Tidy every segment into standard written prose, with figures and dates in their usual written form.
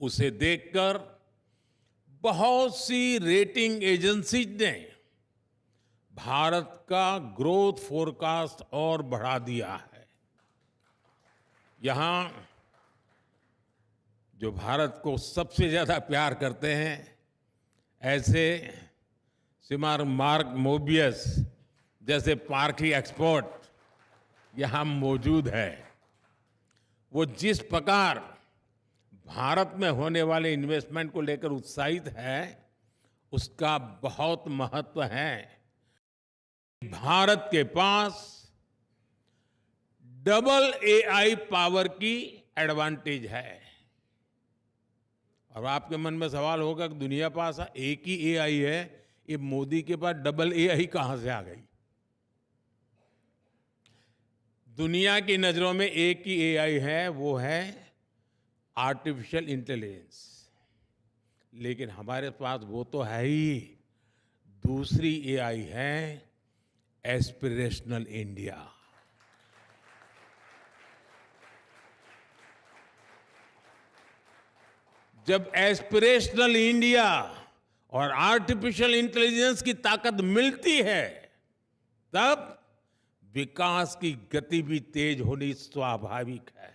उसे देखकर बहुत सी रेटिंग एजेंसीज ने भारत का ग्रोथ फोरकास्ट और बढ़ा दिया है। यहां जो भारत को सबसे ज्यादा प्यार करते हैं, ऐसे श्रीमान मार्क मोबियस जैसे पार्टी एक्सपर्ट यहां मौजूद है। वो जिस प्रकार भारत में होने वाले इन्वेस्टमेंट को लेकर उत्साहित है, उसका बहुत महत्व है। भारत के पास डबल एआई पावर की एडवांटेज है। और आपके मन में सवाल होगा कि दुनिया पास एक ही एआई है, ये मोदी के पास डबल एआई कहां से आ गई? दुनिया की नजरों में एक ही एआई है, वो है आर्टिफिशियल इंटेलिजेंस। लेकिन हमारे पास वो तो है ही, दूसरी एआई है एस्पिरेशनल इंडिया। जब एस्पिरेशनल इंडिया और आर्टिफिशियल इंटेलिजेंस की ताकत मिलती है, तब विकास की गति भी तेज होनी स्वाभाविक है।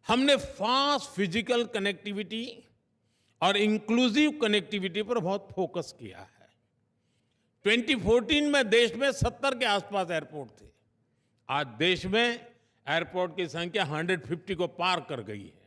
हमने फास्ट फिजिकल कनेक्टिविटी और इंक्लूसिव कनेक्टिविटी पर बहुत फोकस किया है। 2014 में देश में 70 के आसपास एयरपोर्ट थे। आज देश में एयरपोर्ट की संख्या 150 को पार कर गई है।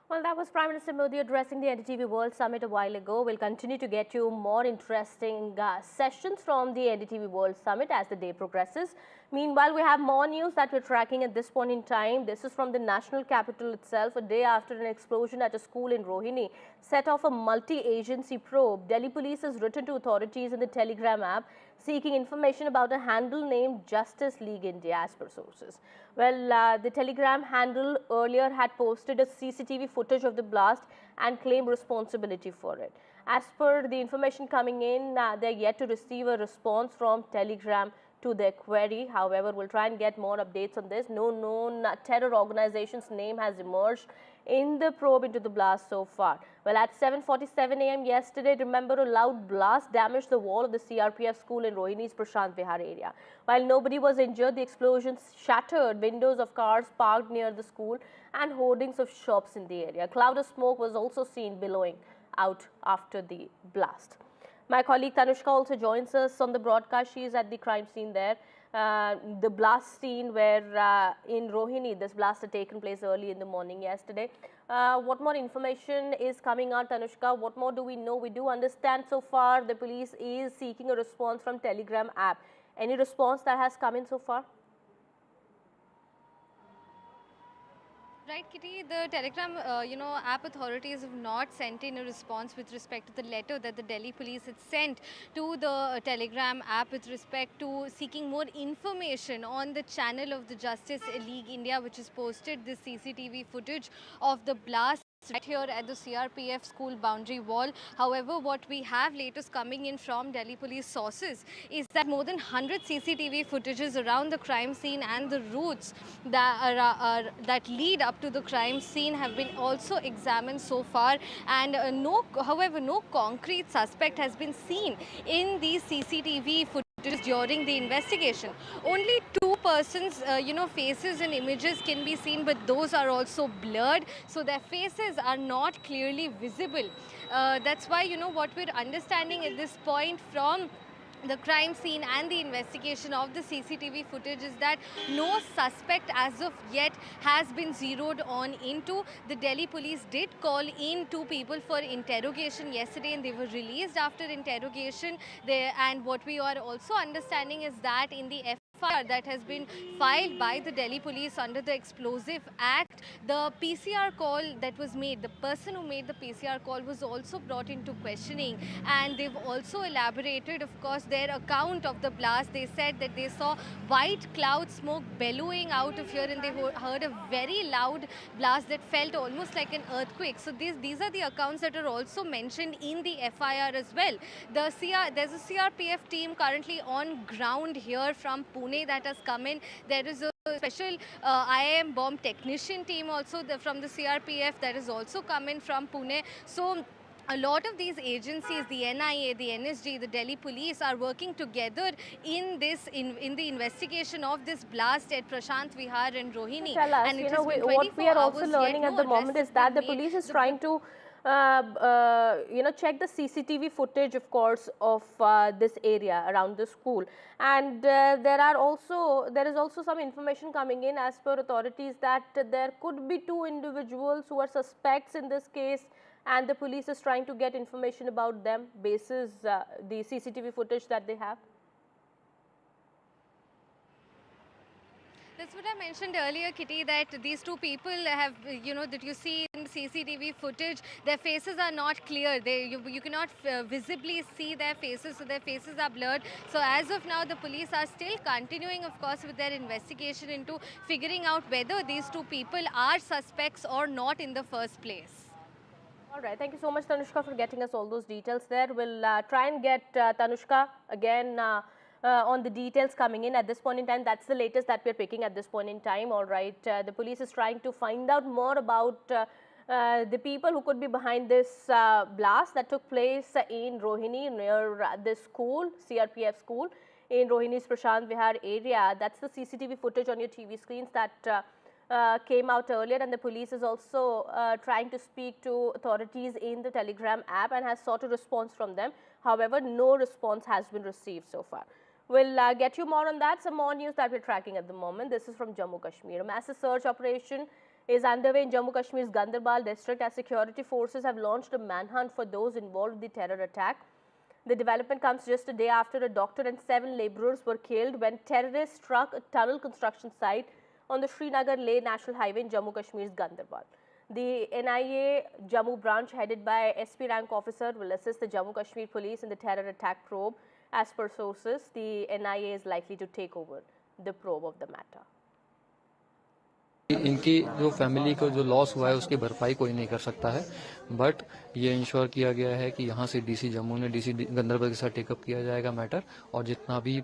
Well, that was Prime Minister Modi addressing the NDTV World Summit a while ago. We'll continue to get you more interesting sessions from the NDTV World Summit as the day progresses. Meanwhile, we have more news that we're tracking at this point in time. This is from the national capital itself. A day after an explosion at a school in Rohini set off a multi-agency probe, Delhi police has written to authorities in the Telegram app seeking information about a handle named Justice League India as per sources. Well, the Telegram handle earlier had posted a CCTV footage of the blast and claimed responsibility for it. As per the information coming in, they're yet to receive a response from Telegram to their query. However, we'll try and get more updates on this. No known terror organization's name has emerged in the probe into the blast so far. Well, at 7:47 a.m. yesterday, remember, a loud blast damaged the wall of the CRPF school in Rohini's Prashant Vihar area. While nobody was injured, the explosion shattered windows of cars parked near the school and hoardings of shops in the area. A cloud of smoke was also seen billowing out after the blast. My colleague Tanushka also joins us on the broadcast. She is at the crime scene there. The blast scene where in Rohini, this blast had taken place early in the morning yesterday. What more information is coming out, Tanushka? What more do we know? We do understand so far the police is seeking a response from Telegram app. Any response that has come in so far? Right, Kitty, the Telegram, app authorities have not sent in a response with respect to the letter that the Delhi police had sent to the Telegram app with respect to seeking more information on the channel of the Justice League India, which has posted this CCTV footage of the blast right here at the CRPF school boundary wall. However, what we have latest coming in from Delhi police sources is that more than 100 CCTV footages around the crime scene and the routes that lead up to the crime scene have been also examined so far, and however, no concrete suspect has been seen in these CCTV footage during the investigation. Only two persons, faces and images can be seen, but those are also blurred, so their faces are not clearly visible. That's why, what we're understanding at this point from the crime scene and the investigation of the CCTV footage is that no suspect as of yet has been zeroed on into. The Delhi police did call in two people for interrogation yesterday, and they were released after interrogation. And what we are also understanding is that in the FIR that has been filed by the Delhi police under the Explosive Act, the PCR call that was made, the person who made the PCR call was also brought into questioning, and they've also elaborated, of course, their account of the blast. They said that they saw white cloud smoke bellowing out of here, and they heard a very loud blast that felt almost like an earthquake. So these are the accounts that are also mentioned in the FIR as well. There's a CRPF team currently on ground here from Pune that has come in. There is a special IIM bomb technician team also from the CRPF that has also come in from Pune. So a lot of these agencies, the NIA, the NSG, the Delhi police are working together in the investigation of this blast at Prashant Vihar and Rohini. Tell us, And it you has know, been what 24 we are also hours learning yet at no the moment arrests is have that the been made. police is trying to, you know, check the CCTV footage, of course, of this area around the school. And there is also some information coming in as per authorities that there could be two individuals who are suspects in this case, and the police is trying to get information about them basis the CCTV footage that they have. That's what I mentioned earlier, Kitty, that these two people have, you know, that you see in CCTV footage, their faces are not clear. You cannot visibly see their faces, so their faces are blurred. So as of now, the police are still continuing, of course, with their investigation into figuring out whether these two people are suspects or not in the first place. All right. Thank you so much, Tanushka, for getting us all those details there. We'll try and get Tanushka again on the details coming in at this point in time. That's the latest that we're picking at this point in time. All right. The police is trying to find out more about the people who could be behind this blast that took place in Rohini near this school, CRPF school, in Rohini's Prashant Vihar area. That's the CCTV footage on your TV screens that came out earlier, and the police is also trying to speak to authorities in the Telegram app and has sought a response from them. However, no response has been received so far. We'll get you more on that. Some more news that we're tracking at the moment. This is from Jammu Kashmir. A massive search operation is underway in Jammu Kashmir's Ganderbal district as security forces have launched a manhunt for those involved in the terror attack. The development comes just a day after a doctor and 7 laborers were killed when terrorists struck a tunnel construction site on the Srinagar-Leh National Highway in Jammu Kashmir's Ganderbal. The NIA Jammu branch headed by SP rank officer will assist the Jammu Kashmir police in the terror attack probe. As per sources, the NIA is likely to take over the probe of the matter. इनकी जो family को जो loss हुआ है उसकी भरपाई कोई नहीं कर सकता है, बट ये इंश्योर किया गया है कि यहाँ से डीसी जम्मू ने डीसी गंदरबल के साथ टेकअप किया जाएगा मैटर, और जितना भी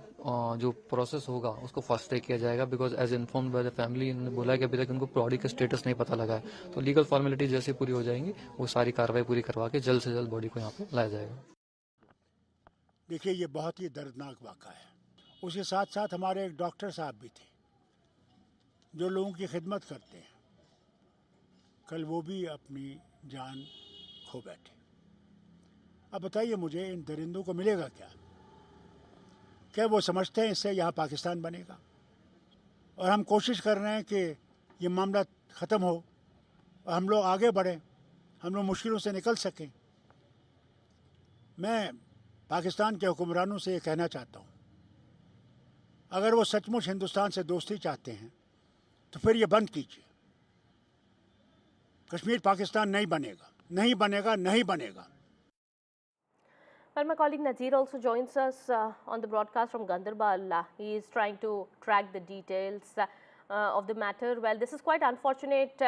जो प्रोसेस होगा उसको फास्ट ट्रैक किया जाएगा, because as informed by the family इन्होंने बोला कि अभी तक उनको बॉडी का स्टेटस नहीं पता लगा है, तो लीगल फॉर्मेलिटी जैसे पूरी हो जाएंगी वो सारी कार्रवाई पूरी करवा के जल्द से जल्द बॉडी को यहाँ पे लाया जाएगा। देखिए, ये बहुत ही दर्दनाक वाक़ा है। उसके साथ साथ हमारे एक डॉक्टर साहब भी थे जो लोगों की खिदमत करते हैं, कल वो भी अपनी जान खो बैठे। अब बताइए मुझे, इन दरिंदों को मिलेगा क्या? क्या वो समझते हैं इससे यहाँ पाकिस्तान बनेगा? और हम कोशिश कर रहे हैं कि ये मामला ख़त्म हो और हम लोग आगे बढ़ें, हम लोग मुश्किलों से निकल सकें। मैं पाकिस्तान के हुक्मरानों से ये कहना चाहता हूँ, अगर वो सचमुच हिंदुस्तान से दोस्ती चाहते हैं तो फिर ये बंद कीजिए। कश्मीर पाकिस्तान नहीं बनेगा, नहीं बनेगा, नहीं बनेगा। Well, my colleague Nazir also joins us on the broadcast from Ganderbal. He is trying to track the details of the matter. Well, this is quite unfortunate.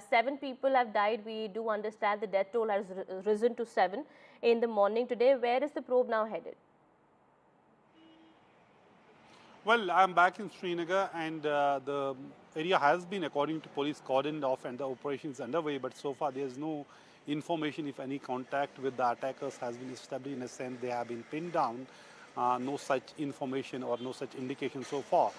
7 people have died. We do understand the death toll has risen to 7 in the morning today. Where is the probe now headed? Well, I'm back in Srinagar, and the area has been, according to police, cordoned off and the operation is underway, but so far there's no information if any contact with the attackers has been established. In a sense, they have been pinned down. No such information or no such indication so far.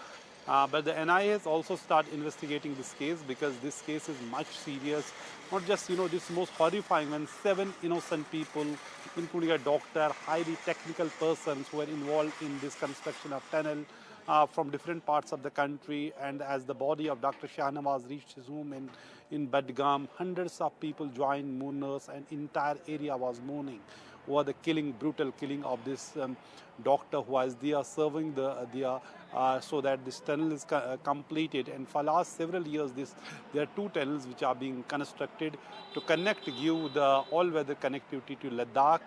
But the NIA has also started investigating this case, because this case is much serious. Not just, this most horrifying when 7 innocent people, including a doctor, highly technical persons who were involved in this construction of tunnel from different parts of the country. And as the body of Dr. Shahnawaz reached his home in Badgam, hundreds of people joined mourners, and entire area was mourning over the brutal killing of this doctor who was there serving so that this tunnel is completed. And for last several years, there are 2 tunnels which are being constructed to give the all-weather connectivity to Ladakh.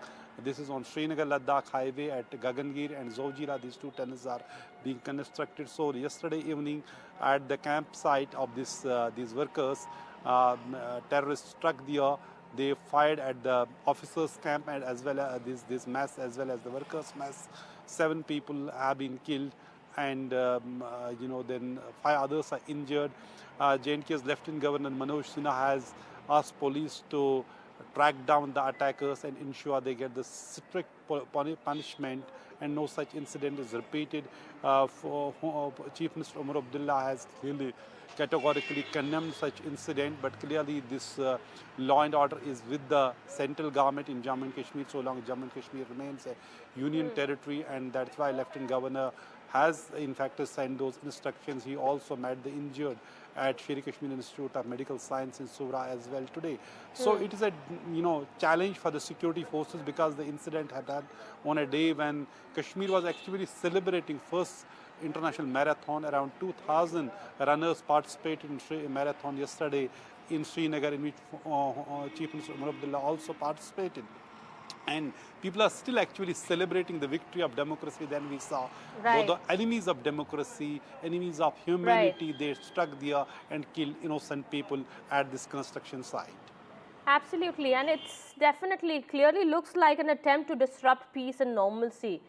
This is on Srinagar-Ladakh highway at Gagangir and Zojira. These 2 tunnels are being constructed. So yesterday evening at the campsite of these workers, terrorists struck there. They fired at the officers' camp and as well as this mess, as well as the workers' mess. 7 people have been killed, and then 5 others are injured. J&K's Lieutenant Governor Manoj Sinha has asked police to track down the attackers and ensure they get the strict punishment and no such incident is repeated. Chief Minister Omar Abdullah has clearly categorically condemned such incident, but clearly this law and order is with the central government in Jammu and Kashmir, so long Jammu and Kashmir remains a union territory, and that's why Lieutenant Governor has in fact sent those instructions. He also met the injured at Sher Kashmir Institute of Medical Science in Sura as well today. So it is a challenge for the security forces, because the incident happened on a day when Kashmir was actually celebrating first international marathon. Around 2,000 runners participated in a marathon yesterday in Srinagar, in which Chief Minister Omar Abdullah also participated. And people are still actually celebrating the victory of democracy. Then we saw the enemies of democracy, enemies of humanity, they struck there and killed innocent people at this construction site. Absolutely, and it's definitely, clearly looks like an attempt to disrupt peace and normalcy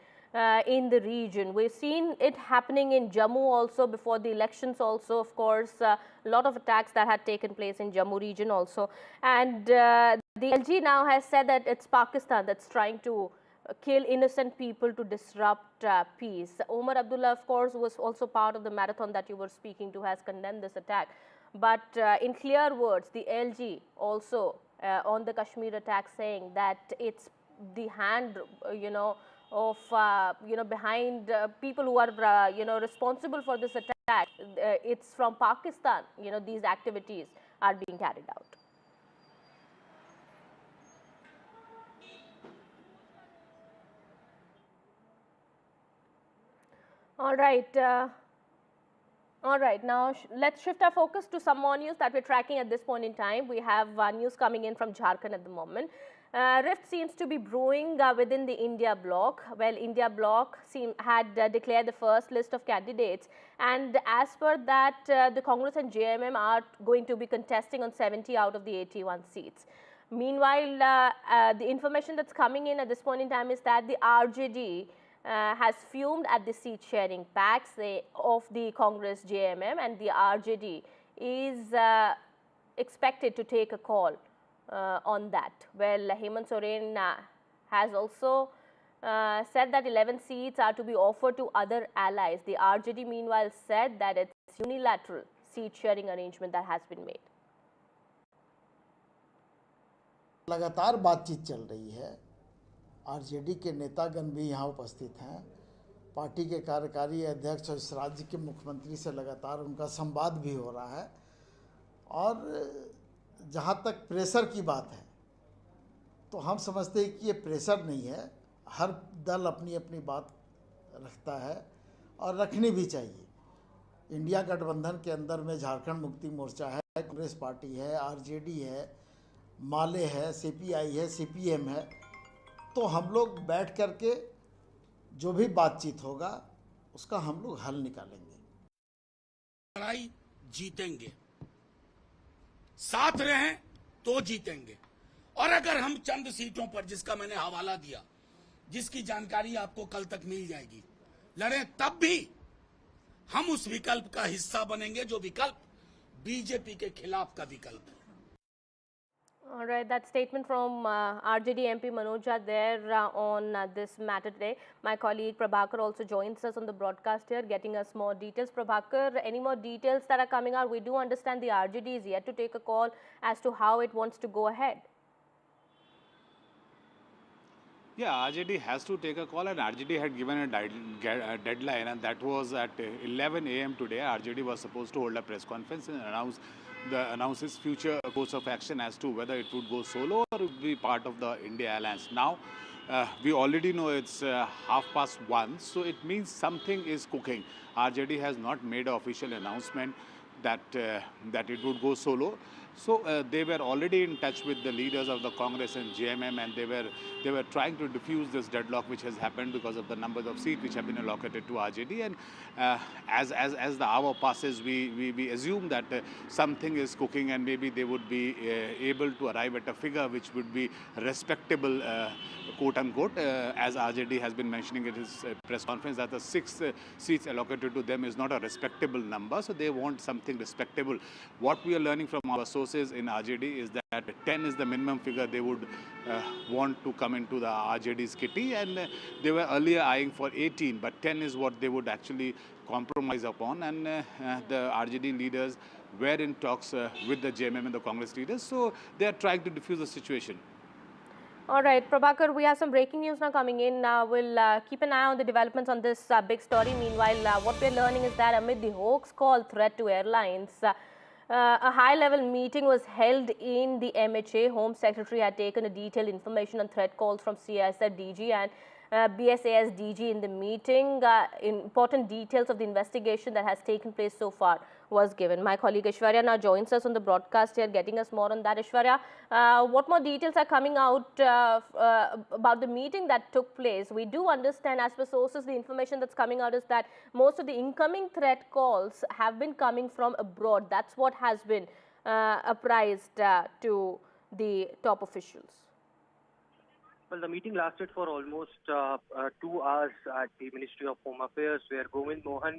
in the region. We've seen it happening in Jammu also before the elections also, of course, a lot of attacks that had taken place in Jammu region also. And the LG now has said that it's Pakistan that's trying to kill innocent people to disrupt peace. Omar Abdullah, of course, was also part of the marathon that you were speaking to, has condemned this attack. But in clear words, the LG also on the Kashmir attack, saying that it's the hand, of behind people who are responsible for this attack. It's from Pakistan. These activities are being carried out. All right, now let's shift our focus to some more news that we're tracking at this point in time. We have news coming in from Jharkhand at the moment. Rift seems to be brewing within the India bloc. Well, India bloc had declared the first list of candidates, and as per that, the Congress and JMM are going to be contesting on 70 out of the 81 seats. Meanwhile, the information that's coming in at this point in time is that the RJD has fumed at the seat sharing pacts of the Congress JMM, and the RJD is expected to take a call on that. Well, Hemant Soren has also said that 11 seats are to be offered to other allies. The RJD meanwhile said that it's unilateral seat sharing arrangement that has been made. लगातार बातचीत चल रही है। RJD के नेतागण भी यहाँ उपस्थित हैं। पार्टी के कार्यकारी अध्यक्ष और इस राज्य के मुख्यमंत्री से लगातार उनका संवाद भी हो रहा है। और जहाँ तक प्रेशर की बात है, तो हम समझते हैं कि ये प्रेशर नहीं है। हर दल अपनी अपनी बात रखता है और रखनी भी चाहिए। इंडिया गठबंधन के अंदर में झारखंड मुक्ति मोर्चा है, कांग्रेस पार्टी है, आरजेडी है, माले है, सीपीआई है, सीपीएम है। तो हम लोग बैठ करके जो भी बातचीत होगा उसका हम लोग हल निकालेंगे। लड़ाई जीतेंगे, साथ रहें तो जीतेंगे। और अगर हम चंद सीटों पर, जिसका मैंने हवाला दिया, जिसकी जानकारी आपको कल तक मिल जाएगी, लड़ें, तब भी हम उस विकल्प का हिस्सा बनेंगे जो विकल्प बीजेपी के खिलाफ का विकल्प है। All right, that statement from RJD MP Manoj there on this matter today. My colleague Prabhakar also joins us on the broadcast here, getting us more details. Prabhakar, any more details that are coming out? We do understand the RJD is yet to take a call as to how it wants to go ahead. Yeah, RJD has to take a call, and RJD had given a deadline, and that was at 11 a.m. today. RJD was supposed to hold a press conference and announce its future course of action as to whether it would go solo or would be part of the India alliance. Now, we already know it's 1:30, so it means something is cooking. RJD has not made an official announcement that it would go solo. So they were already in touch with the leaders of the Congress and JMM, and they were trying to diffuse this deadlock which has happened because of the numbers of seats which have been allocated to RJD. And as the hour passes, we assume that something is cooking, and maybe they would be able to arrive at a figure which would be respectable, quote unquote, as RJD has been mentioning in his press conference, that the 6 seats allocated to them is not a respectable number. So they want something respectable. What we are learning from our sources in RJD is that 10 is the minimum figure they would want to come into the RJD's kitty, and they were earlier eyeing for 18, but 10 is what they would actually compromise upon. And the RJD leaders were in talks with the JMM and the Congress leaders, so they are trying to diffuse the situation. All right, Prabhakar, we have some breaking news now coming in. We'll keep an eye on the developments on this big story. Meanwhile, what we're learning is that amid the hoax call threat to airlines, a high-level meeting was held in the MHA. Home Secretary had taken a detailed information on threat calls from CISF DG and BSAS DG in the meeting. Important details of the investigation that has taken place so far was given. My colleague Aishwarya now joins us on the broadcast here, getting us more on that. Aishwarya, what more details are coming out about the meeting that took place? We do understand, as per sources, the information that's coming out is that most of the incoming threat calls have been coming from abroad. That's what has been apprised to the top officials. Well, the meeting lasted for almost 2 hours at the Ministry of Home Affairs, where Govind Mohan,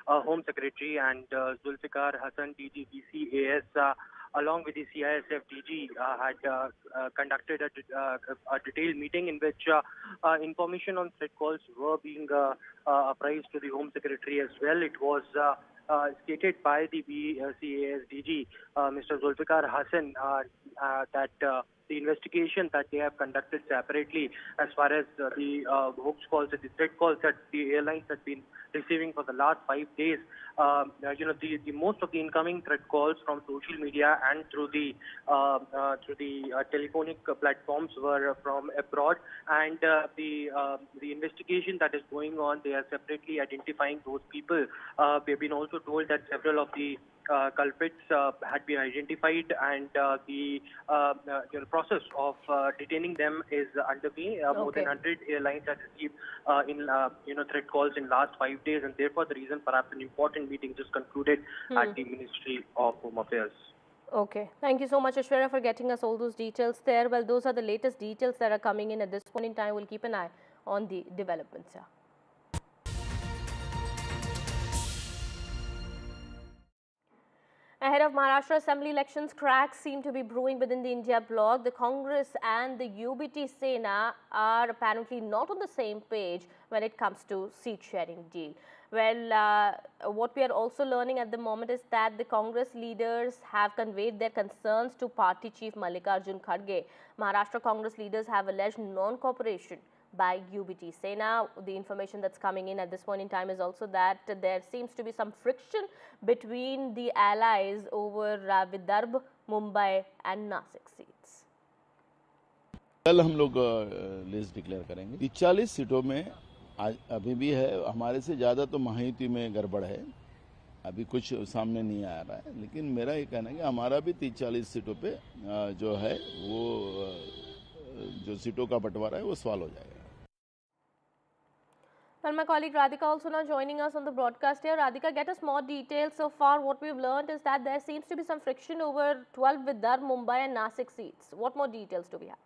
Home Secretary, and Zulfikar Hassan, DG BCAS, along with the CISF DG, had conducted a detailed meeting in which information on threat calls were being apprised to the Home Secretary as well. It was stated by the BCAS DG, Mr. Zulfikar Hassan, that the investigation that they have conducted separately as far as the hoax calls and the threat calls that the airlines have been receiving for the last 5 days. The most of the incoming threat calls from social media and through the telephonic platforms were from abroad, and the investigation that is going on, they are separately identifying those people. We have been also told that several of the culprits had been identified, and the process of detaining them is underway. More than 100 airlines have received threat calls in last 5 days, and therefore the reason perhaps an important meeting just concluded at the Ministry of Home Affairs. Okay. Thank you so much, Aishwarya, for getting us all those details there. Well, those are the latest details that are coming in at this point in time. We'll keep an eye on the developments here. Ahead of Maharashtra Assembly elections, cracks seem to be brewing within the India bloc. The Congress and the UBT Sena are apparently not on the same page when it comes to seat-sharing deal. Well, what we are also learning at the moment is that the Congress leaders have conveyed their concerns to party chief Mallikarjun Kharge. Maharashtra Congress leaders have alleged non-cooperation by UBT Sena. The information that's coming in at this point in time is also that there seems to be some friction between the allies over Vidarbh, Mumbai and Nasik seats. कल हम लोग list declare करेंगे। 40 सीटों में अभी भी है, हमारे से ज्यादा तो महायुति में गड़बड़ है, अभी कुछ सामने नहीं आ रहा है, लेकिन मेरा ये कहना है कि हमारा भी 30-40 सीटों पे जो है वो जो सीटों का बंटवारा है वो सवाल हो जाएगा। Well, my colleague Radhika also now joining us on the broadcast here. Radhika, get us more details. So far, what we've learned is that there seems to be some friction over 12 Vidarbh, Mumbai and Nasik seats. What more details do we have?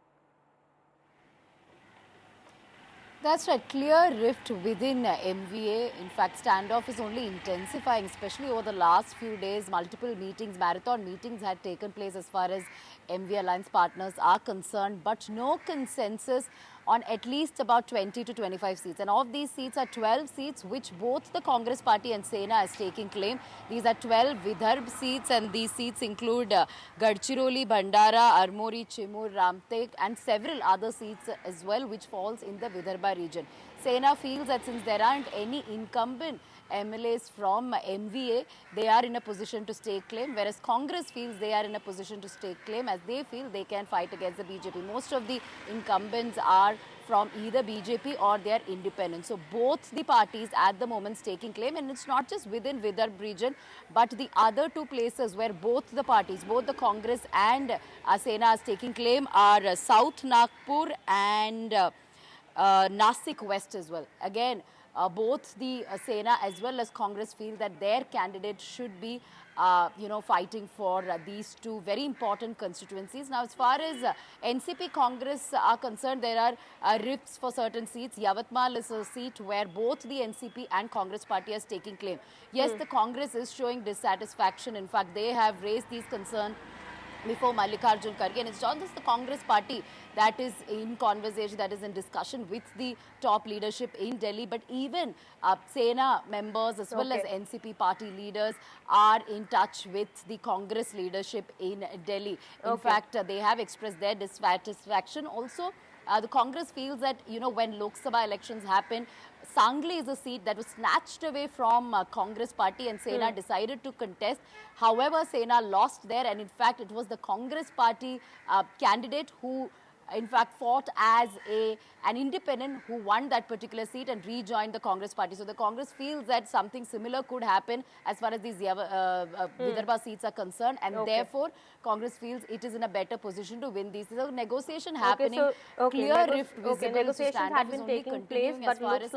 That's right, clear rift within MVA. In fact, standoff is only intensifying, especially over the last few days. Multiple meetings, marathon meetings had taken place as far as MVA alliance partners are concerned, but no consensus on at least about 20 to 25 seats. And of these seats are 12 seats which both the Congress party and Sena is taking claim. These are 12 Vidarbh seats, and these seats include Gadchiroli, Bhandara, Armori, Chimur, Ramtek and several other seats as well which falls in the Vidarbha region. Sena feels that since there aren't any incumbent MLAs from MVA, they are in a position to stake claim, whereas Congress feels they are in a position to stake claim as they feel they can fight against the BJP. Most of the incumbents are from either BJP or they are independent. So both the parties at the moment staking claim, and it's not just within Vidarbha region, but the other two places where both the parties, both the Congress and Sena are staking claim are South Nagpur and Nasik West as well. Again, both the Sena as well as Congress feel that their candidate should be fighting for these two very important constituencies. Now, as far as NCP Congress are concerned, there are rifts for certain seats. Yavatmal is a seat where both the NCP and Congress party are taking claim. Yes, the Congress is showing dissatisfaction. In fact, they have raised these concerns before Mallikarjun Kharge, and it's not just the Congress party that is in conversation, that is in discussion with the top leadership in Delhi, but even Sena members as well as NCP party leaders are in touch with the Congress leadership in Delhi. In fact, they have expressed their dissatisfaction. Also, the Congress feels that, when Lok Sabha elections happen, Sangli is a seat that was snatched away from Congress party, and Sena decided to contest. However, Sena lost there, and in fact, it was the Congress party candidate who in fact fought as an independent who won that particular seat and rejoined the Congress party. So the Congress feels that something similar could happen as far as these Vidarbha seats are concerned, and therefore Congress feels it is in a better position to win these. So negotiation happening, clear rift visible. Negotiations have been taking place, but looks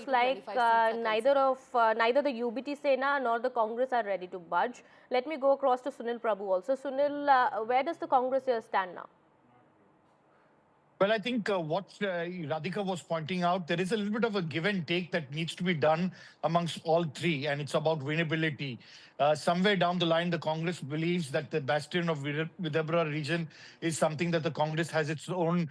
like neither the UBT Sena nor the Congress are ready to budge. Let me go across to Sunil Prabhu also. Sunil, where does the Congress here stand now? Well, I think what Radhika was pointing out, there is a little bit of a give and take that needs to be done amongst all three, and it's about winnability. Somewhere down the line, the Congress believes that the bastion of Vidarbha region is something that the Congress has its own,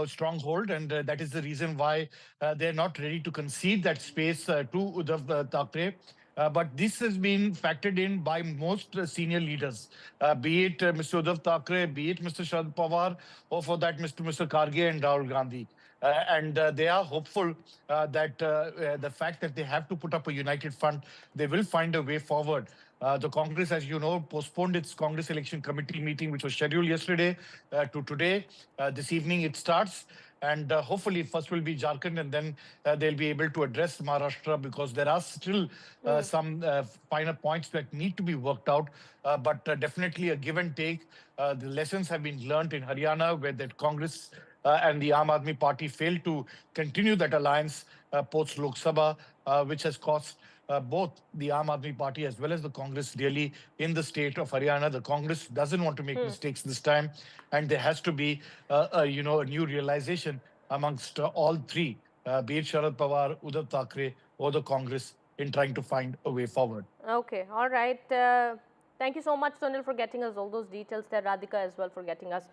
stronghold, and that is the reason why they're not ready to concede that space to Uddhav Thackeray. But this has been factored in by most senior leaders, be it Mr. Uddhav Thackeray, be it Mr. Sharad Pawar, or for that Mr. Kharge and Rahul Gandhi. And they are hopeful that the fact that they have to put up a united front, they will find a way forward. The Congress, as you know, postponed its Congress Election Committee meeting, which was scheduled yesterday, to today. This evening it starts. And hopefully first will be Jharkhand, and then they'll be able to address Maharashtra, because there are still some finer points that need to be worked out. But definitely a give and take. The lessons have been learned in Haryana, where the Congress and the Aam Aadmi Party failed to continue that alliance post Lok Sabha, which has cost both the Aam Aadmi Party as well as the Congress really in the state of Haryana. The Congress doesn't want to make mistakes this time, and there has to be a new realization amongst all three, be it Sharad Pawar, Uddhav Thackeray, or the Congress, in trying to find a way forward. Okay, all right. Thank you so much, Sunil, for getting us all those details there. Radhika as well for getting us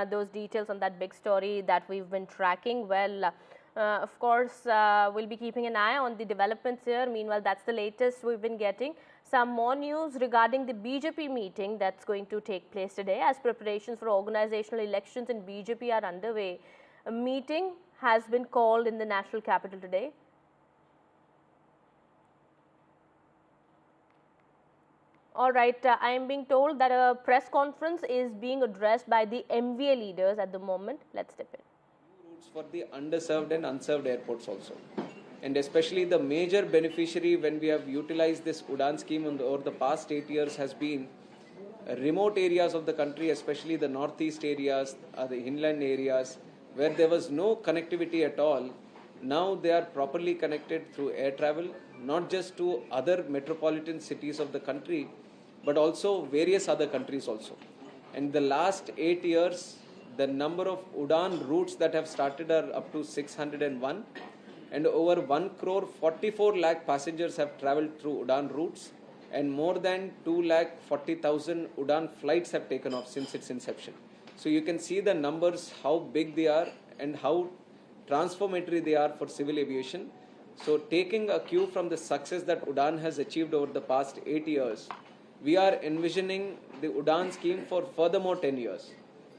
those details on that big story that we've been tracking. Well, of course, we'll be keeping an eye on the developments here. Meanwhile, that's the latest we've been getting. Some more news regarding the BJP meeting that's going to take place today. As preparations for organizational elections in BJP are underway, a meeting has been called in the national capital today. All right, I am being told that a press conference is being addressed by the MVA leaders at the moment. Let's step in. For the underserved and unserved airports also, and especially the major beneficiary when we have utilized this Udan scheme over the past 8 years has been remote areas of the country, especially the northeast areas, the inland areas where there was no connectivity at all. Now they are properly connected through air travel, not just to other metropolitan cities of the country, but also various other countries also. And the last 8 years, the number of Udan routes that have started are up to 601, and over 1,44 lakh passengers have travelled through Udan routes, and more than 2,40,000 Udan flights have taken off since its inception. So you can see the numbers, how big they are and how transformatory they are for civil aviation. So taking a cue from the success that Udan has achieved over the past 8 years, we are envisioning the Udan scheme for furthermore 10 years.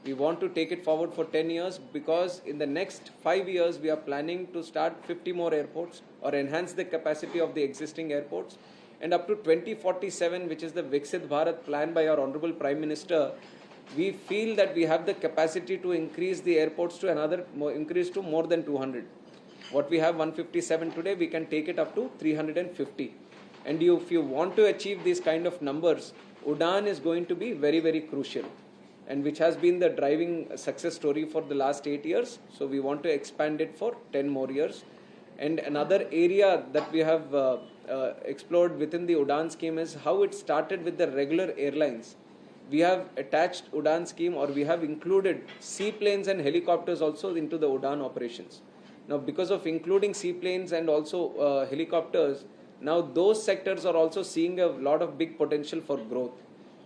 We want to take it forward for 10 years because in the next 5 years, we are planning to start 50 more airports or enhance the capacity of the existing airports. And up to 2047, which is the Viksit Bharat plan by our Honorable Prime Minister, we feel that we have the capacity to increase the airports to increase to more than 200. What we have 157 today, we can take it up to 350. And if you want to achieve these kind of numbers, Udan is going to be very, very crucial, and which has been the driving success story for the last 8 years. So we want to expand it for 10 more years. And another area that we have explored within the Udan scheme is how it started with the regular airlines. We have attached Udan scheme, or we have included seaplanes and helicopters also into the Udan operations. Now, because of including seaplanes and also helicopters, now those sectors are also seeing a lot of big potential for growth.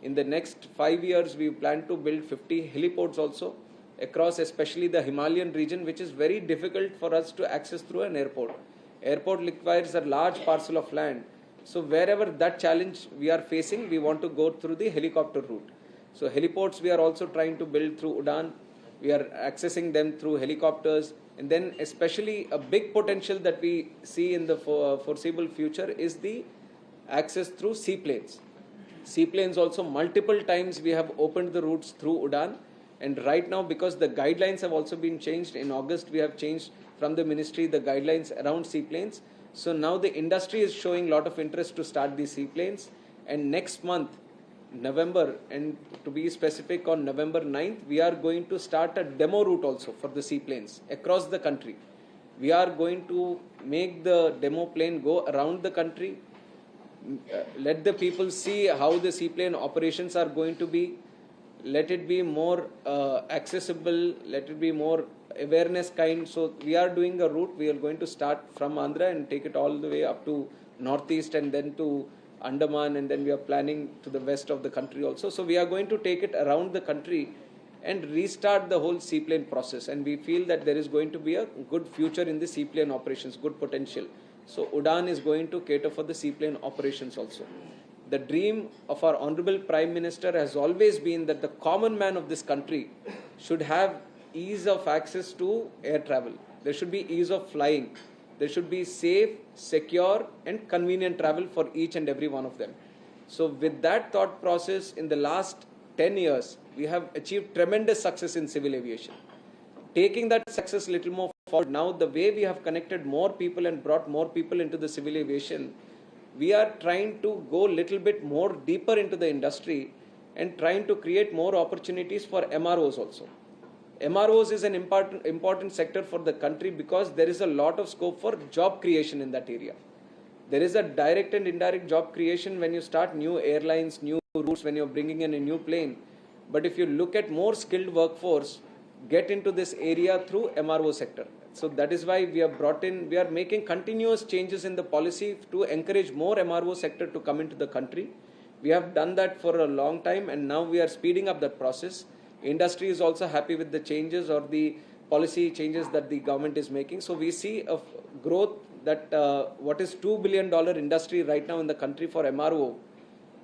In the next 5 years, we plan to build 50 heliports also across especially the Himalayan region, which is very difficult for us to access through an airport. Airport requires a large parcel of land. So wherever that challenge we are facing, we want to go through the helicopter route. So heliports we are also trying to build through Udan. We are accessing them through helicopters. And then especially a big potential that we see in the foreseeable future is the access through seaplanes. Seaplanes also multiple times we have opened the routes through Udan. And right now, because the guidelines have also been changed, in August we have changed from the ministry the guidelines around seaplanes. So now the industry is showing a lot of interest to start these seaplanes. And next month, November, and to be specific on November 9th, we are going to start a demo route also for the seaplanes across the country. We are going to make the demo plane go around the country, let the people see how the seaplane operations are going to be, let it be more accessible, let it be more awareness kind. So we are doing a route. We are going to start from Andhra and take it all the way up to Northeast and then to Andaman, and then we are planning to the west of the country also. So we are going to take it around the country and restart the whole seaplane process. And we feel that there is going to be a good future in the seaplane operations, good potential. So Udan is going to cater for the seaplane operations also. The dream of our Honorable Prime Minister has always been that the common man of this country should have ease of access to air travel. There should be ease of flying. There should be safe, secure and convenient travel for each and every one of them. So with that thought process, in the last 10 years, we have achieved tremendous success in civil aviation. Taking that success a little more forward, now the way we have connected more people and brought more people into the civil aviation, we are trying to go a little bit more deeper into the industry and trying to create more opportunities for MROs also. MROs is an important sector for the country because there is a lot of scope for job creation in that area. There is a direct and indirect job creation when you start new airlines, new routes, when you're bringing in a new plane. But if you look at more skilled workforce, get into this area through MRO sector. So that is why we are making continuous changes in the policy to encourage more MRO sector to come into the country. We have done that for a long time and now we are speeding up that process. Industry is also happy with the changes or the policy changes that the government is making. So we see a growth that what is $2 billion industry right now in the country for MRO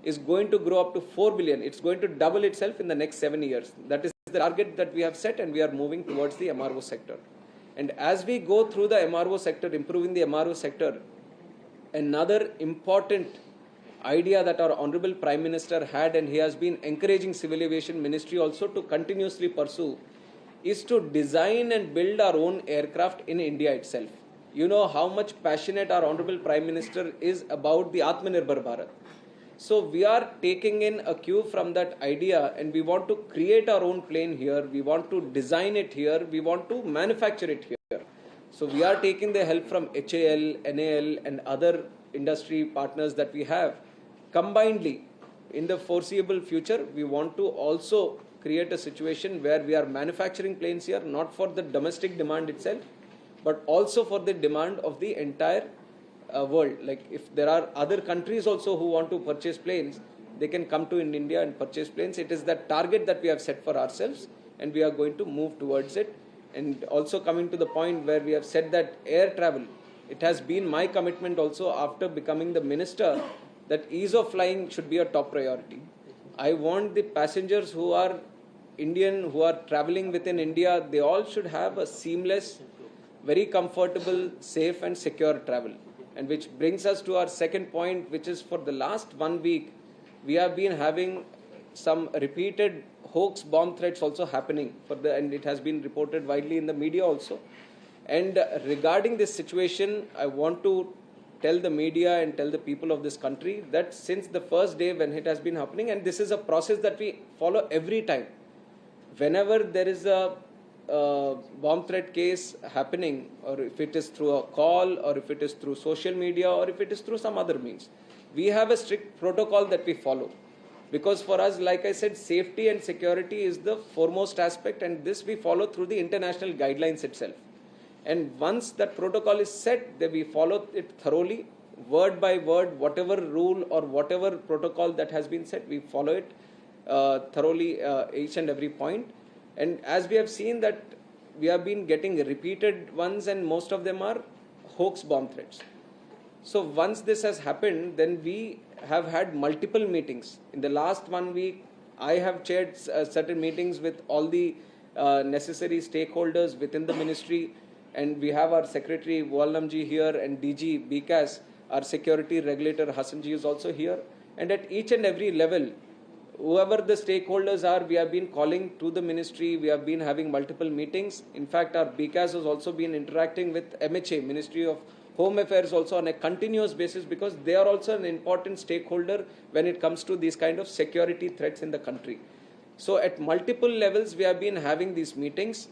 is going to grow up to $4 billion. It's going to double itself in the next 7 years. That is the target that we have set and we are moving towards the MRO sector. And as we go through the MRO sector, improving the MRO sector, another important idea that our Honorable Prime Minister had, and he has been encouraging Civil Aviation Ministry also to continuously pursue, is to design and build our own aircraft in India itself. You know how much passionate our Honorable Prime Minister is about the Atmanirbhar Bharat. So we are taking in a cue from that idea and we want to create our own plane here. We want to design it here. We want to manufacture it here. So we are taking the help from HAL, NAL and other industry partners that we have. Combinedly, in the foreseeable future, we want to also create a situation where we are manufacturing planes here, not for the domestic demand itself, but also for the demand of the entire world. Like if there are other countries also who want to purchase planes, they can come to India and purchase planes. It is that target that we have set for ourselves and we are going to move towards it. And also coming to the point where we have said that air travel, it has been my commitment also after becoming the minister that ease of flying should be a top priority. I want the passengers who are Indian who are traveling within India, they all should have a seamless, very comfortable, safe and secure travel. And which brings us to our second point, which is for the last 1 week, we have been having some repeated hoax bomb threats also happening and it has been reported widely in the media also. And regarding this situation, I want to tell the media and tell the people of this country that since the first day when it has been happening, and this is a process that we follow every time, whenever there is a bomb threat case happening, or if it is through a call, or if it is through social media, or if it is through some other means, we have a strict protocol that we follow. Because for us, like I said, safety and security is the foremost aspect, and this we follow through the international guidelines itself. And once that protocol is set, then we follow it thoroughly, word by word, whatever rule or whatever protocol that has been set, we follow it thoroughly, each and every point. And as we have seen that we have been getting repeated ones, and most of them are hoax bomb threats. So once this has happened, then we have had multiple meetings. In the last 1 week, I have chaired certain meetings with all the necessary stakeholders within the ministry, and we have our Secretary Wallamji here, and DG BCAS, our security regulator Hassanji is also here. And at each and every level, whoever the stakeholders are, we have been calling to the ministry, we have been having multiple meetings. In fact, our BCAS has also been interacting with MHA, Ministry of Home Affairs, also on a continuous basis, because they are also an important stakeholder when it comes to these kind of security threats in the country. So at multiple levels, we have been having these meetings,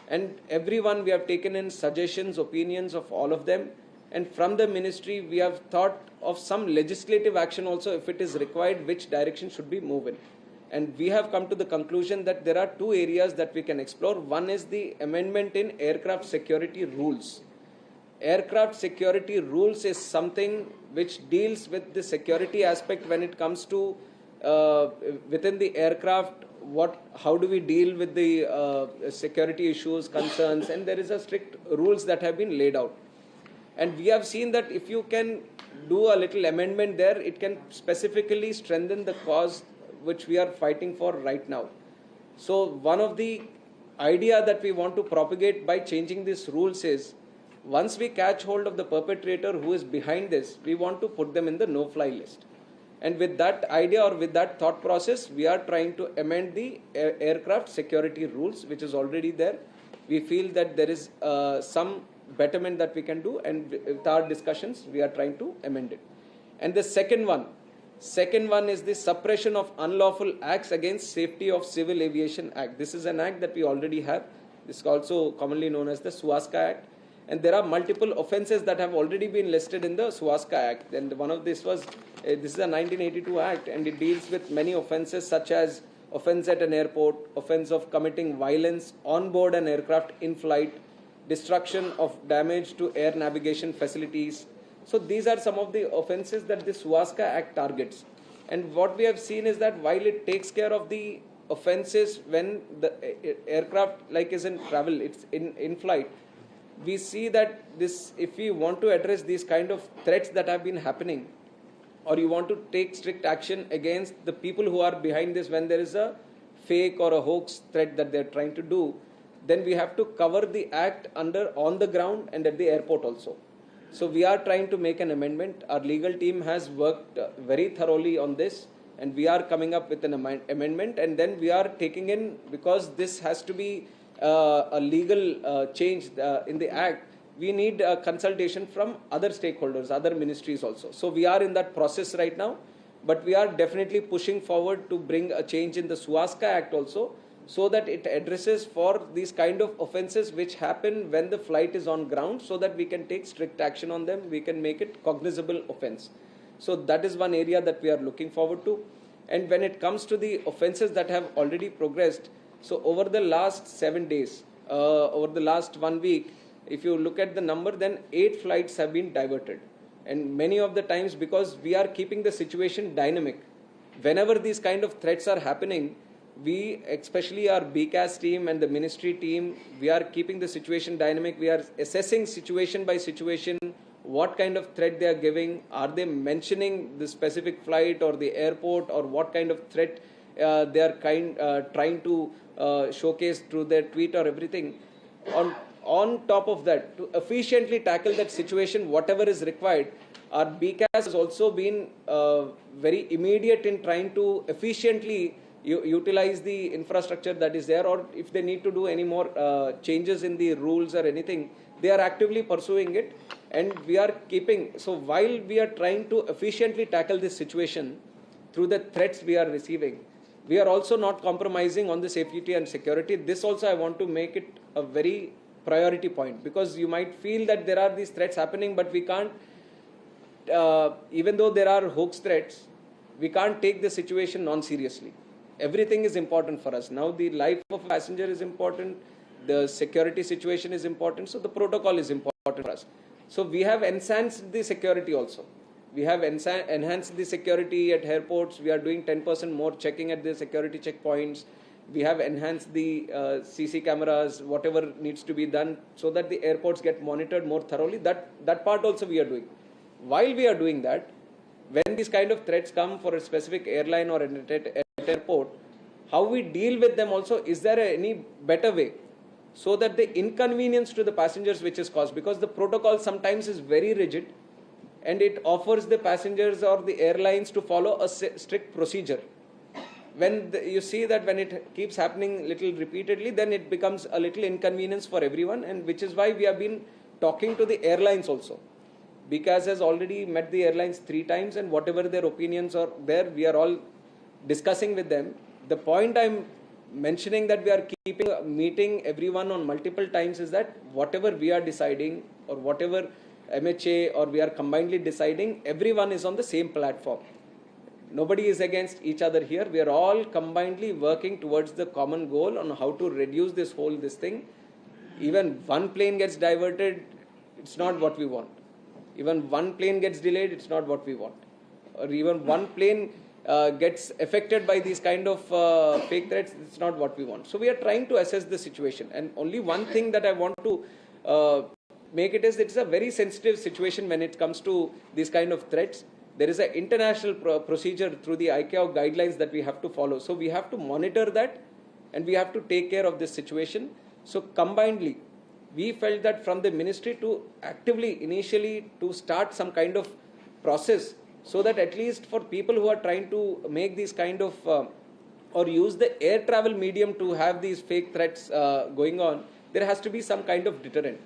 and everyone we have taken in suggestions, opinions of all of them. And from the ministry, we have thought of some legislative action also, if it is required, which direction should be moved in. And we have come to the conclusion that there are two areas that we can explore. One is the amendment in aircraft security rules. Aircraft security rules is something which deals with the security aspect when it comes to within the aircraft, how do we deal with the security issues, concerns, and there is a strict rules that have been laid out. And we have seen that if you can do a little amendment there, it can specifically strengthen the cause which we are fighting for right now. So one of the idea that we want to propagate by changing these rules is, once we catch hold of the perpetrator who is behind this, we want to put them in the no-fly list. And with that idea or with that thought process, we are trying to amend the aircraft security rules, which is already there. We feel that there is some betterment that we can do, and with our discussions, we are trying to amend it. And the second one is the Suppression of Unlawful Acts Against Safety of Civil Aviation Act. This is an act that we already have. This is also commonly known as the SUASCA Act. And there are multiple offences that have already been listed in the SUASCA Act. And one of this was, this is a 1982 Act, and it deals with many offences such as offence at an airport, offence of committing violence on board an aircraft in flight, destruction of damage to air navigation facilities. So these are some of the offences that the SUASCA Act targets. And what we have seen is that while it takes care of the offences when the aircraft is in travel, it's in flight, we see that this, if we want to address these kind of threats that have been happening, or you want to take strict action against the people who are behind this when there is a fake or a hoax threat that they're trying to do, then we have to cover the act on the ground and at the airport also. So we are trying to make an amendment. Our legal team has worked very thoroughly on this, and we are coming up with an amendment, and then we are taking in, because this has to be a legal change in the act, we need a consultation from other stakeholders, other ministries also. So we are in that process right now, but we are definitely pushing forward to bring a change in the SUASCA Act also, so that it addresses for these kind of offences which happen when the flight is on ground, so that we can take strict action on them, we can make it cognizable offence. So that is one area that we are looking forward to. And when it comes to the offences that have already progressed, so over the last 7 days, over the last 1 week, if you look at the number, then 8 flights have been diverted. And many of the times, because we are keeping the situation dynamic, whenever these kind of threats are happening, we, especially our BCAS team and the ministry team, we are keeping the situation dynamic. We are assessing situation by situation, what kind of threat they are giving, are they mentioning the specific flight or the airport, or what kind of threat they are trying to showcase through their tweet or everything. On top of that, to efficiently tackle that situation, whatever is required, our BCAS has also been very immediate in trying to efficiently utilize the infrastructure that is there, or if they need to do any more changes in the rules or anything, they are actively pursuing it. And we are keeping, so while we are trying to efficiently tackle this situation through the threats we are receiving, we are also not compromising on the safety and security. This also I want to make it a very priority point, because you might feel that there are these threats happening, but we can't, even though there are hoax threats, we can't take the situation non-seriously. Everything is important for us. Now the life of a passenger is important, the security situation is important, so the protocol is important for us. So we have enhanced the security also. We have enhanced the security at airports. We are doing 10% more checking at the security checkpoints. We have enhanced the CC cameras, whatever needs to be done, so that the airports get monitored more thoroughly. That part also we are doing. While we are doing that, when these kind of threats come for a specific airline or an airport, how we deal with them also, is there any better way? So that the inconvenience to the passengers which is caused, because the protocol sometimes is very rigid and it offers the passengers or the airlines to follow a strict procedure. When you see that when it keeps happening little repeatedly, then it becomes a little inconvenience for everyone, and which is why we have been talking to the airlines also. BCAS has already met the airlines 3 times, and whatever their opinions are there, we are all discussing with them. The point I'm mentioning that we are keeping a meeting everyone on multiple times is that whatever we are deciding or whatever MHA or we are combinedly deciding, everyone is on the same platform. Nobody is against each other here. We are all combinedly working towards the common goal on how to reduce this thing. Even one plane gets diverted, it's not what we want. Even one plane gets delayed, it's not what we want. Or even one plane gets affected by these kind of fake threats, it's not what we want. So we are trying to assess the situation. And only one thing that I want to make it is, it's a very sensitive situation when it comes to these kind of threats. There is an international procedure through the ICAO guidelines that we have to follow. So we have to monitor that and we have to take care of this situation. So combinedly, we felt that from the ministry to actively, initially, to start some kind of process, so that at least for people who are trying to make these kind of or use the air travel medium to have these fake threats going on, there has to be some kind of deterrent.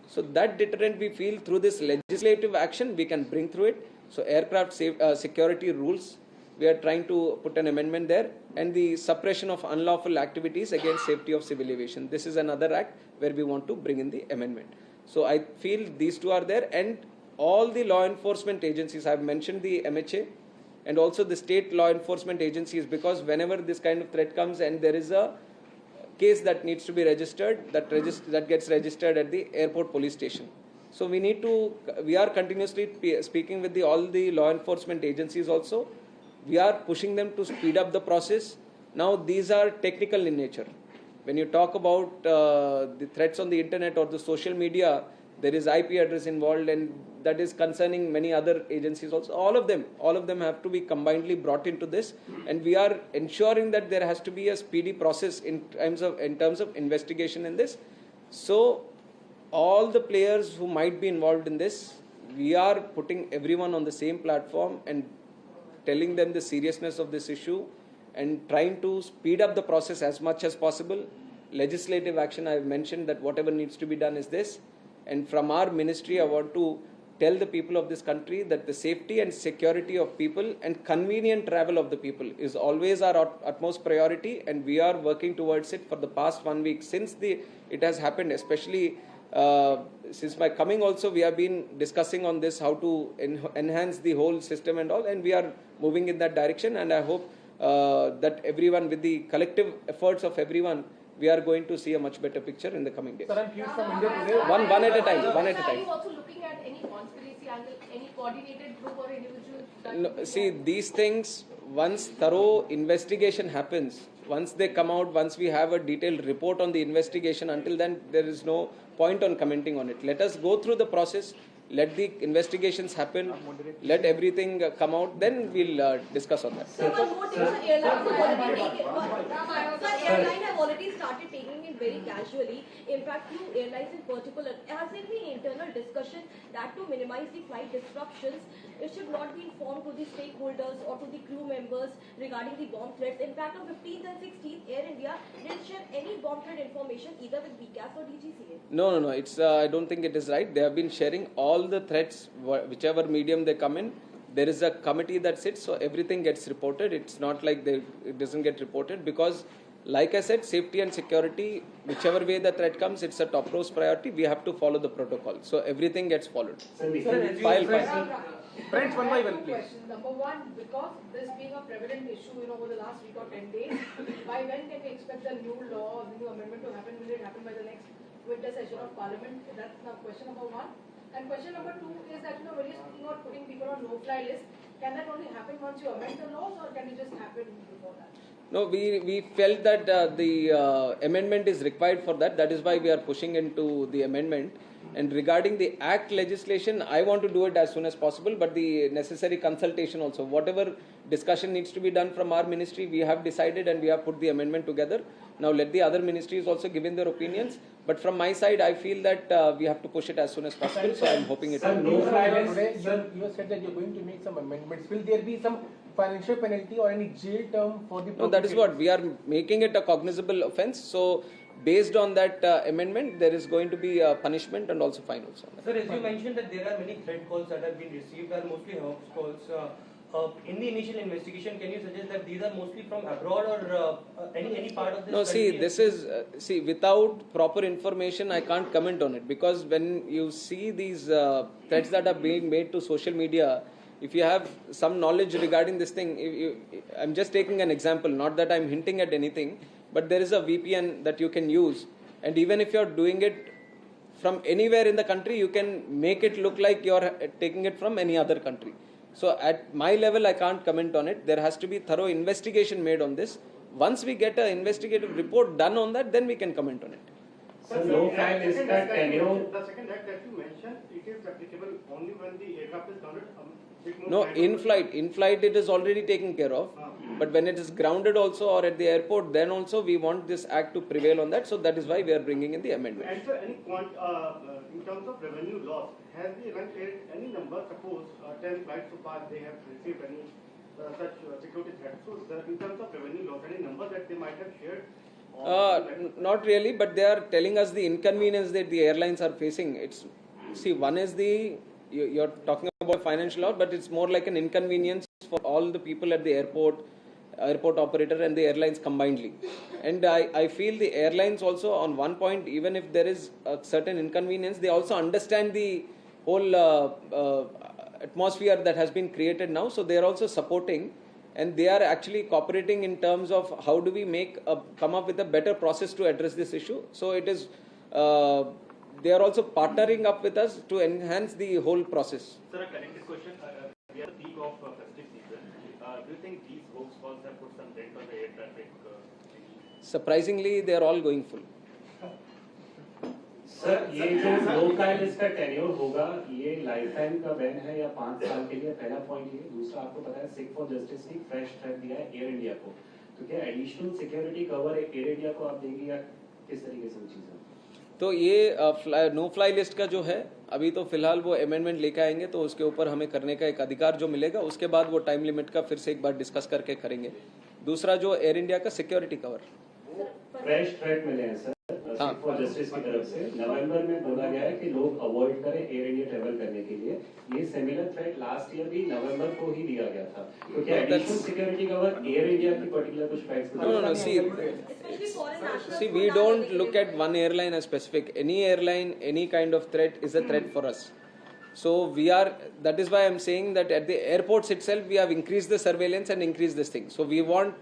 So that deterrent we feel through this legislative action we can bring through it. So aircraft security rules, we are trying to put an amendment there, and the suppression of unlawful activities against safety of civil aviation. This is another act where we want to bring in the amendment. So I feel these two are there, and all the law enforcement agencies, I have mentioned the MHA and also the state law enforcement agencies, because whenever this kind of threat comes and there is a case that needs to be registered, that gets registered at the airport police station. So we are continuously speaking with all the law enforcement agencies also. We are pushing them to speed up the process. Now these are technical in nature. When you talk about the threats on the internet or the social media, there is IP address involved, and that is concerning many other agencies also. All of them have to be combinedly brought into this, and we are ensuring that there has to be a speedy process in terms of investigation in this. So all the players who might be involved in this, we are putting everyone on the same platform and telling them the seriousness of this issue and trying to speed up the process as much as possible. Legislative action, I have mentioned that whatever needs to be done is this. And from our ministry, I want to tell the people of this country that the safety and security of people and convenient travel of the people is always our utmost priority, and we are working towards it for the past 1 week since it has happened. Especially since my coming also, we have been discussing on this, how to enhance the whole system and all, and we are moving in that direction. And I hope that everyone, with the collective efforts of everyone, we are going to see a much better picture in the coming days. Sir, I'm curious from India today. One at a time. Are you also looking at any conspiracy angle, any coordinated group or individual? No, see, these things, once thorough investigation happens, once they come out, once we have a detailed report on the investigation, until then there is no point on commenting on it. Let us go through the process. let the investigations happen, let everything come out, then we'll discuss on that. Airline have already started taking it very casually. In fact, few airlines in particular, has there been internal discussion that to minimize the flight disruptions, it should not be informed to the stakeholders or to the crew members regarding the bomb threats. In fact, on 15th and 16th, Air India didn't share any bomb threat information either with BCAS or DGCA. No. It's I don't think it is right. They have been sharing all the threats, whichever medium they come in. There is a committee that sits, so everything gets reported. It's not like it doesn't get reported because, like I said, safety and security, whichever way the threat comes, it's a top-notch priority. We have to follow the protocol. So everything gets followed. File. Friends, one by one, please. Number one, because this being a prevalent issue, over the last week or 10 days, by when can we expect the new law, the new amendment to happen? Will it happen by the next winter session of Parliament? That's now question number one. And question number two is that, when you're speaking about putting people on no-fly list, can that only happen once you amend the laws, or can it just happen before that? No, we felt that the amendment is required for that. That is why we are pushing into the amendment. And regarding the Act legislation, I want to do it as soon as possible, but the necessary consultation also. Whatever discussion needs to be done from our ministry, we have decided and we have put the amendment together. Now let the other ministries also give in their opinions. But from my side, I feel that we have to push it as soon as possible. So I am hoping it will. Sir, you said that you are going to make some amendments. Will there be some financial penalty or any jail term for the... No, that is what. We are making it a cognizable offence. So based on that amendment, there is going to be a punishment and also fine also. Sir, as you mentioned that there are many threat calls that have been received, are mostly hoax calls. In the initial investigation, can you suggest that these are mostly from abroad or any part of this? No, see, this is, without proper information, I can't comment on it, because when you see these threats that are being made to social media, if you have some knowledge regarding this thing, I'm just taking an example, not that I'm hinting at anything, but there is a VPN that you can use, and even if you're doing it from anywhere in the country, you can make it look like you're taking it from any other country. So at my level, I can't comment on it. There has to be thorough investigation made on this. Once we get an investigative report done on that, then we can comment on it. So the second act that you mentioned, it is applicable only when the aircraft is grounded. No, in flight it is already taken care of. But when it is grounded also or at the airport, then also we want this act to prevail on that. So that is why we are bringing in the amendment. And sir, in terms of revenue loss, has the airline shared any number? Suppose 10 flights so far they have received any such security threats. So in terms of revenue loss, any number that they might have shared? Not really, but they are telling us the inconvenience that the airlines are facing. One is you're talking about financial loss, but it's more like an inconvenience for all the people at the airport operator and the airlines combinedly. And I feel the airlines also on one point, even if there is a certain inconvenience, they also understand the whole atmosphere that has been created now. So they are also supporting, and they are actually cooperating in terms of how do we come up with a better process to address this issue. So it is they are also partnering up with us to enhance the whole process. Sir, a connected question. We are at the peak of festive season. Do you think these hoax calls have put some dent on the air traffic? Surprisingly, they are all going full. Sir ये जो लो fly list का tenure होगा, ये life time का ban है या 5 साल के लिए? पहला पॉइंट ये। दूसरा, आपको पता है सिक फॉर जस्टिस ने फ्रेश थ्रेट दिया है एयर इंडिया को, तो क्या additional security cover air India को आप देंगे या किस तरीके से वो चीज़? तो ये नो फ्लाई लिस्ट का जो है, अभी तो फिलहाल वो अमेंडमेंट लेकर आएंगे, तो उसके ऊपर हमें करने का एक अधिकार जो मिलेगा, उसके बाद वो टाइम लिमिट का फिर से एक बार डिस्कस करके करेंगे। दूसरा जो एयर इंडिया का सिक्योरिटी कवर फ्रेश थ्रेट मिले हैं सर फॉर जस्टिस की तरफ से। नवंबर में बोला गया है कि लोग अवॉइड करें एयर इंडिया ट्रेवल करने के लिए। ये सिमिलर थ्रेट लास्ट ईयर भी नवंबर को ही दिया गया था, तो क्या additional security cover air India की पर्टिकुलर कुछ facts? No. See, we don't look at one airline as specific. Any airline, any kind of threat is a threat for us. So that is why I'm saying that at the airports itself, we have increased the surveillance and increased this thing. So we want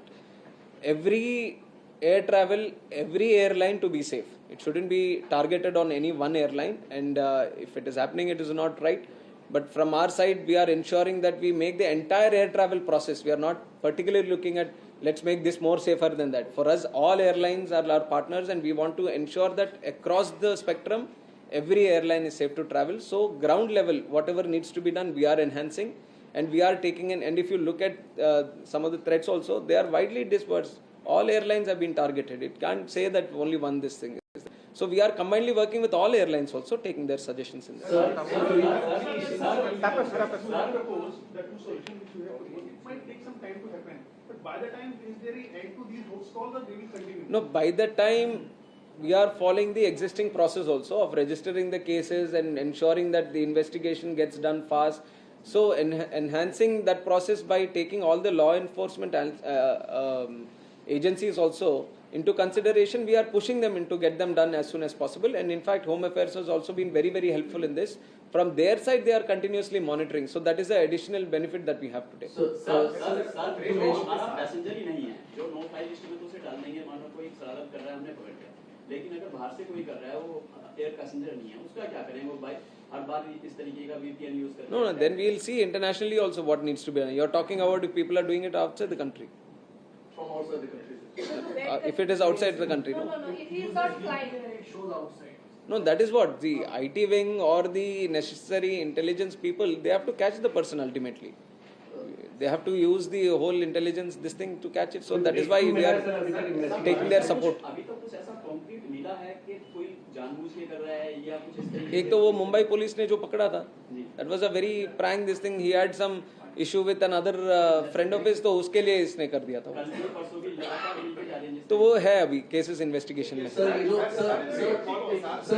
every air travel, every airline to be safe. It shouldn't be targeted on any one airline, and if it is happening, it is not right. But from our side, we are ensuring that we make the entire air travel process. We are not particularly looking at let's make this more safer than that. For us, all airlines are our partners, and we want to ensure that across the spectrum, every airline is safe to travel. So ground level, whatever needs to be done, we are enhancing, and we are taking in. And if you look at some of the threats also, they are widely dispersed. All airlines have been targeted. It can't say that only one this thing is. So we are combinedly working with all airlines also, taking their suggestions in there. The two solutions which you have proposed, it might take some time to happen. But by the time, is there an end to these hoax calls, or they will continue? No, by the time we are following the existing process also of registering the cases and ensuring that the investigation gets done fast. So enhancing that process by taking all the law enforcement agencies also into consideration, we are pushing them in to get them done as soon as possible. And in fact, Home Affairs has also been very, very helpful in this. From their side, they are continuously monitoring. So that is the additional benefit that we have today. Passenger ही नहीं है जो no fly list में तो उसे डाल देंगे, मान लो कोई शरारत कर रहा है, हमने पकड़ लिया, लेकिन अगर बाहर से कोई कर रहा है, वो एयर पैसेंजर नहीं है, उसका क्या करेंगे? वो भाई हर बार इस तरीके का VPN यूज करते हैं. No, then we will see internationally also what needs to be done. You are talking about if people are doing it outside the country. From outside the country. If it is outside the country, no. If he is not flying, it shows outside. No, that is what the IT wing or the necessary intelligence people, they have to catch the person ultimately. They have to use the whole intelligence, this thing to catch it. So that is why we are taking their support. अभी तो कुछ ऐसा concrete मिला है कि कोई जानबूझ के कर रहा है या कुछ इस तरीके. एक तो वो मुंबई पुलिस ने जो पकड़ा था, that was a very prank this thing. He had some issue with another friend of his, तो उसके लिए इसने कर दिया था. तो वो है अभी केसेस इन्वेस्टिगेशन में. सर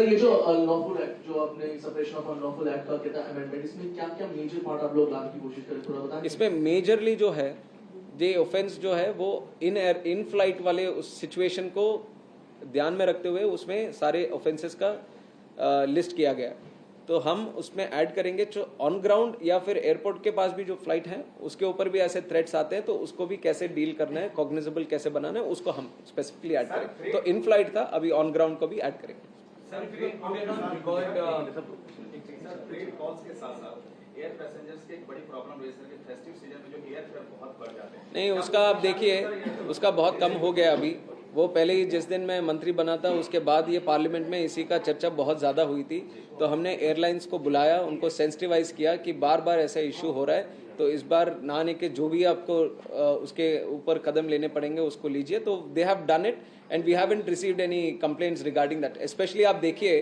ये जो लॉफुल एक्ट जो आपने सेपरेशन ऑफ अनलॉफुल एक्ट का कहता है अमेंडमेंट, इसमें क्या क्या मेजर पार्ट आप लोग लाने की कोशिश करें, थोड़ा बताएं. इसमें मेजरली जो है ये ऑफेंस जो है वो इन फ्लाइट वाले उस सिचुएशन को ध्यान में रखते हुए उसमें सारे ऑफेंसेस का लिस्ट किया गया. तो हम उसमें ऐड करेंगे जो ऑन ग्राउंड या फिर एयरपोर्ट के पास भी जो फ्लाइट है उसके ऊपर भी ऐसे थ्रेट्स आते हैं, तो उसको भी कैसे डील करना है, कॉग्निजेबल कैसे बनाना है, उसको हम स्पेसिफिकली ऐड करेंगे. तो इन फ्लाइट था, अभी ऑन ग्राउंड को भी ऐड करेंगे. एयर पैसेंजर्स की एक बड़ी प्रॉब्लम रेज करके फेस्टिव सीजन में जो एयर फेयर बहुत बढ़ जाते हैं. नहीं, उसका आप देखिए, उसका बहुत कम हो गया अभी. वो पहले ही जिस दिन मैं मंत्री बना था उसके बाद ये पार्लियामेंट में इसी का चर्चा बहुत ज़्यादा हुई थी. तो हमने एयरलाइंस को बुलाया, उनको सेंसिटिवाइज किया कि बार बार ऐसा इशू हो रहा है, तो इस बार ना आने के जो भी आपको उसके ऊपर कदम लेने पड़ेंगे उसको लीजिए. तो they have done it and we haven't received any complaints regarding that. Specially आप देखिए,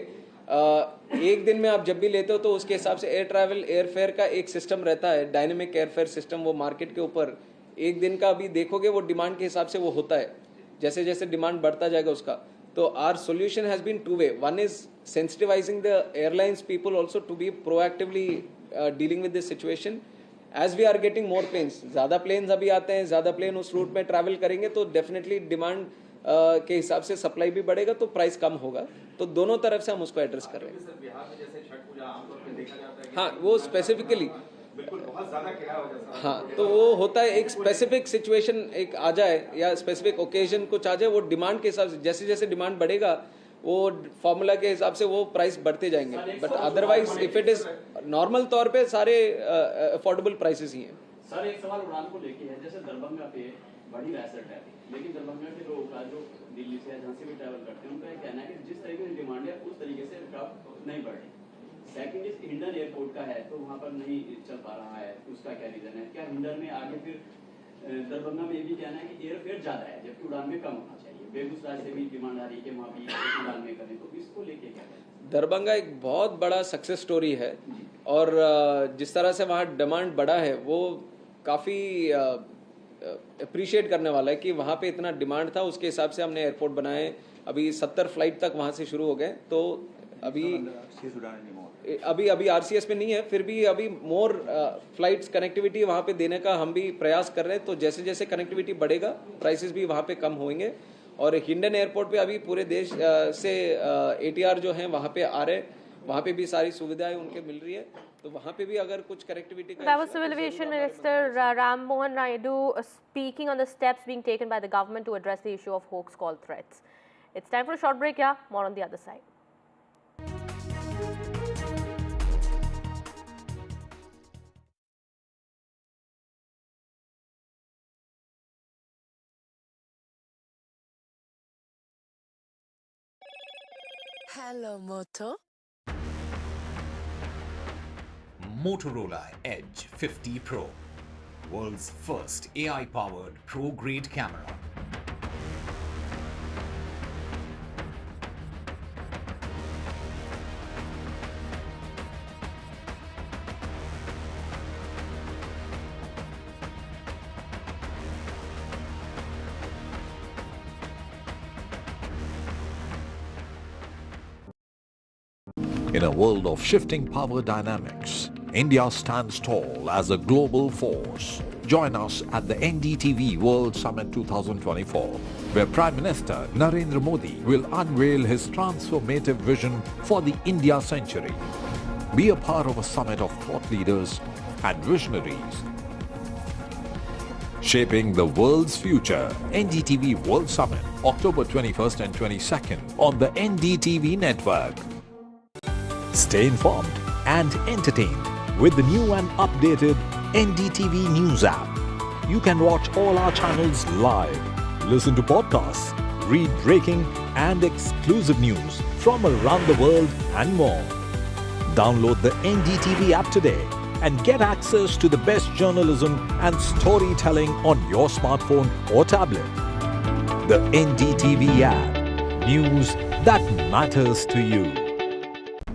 एक दिन में आप जब भी लेते हो तो उसके हिसाब से एयर ट्रैवल एयरफेयर का एक सिस्टम रहता है, डायनेमिक एयरफेयर सिस्टम. वो मार्केट के ऊपर एक दिन का अभी देखोगे वो डिमांड के हिसाब से वो होता है, जैसे जैसे डिमांड बढ़ता जाएगा उसका. तो our solution has been two way. One is sensitising the airlines people also to be proactively dealing with this situation. As we are getting more planes, ज्यादा प्लेन्स अभी आते हैं, ज्यादा प्लेन उस रूट में ट्रैवल करेंगे तो डेफिनेटली डिमांड के हिसाब से सप्लाई भी बढ़ेगा, तो प्राइस कम होगा. तो दोनों तरफ से हम उसको एड्रेस कर रहे हैं. हाँ, वो स्पेसिफिकली हाँ, तो वो होता है एक स्पेसिफिक सिचुएशन एक आ जाए या स्पेसिफिक ओकेजन कुछ आ जाए, वो डिमांड के हिसाब से जैसे जैसे डिमांड बढ़ेगा वो फॉर्मूला के हिसाब से वो प्राइस बढ़ते जाएंगे. But otherwise if it is normal तौर पे सारे अफोर्डेबल प्राइसेस ही हैं. सर एक सवाल उड़ान को लेके है, जैसे दरभंगा पे बड़ी वैसेट है, लेकिन दरभंगा के लोग जो दिल्ली से जहाँ से भी ट्रैवल करते हैं उनका कहना है कि जिस तरीके से डिमांड है उस तरीके से एयरक्राफ्ट नहीं बढ़ रही. सेकंड इज हिंडन एयरपोर्ट का है तो वहाँ पर नहीं चल पा रहा है, उसका क्या रीजन है? क्या हिंडन में आगे फिर दरभंगा में ये भी कहना है कि एयरफेयर ज्यादा है जबकि उड़ान में कम होना चाहिए. बेगूसराय से भी डिमांड आ रही है कि वहाँ भी उड़ान में करें, तो इसको लेके क्या है? दरभंगा एक बहुत बड़ा सक्सेस स्टोरी है और जिस तरह से वहाँ डिमांड बढ़ा है वो काफ़ी अप्रिशिएट करने वाला है कि वहाँ पे इतना डिमांड था, उसके हिसाब से हमने एयरपोर्ट बनाए. अभी 70 फ्लाइट तक वहाँ से शुरू हो गए. तो अभी आरसीएस में नहीं है, फिर भी अभी मोर फ्लाइट्स कनेक्टिविटी वहाँ पे देने का हम भी प्रयास कर रहे हैं. तो जैसे जैसे कनेक्टिविटी बढ़ेगा प्राइसेस भी वहाँ पे कम होंगे. और हिंडन एयरपोर्ट पे अभी पूरे देश से एटीआर जो हैं वहाँ पे आ रहे हैं, वहाँ पे भी सारी सुविधाएं उनके मिल रही है. तो वहाँ पे भी अगर कुछ कनेक्टिविटी का That was Civil Aviation Minister Ram Mohan Naidu speaking on the steps being taken by the government to address the issue of hoax call threats. It's time for a short break. Yeah, more on the other side. Hello, Moto. Motorola Edge 50 Pro, world's first AI-powered pro-grade camera. In a world of shifting power dynamics, India stands tall as a global force. Join us at the NDTV World Summit 2024, where Prime Minister Narendra Modi will unveil his transformative vision for the India century. Be a part of a summit of thought leaders and visionaries, shaping the world's future. NDTV World Summit, October 21st and 22nd on the NDTV network. Stay informed and entertained with the new and updated NDTV News app. You can watch all our channels live, listen to podcasts, read breaking and exclusive news from around the world and more. Download the NDTV app today and get access to the best journalism and storytelling on your smartphone or tablet. The NDTV app. News that matters to you.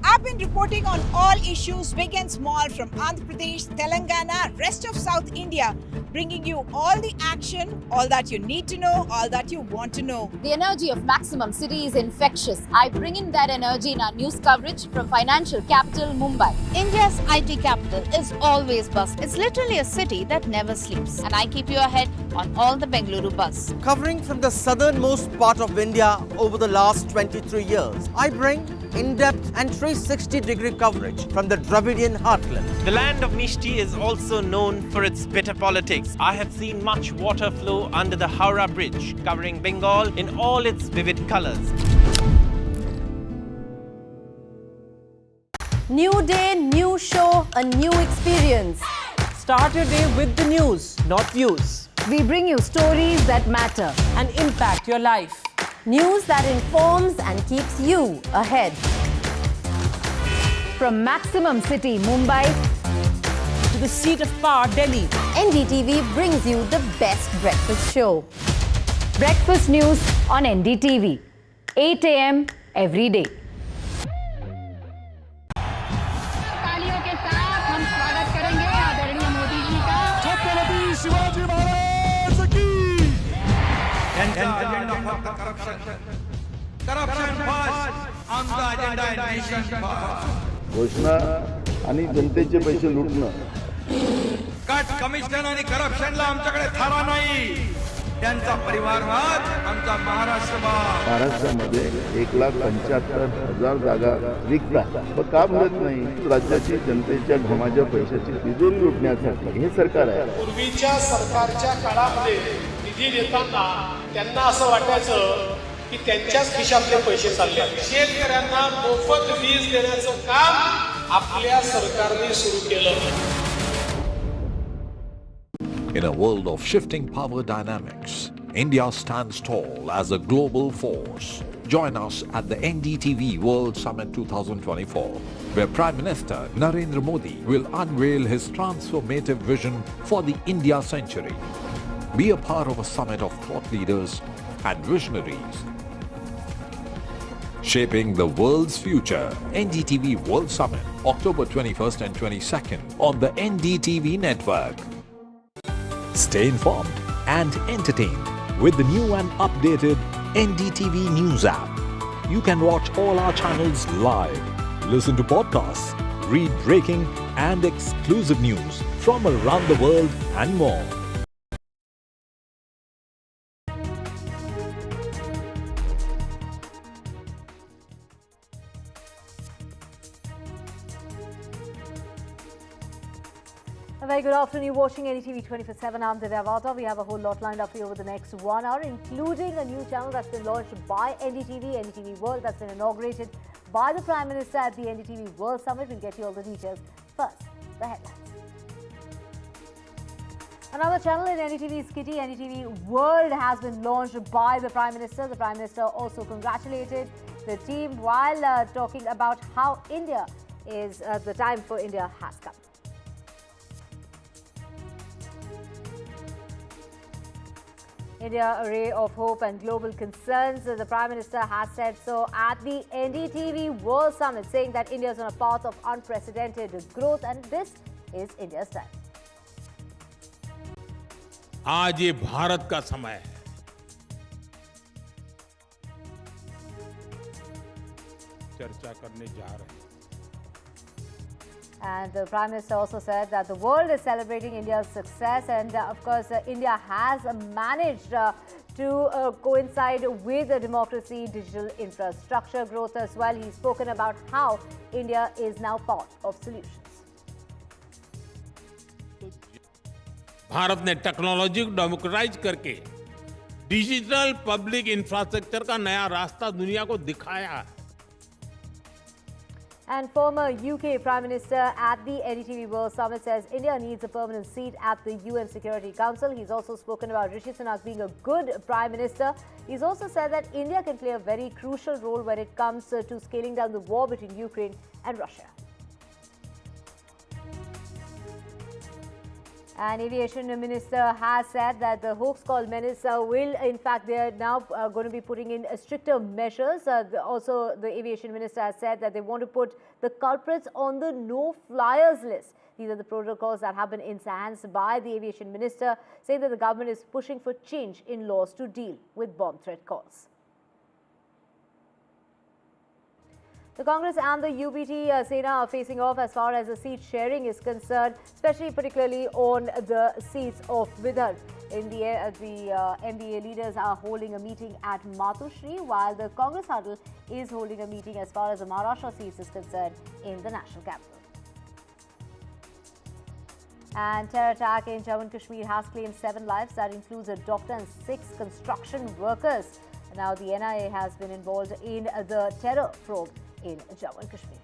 I've been reporting on all issues big and small from Andhra Pradesh, Telangana, rest of South India, bringing you all the action, all that you need to know, all that you want to know. The energy of Maximum City is infectious. I bring in that energy in our news coverage from financial capital Mumbai. India's IT capital is always buzz. It's literally a city that never sleeps. And I keep you ahead on all the Bengaluru buzz. Covering from the southernmost part of India over the last 23 years, I bring in-depth and 360-degree coverage from the Dravidian heartland. The land of Mishti is also known for its bitter politics. I have seen much water flow under the Howrah Bridge, covering Bengal in all its vivid colors. New day, new show, a new experience. Start your day with the news, not views. We bring you stories that matter and impact your life. News that informs and keeps you ahead. From Maximum City, Mumbai, to the seat of power, Delhi, NDTV brings you the best breakfast show. Breakfast news on NDTV, 8 a.m. every day. तालियों के साथ हम स्वागत करेंगे आदरणीय मोदी जी का। छत्रपति शिवाजी महाराज की। घोषणा आणि जनतेचे पैसे लुटणं. कट कमिशन आणि करप्शनला आमच्याकडे थारा नाही. त्यांचा परिवारवाद आमचा महाराष्ट्रवाद. महाराष्ट्रामध्ये 1,75,000 जागा रिक्त मग का भरत नाही? राज्याची जनतेच्या घमाच्या पैशाची तिजोरी लुटण्यासाठी हे सरकार आहे. पूर्वीच्या सरकारच्या काळामध्ये निधी देताना त्यांना असं वाटायचं की त्यांच्याच खिशातले पैसे चालले. शेतकऱ्यांना मोफत वीज देण्याचं काम आपल्या सरकारने सुरू केलं. In a world of shifting power dynamics, India stands tall as a global force. Join us at the NDTV World Summit 2024, where Prime Minister Narendra Modi will unveil his transformative vision for the India century. Be a part of a summit of thought leaders and visionaries, shaping the world's future. NDTV World Summit, October 21st and 22nd on the NDTV network. Stay informed and entertained with the new and updated NDTV News app. You can watch all our channels live, listen to podcasts, read breaking and exclusive news from around the world and more. A very good afternoon. You're watching NDTV 24/7. I'm Divya Vata. We have a whole lot lined up for you over the next 1 hour, including a new channel that's been launched by NDTV, NDTV World, that's been inaugurated by the Prime Minister at the NDTV World Summit. We'll get you all the details. First, the headlines. Another channel in NDTV's kitty, NDTV World, has been launched by the Prime Minister. The Prime Minister also congratulated the team while talking about how India is, the time for India has come. India, a ray of hope and global concerns. The Prime Minister has said so at the NDTV World Summit, saying that India is on a path of unprecedented growth, and this is India's time. आज ये भारत का समय है. चर्चा करने जा रहे हैं. And the Prime Minister also said that the world is celebrating India's success, and of course India has managed to coincide with the democracy, digital infrastructure growth as well. He's spoken about how India is now part of solutions. Bharat ने technology को democratise करके digital public infrastructure का नया रास्ता दुनिया को दिखाया है. And former UK Prime Minister at the NDTV World Summit says India needs a permanent seat at the UN Security Council. He's also spoken about Rishi Sunak being a good Prime Minister. He's also said that India can play a very crucial role when it comes to scaling down the war between Ukraine and Russia. And Aviation Minister has said that the hoax called menace will, in fact, they are now going to be putting in stricter measures. Also, the Aviation Minister has said that they want to put the culprits on the no-flyers list. These are the protocols that have been enhanced by the Aviation Minister, saying that the government is pushing for change in laws to deal with bomb threat calls. The Congress and the UBT Sena are facing off as far as the seat sharing is concerned, especially particularly on the seats of Vidarbha. In the MBA leaders are holding a meeting at Matushri, while the Congress huddle is holding a meeting as far as the Maharashtra seats is concerned in the national capital. And terror attack in Jammu and Kashmir has claimed 7 lives. That includes a doctor and 6 construction workers. Now the NIA has been involved in the terror probe in Jammu and Kashmir.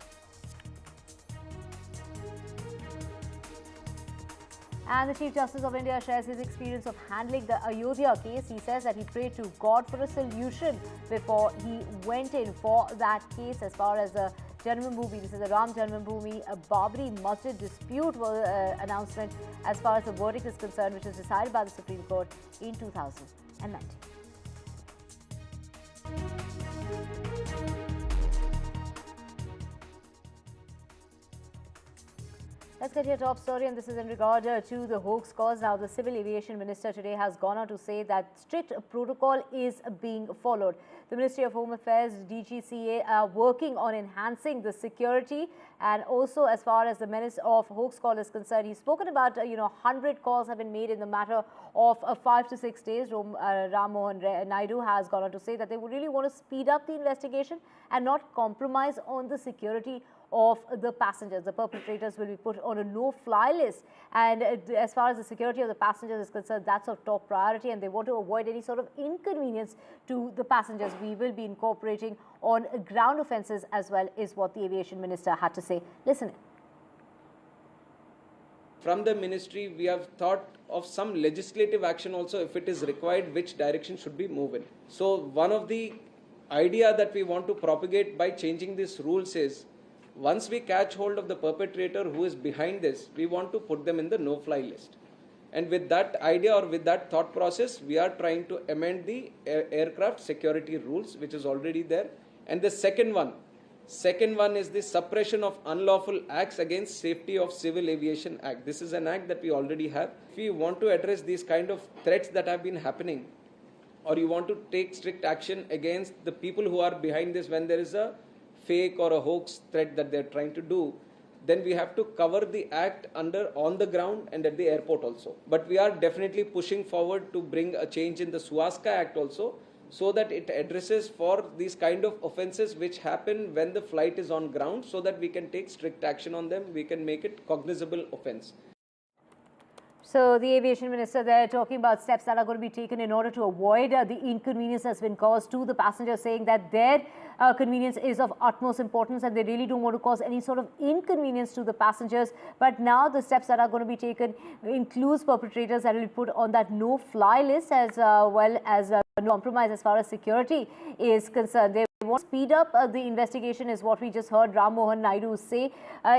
And the Chief Justice of India shares his experience of handling the Ayodhya case. He says that he prayed to God for a solution before he went in for that case. As far as the Janmabhoomi, this is the Ram Janmabhoomi Babri Masjid dispute announcement as far as the verdict is concerned, which was decided by the Supreme Court in 2019. Let's get your top story, and this is in regard to the hoax cause. Now, the Civil Aviation Minister today has gone on to say that strict protocol is being followed. The Ministry of Home Affairs, DGCA, are working on enhancing the security, and also as far as the menace of hoax call is concerned, he's spoken about 100 calls have been made in the matter of 5 to 6 days. Ram Mohan Naidu has gone on to say that they would really want to speed up the investigation and not compromise on the security of the passengers. The perpetrators will be put on a no-fly list, and as far as the security of the passengers is concerned, that's of top priority, and they want to avoid any sort of inconvenience to the passengers. We will be incorporating on ground offences as well, is what the Aviation Minister had to say. Listen in. From the ministry, we have thought of some legislative action also, if it is required, which direction should be moved in. So one of the idea that we want to propagate by changing these rules is, once we catch hold of the perpetrator who is behind this, we want to put them in the no-fly list. And with that idea or with that thought process, we are trying to amend the aircraft security rules, which is already there. And the second one is the Suppression of Unlawful Acts Against Safety of Civil Aviation Act. This is an act that we already have. If we want to address these kind of threats that have been happening, or you want to take strict action against the people who are behind this when there is a fake or a hoax threat that they're trying to do, then we have to cover the act on the ground and at the airport also. But we are definitely pushing forward to bring a change in the Suwaska Act also, so that it addresses for these kind of offences which happen when the flight is on ground, so that we can take strict action on them, we can make it cognizable offence. So the Aviation Minister there talking about steps that are going to be taken in order to avoid the inconvenience that's been caused to the passengers, saying that their convenience is of utmost importance and they really don't want to cause any sort of inconvenience to the passengers. But now the steps that are going to be taken includes perpetrators that will be put on that no-fly list, as well as no compromise as far as security is concerned. want to speed up the investigation is what we just heard Ram Mohan Naidu say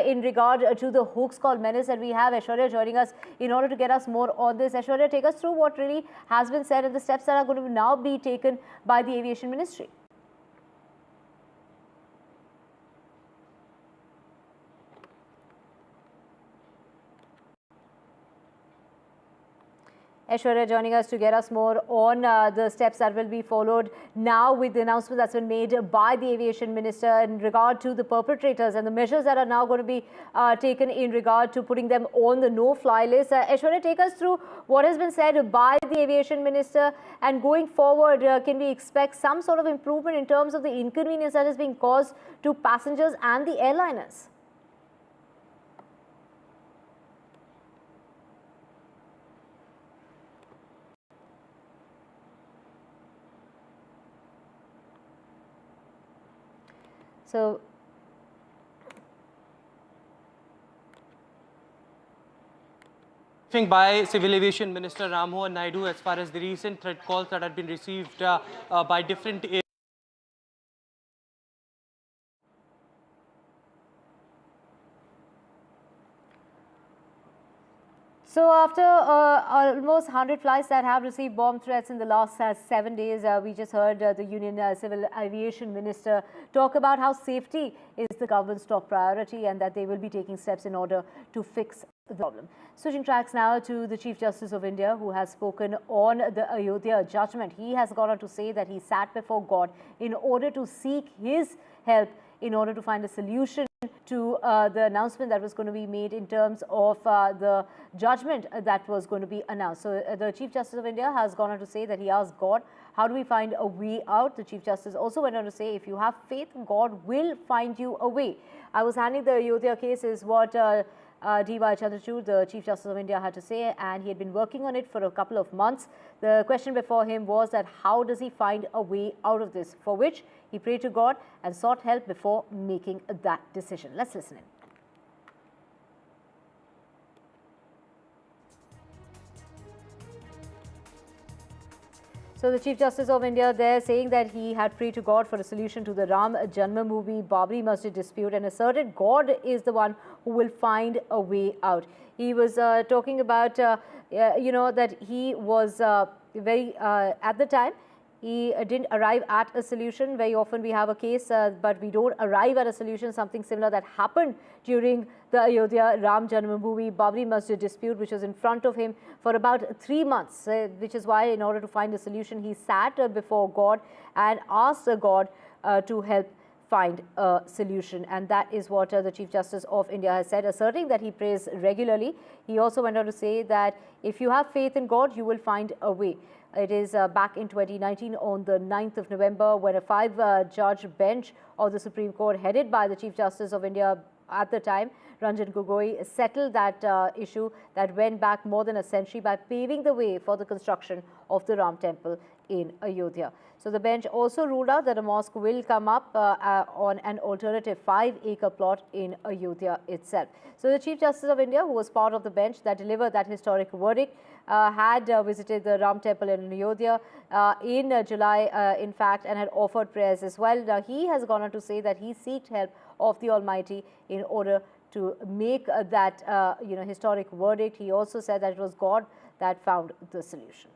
in regard to the hoax called menace. And we have Aishwarya joining us in order to get us more on this. Aishwarya, take us through what really has been said and the steps that are going to now be taken by the Aviation Ministry. Aishwarya joining us to get us more on the steps that will be followed now with the announcement that's been made by the Aviation Minister in regard to the perpetrators and the measures that are now going to be taken in regard to putting them on the no-fly list. Aishwarya, take us through what has been said by the Aviation Minister, and going forward, can we expect some sort of improvement in terms of the inconvenience that is being caused to passengers and the airliners? So, by Civil Aviation Minister Ram Mohan Naidu as far as the recent threat calls that had been received by different areas. So after almost 100 flights that have received bomb threats in the last 7 days, we just heard the Union Civil Aviation Minister talk about how safety is the government's top priority and that they will be taking steps in order to fix the problem. Switching tracks now to the Chief Justice of India, who has spoken on the Ayodhya judgment. He has gone on to say that he sat before God in order to seek his help in order to find a solution to the announcement that was going to be made in terms of the judgment that was going to be announced. So the Chief Justice of India has gone on to say that he asked God, how do we find a way out? The Chief Justice also went on to say, if you have faith, God will find you a way. I was handling the Ayodhya case is what D.Y. Chandrachud, the Chief Justice of India, had to say, and he had been working on it for a couple of months. The question before him was that how does he find a way out of this, for which he prayed to God and sought help before making that decision. Let's listen in. So the Chief Justice of India there saying that he had prayed to God for a solution to the Ram Janmabhoomi Babri Masjid dispute and asserted God is the one who will find a way out. He was talking about, that he was at the time, he didn't arrive at a solution. Very often we have a case, but we don't arrive at a solution. Something similar that happened during the Ayodhya Ram Janmabhoomi Babri Masjid dispute, which was in front of him for about 3 months, which is why in order to find a solution, he sat before God and asked God to help find a solution. And that is what the Chief Justice of India has said, asserting that he prays regularly. He also went on to say that if you have faith in God, you will find a way. It is back in 2019 on the 9th of November when a 5-judge bench of the Supreme Court headed by the Chief Justice of India at the time, Ranjan Gogoi, settled that issue that went back more than a century by paving the way for the construction of the Ram Temple in Ayodhya. So the bench also ruled out that a mosque will come up on an alternative 5-acre plot in Ayodhya itself. So the Chief Justice of India, who was part of the bench that delivered that historic verdict, had visited the Ram Temple in Ayodhya in July, in fact, and had offered prayers as well. Now, he has gone on to say that he sought help of the Almighty in order to make that historic verdict. He also said that it was God that found the solution.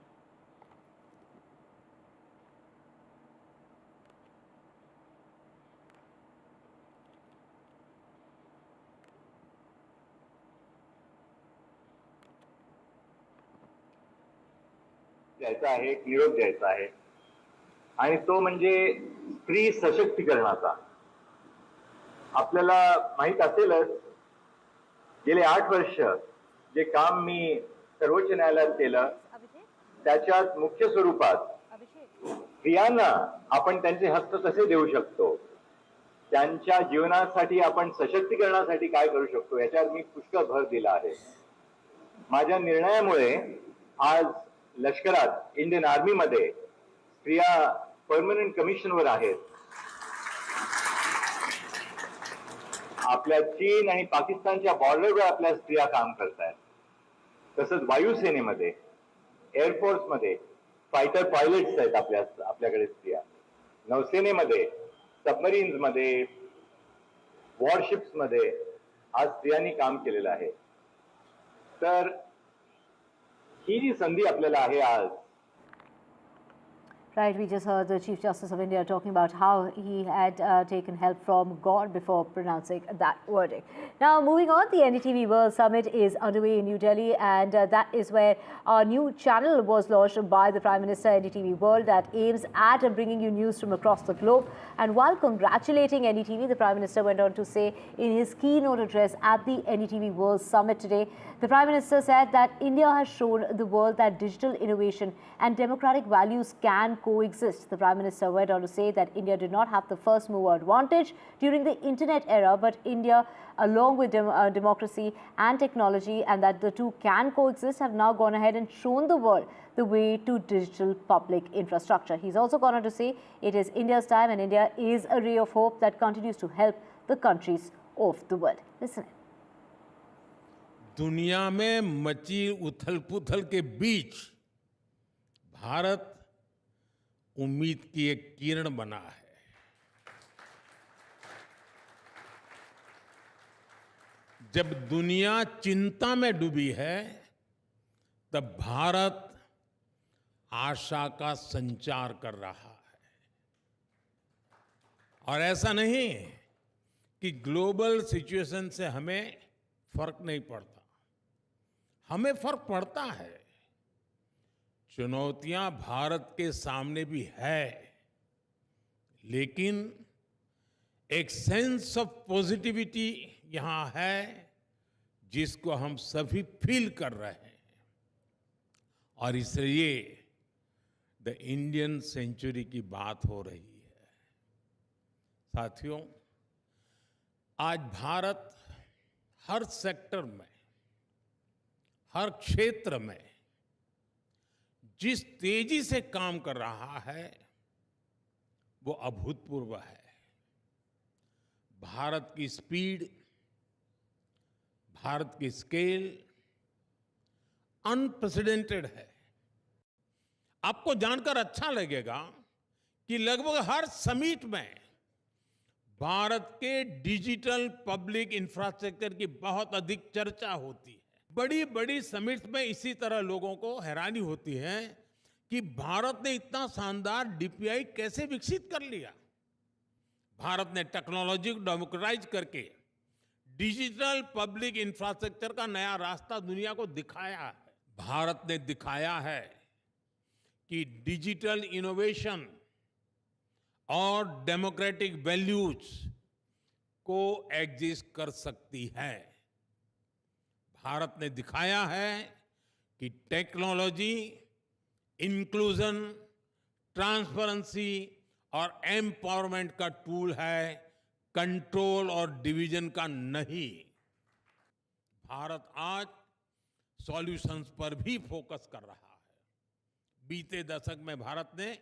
द्यायचा आहे, निरोप द्यायचा आहे आणि तो म्हणजे स्त्री सशक्तीकरणाचा. आपल्याला माहित असेलच गेले 8 वर्ष जे काम मी सर्वोच्च न्यायालयात केलं त्याच्यात मुख्य स्वरूपात स्त्रियांना आपण त्यांचे हक्क कसे देऊ शकतो, त्यांच्या जीवनासाठी आपण सशक्तीकरणासाठी काय करू शकतो याच्यावर मी पुष्कळ भर दिला आहे. माझ्या निर्णयामुळे आज लष्करात इंडियन आर्मी मध्ये स्त्रिया परमनंट कमिशनवर आहेत. आपल्या चीन आणि पाकिस्तानच्या बॉर्डरवर आपल्या स्त्रिया काम करतात. तसंच वायुसेनेमध्ये, एअरफोर्स मध्ये फायटर पायलट्स आहेत आपल्याकडे स्त्रिया. नौसेनेमध्ये सबमरीन्स मध्ये, वॉरशिप्स मध्ये आज स्त्रियांनी काम केलेलं आहे. तर ही जी संधी आपल्याला आहे आज, Right, we just heard the Chief Justice of India talking about how he had taken help from God before pronouncing that verdict. Now, moving on, the NDTV World Summit is underway in New Delhi, and that is where a new channel was launched by the Prime Minister, NDTV World, that aims at bringing you news from across the globe. And while congratulating NDTV, the Prime Minister went on to say in his keynote address at the NDTV World Summit today, the Prime Minister said that India has shown the world that digital innovation and democratic values can coexist. The Prime Minister went on to say that India did not have the first mover advantage during the internet era, but India, along with democracy and technology, and that the two can coexist, have now gone ahead and shown the world the way to digital public infrastructure. He's also gone on to say it is India's time, and India is a ray of hope that continues to help the countries of the world. Listen in. दुनिया में मची उथल-पुथल के बीच भारत उम्मीद की एक किरण बना है. जब दुनिया चिंता में डूबी है, तब भारत आशा का संचार कर रहा है. और ऐसा नहीं कि ग्लोबल सिचुएशन से हमें फर्क नहीं पड़ता. हमें फर्क पड़ता है. चुनौतियां भारत के सामने भी है, लेकिन एक सेंस ऑफ पॉजिटिविटी यहां है जिसको हम सभी फील कर रहे हैं. और इसलिए द इंडियन सेंचुरी की बात हो रही है. साथियों, आज भारत हर सेक्टर में, हर क्षेत्र में जिस तेजी से काम कर रहा है वो अभूतपूर्व है. भारत की स्पीड, भारत की स्केल अनप्रेसिडेंटेड है. आपको जानकर अच्छा लगेगा कि लगभग हर समिट में भारत के डिजिटल पब्लिक इंफ्रास्ट्रक्चर की बहुत अधिक चर्चा होती है. बड़ी बड़ी समिट्स में इसी तरह लोगों को हैरानी होती है कि भारत ने इतना शानदार डीपीआई कैसे विकसित कर लिया. भारत ने टेक्नोलॉजी को डेमोक्रेटाइज करके डिजिटल पब्लिक इंफ्रास्ट्रक्चर का नया रास्ता दुनिया को दिखाया है. भारत ने दिखाया है कि डिजिटल इनोवेशन और डेमोक्रेटिक वैल्यूज को एग्जिस्ट कर सकती है. भारत ने दिखाया है कि टेक्नोलॉजी इंक्लूजन, ट्रांसपेरेंसी और एम्पावरमेंट का टूल है, कंट्रोल और डिवीजन का नहीं. भारत आज सॉल्यूशंस पर भी फोकस कर रहा है. बीते दशक में भारत ने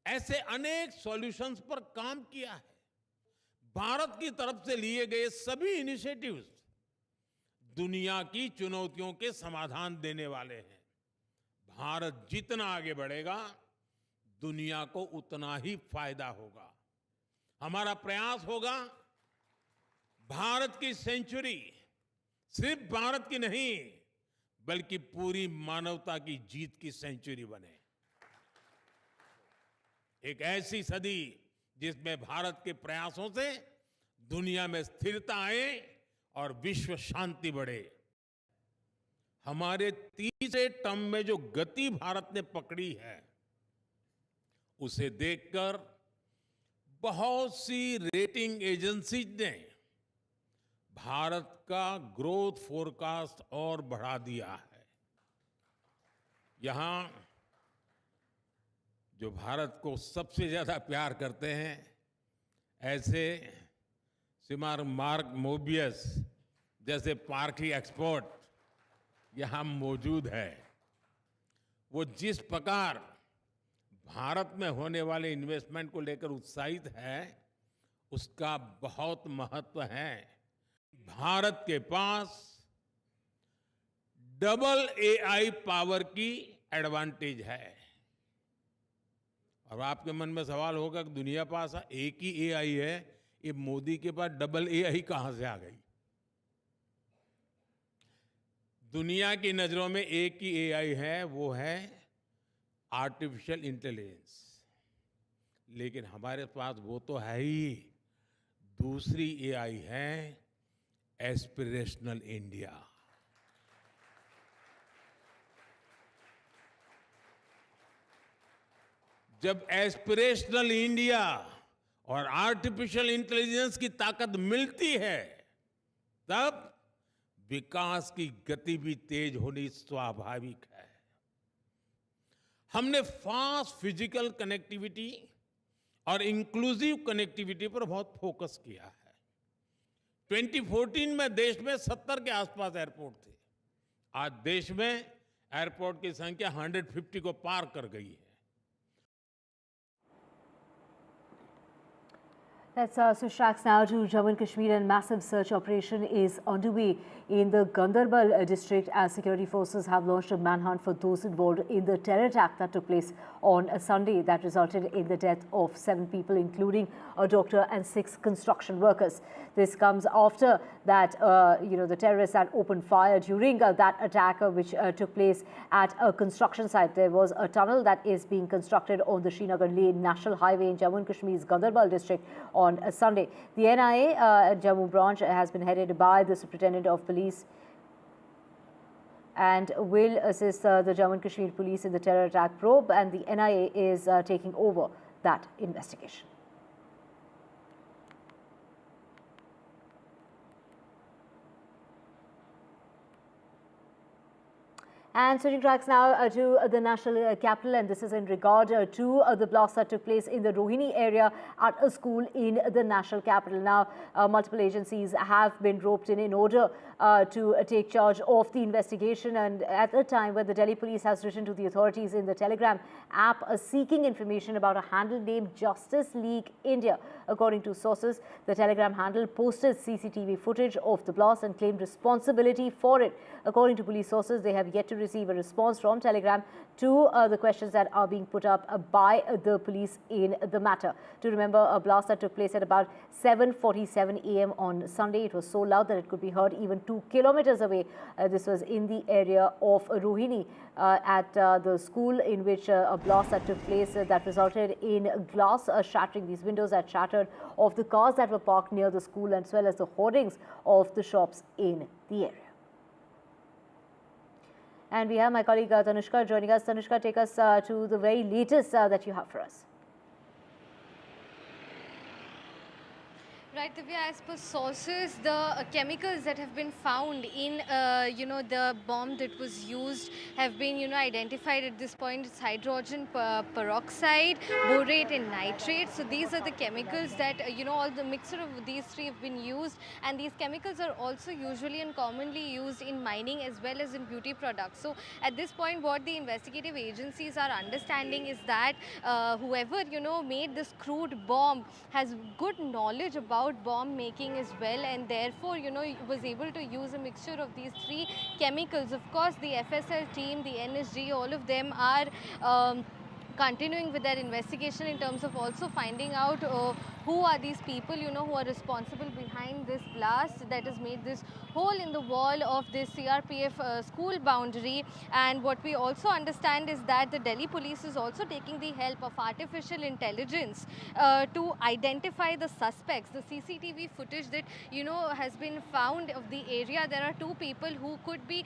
ऐसे अनेक सॉल्यूशंस पर काम किया है. भारत की तरफ से लिए गए सभी इनिशिएटिव्स दुनिया की चुनौतियों के समाधान देने वाले हैं. भारत जितना आगे बढ़ेगा, दुनिया को उतना ही फायदा होगा. हमारा प्रयास होगा भारत की सेंचुरी सिर्फ भारत की नहीं, बल्कि पूरी मानवता की जीत की सेंचुरी बने. एक ऐसी सदी जिसमें भारत के प्रयासों से दुनिया में स्थिरता आए और विश्व शांति बढ़े. हमारे तीसरे टर्म में जो गति भारत ने पकड़ी है, उसे देखकर बहुत सी रेटिंग एजेंसीज ने भारत का ग्रोथ फोरकास्ट और बढ़ा दिया है. यहां जो भारत को सबसे ज्यादा प्यार करते हैं, ऐसे श्रीमान मार्क मोबियस जैसे पार्टी एक्सपर्ट यहां मौजूद है. वो जिस प्रकार भारत में होने वाले इन्वेस्टमेंट को लेकर उत्साहित है, उसका बहुत महत्व है. भारत के पास डबल एआई पावर की एडवांटेज है अब आपके मन में सवाल होगा कि दुनिया पास एक ही एआई है, ये मोदी के पास डबल एआई कहां से आ गई? दुनिया की नजरों में एक ही एआई है, वो है आर्टिफिशियल इंटेलिजेंस। लेकिन हमारे पास वो तो है ही, दूसरी एआई है एस्पिरेशनल इंडिया। जब एस्पिरेशनल इंडिया और आर्टिफिशियल इंटेलिजेंस की ताकत मिलती है, तब विकास की गति भी तेज होनी स्वाभाविक है। हमने फास्ट फिजिकल कनेक्टिविटी और इंक्लूसिव कनेक्टिविटी पर बहुत फोकस किया है। 2014 में देश में 70 के आसपास एयरपोर्ट थे। आज देश में एयरपोर्ट की संख्या 150 को पार कर गई है। Let's switch tracks now to Jammu and Kashmir. And massive search operation is underway in the Ganderbal district as security forces have launched a manhunt for those involved in the terror attack that took place on a Sunday that resulted in the death of 7 people, including a doctor and 6 construction workers. This comes after that, the terrorists had opened fire during that attack, which took place at a construction site. There was a tunnel that is being constructed on the Srinagar Lane National Highway in Jammu and Kashmir's Ganderbal district on a Sunday. The NIA Jammu branch has been headed by the Superintendent of Police and will assist the Jammu and Kashmir Police in the terror attack probe, and the NIA is taking over that investigation. And switching tracks now to the national capital, and this is in regard to the blast that took place in the Rohini area at a school in the national capital. Now, multiple agencies have been roped in order to take charge of the investigation, and at the time when the Delhi police has written to the authorities in the Telegram app seeking information about a handle named Justice League India. According to sources, the Telegram handle posted CCTV footage of the blast and claimed responsibility for it. According to police sources, they have yet to receive a response from Telegram to the questions that are being put up by the police in the matter. To remember, a blast that took place at about 7:47 a.m. on Sunday. It was so loud that it could be heard even 2 kilometers away. This was in the area of Rohini at the school in which a blast that took place that resulted in glass shattering. These windows that shattered of the cars that were parked near the school, as well as the hoardings of the shops in the area. And we have my colleague Tanushka joining us. Tanushka, take us to the very latest that you have for us. Right, Divya, as per sources, the chemicals that have been found in, the bomb that was used have been, identified at this point. It's hydrogen peroxide, borate and nitrate. So these are the chemicals that, all the mixture of these three have been used. And these chemicals are also usually and commonly used in mining as well as in beauty products. So at this point, what the investigative agencies are understanding is that whoever, made this crude bomb has good knowledge about bomb making as well, and therefore was able to use a mixture of these three chemicals. Of course, the FSL team, the NSG, all of them are continuing with their investigation in terms of also finding out who are these people, who are responsible behind this blast that has made this hole in the wall of this CRPF school boundary. And what we also understand is that the Delhi police is also taking the help of artificial intelligence to identify the suspects. The CCTV footage that, has been found of the area, there are 2 people who could be,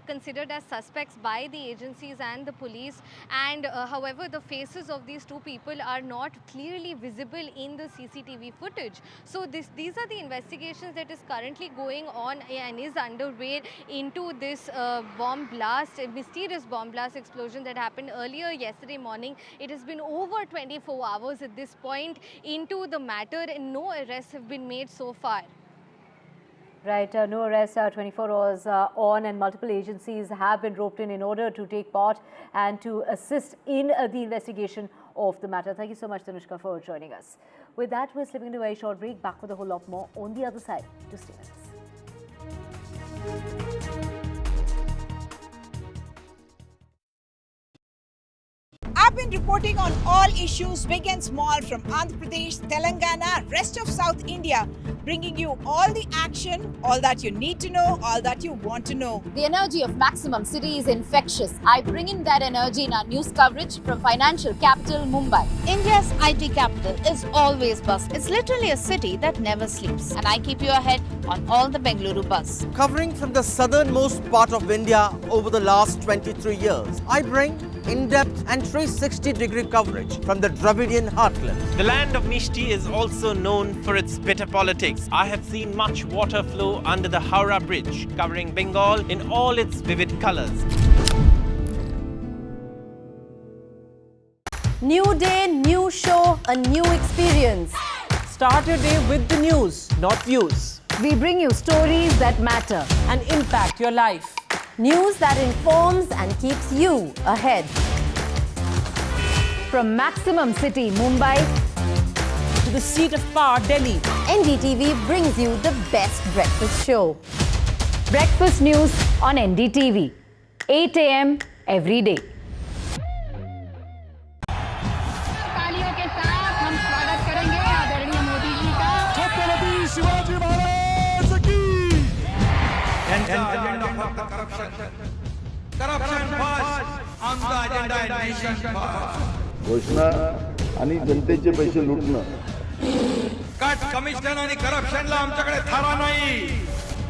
considered as suspects by the agencies and the police. And however, the faces of these 2 people are not clearly visible in the CCTV footage. So these are the investigations that is currently going on and is underway into this bomb blast, a mysterious bomb blast explosion that happened earlier yesterday morning. It has been over 24 hours at this point into the matter, and no arrests have been made so far. Right, no arrests, 24 hours on, and multiple agencies have been roped in order to take part and to assist in the investigation of the matter. Thank you so much, Tanushka, for joining us. With that, we're slipping into a very short break. Back with a whole lot more on the other side. To stay with us. I've been reporting reporting on all issues big and small from Andhra Pradesh, Telangana, rest of South India, bringing you all the action, all that you need to know, all that you want to know. The energy of Maximum City is infectious. I bring in that energy in our news coverage from financial capital Mumbai. India's IT capital is always buzz. It's literally a city that never sleeps. And I keep you ahead on all the Bengaluru buzz. Covering from the southernmost part of India over the last 23 years, I bring in-depth and 360-degree coverage from the Dravidian heartland. The land of Mishti is also known for its bitter politics. I have seen much water flow under the Howrah Bridge, covering Bengal in all its vivid colors. New day, new show, a new experience. Start your day with the news, not views. We bring you stories that matter and impact your life. News that informs and keeps you ahead. From Maximum City, Mumbai, to the seat of power, Delhi, NDTV brings you the best breakfast show. breakfast news on NDTV, 8 a.m. every day. तालियों के साथ हम स्वागत करेंगे आदरणीय मोदी जी का। छत्रपति शिवाजी महाराज की। Agenda फक्त करप्शन फर्स्ट, आमचा अजेंडा आहे नेशन फर्स्ट. घोषणा आणि जनतेचे पैसे लुटणं. कट कमिशन आणि करप्शनला आमच्याकडे थारा नाही.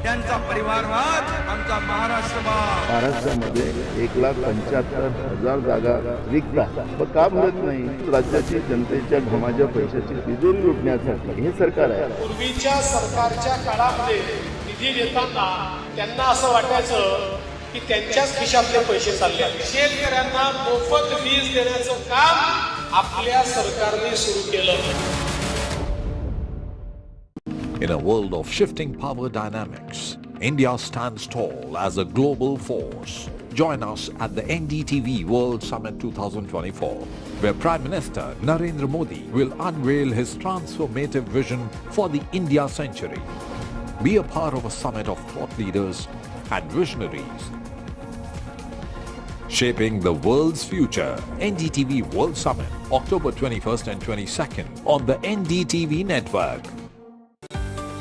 त्यांचा परिवारवाद आमचा महाराष्ट्रवाद. महाराष्ट्रामध्ये 1,75,000 जागा रिक्त आहेत. पण का भरत नाही? राज्याची जनतेच्या घमाच्या पैशाची तिजोरी लुटण्यासाठी हे सरकार आहे. पूर्वीच्या सरकारच्या काळामध्ये निधी देताना त्यांना असं वाटायचं की त्यांच्याच खिशातले पैसे चालले आहेत. शेतकऱ्यांना मोफत वीज देण्याचं काम आपल्या सरकारने सुरू केलं. In a world of shifting power dynamics, India stands tall as a global force. Join us at the NDTV World Summit 2024, where Prime Minister Narendra Modi will unveil his transformative vision for the India century. Be a part of a summit of thought leaders and visionaries, shaping the world's future. NDTV World Summit, October 21st and 22nd on the NDTV network.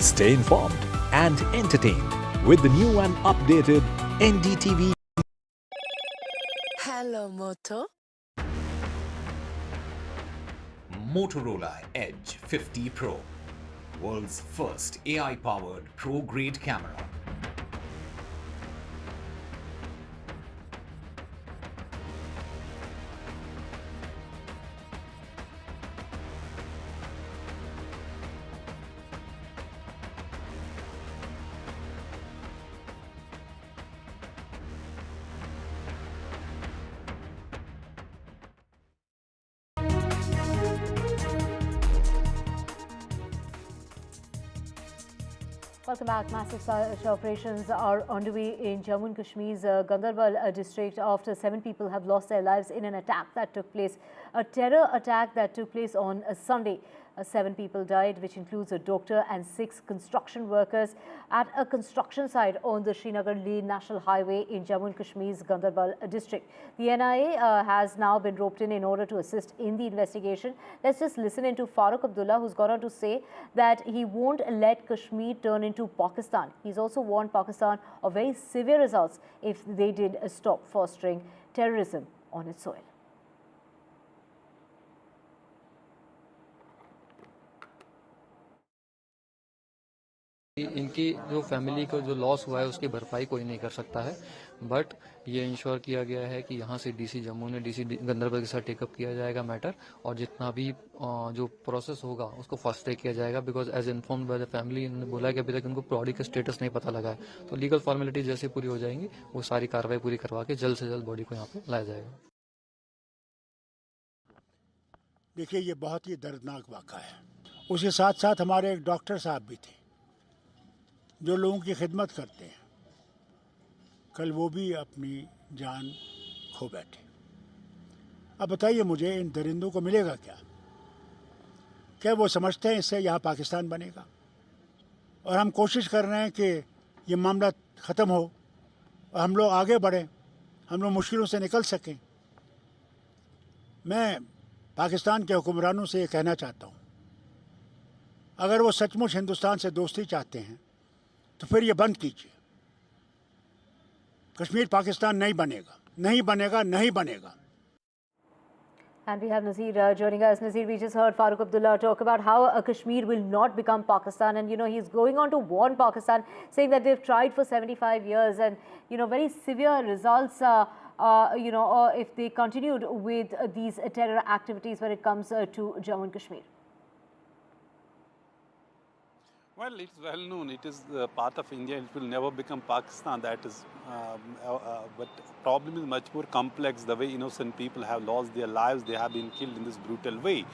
Stay informed and entertained with the new and updated NDTV. Hello, Moto. Motorola Edge 50 Pro, world's first AI-powered pro-grade camera. Welcome back. Massive search operations are underway in Jammu and Kashmir's Ganderbal district after 7 people have lost their lives in an attack that took place, a terror attack that took place on a Sunday. 7 people died, which includes a doctor and 6 construction workers at a construction site on the Srinagar-Leh National Highway in Jammu and Kashmir's Ganderbal district. The NIA has now been roped in order to assist in the investigation. Let's just listen into Farooq Abdullah, who's gone on to say that he won't let Kashmir turn into Pakistan. He's also warned Pakistan of very severe results if they did stop fostering terrorism on its soil. इनकी जो family को जो loss हुआ है उसकी भरपाई कोई नहीं कर सकता है, बट ये इंश्योर किया गया है कि यहाँ से डीसी जम्मू ने डीसी गंदरबल के साथ टेकअप किया जाएगा मैटर, और जितना भी जो प्रोसेस होगा उसको फास्ट ट्रैक किया जाएगा, because as informed by the family इन्होंने बोला कि अभी तक उनको बॉडी का स्टेटस नहीं पता लगा है, तो लीगल फॉर्मेलिटी जैसे पूरी हो जाएंगी वो सारी कार्रवाई पूरी करवा के जल्द से जल्द बॉडी को यहाँ पे लाया जाएगा। देखिए, ये बहुत ही दर्दनाक वाक़ा है। उसके साथ साथ हमारे एक डॉक्टर साहब भी थे जो लोगों की खिदमत करते हैं, कल वो भी अपनी जान खो बैठे। अब बताइए मुझे, इन दरिंदों को मिलेगा क्या? क्या वो समझते हैं इससे यहाँ पाकिस्तान बनेगा? और हम कोशिश कर रहे हैं कि ये मामला ख़त्म हो और हम लोग आगे बढ़ें, हम लोग मुश्किलों से निकल सकें। मैं पाकिस्तान के हुक्मरानों से ये कहना चाहता हूँ, अगर वो सचमुच हिंदुस्तान से दोस्ती चाहते हैं तो फिर ये बंद कीजिए। कश्मीर पाकिस्तान नहीं बनेगा, नहीं बनेगा, नहीं बनेगा। And we have Nazir joining us. Nazir, we just heard Farooq Abdullah talk about how Kashmir will not become Pakistan. And, he's going on to warn Pakistan, saying that they've tried for 75 years and, very severe results, if they continued with these terror activities when it comes to Jammu and Kashmir. Well, it's well known. It is part of India. It will never become Pakistan. That is, but the problem is much more complex. The way innocent people have lost their lives, they have been killed in this brutal way,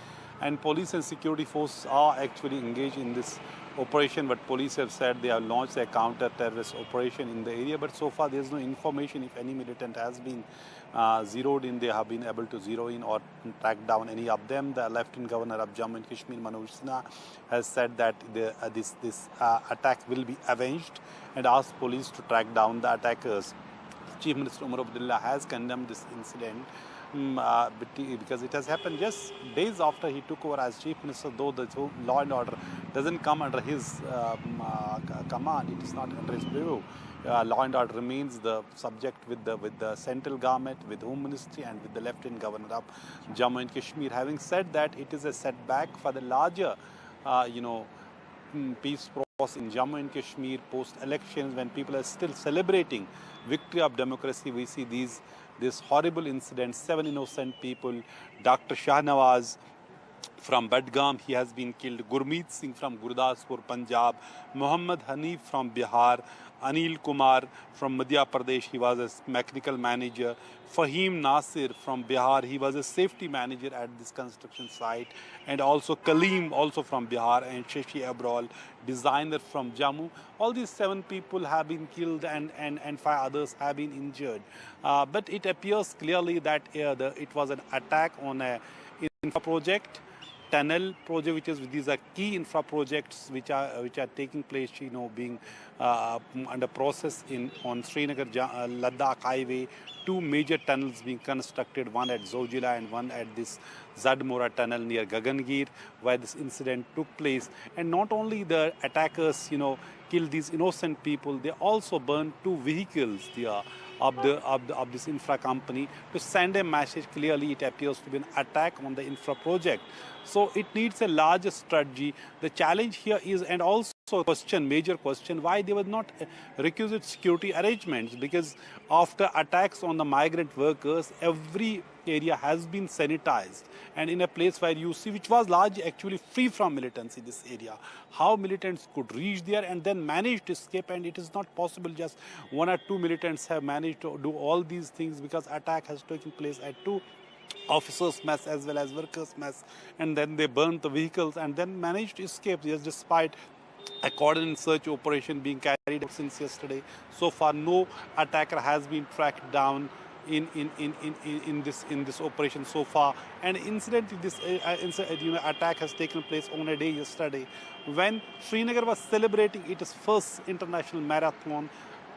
and police and security forces are actually engaged in this operation. But police have said they have launched a counter-terrorist operation in the area. But so far, there is no information if any militant has been zeroed in. They have been able to zero in or track down any of them. The Lieutenant Governor of Jammu and Kashmir, Manoj Sinha, has said that this attack will be avenged and asked police to track down the attackers. Chief Minister Omar Abdullah has condemned this incident because it has happened just days after he took over as Chief Minister, though the law and order doesn't come under his command, it is not under his bureau. Law and order remains the subject with the central government, with Home Ministry and with the Lieutenant Governor of Jammu and Kashmir. Having said that, it is a setback for the larger, peace process in Jammu and Kashmir post-elections, when people are still celebrating victory of democracy. We see this horrible incident, 7 innocent people. Dr. Shahnawaz from Badgam, he has been killed. Gurmeet Singh from Gurdaspur, Punjab. Muhammad Hanif from Bihar. Anil Kumar from Madhya Pradesh, he was a mechanical manager. Fahim Nasir from Bihar, he was a safety manager at this construction site. And also Kaleem, also from Bihar, and Shashi Abral, designer from Jammu. All these 7 people have been killed and 5 others have been injured. But it appears clearly that it was an attack on an infra project, tunnel project, these are key infra projects which are taking place, being under process on Srinagar Ladakh highway. 2 major tunnels being constructed, one at Zojila and one at this Zadmora tunnel near Gagangir, where this incident took place. And not only the attackers, killed these innocent people, they also burned 2 vehicles there of this infra company to send a message. Clearly, it appears to be an attack on the infra project. So it needs a larger strategy. The challenge here is, and also a major question, why there were not requisite security arrangements, because after attacks on the migrant workers, every area has been sanitized, and in a place where you see, which was largely actually free from militants in this area, how militants could reach there and then manage to escape. And it is not possible just 1 or 2 militants have managed to do all these things, because attack has taken place at 2 officers' mess as well as workers' mess, and then they burnt the vehicles and then managed to escape, just despite a coordinated search operation being carried out since yesterday. So far, no attacker has been tracked down in this operation so far. And incidentally, this attack has taken place on a day yesterday when Srinagar was celebrating its first international marathon.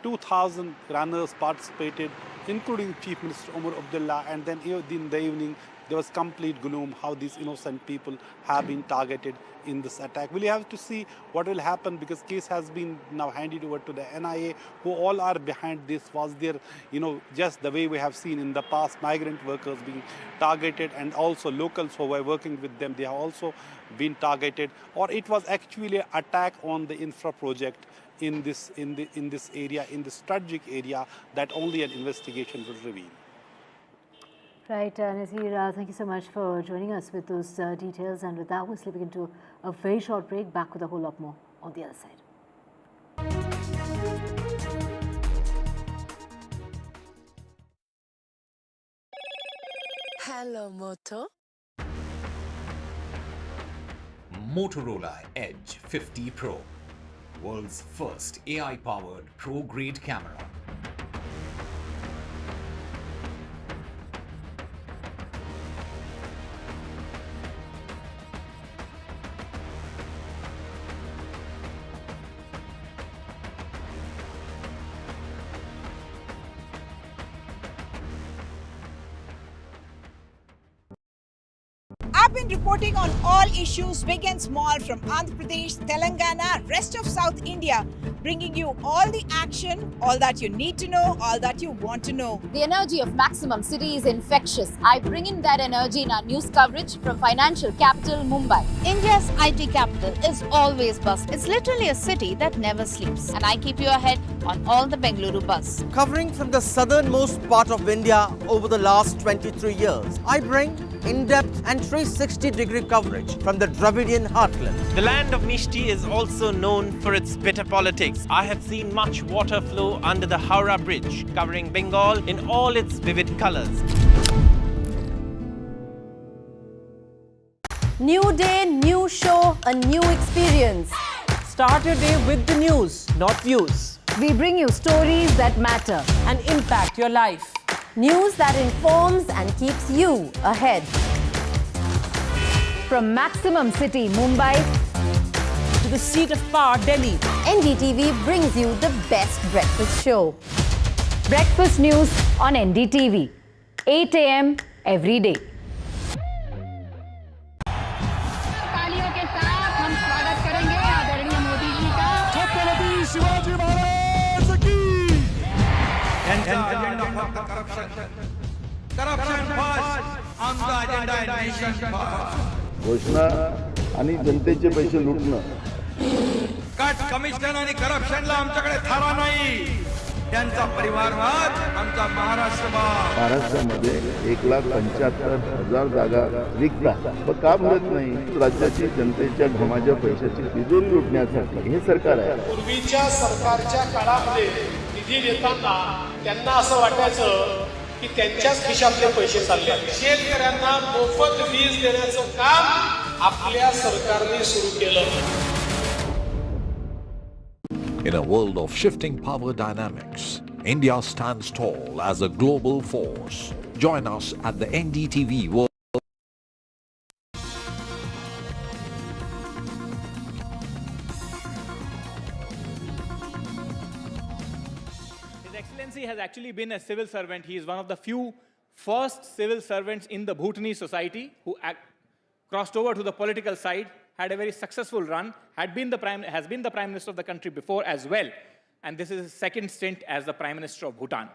2,000 runners participated, including Chief Minister Omar Abdullah, and then in the evening there was complete gloom how these innocent people have been targeted in this attack. We'll have to see what will happen, because case has been now handed over to the NIA, who all are behind this. Was there, just the way we have seen in the past, migrant workers being targeted, and also locals who were working with them, they have also been targeted, or it was actually an attack on the infra project in this area, in this strategic area, that only an investigation will reveal. Right, Nazir, thank you so much for joining us with those details. And with that, we're slipping into a very short break. Back with a whole lot more on the other side. Hello, Moto. Motorola Edge 50 Pro, world's first AI-powered pro-grade camera. been reporting on all issues big and small from Andhra Pradesh, Telangana, rest of South India, bringing you all the action, all that you need to know, all that you want to know. The energy of Maximum City is infectious. I bring in that energy in our news coverage from financial capital Mumbai. India's IT capital is always buzz. It's literally a city that never sleeps. And I keep you ahead on all the Bengaluru buzz. Covering from the southernmost part of India over the last 23 years, I bring in-depth and 360-degree coverage from the Dravidian heartland. The land of Mishti is also known for its bitter politics. I have seen much water flow under the Howrah Bridge, covering Bengal in all its vivid colors. New day, new show, a new experience. Start your day with the news, not views. We bring you stories that matter And impact your life. News that informs and keeps you ahead. from Maximum City, Mumbai, To the seat of power, Delhi. NDTV brings you the best breakfast show. breakfast news on NDTV, 8 a.m. every day. तालियों के साथ हम स्वागत करेंगे आदरणीय मोदी जी का। छत्रपति शिवाजी महाराज की। त्यांचा agenda फक्त corruption first, आमचा agenda आहे nation first. घोषणा आणि जनतेचे पैसे लुटणं. कट कमिशन आणि करप्शनला आमच्याकडे थारा नाही. त्यांचा परिवारवाद, आमचा महाराष्ट्रवाद. महाराष्ट्रामध्ये 1,75,000 जागा रिक्त आहेत. पण का भरत नाही? राज्याची जनतेच्या घमाच्या पैशाची तिजोरी लुटण्यासाठी हे सरकार आहे. पूर्वीच्या सरकारच्या काळामध्ये निधी देताना त्यांना असं वाटायचं की त्यांच्याच खिशातले पैसे चालले. शेतकऱ्यांना मोफत वीज देण्याचं काम आपल्या सरकारने सुरू केलं. In a world of shifting power dynamics, India stands tall as a global force. Join us at the NDTV World. His Excellency has actually been a civil servant. He is one of the few first civil servants in the Bhutanese society who crossed over to the political side, had a very successful run, has been the Prime Minister of the country before as well, and this is his second stint as the Prime Minister of Bhutan.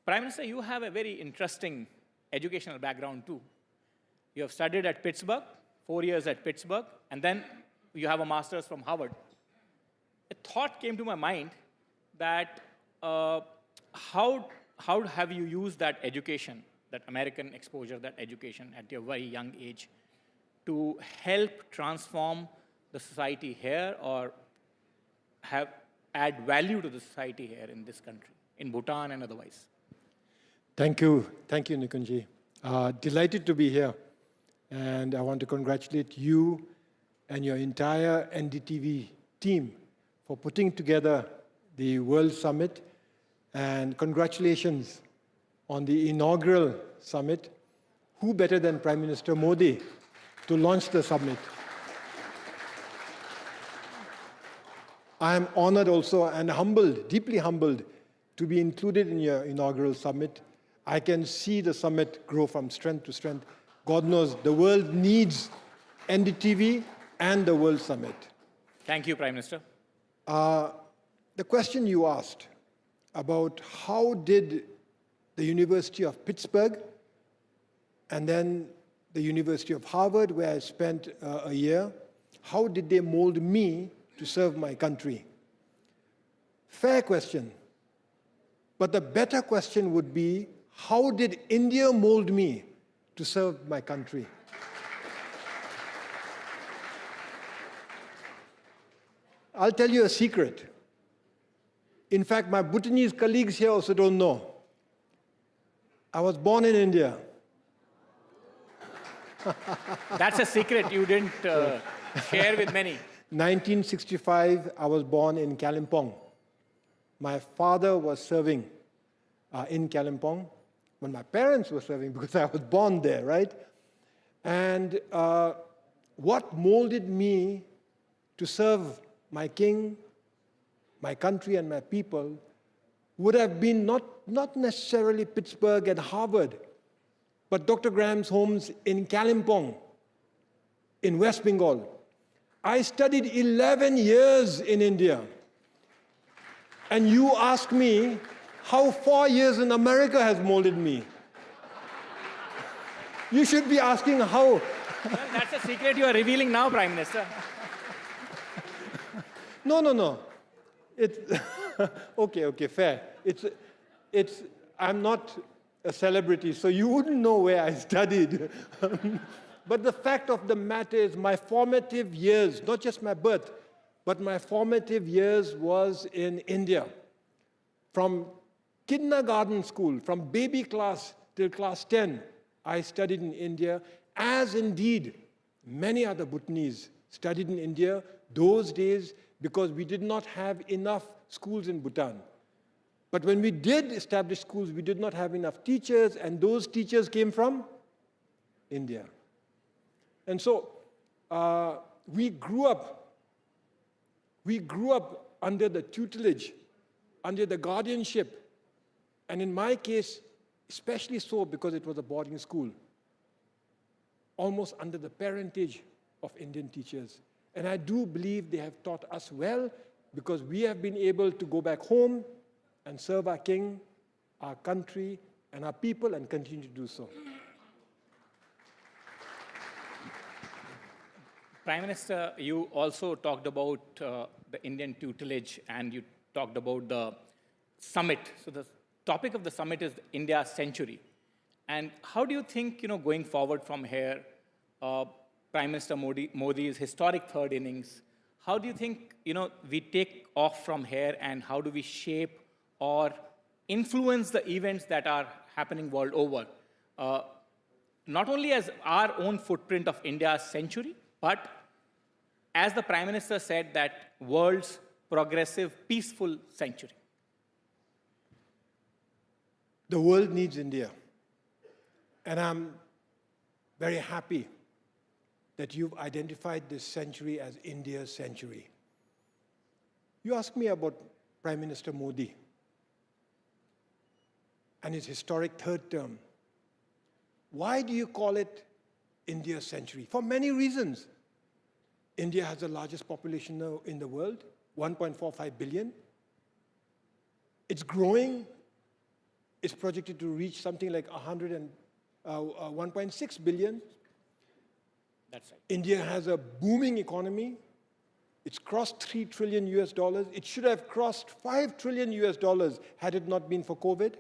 Prime Minister, you have a very interesting educational background too. You have studied at Pittsburgh, 4 years at Pittsburgh, and then you have a master's from Harvard. A thought came to my mind that how have you used that education, that American exposure, that education at your very young age, to help transform the society here or add value to the society here in this country, in Bhutan and otherwise? Thank you, Nikunji. Delighted to be here. And I want to congratulate you and your entire NDTV team for putting together the World Summit. And congratulations on the inaugural summit. Who better than Prime Minister Modi to launch the summit? I am honored also and humbled, deeply humbled, to be included in your inaugural summit. I can see the summit grow from strength to strength. God knows the world needs NDTV and the World Summit. Thank you, Prime Minister. The question you asked about how did the University of Pittsburgh and then the University of Harvard, where I spent a year, how did they mold me to serve my country? Fair question. But the better question would be, how did India mold me to serve my country? I'll tell you a secret. In fact, my Bhutanese colleagues here also don't know. I was born in India. That's a secret you didn't share with many. 1965, I was born in Kalimpong. My father was serving in Kalimpong when my parents were serving, because I was born there, right? And what molded me to serve my king, my country, and my people would have been not necessarily Pittsburgh and Harvard, but Dr. Graham's homes in Kalimpong, in West Bengal. I studied 11 years in India. And you ask me how 4 years in America has molded me. You should be asking how. Well, that's a secret you are revealing now, Prime Minister. No. Okay, fair. I'm not a celebrity, so you wouldn't know where I studied. But the fact of the matter is my formative years, not just my birth, but my formative years was in India. From kindergarten school, from baby class till class 10, I studied in India, as indeed many other Bhutanese studied in India those days, because we did not have enough schools in Bhutan. But when we did establish schools, we did not have enough teachers, and those teachers came from India. And so we grew up under the tutelage, under the guardianship, and in my case, especially so because it was a boarding school, almost under the parentage of Indian teachers. And I do believe they have taught us well, because we have been able to go back home and serve our king, our country, and our people, and continue to do so. Prime Minister, you also talked about the Indian tutelage, and you talked about the summit. So the topic of the summit is India's century. And how do you think, going forward from here, Prime Minister Modi's historic third innings, how do you think, we take off from here, and how do we shape or influence the events that are happening world over? Not only as our own footprint of India's century, but as the Prime Minister said, that world's progressive, peaceful century. The world needs India. And I'm very happy that you've identified this century as India's century. You asked me about Prime Minister Modi and his historic third term. Why do you call it India's century? For many reasons. India has the largest population now in the world, 1.45 billion. It's growing. It's projected to reach something like 1.6 billion. That's right. India has a booming economy. It's crossed $3 trillion US. It should have crossed $5 trillion US had it not been for COVID.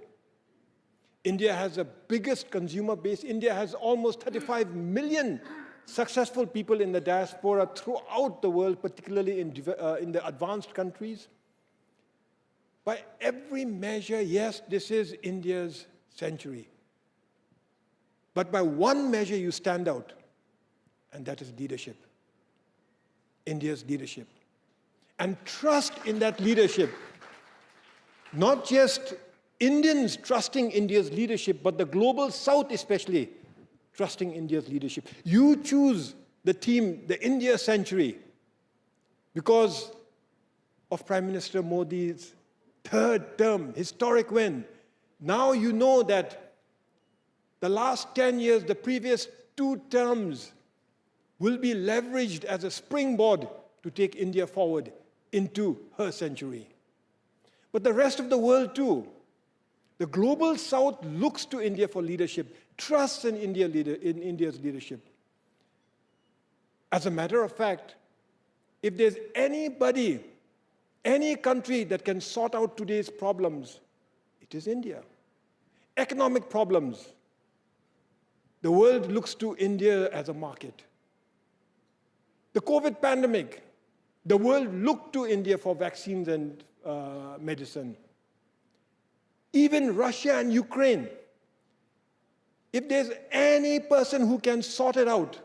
India has the biggest consumer base. India has almost 35 million successful people in the diaspora throughout the world, particularly in the advanced countries. By every measure, yes, this is India's century. But by one measure, you stand out, and that is leadership. India's leadership. And trust in that leadership. Not just Indians trusting India's leadership, but the global South especially trusting India's leadership. You choose the team, the India century, because of Prime Minister Modi's third term, historic win. Now you know that the last 10 years, the previous 2 terms, will be leveraged as a springboard to take India forward into her century. But the rest of the world too. The global South looks to India for leadership, trusts in India's leadership. As a matter of fact, if there's anybody, any country that can sort out today's problems, it is India. Economic problems. The world looks to India as a market. The COVID pandemic, the world looked to India for vaccines and medicine. Even Russia and Ukraine. If there's any person who can sort it out,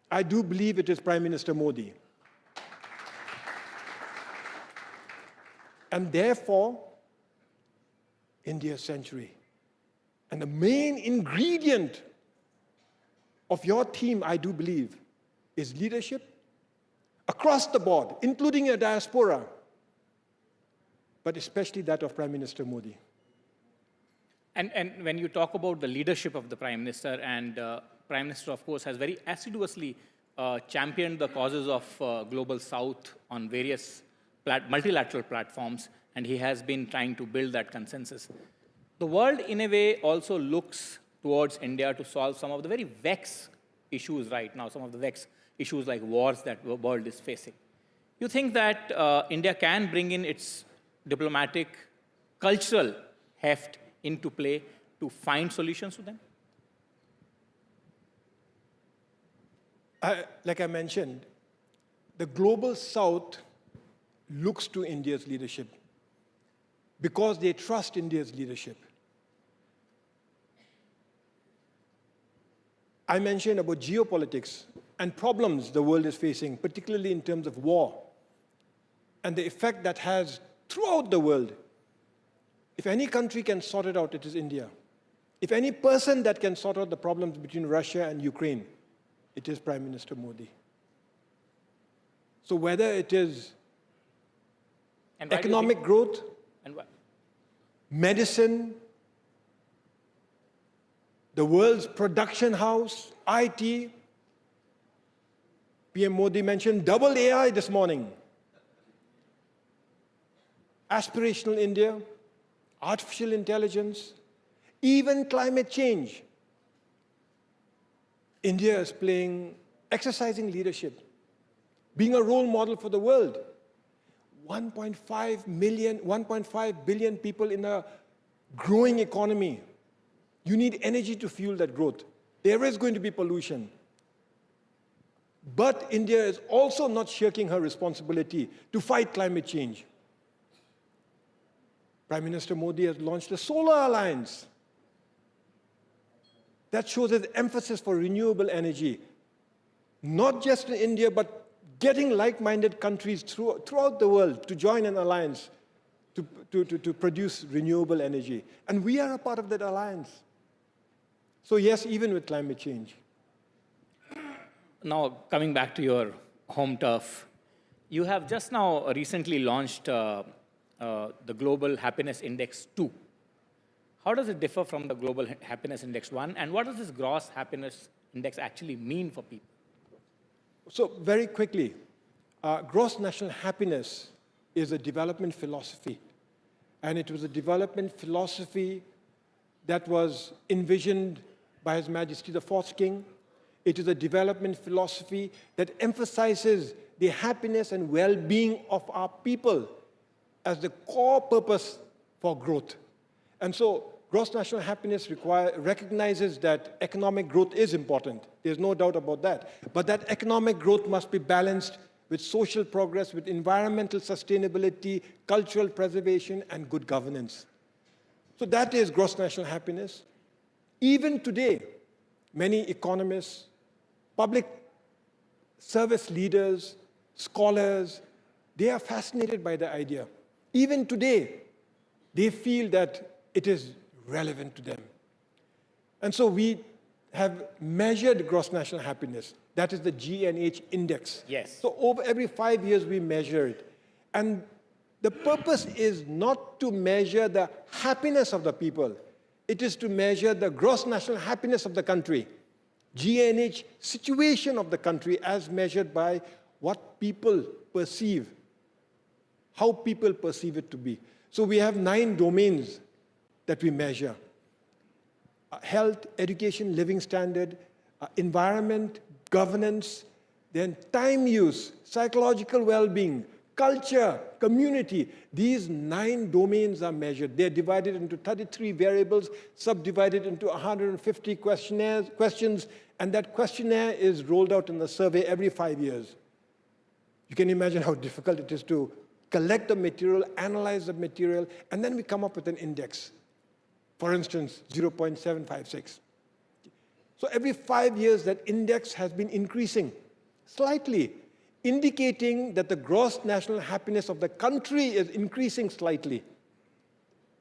I do believe it is Prime Minister Modi. And therefore, India's century. And the main ingredient of your team, I do believe, is leadership across the board, including your diaspora, but especially that of Prime Minister Modi. And when you talk about the leadership of the Prime Minister, and Prime Minister, of course, has very assiduously championed the causes of Global South on various multilateral platforms, and he has been trying to build that consensus. The world, in a way, also looks towards India to solve some of the very vexed issues right now, some of the vexed issues like wars that the world is facing. You think that India can bring in its diplomatic, cultural heft into play to find solutions to them? Like I mentioned, the Global South looks to India's leadership because they trust India's leadership. I mentioned about geopolitics and problems the world is facing, particularly in terms of war, and the effect that has throughout the world. If any country can sort it out, it is India. If any person that can sort out the problems between Russia and Ukraine, it is Prime Minister Modi. So whether it is economic growth, medicine, the world's production house, IT, PM Modi mentioned double AI this morning. Aspirational India, artificial intelligence, even climate change. India is exercising leadership, being a role model for the world. 1.5 billion people in a growing economy. You need energy to fuel that growth. There is going to be pollution. But India is also not shirking her responsibility to fight climate change. Prime Minister Modi has launched a solar alliance that shows his emphasis for renewable energy, not just in India, but getting like-minded countries throughout the world to join an alliance to produce renewable energy. And we are a part of that alliance. So yes, even with climate change. Now, coming back to your home turf, you have just now recently launched the Global Happiness Index 2. How does it differ from the Global Happiness Index 1? And what does this gross happiness index actually mean for people? So very quickly, gross national happiness is a development philosophy. And it was a development philosophy that was envisioned by His Majesty the Fourth King. It is a development philosophy that emphasizes the happiness and well-being of our people as the core purpose for growth. And so gross national happiness recognizes that economic growth is important. There's no doubt about that. But that economic growth must be balanced with social progress, with environmental sustainability, cultural preservation, and good governance. So that is gross national happiness. Even today, many economists, public service leaders, scholars, they are fascinated by the idea. Even today, they feel that it is relevant to them. And so we have measured gross national happiness. That is the G&H index. Yes. So over every 5 years, we measure it. And the purpose is not to measure the happiness of the people. It is to measure the gross national happiness of the country. G&H situation of the country as measured by what people perceive, how people perceive it to be. So we have 9 domains that we measure. Health, education, living standard, environment, governance, then time use, psychological well-being, culture, community. These 9 domains are measured. They're divided into 33 variables, subdivided into 150 questions, and that questionnaire is rolled out in the survey every 5 years. You can imagine how difficult it is to collect the material, analyze the material, and then we come up with an index. For instance, 0.756. So every 5 years, that index has been increasing slightly, indicating that the gross national happiness of the country is increasing slightly.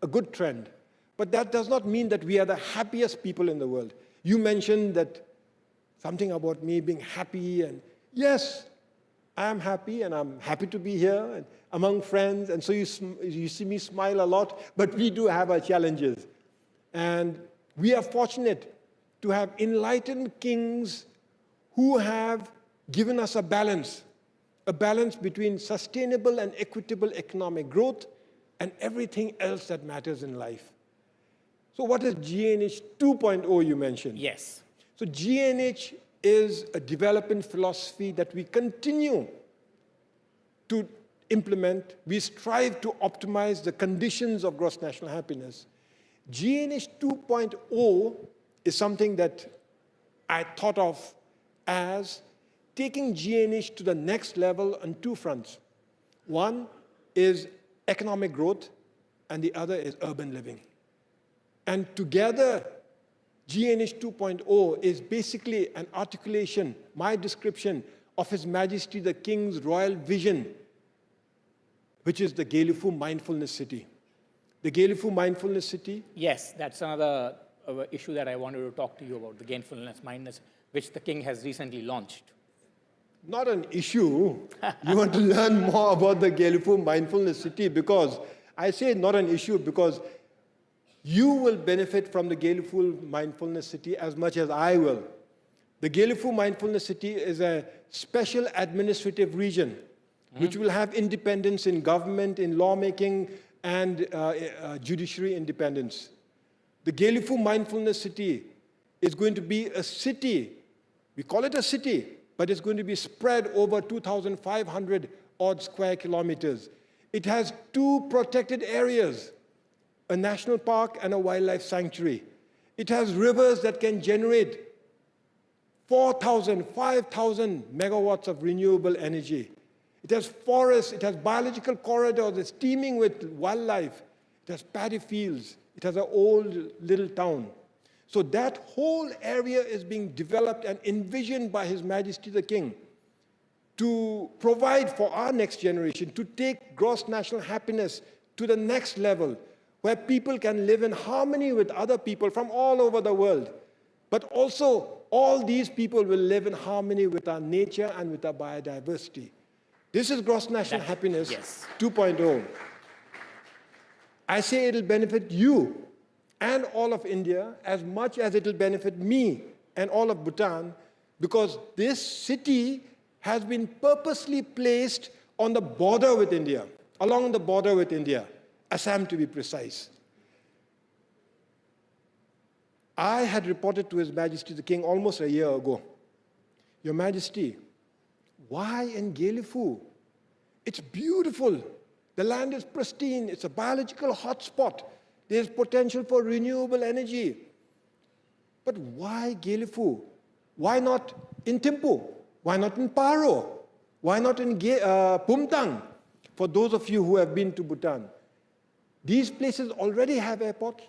A good trend. But that does not mean that we are the happiest people in the world. You mentioned that something about me being happy, and yes, I am happy, and I'm happy to be here and among friends, and so you see me smile a lot, but we do have our challenges. And we are fortunate to have enlightened kings who have given us a balance between sustainable and equitable economic growth and everything else that matters in life. So what is GNH 2.0 you mentioned? Yes. So GNH is a development philosophy that we continue to implement. We strive to optimize the conditions of gross national happiness. GNH 2.0 is something that I thought of as taking GNH to the next level on two fronts. One is economic growth, and the other is urban living. And together, GNH 2.0 is basically an articulation, my description of His Majesty the King's royal vision, which is the Gelifu Mindfulness City. The Gelifu Mindfulness City. Yes, that's another issue that I wanted to talk to you about, the Gainfulness Mindness, which the King has recently launched. Not an issue. You want to learn more about the Gelifu Mindfulness City, because I say not an issue because you will benefit from the Gelifu Mindfulness City as much as I will. The Gelifu Mindfulness City is a special administrative region which will have independence in government, in lawmaking, and judiciary independence. The Gelifu Mindfulness City is going to be a city. We call it a city, but it's going to be spread over 2,500 odd square kilometers. It has 2 protected areas, a national park and a wildlife sanctuary. It has rivers that can generate 4,000, 5,000 megawatts of renewable energy. It has forests, it has biological corridors, it's teeming with wildlife. It has paddy fields, it has an old little town. So that whole area is being developed and envisioned by His Majesty the King to provide for our next generation, to take gross national happiness to the next level, where people can live in harmony with other people from all over the world. But also, all these people will live in harmony with our nature and with our biodiversity. This is gross national happiness 2.0. I say it'll benefit you and all of India as much as it'll benefit me and all of Bhutan, because this city has been purposely placed on the border with India, along the border with India, Assam to be precise. I had reported to His Majesty the King almost a year ago, Your Majesty, why in Gelifu? It's beautiful. The land is pristine. It's a biological hotspot. There's potential for renewable energy. But why Gelifu? Why not in Thimphu? Why not in Paro? Why not in Pumtang? For those of you who have been to Bhutan, these places already have airports.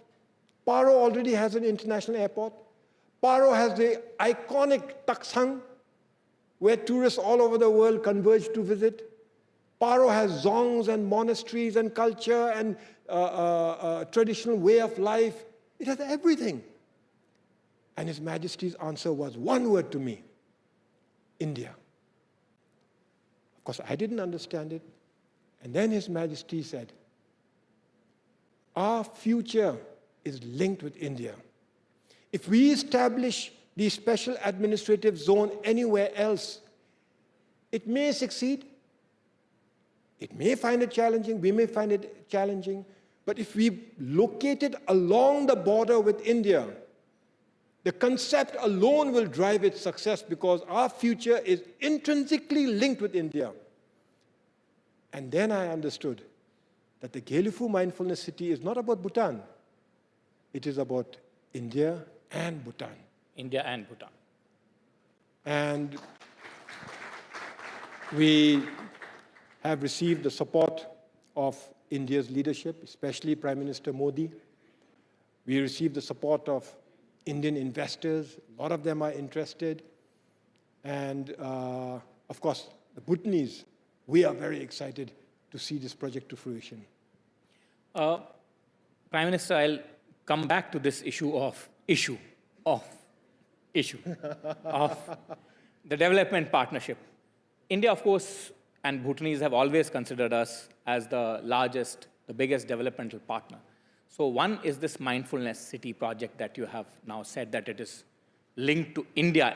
Paro already has an international airport. Paro has the iconic Taksang, where tourists all over the world converge to visit. Paro has zongs and monasteries and culture and traditional way of life. It has everything. And His Majesty's answer was one word to me: India. Of course, I didn't understand it. And then His Majesty said, our future is linked with India. If we establish the special administrative zone anywhere else, it may succeed. It may find it challenging, we may find it challenging, but if we locate it along the border with India, the concept alone will drive its success, because our future is intrinsically linked with India. And then I understood that the Gelifu Mindfulness City is not about Bhutan. It is about India and Bhutan. India and Bhutan. And we have received the support of India's leadership, especially Prime Minister Modi. We received the support of Indian investors. A lot of them are interested. And of course, the Bhutanese, we are very excited to see this project to fruition. Prime Minister, I'll come back to this issue of the development partnership. India, of course, and Bhutanese have always considered us as the largest, the biggest developmental partner. So one is this Mindfulness City project that you have now said that it is linked to India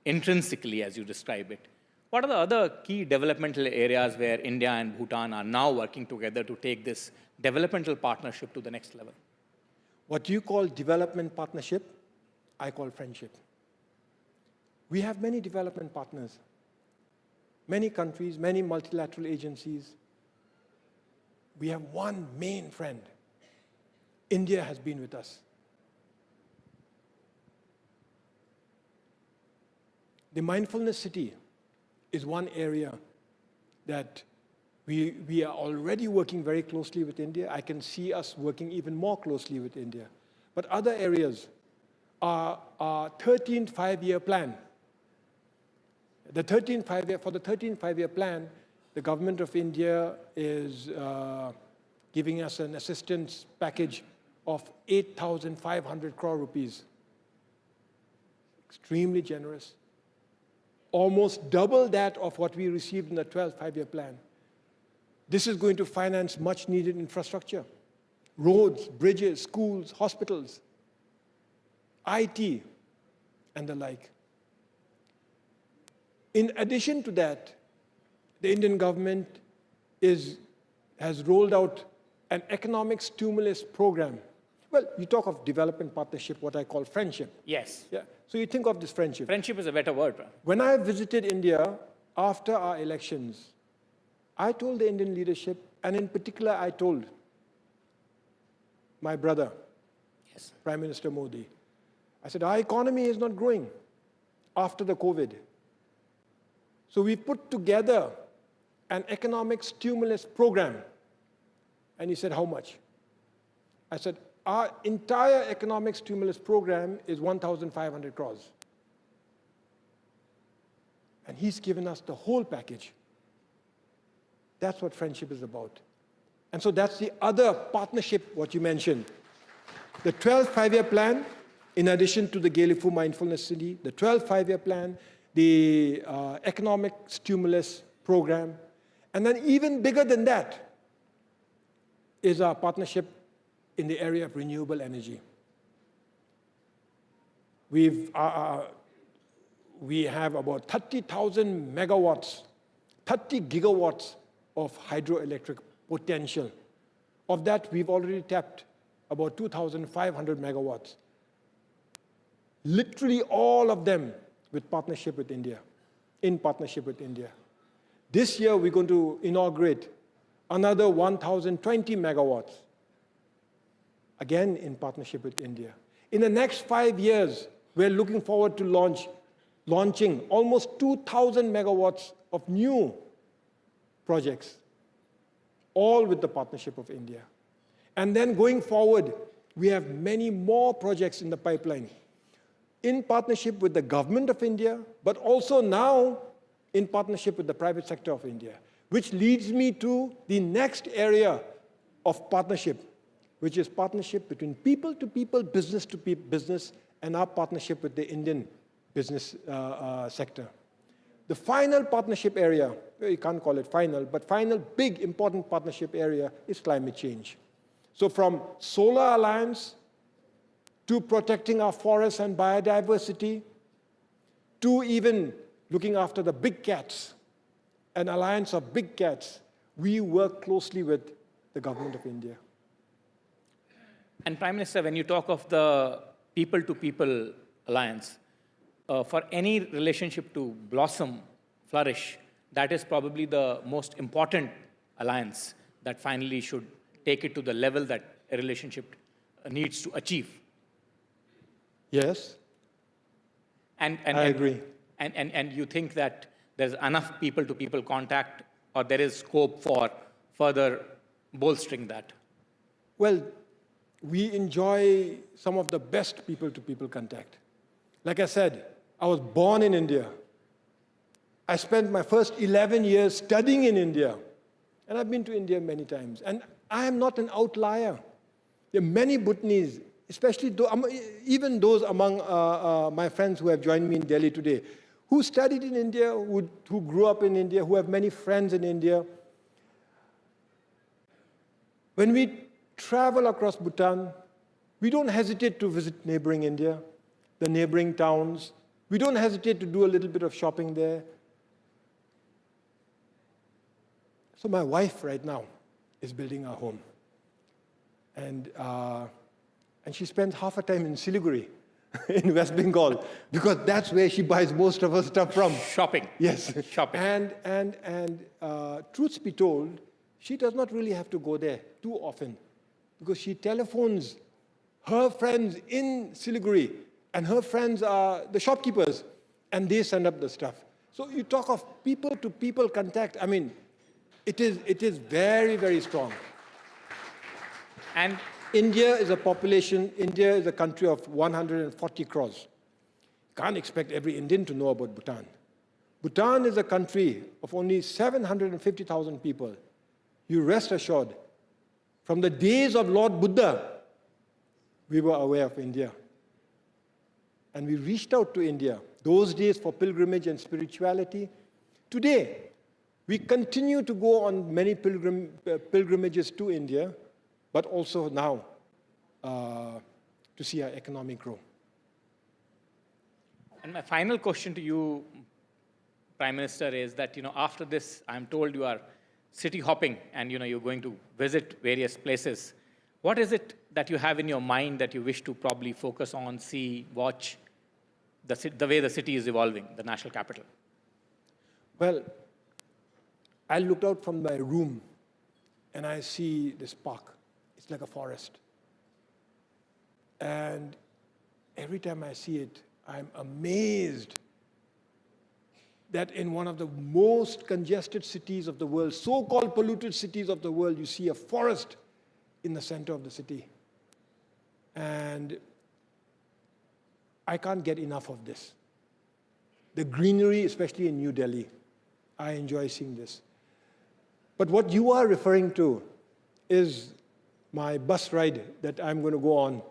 intrinsically, as you describe it. What are the other key developmental areas where India and Bhutan are now working together to take this developmental partnership to the next level? What you call development partnership, I call friendship. We have many development partners, many countries, many multilateral agencies. We have one main friend. India has been with us. The mindfulness city is one area that we are already working very closely with India. I can see us working even more closely with India. But other areas are our 13th five-year plan. For the 13th five-year plan, the government of India is giving us an assistance package of 8,500 crore rupees. Extremely generous. Almost double that of what we received in the 12th five-year plan. This is going to finance much needed infrastructure. Roads, bridges, schools, hospitals, IT, and the like. In addition to that, the Indian government has rolled out an economic stimulus program. Well, you talk of development partnership, what I call friendship. Yes. Yeah. So you think of this friendship. Friendship is a better word. When I visited India after our elections, I told the Indian leadership, and in particular I told my brother, yes, Prime Minister Modi, I said, our economy is not growing after the COVID. So we put together an economic stimulus program. And he said, how much? I said, our entire economic stimulus program is 1,500 crores. And he's given us the whole package. That's what friendship is about. And so that's the other partnership, what you mentioned. The 12th five-year plan, in addition to the Gelifu Mindfulness City, the 12th five-year plan, the economic stimulus program, and then even bigger than that is our partnership in the area of renewable energy. We have about 30,000 megawatts, 30 gigawatts of hydroelectric potential. Of that, we've already tapped about 2,500 megawatts. Literally all of them with partnership with India, in partnership with India. This year, we're going to inaugurate another 1,020 megawatts, again in partnership with India. In the next 5 years, we're looking forward to launching almost 2,000 megawatts of new projects, all with the partnership of India. And then going forward, we have many more projects in the pipeline, in partnership with the government of India, but also now in partnership with the private sector of India, which leads me to the next area of partnership, which is partnership between people to people, business to business, and our partnership with the Indian business sector. The final partnership area, you can't call it final, but final big important partnership area is climate change. So from Solar Alliance to protecting our forests and biodiversity, to even looking after the big cats, an alliance of big cats, we work closely with the government of India. And Prime Minister, when you talk of the people-to-people alliance, for any relationship to blossom, flourish, that is probably the most important alliance that finally should take it to the level that a relationship needs to achieve. Yes, I agree. And you think that there's enough people-to-people contact, or there is scope for further bolstering that? Well, we enjoy some of the best people-to-people contact. Like I said, I was born in India. I spent my first 11 years studying in India. And I've been to India many times. And I am not an outlier. There are many Bhutanese, especially even those among my friends who have joined me in Delhi today, who studied in India, who grew up in India, who have many friends in India. When we travel across Bhutan, we don't hesitate to visit neighboring India, the neighboring towns. We don't hesitate to do a little bit of shopping there. So my wife right now is building a home. And she spends half her time in Siliguri, in West Bengal, because that's where she buys most of her stuff from. Shopping. Yes. Shopping. And truth be told, she does not really have to go there too often, because she telephones her friends in Siliguri, and her friends are the shopkeepers, and they send up the stuff. So you talk of people-to-people contact. I mean, it is very, very strong. And India is a country of 140 crores. Can't expect every Indian to know about Bhutan. Bhutan is a country of only 750,000 people. You rest assured, from the days of Lord Buddha, we were aware of India. And we reached out to India, those days for pilgrimage and spirituality. Today, we continue to go on many pilgrimages to India, but also now to see our economy grow. And my final question to you, Prime Minister, is that, after this, I'm told you are city hopping and, you're going to visit various places. What is it that you have in your mind that you wish to probably focus on, see, watch, the way the city is evolving, the national capital? Well, I looked out from my room and I see this park. It's like a forest. And every time I see it, I'm amazed that in one of the most congested cities of the world, so-called polluted cities of the world, you see a forest in the center of the city. And I can't get enough of this. The greenery, especially in New Delhi, I enjoy seeing this. But what you are referring to is my bus ride that I'm going to go on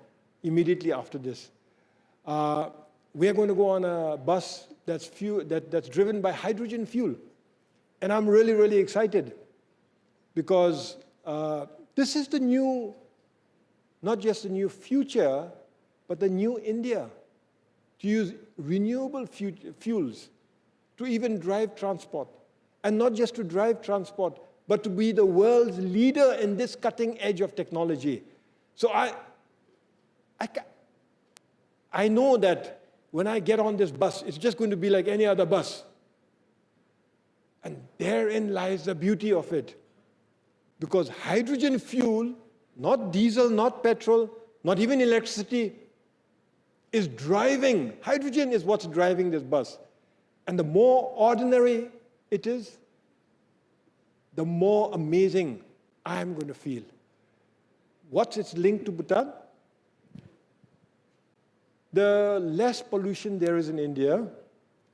immediately after this. We're going to go on a bus that's driven by hydrogen fuel. And I'm really, really excited because this is the new, not just the new future, but the new India, to use renewable fuels to even drive transport. And not just to drive transport, but to be the world's leader in this cutting edge of technology. So I know that when I get on this bus, it's just going to be like any other bus. And therein lies the beauty of it. Because hydrogen fuel, not diesel, not petrol, not even electricity, is driving. Hydrogen is what's driving this bus. And the more ordinary it is, the more amazing I'm going to feel. What's its link to Bhutan? The less pollution there is in India,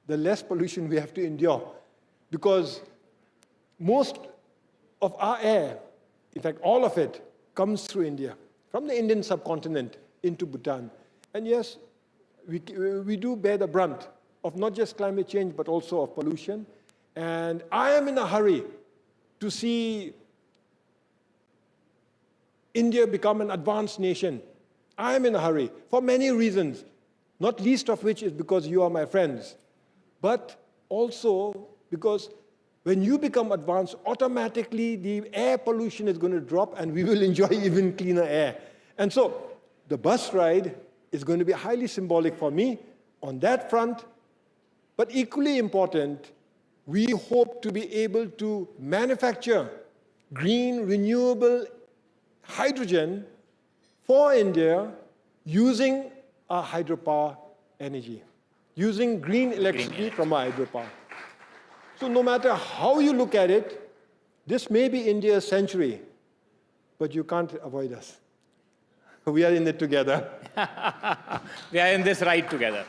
the less pollution we have to endure. Because most of our air, in fact all of it, comes through India, from the Indian subcontinent into Bhutan. And yes, we do bear the brunt of not just climate change, but also of pollution. And I am in a hurry to see India become an advanced nation. I am in a hurry for many reasons, not least of which is because you are my friends, but also because when you become advanced, automatically the air pollution is going to drop and we will enjoy even cleaner air. And so the bus ride is going to be highly symbolic for me on that front, but equally important, we hope to be able to manufacture green, renewable hydrogen for India using our hydropower energy, using green electricity from our hydropower. So no matter how you look at it, this may be India's century, but you can't avoid us. We are in it together. We are in this ride together.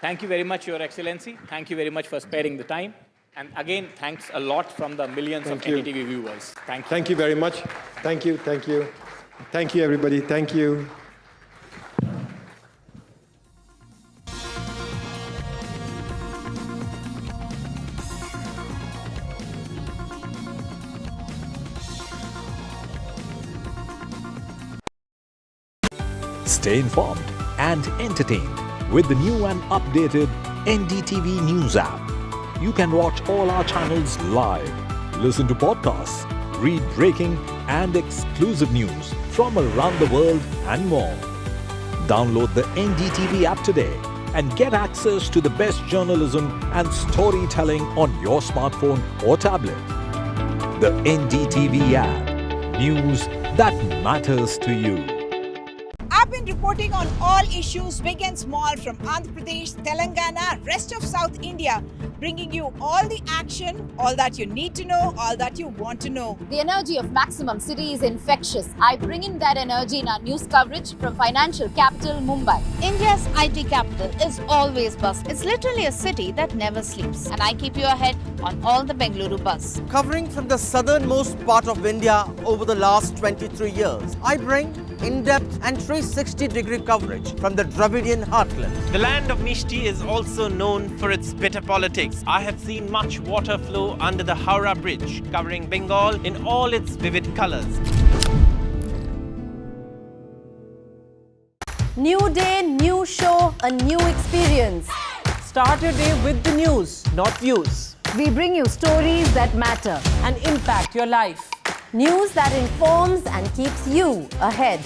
Thank you very much, Your Excellency. Thank you very much for sparing the time. And again, thanks a lot from the millions of NDTV viewers. Thank you. Thank you very much. Thank you, thank you. Thank you, everybody. Thank you. Stay informed and entertained with the new and updated NDTV News app. You can watch all our channels live, listen to podcasts, read breaking and exclusive news from around the world and more. Download the NDTV app today and get access to the best journalism and storytelling on your smartphone or tablet. The NDTV app. News that matters to you. I've been reporting on all issues big and small from Andhra Pradesh, Telangana, rest of South India, bringing you all the action, all that you need to know, all that you want to know. The energy of Maximum City is infectious. I bring in that energy in our news coverage from financial capital Mumbai. India's IT capital is always buzz. It's literally a city that never sleeps. And I keep you ahead on all the Bengaluru buzz. Covering from the southernmost part of India over the last 23 years, I bring in-depth and 360-degree coverage from the Dravidian heartland. The land of Mishti is also known for its bitter politics. I have seen much water flow under the Howrah Bridge, covering Bengal in all its vivid colors. New day, new show, a new experience. Start your day with the news, not views. We bring you stories that matter and impact your life. News that informs and keeps you ahead.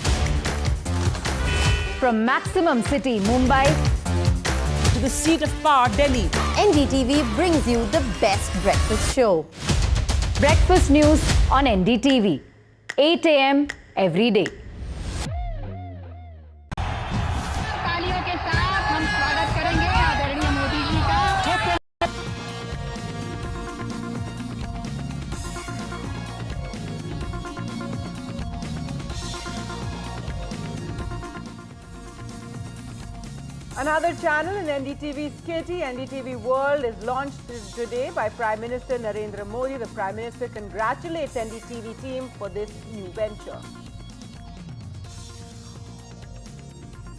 From Maximum City, Mumbai, to the seat of power, Delhi, NDTV brings you the best breakfast show. breakfast news on NDTV, 8 a.m. every day. तालियों के साथ हम स्वागत करेंगे आदरणीय मोदी जी का। Another channel in NDTV's kitty, NDTV World, is launched today by Prime Minister Narendra Modi. The Prime Minister congratulates NDTV team for this new venture.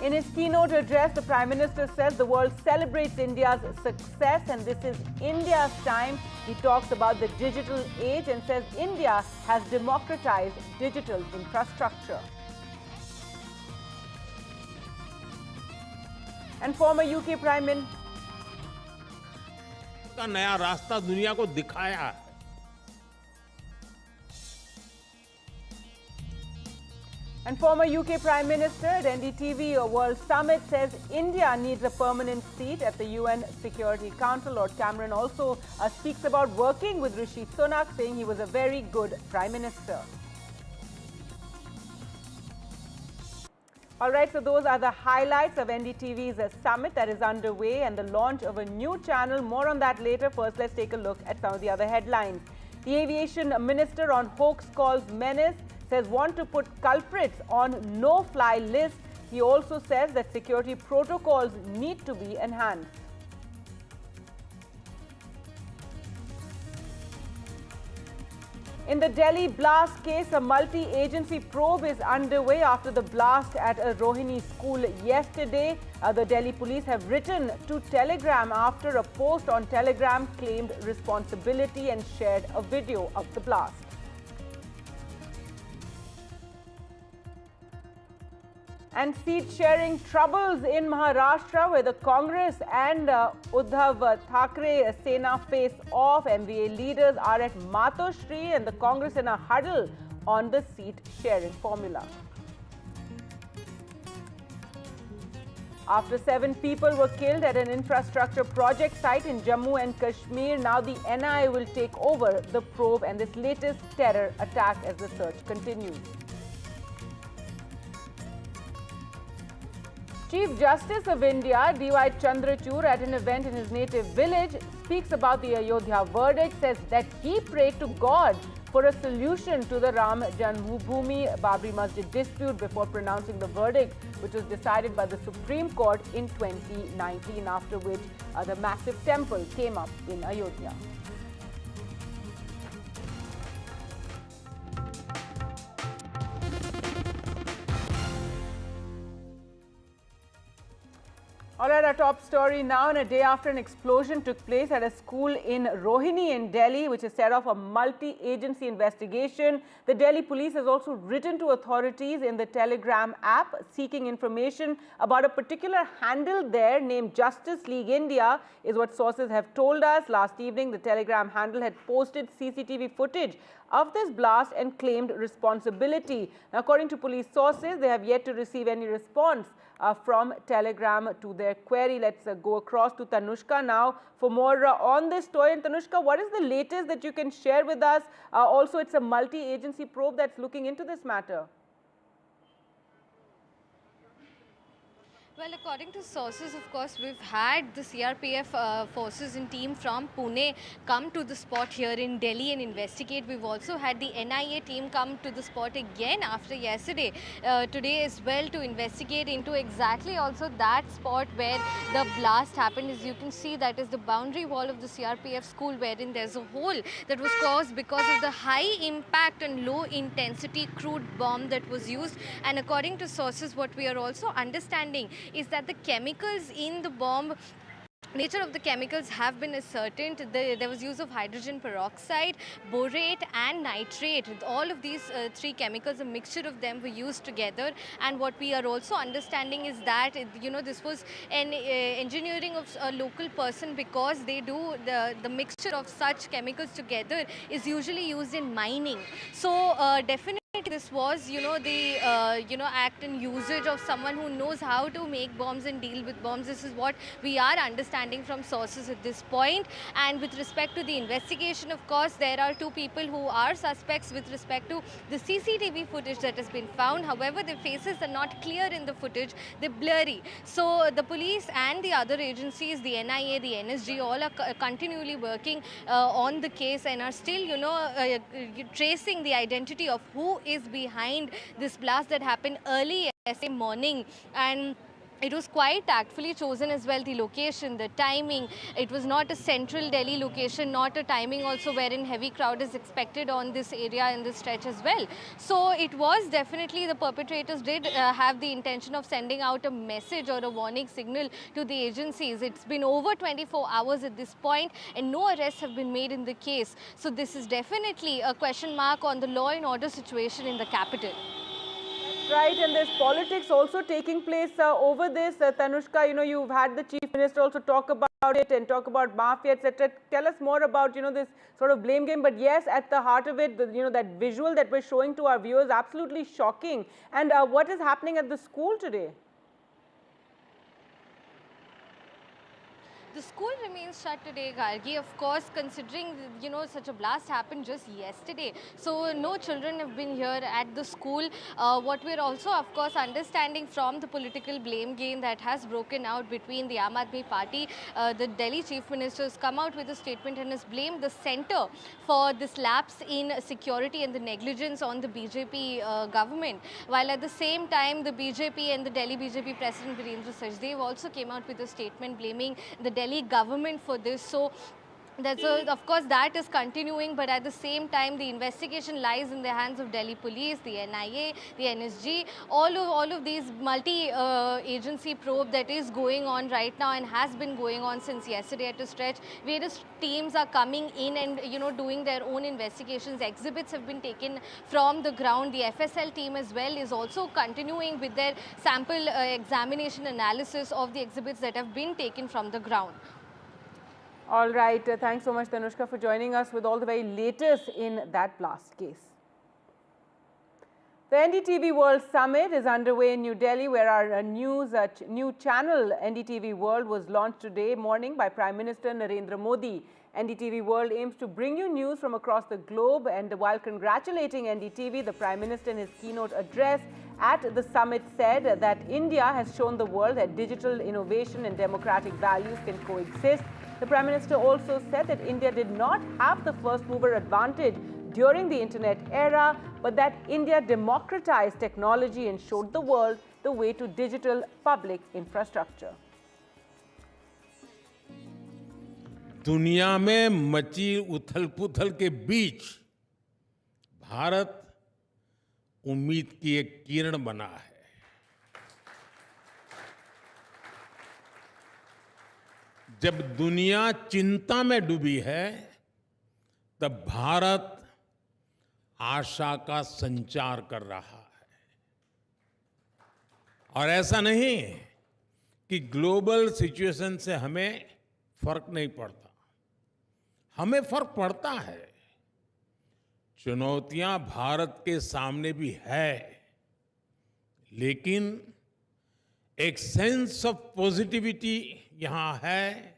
In his keynote address, the Prime Minister says the world celebrates India's success and this is India's time. He talks about the digital age and says India has democratized digital infrastructure. And former UK Prime Minister का नया रास्ता दुनिया को दिखाया. And former UK Prime Minister at NDTV World Summit says India needs a permanent seat at the UN Security Council. Lord Cameron also speaks about working with Rishi Sunak, saying he was a very good Prime Minister. All right, so those are the highlights of NDTV's summit that is underway and the launch of a new channel. More on that later. First, let's take a look at some of the other headlines. The Aviation Minister on Hoax calls menace, says want to put culprits on no-fly list. He also says that security protocols need to be enhanced. In the Delhi blast case, a multi-agency probe is underway after the blast at a Rohini school yesterday. The Delhi police have written to Telegram after a post on Telegram claimed responsibility and shared a video of the blast. And seat-sharing troubles in Maharashtra, where the Congress and Uddhav Thackeray Sena face off. MVA leaders are at Matoshri and the Congress in a huddle on the seat-sharing formula. After 7 people were killed at an infrastructure project site in Jammu and Kashmir, now the NIA will take over the probe and this latest terror attack as the search continues. Chief Justice of India, D.Y. Chandrachud, at an event in his native village, speaks about the Ayodhya verdict, says that he prayed to God for a solution to the Ram Janmabhoomi Babri Masjid dispute before pronouncing the verdict, which was decided by the Supreme Court in 2019, after which the massive temple came up in Ayodhya. All right, our top story now. In a day after an explosion took place at a school in Rohini in Delhi, which has set off a multi-agency investigation. The Delhi police has also written to authorities in the Telegram app seeking information about a particular handle there named Justice League India, is what sources have told us. Last evening, the Telegram handle had posted CCTV footage of this blast and claimed responsibility. Now, according to police sources, they have yet to receive any response from Telegram to their query. Let's go across to Tanushka now for more on this story. And Tanushka, what is the latest that you can share with us? Also, it's a multi-agency probe that's looking into this matter. Well, according to sources, of course, we've had the CRPF forces and team from Pune come to the spot here in Delhi and investigate. We've also had the NIA team come to the spot again after yesterday, today as well, to investigate into exactly also that spot where the blast happened. As you can see, that is the boundary wall of the CRPF school, wherein there's a hole that was caused because of the high impact and low intensity crude bomb that was used. And according to sources, what we are also understanding is that the chemicals in the bomb, nature of the chemicals have been ascertained. There was use of hydrogen peroxide, borate and nitrate. All of these three chemicals, a mixture of them were used together. And what we are also understanding is that, you know, this was an engineering of a local person, because they do the mixture of such chemicals together is usually used in mining. So definitely this was, the act and usage of someone who knows how to make bombs and deal with bombs. This is what we are understanding from sources at this point. And with respect to the investigation, of course, there are two people who are suspects with respect to the CCTV footage that has been found. However, their faces are not clear in the footage. They're blurry. So the police and the other agencies, the NIA, the NSG, all are continually working on the case and are still, tracing the identity of who is behind this blast that happened early yesterday morning. And it was quite tactfully chosen as well, the location, the timing. It was not a central Delhi location, not a timing also wherein heavy crowd is expected on this area in this stretch as well. So it was definitely, the perpetrators did have the intention of sending out a message or a warning signal to the agencies. It's been over 24 hours at this point and no arrests have been made in the case. So this is definitely a question mark on the law and order situation in the capital. Right, and there's politics also taking place over this. Tanushka, you've had the Chief Minister also talk about it and talk about mafia, etc. Tell us more about, this sort of blame game. But yes, at the heart of it, that visual that we're showing to our viewers, absolutely shocking. And what is happening at the school today? The school remains shut today, Gargi, of course, considering, such a blast happened just yesterday. So no children have been here at the school. What we're also, of course, understanding from the political blame game that has broken out between the Aam Aadmi Party, the Delhi Chief Minister has come out with a statement and has blamed the centre for this lapse in security and the negligence on the BJP government. While at the same time, the BJP and the Delhi BJP President Virendra Sachdev also came out with a statement blaming the Delhi government for this. So of course, that is continuing, but at the same time, the investigation lies in the hands of Delhi police, the NIA, the NSG, all of these multi-agency probe that is going on right now and has been going on since yesterday at a stretch. Various teams are coming in and, doing their own investigations. Exhibits have been taken from the ground. The FSL team as well is also continuing with their sample examination analysis of the exhibits that have been taken from the ground. All right. Thanks so much, Tanushka, for joining us with all the very latest in that blast case. The NDTV World Summit is underway in New Delhi, where our new channel, NDTV World, was launched today morning by Prime Minister Narendra Modi. NDTV World aims to bring you news from across the globe, and while congratulating NDTV, the Prime Minister in his keynote address at the summit said that India has shown the world that digital innovation and democratic values can coexist. The Prime Minister also said that India did not have the first mover advantage during the internet era, but that India democratized technology and showed the world the way to digital public infrastructure. दुनिया में मची उथल-पुथल के बीच भारत उम्मीद की एक किरण बना है। जब दुनिया चिंता में डूबी है, तब भारत आशा का संचार कर रहा है। और ऐसा नहीं कि ग्लोबल सिचुएशन से हमें फर्क नहीं पड़ता, हमें फर्क पड़ता है। चुनौतियां भारत के सामने भी है, लेकिन एक सेंस ऑफ पॉजिटिविटी यहां है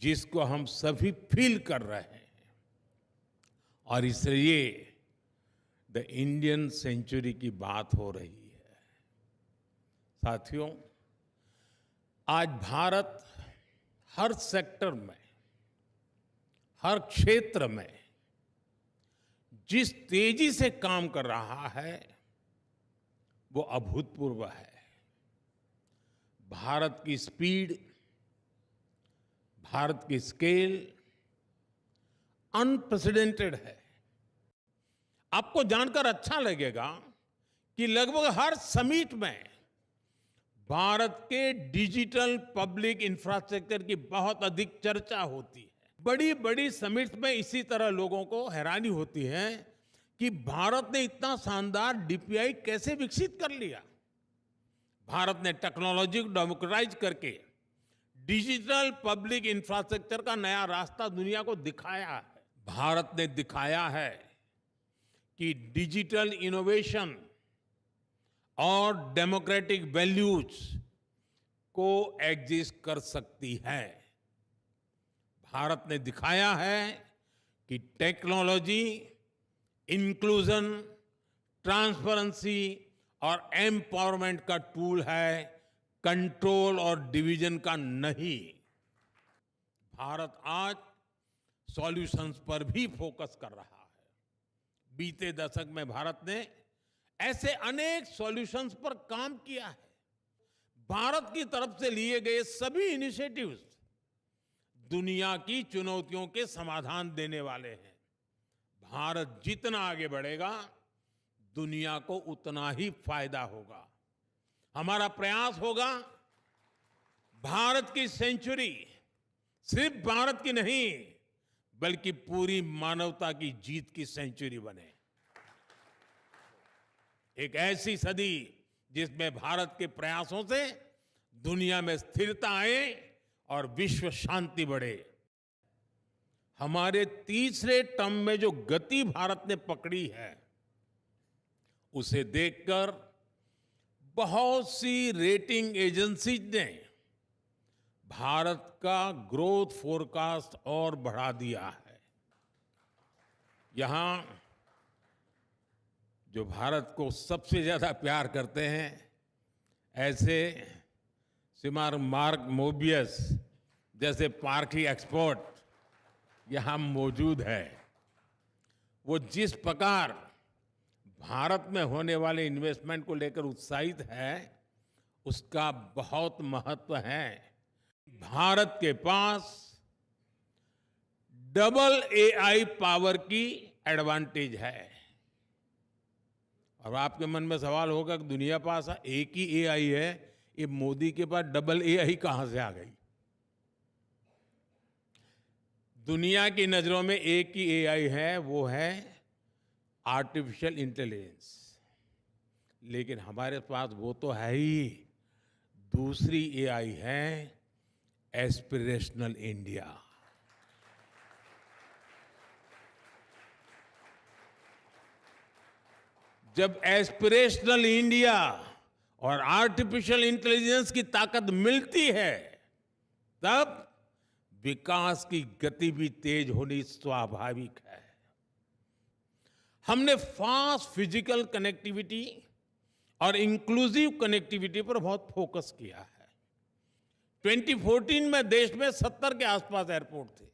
जिसको हम सभी फील कर रहे हैं। और इसलिए द इंडियन सेंचुरी की बात हो रही है। साथियों, आज भारत हर सेक्टर में, हर क्षेत्र में जिस तेजी से काम कर रहा है वो अभूतपूर्व है। भारत की स्पीड, भारत की स्केल अनप्रेसिडेंटेड है। आपको जानकर अच्छा लगेगा कि लगभग हर समिट में भारत के डिजिटल पब्लिक इंफ्रास्ट्रक्चर की बहुत अधिक चर्चा होती है। बड़ी बड़ी समिट्स में इसी तरह लोगों को हैरानी होती है कि भारत ने इतना शानदार डीपीआई कैसे विकसित कर लिया। भारत ने टेक्नोलॉजी को डेमोक्रेटाइज करके डिजिटल पब्लिक इंफ्रास्ट्रक्चर का नया रास्ता दुनिया को दिखाया है। भारत ने दिखाया है कि डिजिटल इनोवेशन और डेमोक्रेटिक वैल्यूज को एग्जिस्ट कर सकती है। भारत ने दिखाया है कि टेक्नोलॉजी इंक्लूजन, ट्रांसपेरेंसी और एम्पावरमेंट का टूल है, कंट्रोल और डिवीजन का नहीं। भारत आज सॉल्यूशंस पर भी फोकस कर रहा है। बीते दशक में भारत ने ऐसे अनेक सॉल्यूशंस पर काम किया है। भारत की तरफ से लिए गए सभी इनिशिएटिव्स दुनिया की चुनौतियों के समाधान देने वाले हैं। भारत जितना आगे बढ़ेगा, दुनिया को उतना ही फायदा होगा। हमारा प्रयास होगा भारत की सेंचुरी सिर्फ भारत की नहीं, बल्कि पूरी मानवता की जीत की सेंचुरी बने। एक ऐसी सदी जिसमें भारत के प्रयासों से दुनिया में स्थिरता आए और विश्व शांति बढ़े। हमारे तीसरे टर्म में जो गति भारत ने पकड़ी है, उसे देखकर बहुत सी रेटिंग एजेंसीज ने भारत का ग्रोथ फोरकास्ट और बढ़ा दिया है। यहां जो भारत को सबसे ज्यादा प्यार करते हैं, ऐसे श्रीमान मार्क मोबियस जैसे पार्टी एक्सपर्ट यहां मौजूद है। वो जिस प्रकार भारत में होने वाले इन्वेस्टमेंट को लेकर उत्साहित है, उसका बहुत महत्व है। भारत के पास डबल एआई पावर की एडवांटेज है। और आपके मन में सवाल होगा कि दुनिया पास एक ही एआई है, ये मोदी के पास डबल एआई कहां से आ गई? दुनिया की नजरों में एक ही एआई है, वो है आर्टिफिशियल इंटेलिजेंस। लेकिन हमारे पास वो तो है ही, दूसरी एआई है एस्पिरेशनल इंडिया। जब एस्पिरेशनल इंडिया और आर्टिफिशियल इंटेलिजेंस की ताकत मिलती है, तब विकास की गति भी तेज होनी स्वाभाविक है। हमने फास्ट फिजिकल कनेक्टिविटी और इंक्लूसिव कनेक्टिविटी पर बहुत फोकस किया है। 2014 में देश में 70 के आसपास एयरपोर्ट थे।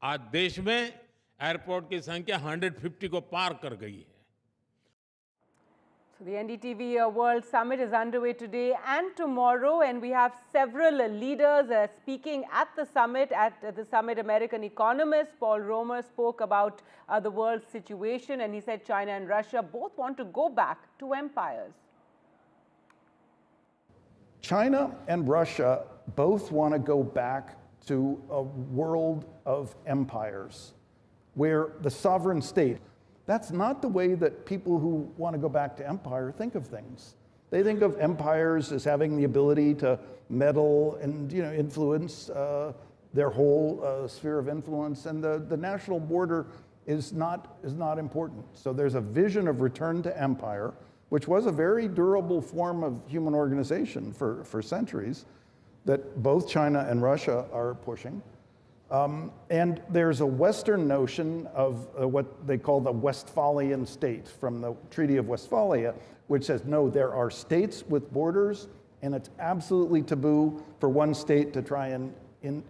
आज देश में एयरपोर्ट की संख्या 150 को पार कर गई है। So the NDTV World Summit is underway today and tomorrow, and we have several leaders speaking at the summit. At the summit, American economist Paul Romer spoke about the world situation, and he said China and Russia both want to go back to empires. China and Russia both want to go back to a world of empires where the sovereign state, that's not the way that people who want to go back to empire think of things. They think of empires as having the ability to meddle and influence their whole sphere of influence, and the national border is not important. So there's a vision of return to empire, which was a very durable form of human organization for centuries, that both China and Russia are pushing. And there's a Western notion of what they call the Westphalian state from the Treaty of Westphalia, which says, no, there are states with borders, and it's absolutely taboo for one state to try and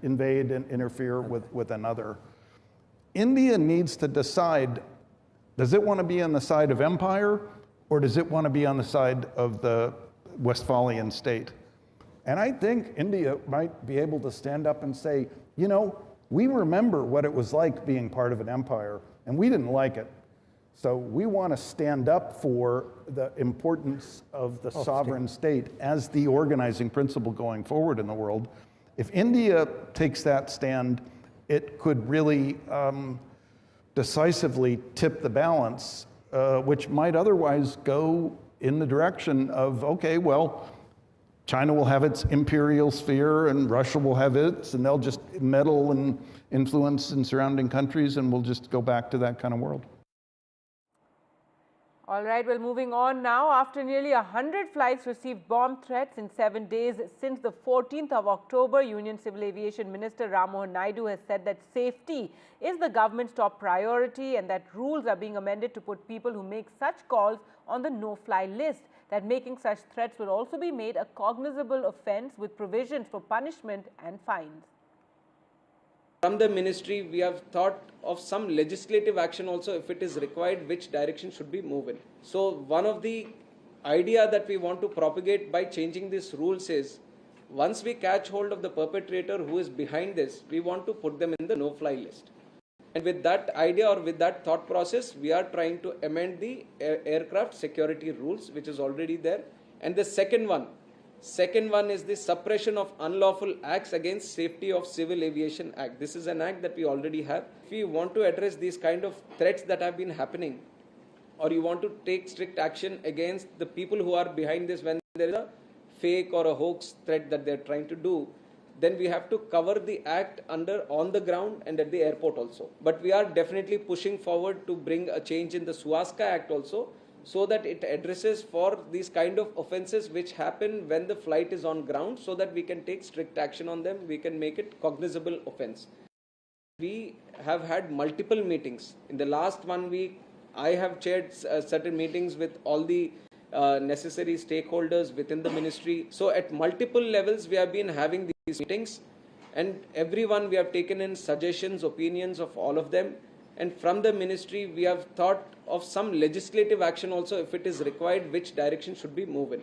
invade and interfere with another. India needs to decide, does it want to be on the side of empire, or does it want to be on the side of the Westphalian state? And I think India might be able to stand up and say, we remember what it was like being part of an empire, and we didn't like it. So we want to stand up for the importance of the sovereign state as the organizing principle going forward in the world. If India takes that stand, it could really decisively tip the balance, which might otherwise go in the direction of, okay, well, China will have its imperial sphere and Russia will have its, and they'll just meddle and influence in surrounding countries, and we'll just go back to that kind of world. All right, well, moving on now. After nearly 100 flights received bomb threats in 7 days since the 14th of October, Union Civil Aviation Minister Mohan Naidu has said that safety is the government's top priority and that rules are being amended to put people who make such calls on the no-fly list. That making such threats will also be made a cognizable offence with provisions for punishment and fines. From the ministry, we have thought of some legislative action also, if it is required, which direction should be moved. So one of the idea that we want to propagate by changing these rules is, once we catch hold of the perpetrator who is behind this, we want to put them in the no-fly list. And with that idea or with that thought process, we are trying to amend the aircraft security rules, which is already there. And the second one is the Suppression of Unlawful Acts Against Safety of Civil Aviation Act. This is an act that we already have. If we want to address these kind of threats that have been happening, or you want to take strict action against the people who are behind this when there is a fake or a hoax threat that they're trying to do, then we have to cover the act on the ground and at the airport also. But we are definitely pushing forward to bring a change in the Suwaska Act also, so that it addresses for these kind of offences which happen when the flight is on ground, so that we can take strict action on them, we can make it cognizable offence. We have had multiple meetings. In the last 1 week, I have chaired certain meetings with all the necessary stakeholders within the ministry. So at multiple levels, we have been having these meetings, and everyone we have taken in suggestions, opinions of all of them. And from the ministry, we have thought of some legislative action also, if it is required, which direction should be moved.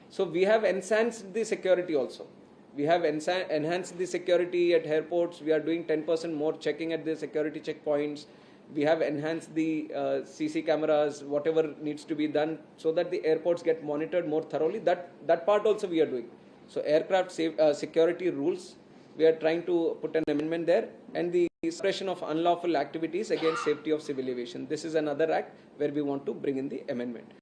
So we have enhanced the security also. We have enhanced the security at airports. We are doing 10% more checking at the security checkpoints. We have enhanced the CC cameras, whatever needs to be done, so that the airports get monitored more thoroughly. That part also we are doing. So aircraft security rules, we are trying to put an amendment there, and the suppression of unlawful activities against safety of civil aviation. This is another act where we want to bring in the amendment.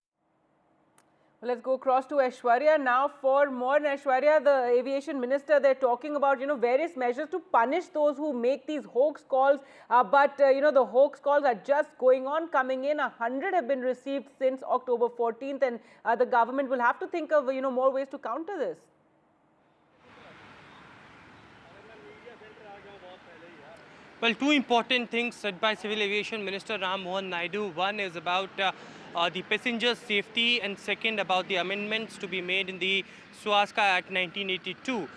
Well, let's go across to Aishwarya now for more. And Aishwarya, the aviation minister, they're talking about, various measures to punish those who make these hoax calls. But the hoax calls are just going on, coming in. 100 have been received since October 14th, and the government will have to think of, more ways to counter this. Well, two important things said by Civil Aviation Minister Mohan Naidu. One is about the passenger safety, and second about the amendments to be made in the Suwaska Act 1982.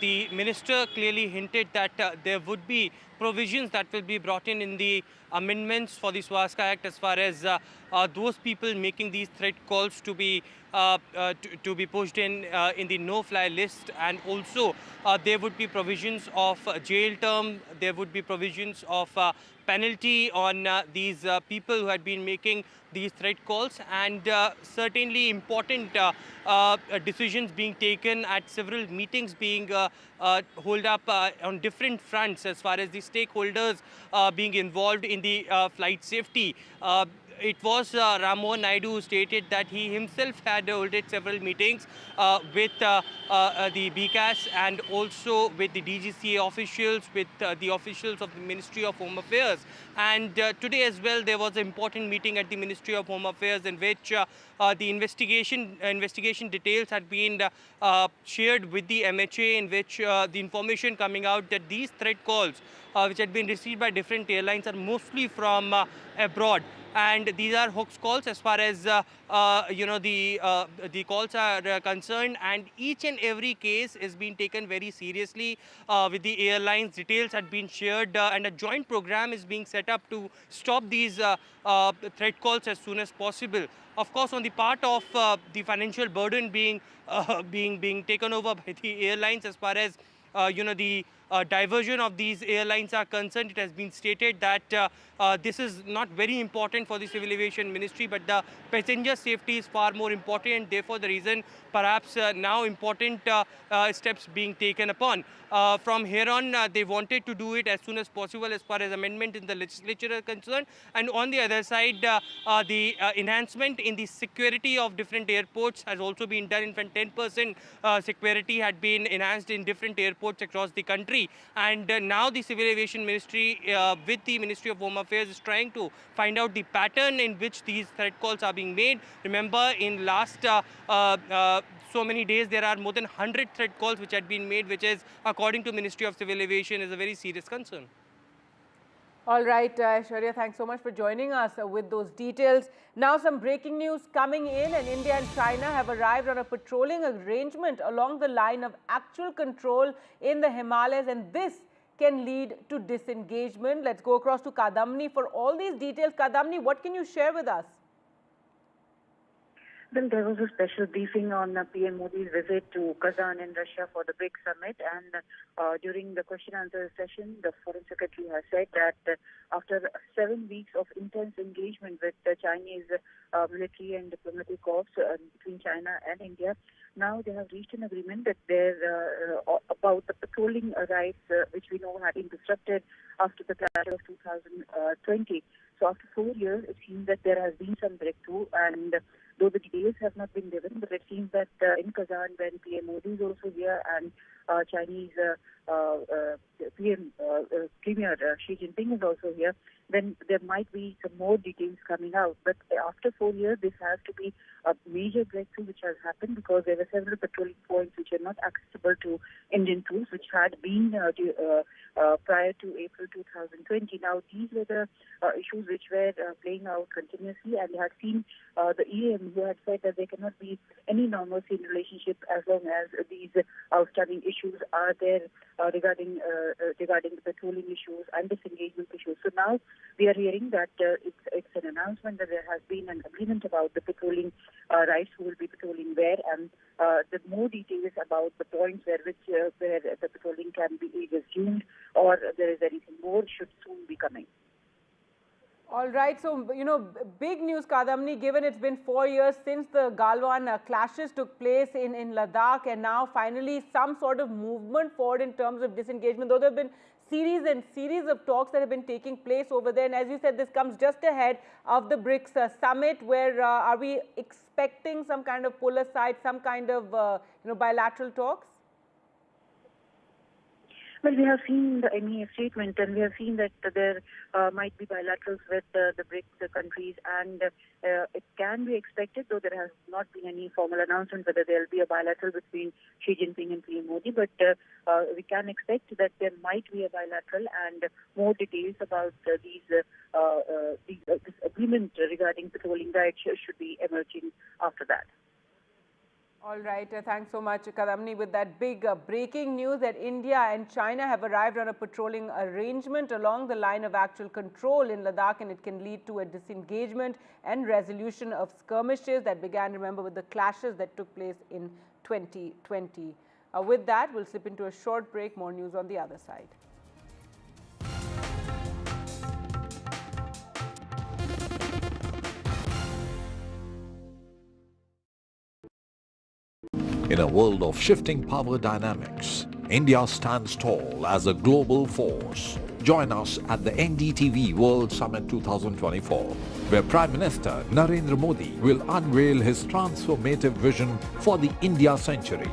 The minister clearly hinted that there would be provisions that will be brought in the amendments for the Suwaska Act as far as those people making these threat calls to be pushed in the no-fly list, and also there would be provisions of jail term, there would be provisions of penalty on these people who had been making these threat calls, and certainly important decisions actions being taken at several meetings being held up on different fronts as far as the stakeholders being involved in the flight safety. It was Ram Mohan Naidu who stated that he himself had held several meetings with the BCAS and also with the DGCA officials, with the officials of the Ministry of Home Affairs. And today as well, there was an important meeting at the Ministry of Home Affairs in which the investigation details had been shared with the MHA, in which the information coming out that these threat calls which had been received by different airlines are mostly from abroad. And these are hoax calls as far as the calls are concerned, and each and every case is being taken very seriously with the airlines. Details had been shared and a joint program is being set up to stop these threat calls as soon as possible. Of course, on the part of the financial burden being taken over by the airlines as far as the diversion of these airlines are concerned, it has been stated that this is not very important for the Civil Aviation Ministry, but the passenger safety is far more important, and therefore the reason perhaps now important steps being taken upon. From here on, they wanted to do it as soon as possible as far as amendment in the legislature are concerned. And on the other side, the enhancement in the security of different airports has also been done. In fact, 10% security had been enhanced in different airports across the country. And now the Civil Aviation Ministry with the Ministry of Home Affairs is trying to find out the pattern in which these threat calls are being made. Remember, in last so many days, there are more than 100 threat calls which had been made, which is, according to Ministry of Civil Aviation, is a very serious concern. All right, Shaurya, thanks so much for joining us with those details. Now some breaking news coming in, and India and China have arrived on a patrolling arrangement along the line of actual control in the Himalayas, and this can lead to disengagement. Let's go across to Kadamni for all these details. Kadamni, what can you share with us? Well, there was a special briefing on PM Modi's visit to Kazan in Russia for the BRICS summit, and during the question-answer session, the Foreign Secretary has said that after 7 weeks of intense engagement with the Chinese military and diplomatic corps between China and India, now they have reached an agreement that about the patrolling rights, which we know had been disrupted after the clash of 2020. So after 4 years, it seems that there has been some breakthrough, and though the details have not been given, but it seems that in Kazan, when PM Modi is also here and Chinese Premier Xi Jinping is also here, then there might be some more details coming out. But after 4 years, this has to be a major breakthrough which has happened, because there were several patrolling points which are not accessible to Indian troops, which had been prior to April 2020. Now, these were the issues which were playing out continuously, and they had seen the EM who had said that there cannot be any normalcy in relationship as long as these outstanding issues are there regarding the patrolling issues and disengagement issues. So now we are hearing that it's an announcement that there has been an agreement about the patrolling rights, who will be patrolling where, and the more details about the points where the patrolling can be resumed, or there is anything more, should soon be coming. All right, so, big news, Kadamni, given it's been 4 years since the Galwan clashes took place in Ladakh, and now finally some sort of movement forward in terms of disengagement, though there have been series and series of talks that have been taking place over there. And as you said, this comes just ahead of the BRICS summit, where are we expecting some kind of pull aside, some kind of bilateral talks? Well, we have seen the MEA statement, and we have seen that there might be bilaterals with the BRICS countries, and it can be expected, though there has not been any formal announcement whether there will be a bilateral between Xi Jinping and PM Modi, but we can expect that there might be a bilateral, and more details about this agreement regarding patrolling rights should be emerging after that. All right, thanks so much, Kadamni, with that big breaking news that India and China have arrived on a patrolling arrangement along the line of actual control in Ladakh, and it can lead to a disengagement and resolution of skirmishes that began, remember, with the clashes that took place in 2020. With that, we'll slip into a short break. More news on the other side. In a world of shifting power dynamics, India stands tall as a global force. Join us at the NDTV World Summit 2024, where Prime Minister Narendra Modi will unveil his transformative vision for the India century.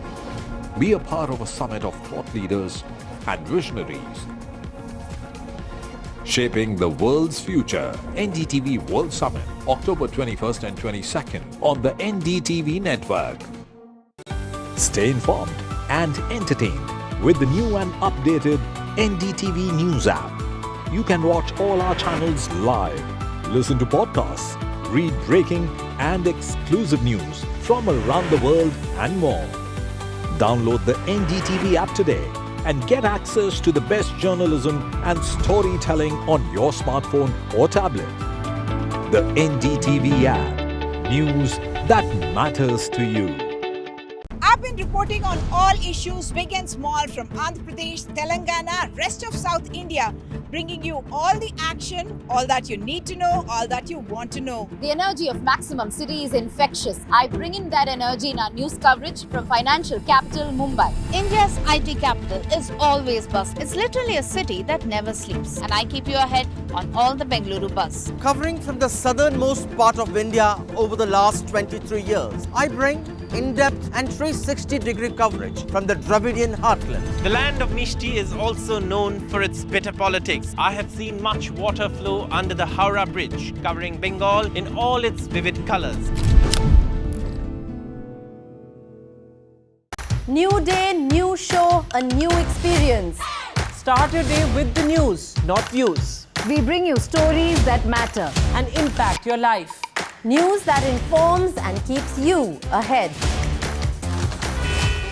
Be a part of a summit of thought leaders and visionaries, shaping the world's future. NDTV World Summit, October 21st and 22nd on the NDTV network. Stay informed and entertained with the new and updated NDTV News app. You can watch all our channels live, listen to podcasts, read breaking and exclusive news from around the world and more. Download the NDTV app today and get access to the best journalism and storytelling on your smartphone or tablet. The NDTV app. News that matters to you. I've been reporting on all issues big and small from Andhra Pradesh, Telangana, rest of South India, bringing you all the action, all that you need to know, all that you want to know. The energy of Maximum City is infectious. I bring in that energy in our news coverage from financial capital Mumbai. India's IT capital is always buzz. It's literally a city that never sleeps. And I keep you ahead on all the Bengaluru buzz. Covering from the southernmost part of India over the last 23 years, I bring in-depth and 360-degree coverage from the Dravidian heartland. The land of Mishti is also known for its bitter politics. I have seen much water flow under the Howrah Bridge, covering Bengal in all its vivid colors. New day, new show, a new experience. Start your day with the news, not views. We bring you stories that matter And impact your life. News that informs and keeps you ahead.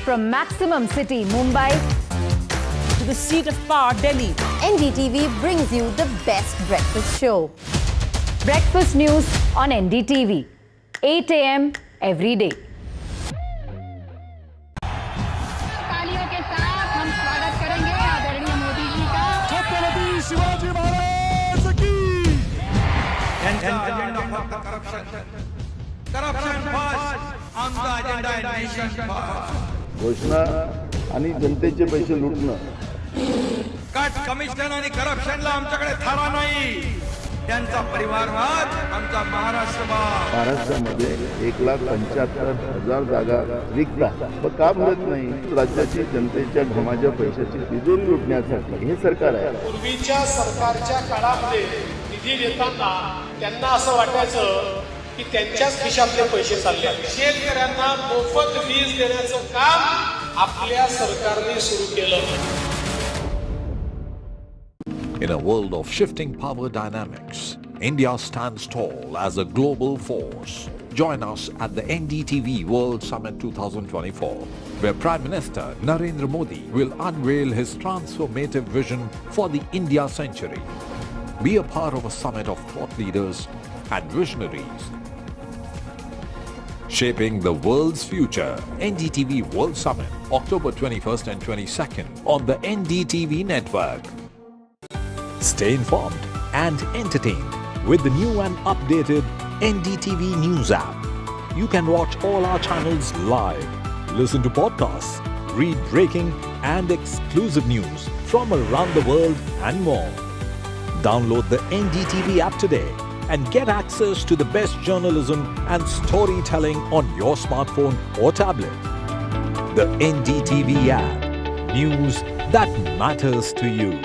from Maximum City, Mumbai, To the seat of power, Delhi. NDTV brings you the best breakfast show. breakfast news on NDTV, 8 a.m. every day. तालियों के साथ हम स्वागत करेंगे आदरणीय मोदी जी का। छत्रपति शिवाजी महाराज की। Corruption first on the agenda and nation first. घोषणा आणि जनतेचे पैसे लुटणं. कट कमिशन आणि करप्शनला आमच्याकडे थारा नाही. त्यांचा परिवारवाद आमचा महाराष्ट्रवाद. महाराष्ट्रामध्ये 1,75,000 जागा रिक्त आहेत. मग का भरत नाही? राज्याची जनतेच्या घमाच्या पैशाची तिजोरी लुटण्यासाठी हे सरकार आहे. पूर्वीच्या सरकारच्या काळामध्ये निधी देताना त्यांना असं वाटायचं की त्यांच्याच खिशातले पैसे चालले. शेतकऱ्यांना मोफत वीज देण्याचं काम आपल्या सरकारने सुरू केलं. In a world of shifting power dynamics, India stands tall as a global force. Join us at the NDTV World Summit 2024, where Prime Minister Narendra Modi will unveil his transformative vision for the India century. Be a part of a summit of thought leaders and visionaries, shaping the world's future. NDTV World Summit, October 21st and 22nd on the NDTV network. Stay informed and entertained with the new and updated NDTV News app. You can watch all our channels live, listen to podcasts, read breaking and exclusive news from around the world and more. Download the NDTV app today and get access to the best journalism and storytelling on your smartphone or tablet. The NDTV app. News that matters to you.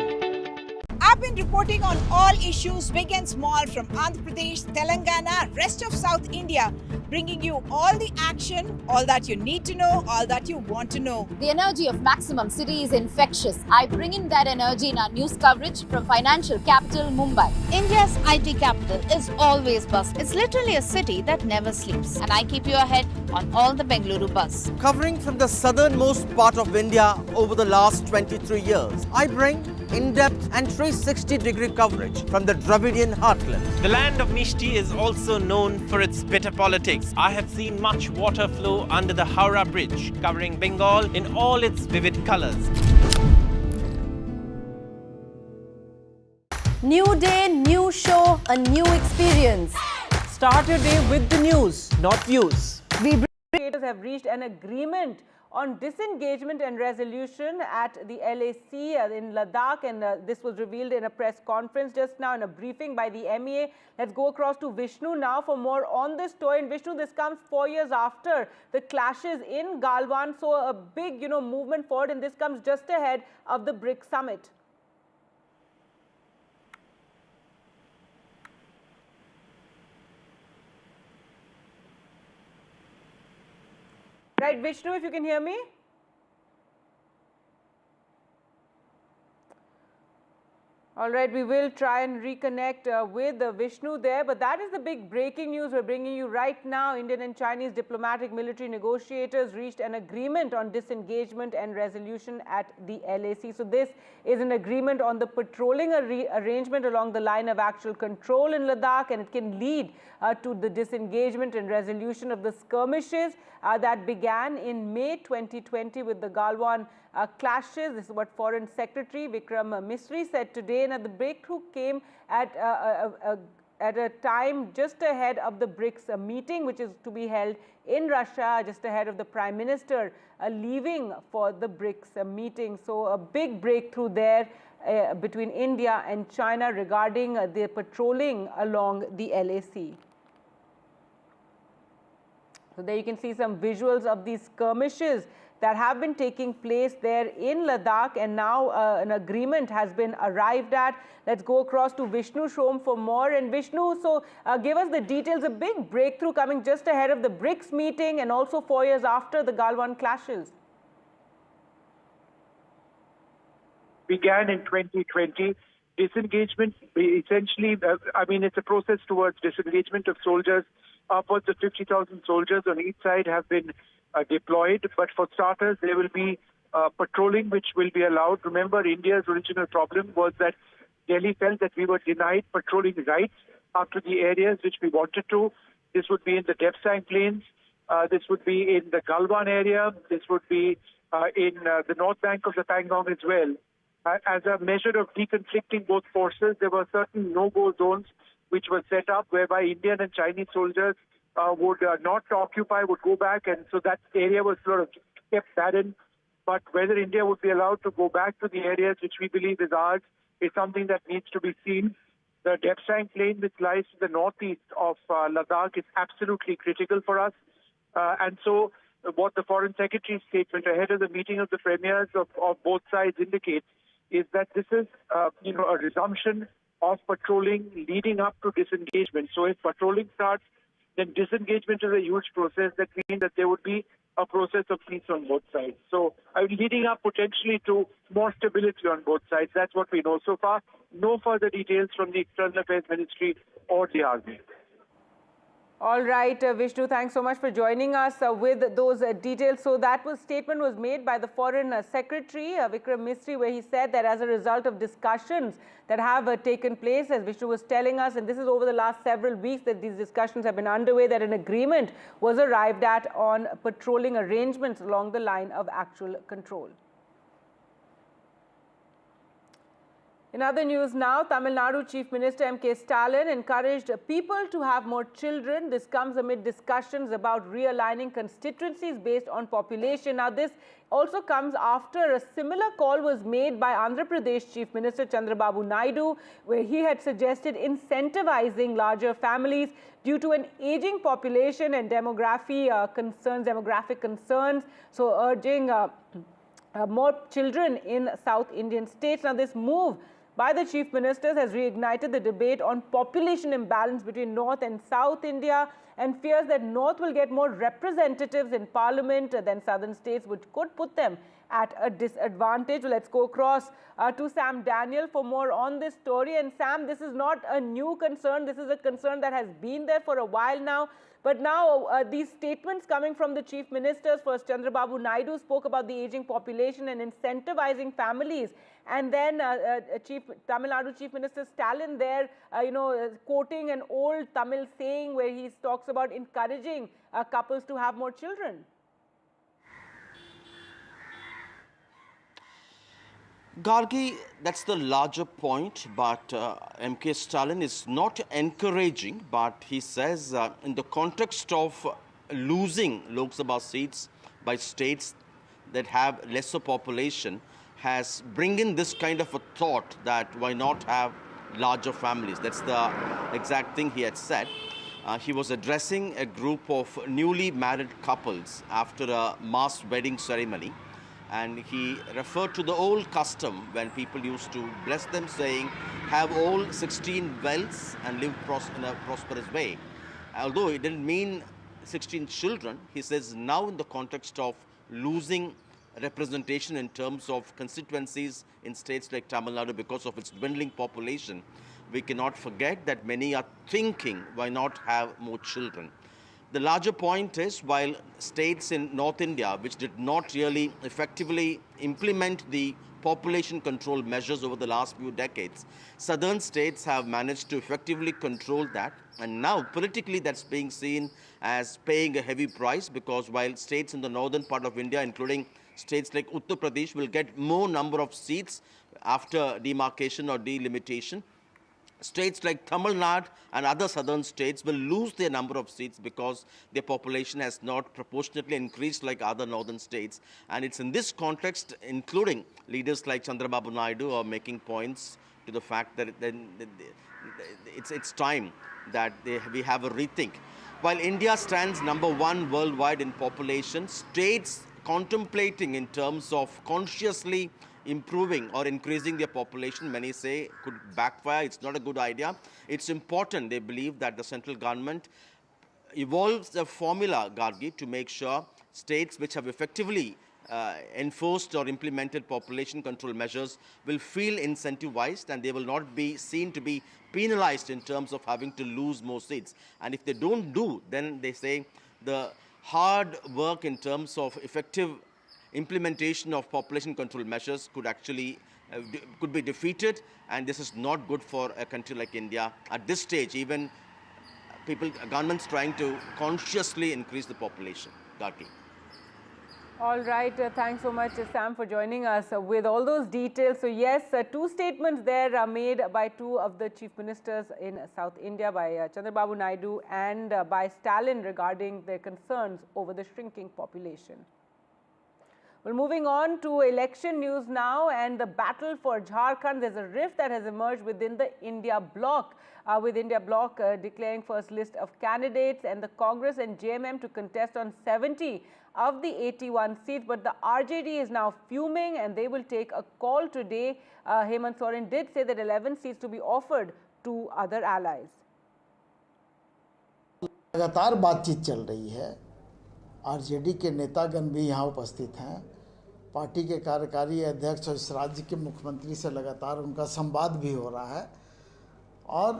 I've been reporting on all issues big and small from Andhra Pradesh, Telangana, rest of South India, bringing you all the action, all that you need to know, all that you want to know. The energy of Maximum City is infectious. I bring in that energy in our news coverage from financial capital Mumbai. India's IT capital is always buzz. It's literally a city that never sleeps. And I keep you ahead on all the Bengaluru buzz. Covering from the southernmost part of India over the last 23 years, I bring in-depth and 360-degree coverage from the Dravidian heartland. The land of Mishti is also known for its bitter politics. I have seen much water flow under the Howrah Bridge, covering Bengal in all its vivid colors. New day, new show, a new experience. Start your day with the news, not views. Creators have reached an agreement on disengagement and resolution at the LAC in Ladakh, and this was revealed in a press conference just now in a briefing by the MEA. Let's go across to Vishnu now for more on this story. And Vishnu, this comes 4 years after the clashes in Galwan, so a big, movement forward, and this comes just ahead of the BRICS summit. Right, Vishnu, if you can hear me. All right, we will try and reconnect with Vishnu there, but that is the big breaking news we're bringing you right now. Indian and Chinese diplomatic military negotiators reached an agreement on disengagement and resolution at the LAC. So this is an agreement on the patrolling arrangement along the line of actual control in Ladakh, and it can lead to the disengagement and resolution of the skirmishes that began in May 2020 with the Galwan clashes. This is what Foreign Secretary Vikram Misri said today, and the breakthrough came at a time just ahead of the BRICS meeting, which is to be held in Russia, just ahead of the Prime Minister leaving for the BRICS meeting. So a big breakthrough there between India and China regarding the patrolling along the LAC. So there you can see some visuals of these skirmishes that have been taking place there in Ladakh, and now an agreement has been arrived at. Let's go across to Vishnu Shom for more. And Vishnu, so give us the details. A big breakthrough coming just ahead of the BRICS meeting and also 4 years after the Galwan clashes. Began in 2020. Disengagement, essentially, it's a process towards disengagement of soldiers. Upwards of 50,000 soldiers on each side have been deployed, but for starters, there will be patrolling which will be allowed. Remember, India's original problem was that Delhi felt that we were denied patrolling rights up to the areas which we wanted to. This would be in the Depsang Plains, this would be in the Galwan area, this would be in the north bank of the Pangong as well. As a measure of deconflicting both forces, there were certain no-go zones which were set up whereby Indian and Chinese soldiers would not occupy, would go back, and so that area was sort of kept barren. But whether India would be allowed to go back to the areas which we believe is ours is something that needs to be seen. The Depsang Plain, which lies to the northeast of Ladakh, is absolutely critical for us. And so what the Foreign Secretary's statement ahead of the meeting of the premiers of both sides indicates is that this is a resumption of patrolling leading up to disengagement. So if patrolling starts, then disengagement is a huge process. That means that there would be a process of peace on both sides. So leading up potentially to more stability on both sides. That's what we know so far. No further details from the External Affairs Ministry or the Army. All right, Vishnu, thanks so much for joining us with those details. So that statement was made by the Foreign Secretary, Vikram Misri, where he said that as a result of discussions that have taken place, as Vishnu was telling us, and this is over the last several weeks that these discussions have been underway, that an agreement was arrived at on patrolling arrangements along the line of actual control. In other news now, Tamil Nadu Chief Minister M.K. Stalin encouraged people to have more children. This comes amid discussions about realigning constituencies based on population. Now, this also comes after a similar call was made by Andhra Pradesh Chief Minister Chandrababu Naidu, where he had suggested incentivizing larger families due to an aging population and demographic concerns. So, urging more children in South Indian states. Now, this move by the Chief Ministers has reignited the debate on population imbalance between North and South India, and fears that North will get more representatives in Parliament than Southern states, which could put them at a disadvantage. Let's go across to Sam Daniel for more on this story. And Sam, this is not a new concern. This is a concern that has been there for a while now. But now these statements coming from the Chief Ministers, first Chandrababu Naidu spoke about the aging population and incentivizing families. And then Tamil Nadu Chief Minister Stalin there, quoting an old Tamil saying where he talks about encouraging couples to have more children. Gargi, that's the larger point, but M.K. Stalin is not encouraging, but he says in the context of losing Lok Sabha seats by states that have lesser population has bring in this kind of a thought that why not have larger families. That's the exact thing he had said. He was addressing a group of newly married couples after a mass wedding ceremony. And he referred to the old custom when people used to bless them, saying, have all 16 wells and live in a prosperous way. Although it didn't mean 16 children, he says now in the context of losing representation in terms of constituencies in states like Tamil Nadu because of its dwindling population, we cannot forget that many are thinking, why not have more children? The larger point is, while states in North India, which did not really effectively implement the population control measures over the last few decades, southern states have managed to effectively control that. And now, politically, that's being seen as paying a heavy price, because while states in the northern part of India, including states like Uttar Pradesh, will get more number of seats after demarcation or delimitation, states like Tamil Nadu and other southern states will lose their number of seats because their population has not proportionately increased like other northern states. And it's in this context, including leaders like Chandrababu Naidu are making points to the fact that it's time that we have a rethink. While India stands #1 worldwide in population, states contemplating in terms of consciously improving or increasing their population, many say could backfire. It's not a good idea. It's important, they believe, that the central government evolves a formula, Gargi, to make sure states which have effectively enforced or implemented population control measures will feel incentivized, and they will not be seen to be penalized in terms of having to lose more seats. And if they don't do, then they say the hard work in terms of effective implementation of population control measures could actually could be defeated, and this is not good for a country like India. At this stage, even governments trying to consciously increase the population. Gargi. All right, thanks so much, Sam, for joining us with all those details. So yes, two statements there are made by two of the chief ministers in South India, by Chandrababu Naidu and by Stalin, regarding their concerns over the shrinking population. Well, moving on to election news now, and the battle for Jharkhand. There's a rift that has emerged within the India bloc, with India bloc declaring first list of candidates, and the Congress and JMM to contest on 70 of the 81 seats. But the RJD is now fuming, and they will take a call today. Hemant Soren did say that 11 seats to be offered to other allies. लगातार बातचीत चल रही है। RJD के नेतागण भी यहाँ उपस्थित हैं। पार्टी के कार्यकारी अध्यक्ष और इस राज्य के मुख्यमंत्री से लगातार उनका संवाद भी हो रहा है। और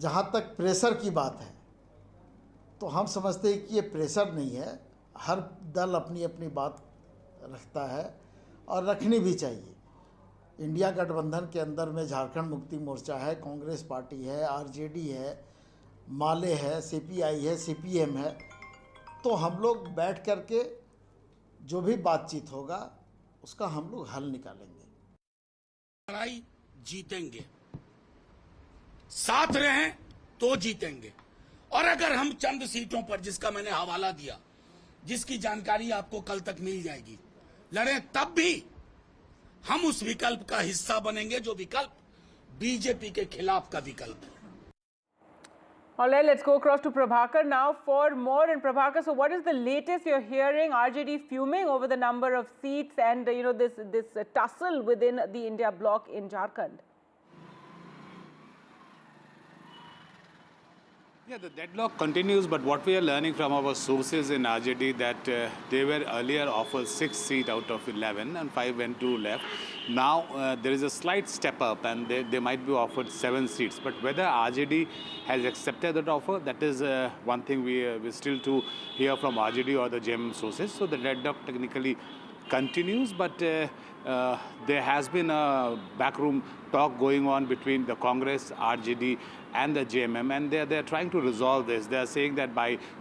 जहाँ तक प्रेशर की बात है, तो हम समझते हैं कि ये प्रेशर नहीं है। हर दल अपनी अपनी बात रखता है और रखनी भी चाहिए। इंडिया गठबंधन के अंदर में झारखंड मुक्ति मोर्चा है, कांग्रेस पार्टी है, आरजेडी है, माले है, सीपीआई है, सीपीएम है। तो हम लोग बैठ करके जो भी बातचीत होगा उसका हम लोग हल निकालेंगे। लड़ाई जीतेंगे, साथ रहें तो जीतेंगे। और अगर हम चंद सीटों पर, जिसका मैंने हवाला दिया, जिसकी जानकारी आपको कल तक मिल जाएगी, लड़ें, तब भी हम उस विकल्प का हिस्सा बनेंगे जो विकल्प बीजेपी के खिलाफ का विकल्प है। All right, let's go across to Prabhakar now for more. And Prabhakar, so what is the latest you're hearing? RJD fuming over the number of seats and this tussle within the India bloc in Jharkhand. Yeah, the deadlock continues, but what we are learning from our sources in RJD that they were earlier offered 6 seats out of 11 and 5 went to left. Now there is a slight step up and they might be offered 7 seats. But whether RJD has accepted that offer, that is one thing we still to hear from RJD or the JMM sources. So the deadlock technically continues, but there has been a backroom talk going on between the Congress, RJD and the JMM, and they're trying to resolve this. They're saying that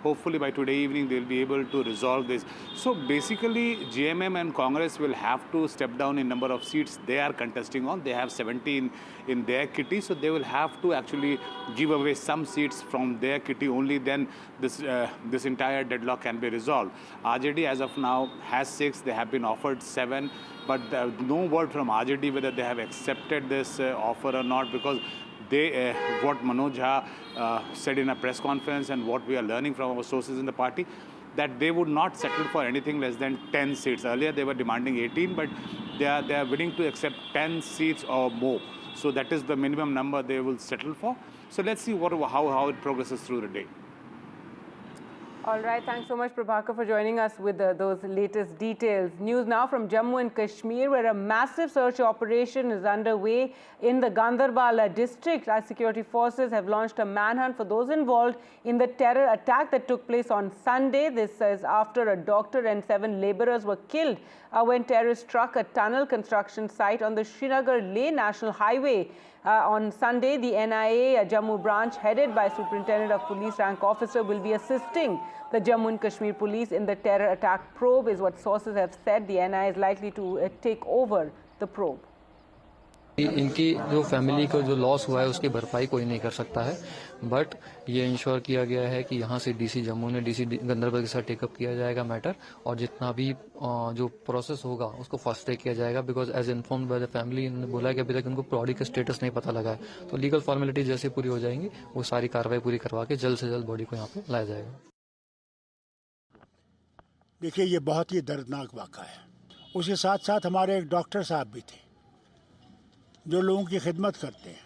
hopefully by today evening they'll be able to resolve this. So basically JMM and Congress will have to step down in number of seats they are contesting on. They have 17 in their kitty, so they will have to actually give away some seats from their kitty. Only then this entire deadlock can be resolved. RJD as of now has 6. They have been offered 7, but no word from RJD whether they have accepted this offer or not, because they, what Manoj Jha said in a press conference and what we are learning from our sources in the party, that they would not settle for anything less than 10 seats. Earlier they were demanding 18, but they are willing to accept 10 seats or more. So that is the minimum number they will settle for. So let's see how it progresses through the day. All right, thanks so much, Prabhakar, for joining us with those latest details. News now from Jammu and Kashmir, where a massive search operation is underway in the Ganderbal district. Our security forces have launched a manhunt for those involved in the terror attack that took place on Sunday. This is after a doctor and 7 laborers were killed when terrorists struck a tunnel construction site on the Srinagar-Leh National Highway. On Sunday, the NIA Jammu branch, headed by Superintendent of Police rank officer, will be assisting the Jammu and Kashmir police in the terror attack probe, is what sources have said. The NIA is likely to take over the probe. इनकी जो family को जो loss हुआ है उसकी भरपाई कोई नहीं कर सकता है, बट ये इंश्योर किया गया है कि यहाँ से डीसी जम्मू ने डीसी गंदरबल के साथ टेकअप किया जाएगा मैटर, और जितना भी जो प्रोसेस होगा उसको फास्ट ट्रैक किया जाएगा, because as informed by the family इन्होंने बोला कि अभी तक उनको बॉडी का स्टेटस नहीं पता लगा है, तो लीगल फॉर्मेलिटी जैसे पूरी हो जाएंगी वो सारी कार्रवाई पूरी करवा के जल्द से जल्द बॉडी को यहाँ पे लाया जाएगा। देखिए, ये बहुत ही दर्दनाक वाक़ा है। उसके साथ साथ हमारे एक डॉक्टर साहब भी थे जो लोगों की खिदमत करते हैं,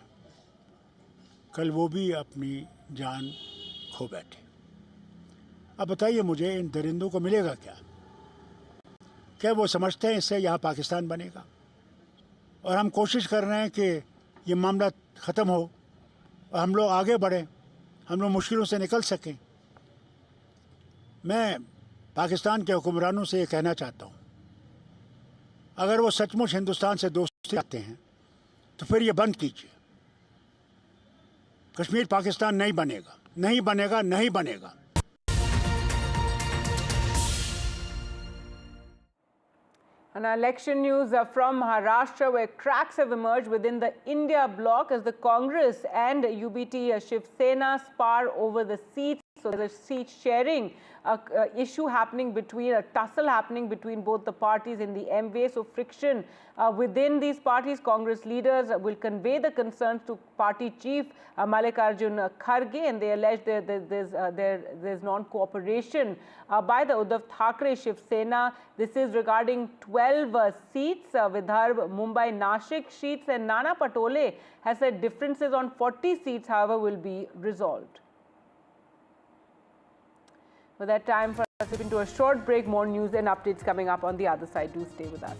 कल वो भी अपनी जान खो बैठे। अब बताइए मुझे, इन दरिंदों को मिलेगा क्या? क्या वो समझते हैं इससे यहाँ पाकिस्तान बनेगा? और हम कोशिश कर रहे हैं कि ये मामला ख़त्म हो और हम लोग आगे बढ़ें, हम लोग मुश्किलों से निकल सकें। मैं पाकिस्तान के हुक्मरानों से ये कहना चाहता हूँ, अगर वो सचमुच हिंदुस्तान से दोस्ती रखते हैं तो फिर ये बंद कीजिए। कश्मीर पाकिस्तान नहीं बनेगा, नहीं बनेगा, नहीं बनेगा। And election news from Maharashtra, where cracks have emerged within the India bloc as the Congress and UBT Shiv Sena spar over the seats. So there's a seat sharing issue happening between, a tussle happening between both the parties in the MV. So friction within these parties. Congress leaders will convey the concerns to party chief Mallikarjun Kharge, and they allege there's non-cooperation by the Uddhav Thackeray Shiv Sena. This is regarding 12 seats. Vidarbha, Mumbai, Nashik seats, and Nana Patole has said differences on 40 seats, however, will be resolved. For that time for us to slip into a short break. More news and updates coming up on the other side. Do stay with us.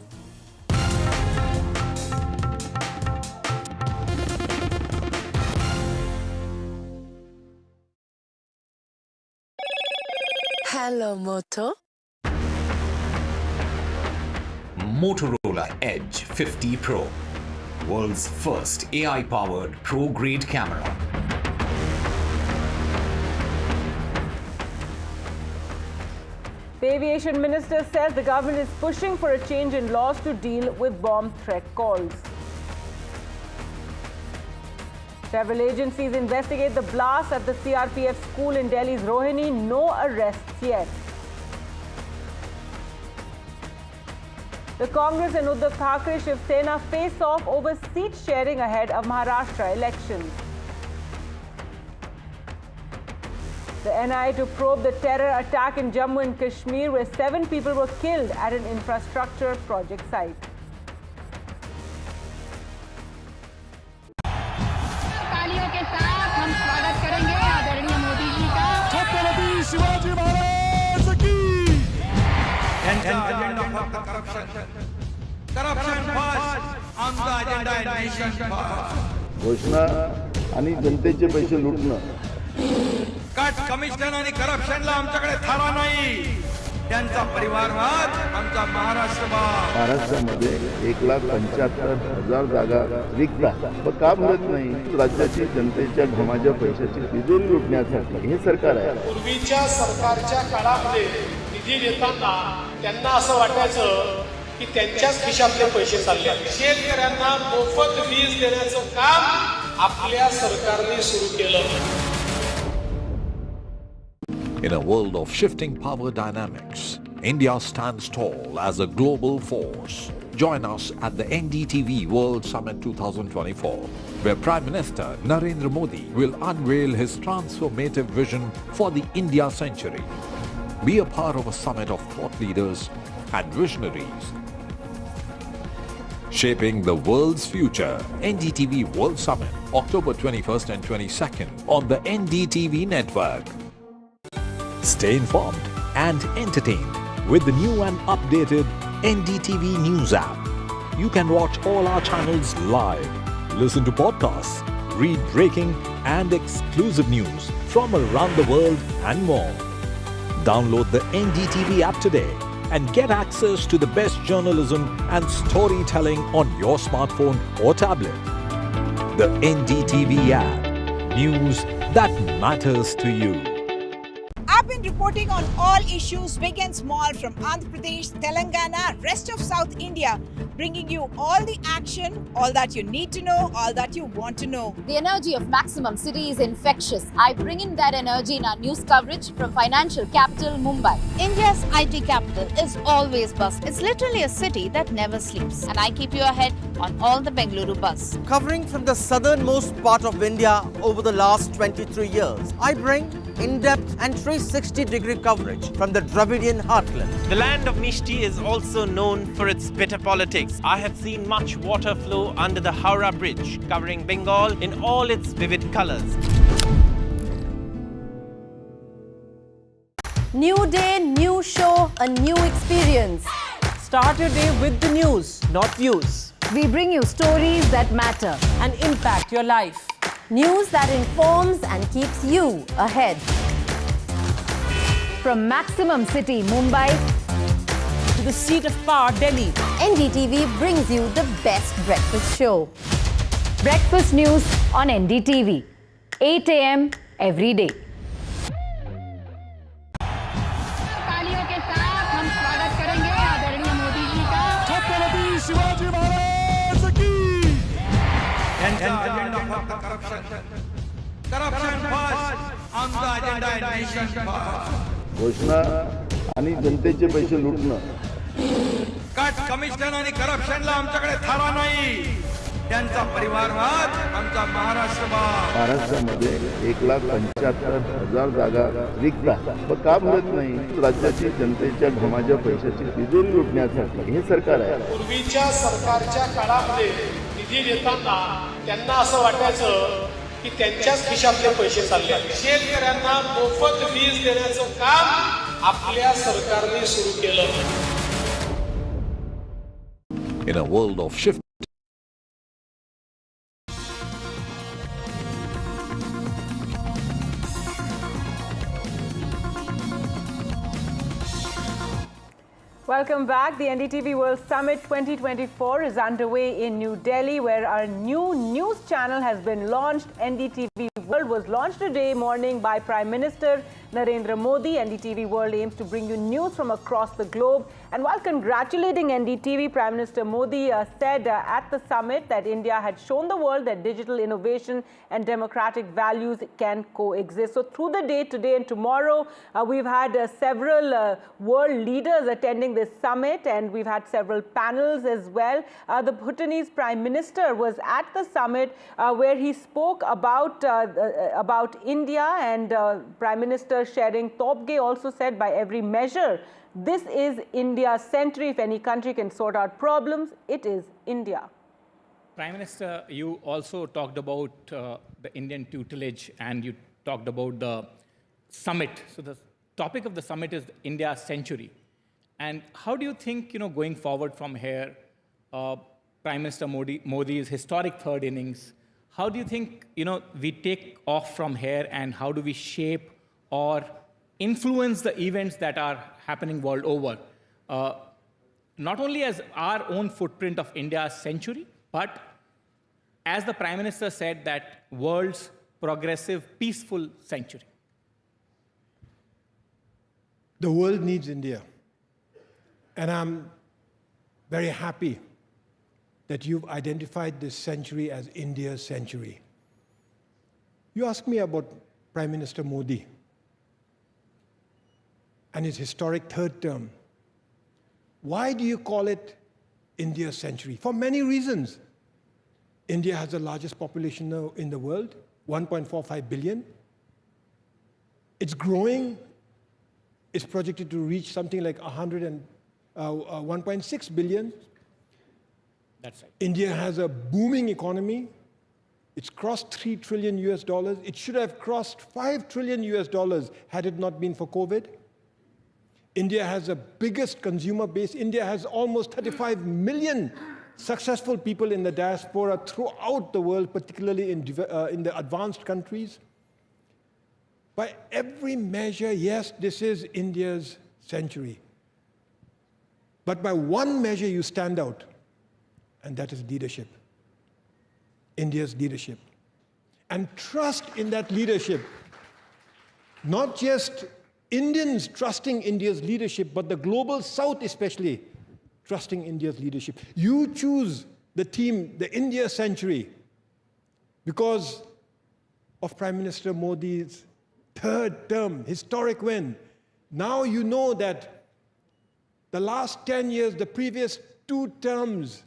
Hello, Moto. Motorola Edge 50 Pro, world's first AI-powered pro-grade camera. The Aviation Minister says the government is pushing for a change in laws to deal with bomb threat calls. Several agencies investigate the blast at the CRPF school in Delhi's Rohini. No arrests yet. The Congress and Uddhav Thackeray Shiv Sena face off over seat sharing ahead of Maharashtra elections. The NIA to probe the terror attack in Jammu and Kashmir, where 7 people were killed at an infrastructure project site. तालियों के साथ हम स्वागत करेंगे आदरणीय मोदी जी का। छत्रपति शिवाजी महाराज की। Corruption first on the agenda and nation first. घोषणा आणि जनतेचे पैसे लुटणं. कट कमिशन आणि करप्शनला आमच्याकडे थारा नाही. त्यांचा परिवारवाद आमचा महाराष्ट्रवाद. महाराष्ट्रामध्ये 1,75,000 जागा रिक्त आहेत. मग का भरत नाही? राज्याची जनतेच्या घमाच्या पैशाची तिजोरी लुटण्यासाठी हे सरकार आहे. पूर्वीच्या सरकारच्या काळामध्ये निधी देताना त्यांना असं वाटायचं की त्यांच्याच खिशातले पैसे चालले. शेतकऱ्यांना मोफत वीज देण्याचं काम आपल्या सरकारने सुरू केलं. In a world of shifting power dynamics, India stands tall as a global force. Join us at the NDTV World Summit 2024, where Prime Minister Narendra Modi will unveil his transformative vision for the India century. Be a part of a summit of thought leaders and visionaries, shaping the world's future. NDTV World Summit, October 21st and 22nd on the NDTV network. Stay informed and entertained with the new and updated NDTV News app. You can watch all our channels live, listen to podcasts, read breaking and exclusive news from around the world and more. Download the NDTV app today and get access to the best journalism and storytelling on your smartphone or tablet. The NDTV app. News that matters to you. I've been reporting on all issues big and small from Andhra Pradesh, Telangana, rest of South India, bringing you all the action, all that you need to know, all that you want to know. The energy of Maximum City is infectious. I bring in that energy in our news coverage from financial capital Mumbai. India's IT capital is always buzz. It's literally a city that never sleeps. And I keep you ahead on all the Bengaluru buzz. Covering from the southernmost part of India over the last 23 years, I bring in-depth and 360-degree coverage from the Dravidian heartland. The land of Mishti is also known for its bitter politics. I have seen much water flow under the Howrah Bridge, covering Bengal in all its vivid colors. New day, new show, a new experience. Start your day with the news, not views. We bring you stories that matter and impact your life. News that informs and keeps you ahead. From Maximum City, Mumbai, to the seat of power, Delhi, NDTV brings you the best breakfast show. breakfast news on NDTV, 8 a.m. every day. तालियों के साथ हम स्वागत करेंगे आदरणीय मोदी जी का. छत्रपती शिवाजी महाराज की. त्यांचा अजेंडा फक्त करप्शन फर्स्ट, आमचा अजेंडा आहे नेशन फर्स्ट. घोषणा आणि जनतेचे पैसे लुटणं. कट कमिशन आणि करप्शनला आमच्याकडे थारा नाही. त्यांचा परिवारवाद आमचा महाराष्ट्रवाद. महाराष्ट्रामध्ये 1,75,000 जागा रिक्त आहेत. मग का भरत नाही? राज्याची जनतेच्या घमाच्या पैशाची तिजोरी लुटण्यासाठी हे सरकार आहे. पूर्वीच्या सरकारच्या काळामध्ये निधी देताना त्यांना असं वाटायचं की त्यांच्याच खिशातले पैसे चालले. शेतकऱ्यांना मोफत वीज देण्याचं काम आपल्या सरकारने सुरू केलं. In a world of shift. Welcome back. The NDTV World Summit 2024 is underway in New Delhi, where our new news channel has been launched. NDTV World was launched today morning by Prime Minister Narendra Modi. NDTV World aims to bring you news from across the globe. And while congratulating NDTV, Prime Minister Modi said at the summit that India had shown the world that digital innovation and democratic values can coexist. So through the day today and tomorrow, we've had several world leaders attending this summit, and we've had several panels as well. The Bhutanese Prime Minister was at the summit where he spoke about India, and Prime Minister Shering Tobge also said by every measure, this is India's century. If any country can sort out problems, it is India. Prime Minister, you also talked about the Indian tutelage, and you talked about the summit. So the topic of the summit is India's century. And how do you think, going forward from here, Prime Minister Modi's historic third innings, how do you think, we take off from here, and how do we shape or influence the events that are happening world over, not only as our own footprint of India's century, but as the Prime Minister said, that world's progressive, peaceful century. The world needs India. And I'm very happy that you've identified this century as India's century. You asked me about Prime Minister Modi and his historic third term. Why do you call it India's century? For many reasons. India has the largest population now in the world, 1.45 billion. It's growing. It's projected to reach something like 1.6 billion. That's right. India has a booming economy. It's crossed $3 trillion US. It should have crossed $5 trillion US had it not been for COVID. India has the biggest consumer base. India has almost 35 million successful people in the diaspora throughout the world, particularly in the advanced countries. By every measure, yes, this is India's century. But by one measure, you stand out, and that is leadership. India's leadership. And trust in that leadership. Not just Indians trusting India's leadership, but the global South especially trusting India's leadership. You choose the team, the India century, because of Prime Minister Modi's third term, historic win. Now you know that the last 10 years, the previous 2 terms,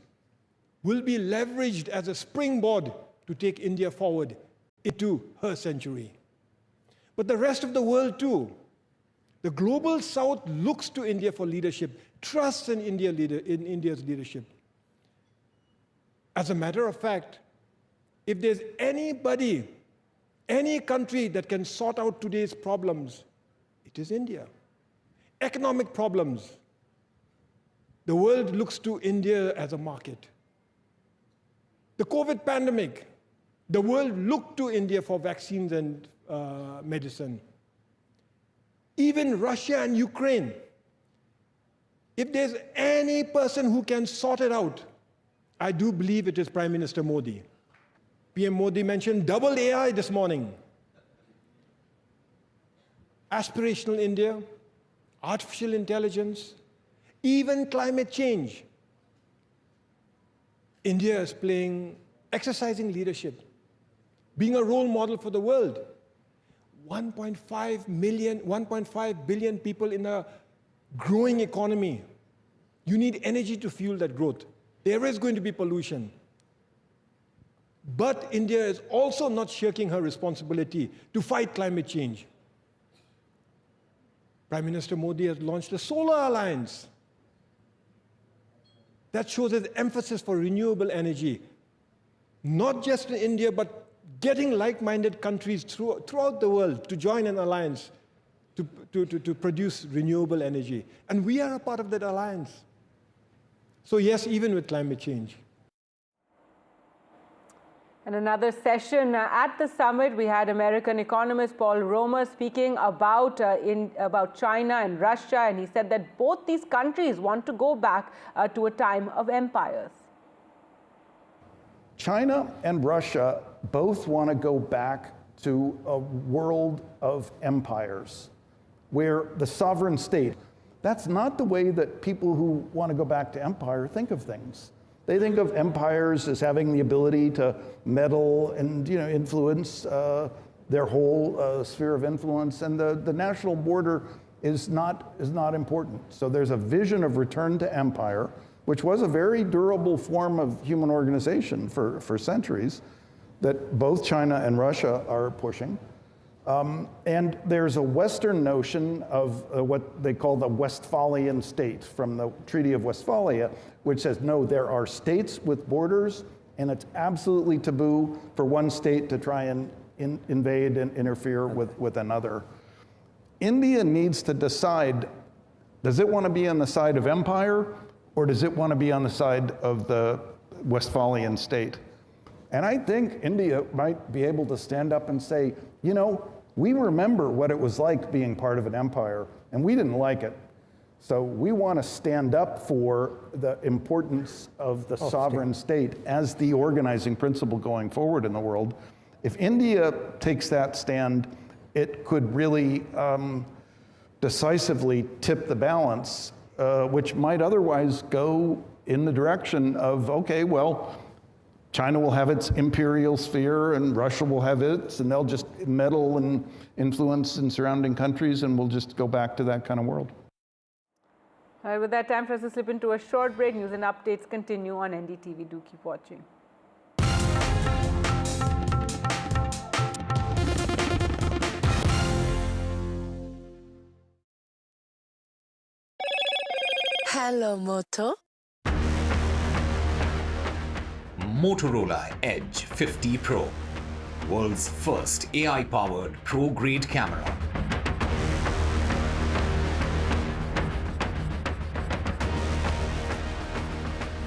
will be leveraged as a springboard to take India forward into her century. But the rest of the world too. The global South looks to India for leadership, trusts in India's leadership. As a matter of fact, if there's anybody, any country that can sort out today's problems, it is India. Economic problems. The world looks to India as a market. The COVID pandemic, the world looked to India for vaccines and medicine. Even Russia and Ukraine. If there's any person who can sort it out, I do believe it is Prime Minister Modi. PM Modi mentioned double AI this morning. Aspirational India, artificial intelligence, even climate change. India is exercising leadership, being a role model for the world. 1.5 billion people in a growing economy. You need energy to fuel that growth. There is going to be pollution. But India is also not shirking her responsibility to fight climate change. Prime Minister Modi has launched a Solar Alliance. That shows his emphasis for renewable energy, not just in India, but getting like-minded countries throughout the world to join an alliance to produce renewable energy. And we are a part of that alliance. So yes, even with climate change. In another session at the summit, we had American economist Paul Romer speaking about China and Russia, and he said that both these countries want to go back to a time of empires. China and Russia both want to go back to a world of empires, where the sovereign state, that's not the way that people who want to go back to empire think of things. They think of empires as having the ability to meddle and influence their whole sphere of influence, and the national border is not important. So there's a vision of return to empire, which was a very durable form of human organization for centuries, that both China and Russia are pushing. And there's a Western notion of what they call the Westphalian state from the Treaty of Westphalia, which says, no, there are states with borders, and it's absolutely taboo for one state to try and invade and interfere with another. India needs to decide, does it want to be on the side of empire, or does it want to be on the side of the Westphalian state? And I think India might be able to stand up and say, We remember what it was like being part of an empire, and we didn't like it. So we want to stand up for the importance of the sovereign state as the organizing principle going forward in the world. If India takes that stand, it could really decisively tip the balance, which might otherwise go in the direction of, okay, well, China will have its imperial sphere and Russia will have its, and they'll just meddle and influence in surrounding countries, and we'll just go back to that kind of world. All right, with that, time for us to slip into a short break. News and updates continue on NDTV. Do keep watching. Hello, Moto. Motorola Edge 50 Pro, world's first AI-powered pro-grade camera.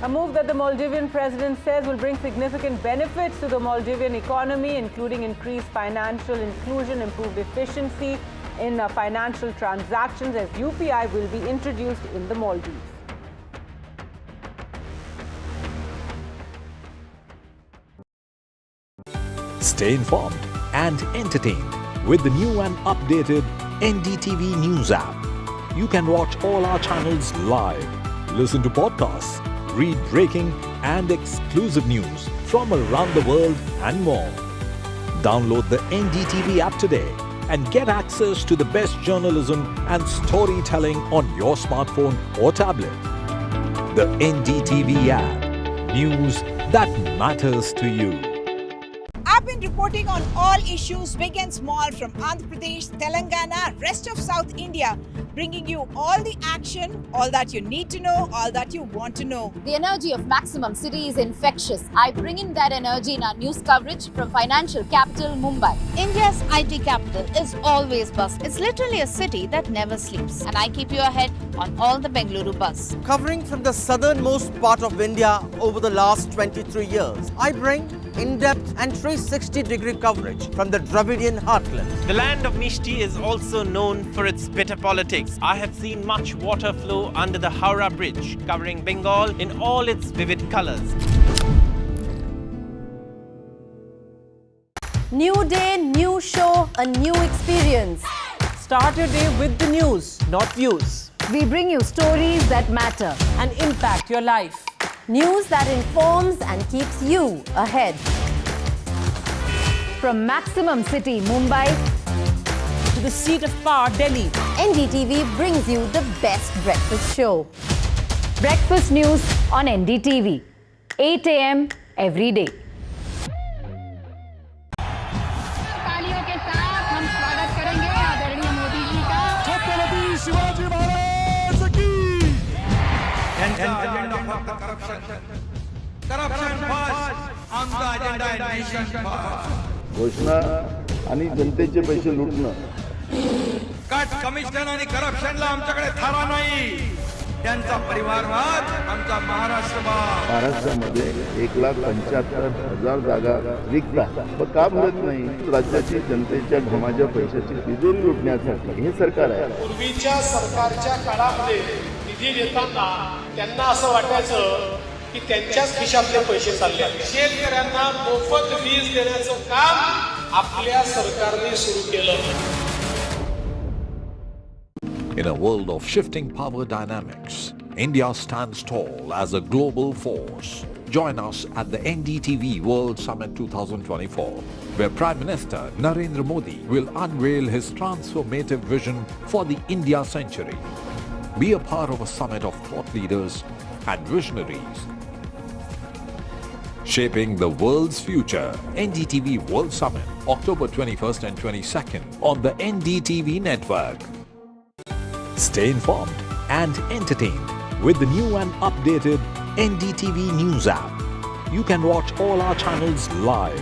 A move that the Maldivian president says will bring significant benefits to the Maldivian economy, including increased financial inclusion, improved efficiency in financial transactions, as UPI will be introduced in the Maldives. Stay informed and entertained with the new and updated NDTV News app. You can watch all our channels live, listen to podcasts, read breaking and exclusive news from around the world and more. Download the NDTV app today and get access to the best journalism and storytelling on your smartphone or tablet. The NDTV app. News that matters to you. I've been reporting on all issues big and small from Andhra Pradesh, Telangana, rest of South India, bringing you all the action, all that you need to know, all that you want to know. The energy of Maximum City is infectious. I bring in that energy in our news coverage from financial capital Mumbai. India's IT capital is always buzz. It's literally a city that never sleeps. And I keep you ahead on all the Bengaluru buzz. Covering from the southernmost part of India over the last 23 years, I bring in-depth and 360-degree coverage from the Dravidian heartland. The land of Mishti is also known for its bitter politics. I have seen much water flow under the Howrah Bridge, covering Bengal in all its vivid colors. New day, new show, a new experience. Start your day with the news, not views. We bring you stories that matter and impact your life. News that informs and keeps you ahead. From Maximum City, Mumbai, to the seat of power, Delhi, NDTV brings you the best breakfast show. breakfast news on NDTV, 8 a.m. every day. तालियों के साथ हम स्वागत करेंगे आदरणीय मोदी जी का। छत्रपति शिवाजी महाराज की। Corruption first on the agenda in nation first. घोषणा आणि जनतेचे पैसे लुटणं. कट कमिशन आणि करप्शनला आमच्याकडे थारा नाही. त्यांचा परिवारवाद आमचा महाराष्ट्रवाद. महाराष्ट्रामध्ये 1,75,000 जागा रिक्त आहेत. मग का भरत नाही? राज्याची जनतेच्या घमाच्या पैशाची तिजोरी लुटण्यासाठी हे सरकार आहे. पूर्वीच्या सरकारच्या काळामध्ये निधी देताना त्यांना असं वाटायचं की त्यांच्याच खिशातले पैसे चालले. शेतकऱ्यांना मोफत वीज देण्याचं काम आपल्या सरकारने सुरू केलं. In a world of shifting power dynamics, India stands tall as a global force. Join us at the NDTV World Summit 2024, where Prime Minister Narendra Modi will unveil his transformative vision for the India century. Be a part of a summit of thought leaders and visionaries, shaping the world's future. NDTV World Summit, October 21st and 22nd on the NDTV network. Stay informed and entertained with the new and updated NDTV News app. You can watch all our channels live,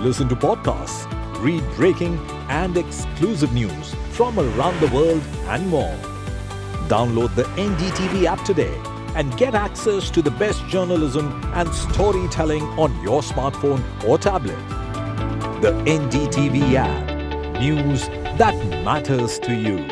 listen to podcasts, read breaking and exclusive news from around the world and more. Download the NDTV app today and get access to the best journalism and storytelling on your smartphone or tablet. The NDTV app. News that matters to you.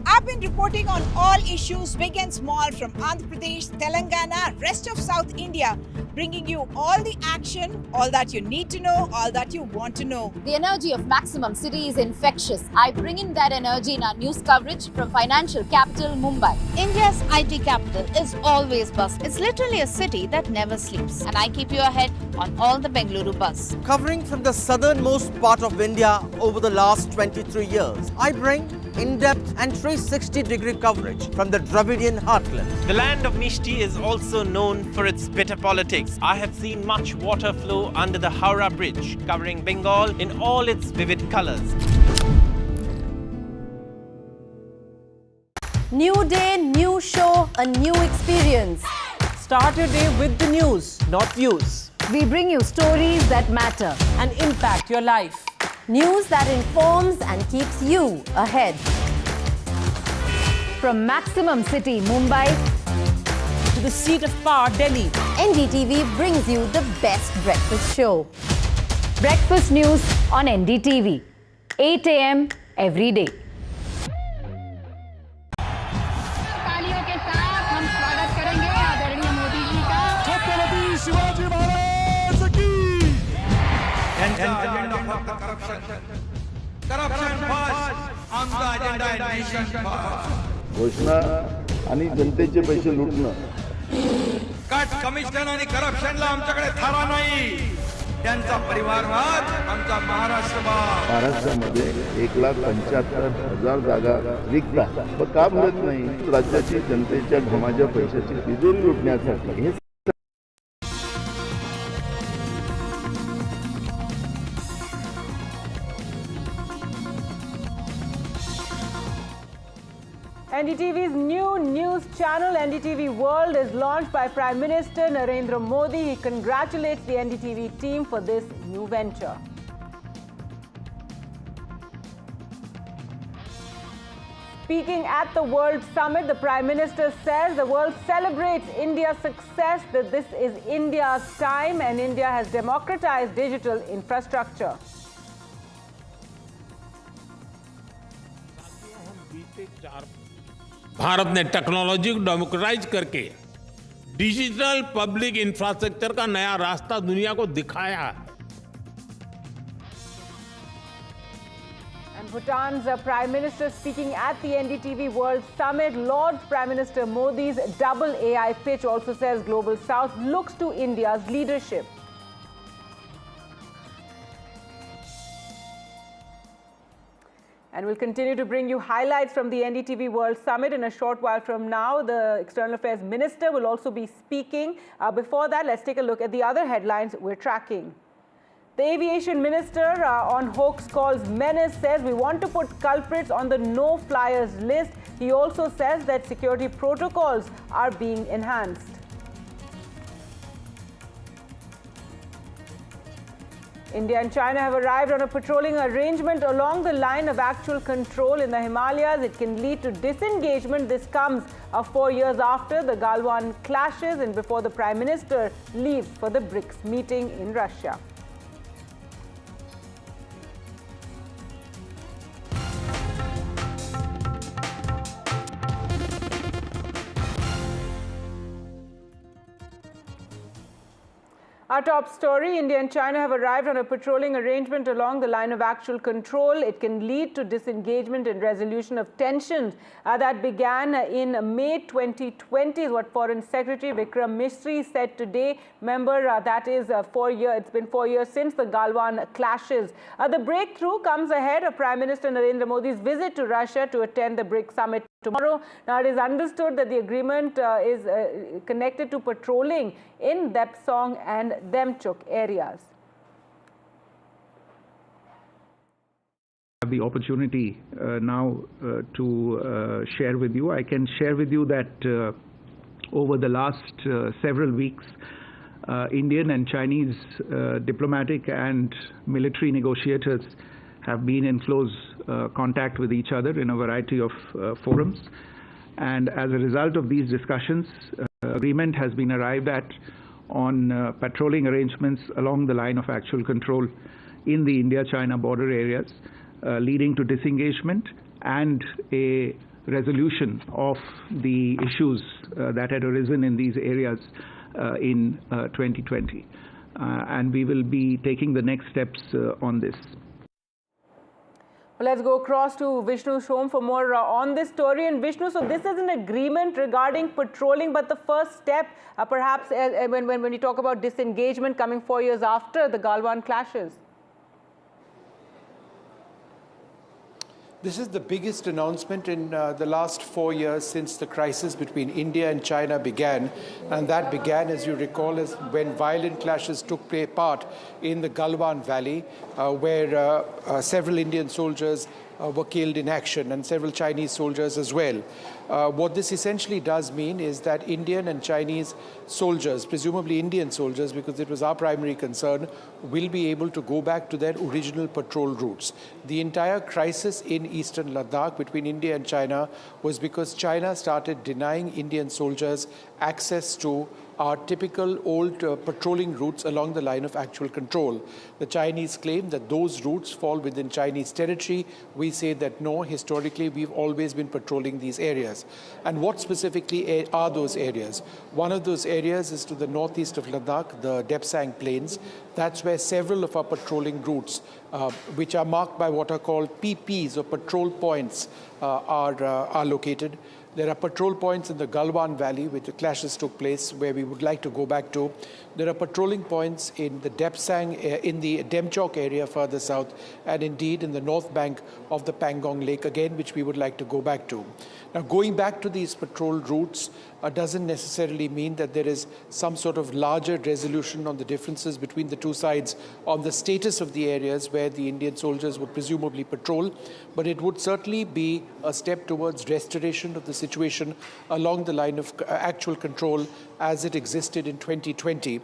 I've been reporting on all issues big and small from Andhra Pradesh, Telangana, rest of South India, bringing you all the action, all that you need to know, all that you want to know. The energy of Maximum City is infectious. I bring in that energy in our news coverage from financial capital Mumbai. India's IT capital is always buzz. It's literally a city that never sleeps. And I keep you ahead on all the Bengaluru buzz. Covering from the southernmost part of India over the last 23 years, I bring in-depth and 360-degree coverage from the Dravidian heartland. The land of Mishti is also known for its bitter politics. I have seen much water flow under the Howrah Bridge, covering Bengal in all its vivid colors. New day, new show, a new experience. Start your day with the news, not views. We bring you stories that matter And impact your life. News that informs and keeps you ahead. from Maximum City, Mumbai, To the seat of power, Delhi. NDTV brings you the best breakfast show. breakfast news on NDTV, 8 a.m. every day. तालियों के साथ हम स्वागत करेंगे आदरणीय मोदी जी का। छत्रपति शिवाजी महाराज की। Corruption first on the agenda in nation first. घोषणा आणि जनतेचे पैसे लुटणं. कट कमिशन आणि करप्शनला आमच्याकडे थारा नाही. त्यांचा परिवारवाद आमचा महाराष्ट्रवाद. महाराष्ट्रामध्ये 1,75,000 जागा रिक्त आहेत. पण का भरत नाही? राज्याची जनतेच्या घमाच्या पैशाची तिजोरी लुटण्यासाठी. हे NDTV's new news channel, NDTV World, is launched by Prime Minister Narendra Modi. He congratulates the NDTV team for this new venture. Speaking at the World Summit, the Prime Minister says the world celebrates India's success, that this is India's time and India has democratized digital infrastructure. Bharat ने technology को democratise करके digital public infrastructure का नया रास्ता दुनिया को दिखाया है. And Bhutan's Prime Minister speaking at the NDTV World Summit lauds Prime Minister Modi's double AI pitch, also says Global South looks to India's leadership. And we'll continue to bring you highlights from the NDTV World Summit in a short while from now. The External Affairs Minister will also be speaking. Before that, let's take a look at the other headlines we're tracking. The Aviation Minister on Hoax calls menace says we want to put culprits on the no-flyers list. He also says that security protocols are being enhanced. India and China have arrived on a patrolling arrangement along the line of actual control in the Himalayas. It can lead to disengagement. This comes 4 years after the Galwan clashes and before the Prime Minister leaves for the BRICS meeting in Russia. Our top story, India and China have arrived on a patrolling arrangement along the line of actual control. It can lead to disengagement and resolution of tensions that began in May 2020, is what Foreign Secretary Vikram Misri said today. Remember, that is it's been 4 years since the Galwan clashes. The breakthrough comes ahead of Prime Minister Narendra Modi's visit to Russia to attend the BRICS summit tomorrow. Now, it is understood that the agreement is connected to patrolling in Depsong and Demchuk areas. I have the opportunity now to share with you. I can share with you that over the last several weeks, Indian and Chinese diplomatic and military negotiators have been in close contact with each other in a variety of forums. And as a result of these discussions, agreement has been arrived at on patrolling arrangements along the line of actual control in the India-China border areas leading to disengagement and a resolution of the issues that had arisen in these areas in 2020. And we will be taking the next steps on this. Well, let's go across to Vishnu Shom for more on this story. And Vishnu, so this is an agreement regarding patrolling, but the first step, perhaps, when you talk about disengagement coming 4 years after the Galwan clashes. This is the biggest announcement in the last 4 years since the crisis between India and China began. And that began, as you recall, as when violent clashes took part in the Galwan Valley, where several Indian soldiers were killed in action and several Chinese soldiers as well. What this essentially does mean is that Indian and Chinese soldiers, presumably Indian soldiers because it was our primary concern, will be able to go back to their original patrol routes. The entire crisis in eastern Ladakh between India and China was because China started denying Indian soldiers access to our typical old patrolling routes along the line of actual control. The Chinese claim that those routes fall within Chinese territory. We say that no, historically we've always been patrolling these areas. And what specifically are those areas? One of those areas is to the northeast of Ladakh, the Depsang Plains. That's where several of our patrolling routes, which are marked by what are called PPs or patrol points, are located. There are patrol points in the Galwan Valley, where the clashes took place, where we would like to go back to. There are patrolling points in the Depsang, in the Demchok area further south, and indeed in the north bank of the Pangong Lake again, which we would like to go back to. Now, going back to these patrol routes doesn't necessarily mean that there is some sort of larger resolution on the differences between the two sides on the status of the areas where the Indian soldiers would presumably patrol, but it would certainly be a step towards restoration of the situation along the line of actual control as it existed in 2020.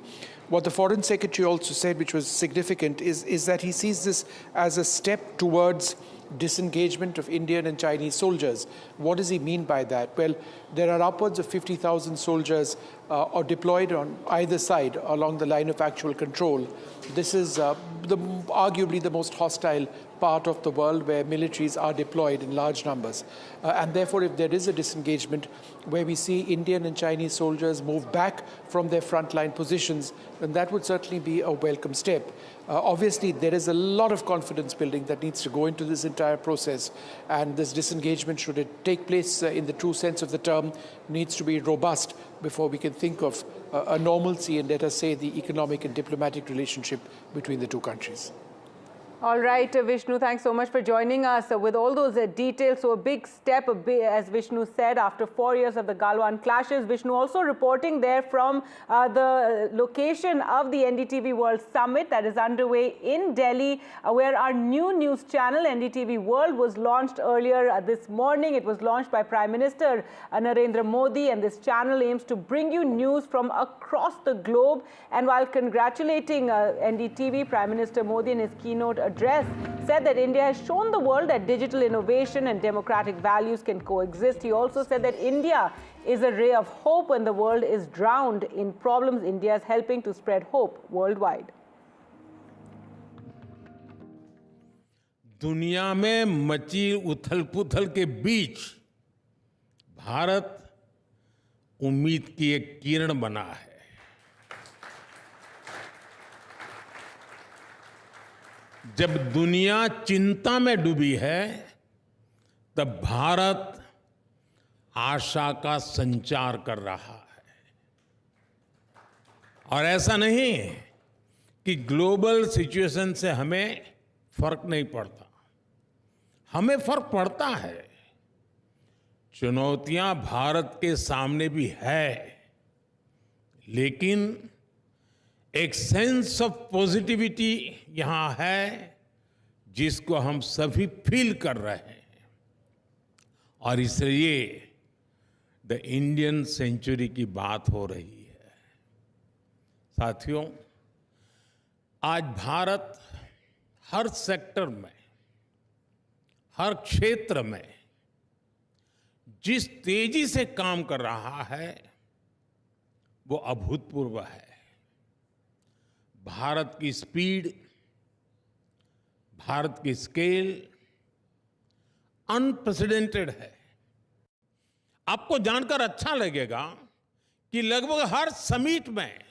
What the Foreign Secretary also said, which was significant, is that he sees this as a step towards disengagement of Indian and Chinese soldiers. What does he mean by that? Well, there are upwards of 50,000 soldiers are deployed on either side along the line of actual control. This is arguably the most hostile part of the world where militaries are deployed in large numbers. And therefore, if there is a disengagement where we see Indian and Chinese soldiers move back from their frontline positions, then that would certainly be a welcome step. Obviously, there is a lot of confidence building that needs to go into this entire process, and this disengagement, should it take place in the true sense of the term, needs to be robust before we can think of a normalcy and, let us say, the economic and diplomatic relationship between the two countries. All right, Vishnu, thanks so much for joining us with all those details. So a big step, as Vishnu said, after 4 years of the Galwan clashes. Vishnu also reporting there from the location of the NDTV World Summit that is underway in Delhi, where our new news channel, NDTV World, was launched earlier this morning. It was launched by Prime Minister Narendra Modi, and this channel aims to bring you news from across the globe. And while congratulating NDTV, Prime Minister Modi in his keynote address said that India has shown the world that digital innovation and democratic values can coexist. He also said that India is a ray of hope when the world is drowned in problems. India is helping to spread hope worldwide. दुनिया में मची उथल-पुथल के बीच भारत उम्मीद की एक किरण बना है। जब दुनिया चिंता में डूबी है, तब भारत आशा का संचार कर रहा है। और ऐसा नहीं कि ग्लोबल सिचुएशन से हमें फर्क नहीं पड़ता, हमें फर्क पड़ता है। चुनौतियां भारत के सामने भी है, लेकिन एक सेंस ऑफ पॉजिटिविटी यहां है जिसको हम सभी फील कर रहे हैं। और इसलिए द इंडियन सेंचुरी की बात हो रही है। साथियों, आज भारत हर सेक्टर में, हर क्षेत्र में जिस तेजी से काम कर रहा है वो अभूतपूर्व है। भारत की स्पीड, भारत की स्केल अनप्रेसिडेंटेड है। आपको जानकर अच्छा लगेगा कि लगभग हर समिट में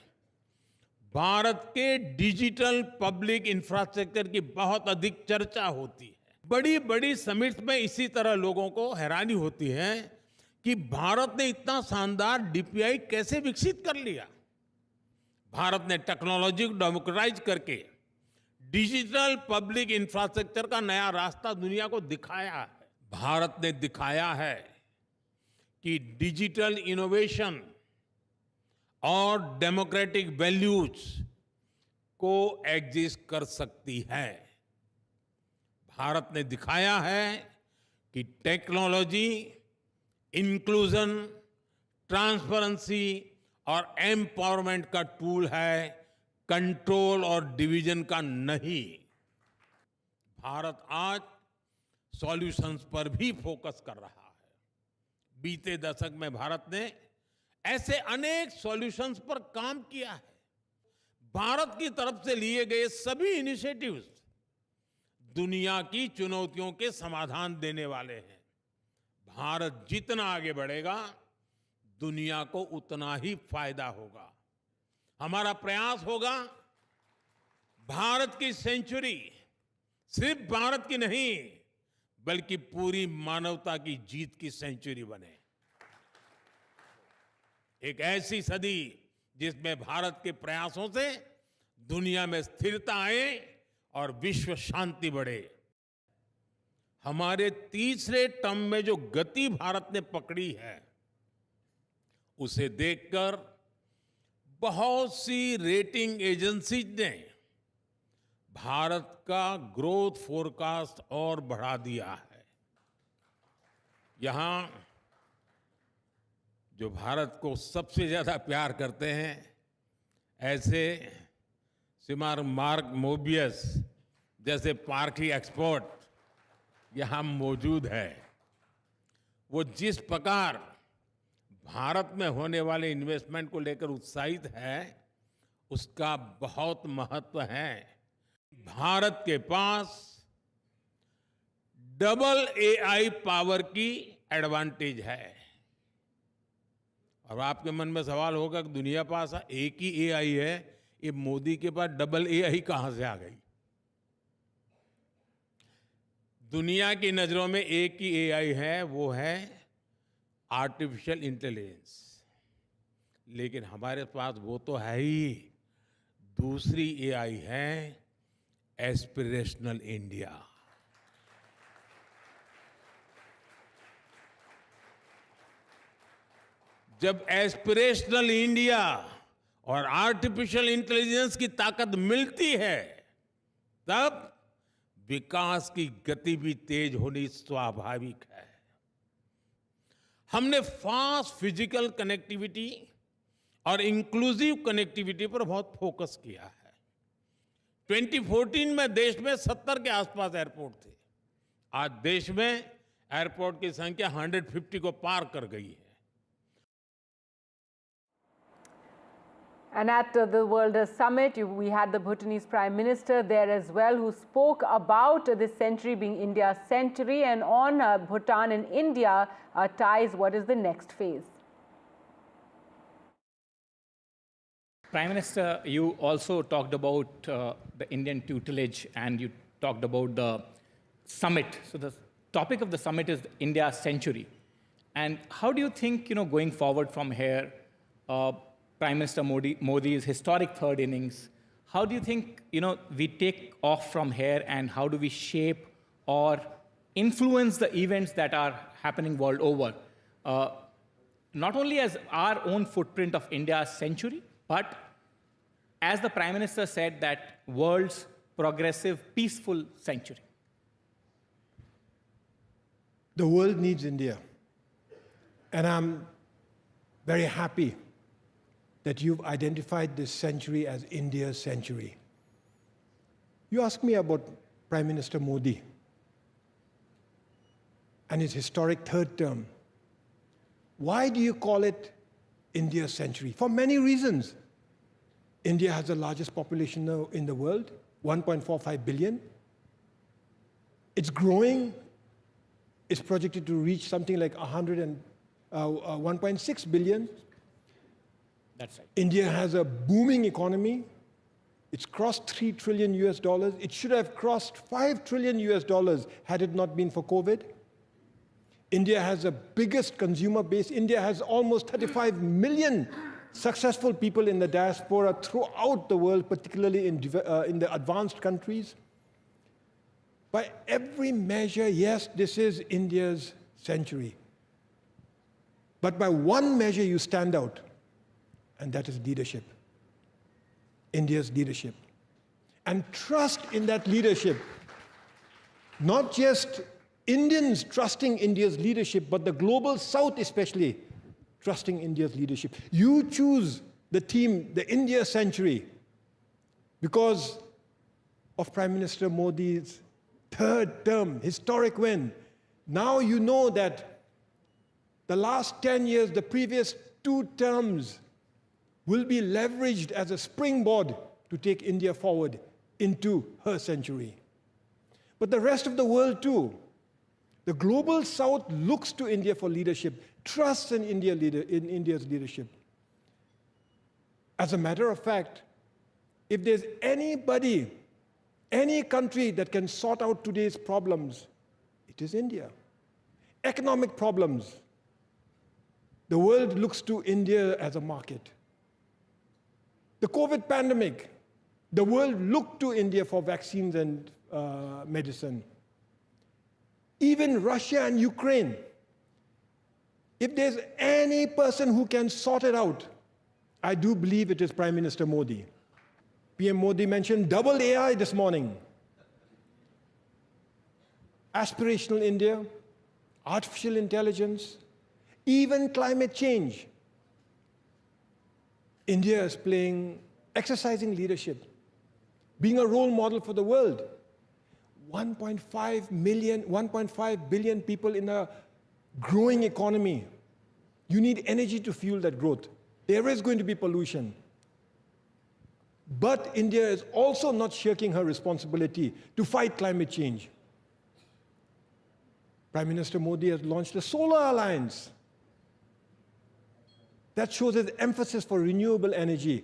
भारत के डिजिटल पब्लिक इंफ्रास्ट्रक्चर की बहुत अधिक चर्चा होती है। बड़ी बड़ी समिट्स में इसी तरह लोगों को हैरानी होती है कि भारत ने इतना शानदार डीपीआई कैसे विकसित कर लिया। भारत ने टेक्नोलॉजी को डेमोक्रेटाइज करके डिजिटल पब्लिक इंफ्रास्ट्रक्चर का नया रास्ता दुनिया को दिखाया है। भारत ने दिखाया है कि डिजिटल इनोवेशन और डेमोक्रेटिक वैल्यूज को एग्जिस्ट कर सकती है। भारत ने दिखाया है कि टेक्नोलॉजी इंक्लूजन, ट्रांसपेरेंसी और एम्पावरमेंट का टूल है, कंट्रोल और डिवीजन का नहीं। भारत आज सॉल्यूशंस पर भी फोकस कर रहा है। बीते दशक में भारत ने ऐसे अनेक सॉल्यूशंस पर काम किया है। भारत की तरफ से लिए गए सभी इनिशिएटिव्स दुनिया की चुनौतियों के समाधान देने वाले हैं। भारत जितना आगे बढ़ेगा, दुनिया को उतना ही फायदा होगा। हमारा प्रयास होगा भारत की सेंचुरी सिर्फ भारत की नहीं, बल्कि पूरी मानवता की जीत की सेंचुरी बने। एक ऐसी सदी जिसमें भारत के प्रयासों से दुनिया में स्थिरता आए और विश्व शांति बढ़े। हमारे तीसरे टर्म में जो गति भारत ने पकड़ी है, उसे देखकर बहुत सी रेटिंग एजेंसीज ने भारत का ग्रोथ फोरकास्ट और बढ़ा दिया है। यहां जो भारत को सबसे ज्यादा प्यार करते हैं, ऐसे श्रीमान मार्क मोबियस जैसे पार्टी एक्सपर्ट यहां मौजूद है। वो जिस प्रकार भारत में होने वाले इन्वेस्टमेंट को लेकर उत्साहित है, उसका बहुत महत्व है। भारत के पास डबल एआई पावर की एडवांटेज है। और आपके मन में सवाल होगा कि दुनिया पास एक ही एआई है, ये मोदी के पास डबल एआई कहां से आ गई? दुनिया की नजरों में एक ही एआई है, वो है आर्टिफिशियल इंटेलिजेंस। लेकिन हमारे पास वो तो है ही, दूसरी एआई है एस्पिरेशनल इंडिया। जब एस्पिरेशनल इंडिया और आर्टिफिशियल इंटेलिजेंस की ताकत मिलती है, तब विकास की गति भी तेज होनी स्वाभाविक है। हमने फास्ट फिजिकल कनेक्टिविटी और इंक्लूसिव कनेक्टिविटी पर बहुत फोकस किया है। 2014 में देश में 70 के आसपास एयरपोर्ट थे। आज देश में एयरपोर्ट की संख्या 150 को पार कर गई है। And at the World Summit, we had the Bhutanese Prime Minister there as well, who spoke about this century being India's century, and on Bhutan and India ties, what is the next phase? Prime Minister, you also talked about the Indian tutelage, and you talked about the summit. So the topic of the summit is India's century. And how do you think, going forward from here, Prime Minister Modi's historic third innings, how do you think, we take off from here, and how do we shape or influence the events that are happening world over? Not only as our own footprint of India's century, but as the Prime Minister said, that world's progressive, peaceful century. The world needs India. And I'm very happy that you've identified this century as India's century. You asked me about Prime Minister Modi and his historic third term. Why do you call it India's century? For many reasons. India has the largest population now in the world, 1.45 billion. It's growing is projected to reach something like 1.6 billion. That's right. India has a booming economy. It's crossed $3 trillion US. It should have crossed $5 trillion US had it not been for COVID. India has the biggest consumer base. India has almost 35 million successful people in the diaspora throughout the world, particularly in the advanced countries. By every measure, yes, this is India's century. But by one measure, you stand out, and that is leadership. India's leadership. And trust in that leadership. Not just Indians trusting India's leadership, but the global South especially trusting India's leadership. You choose the team, the India century, because of Prime Minister Modi's third term, historic win. Now you know that the last 10 years, the previous 2 terms, will be leveraged as a springboard to take India forward into her century. But the rest of the world too. The global South looks to India for leadership, trusts in India's leadership. As a matter of fact, if there's anybody, any country that can sort out today's problems, it is India. Economic problems. The world looks to India as a market. The COVID pandemic, the world looked to India for vaccines and medicine. Even Russia and Ukraine. If there's any person who can sort it out, I do believe it is Prime Minister Modi. PM Modi mentioned double AI this morning. Aspirational India, artificial intelligence, even climate change. India is exercising leadership, being a role model for the world. 1.5 billion people in a growing economy. You need energy to fuel that growth. There is going to be pollution. But India is also not shirking her responsibility to fight climate change. Prime Minister Modi has launched a solar alliance that shows his emphasis for renewable energy,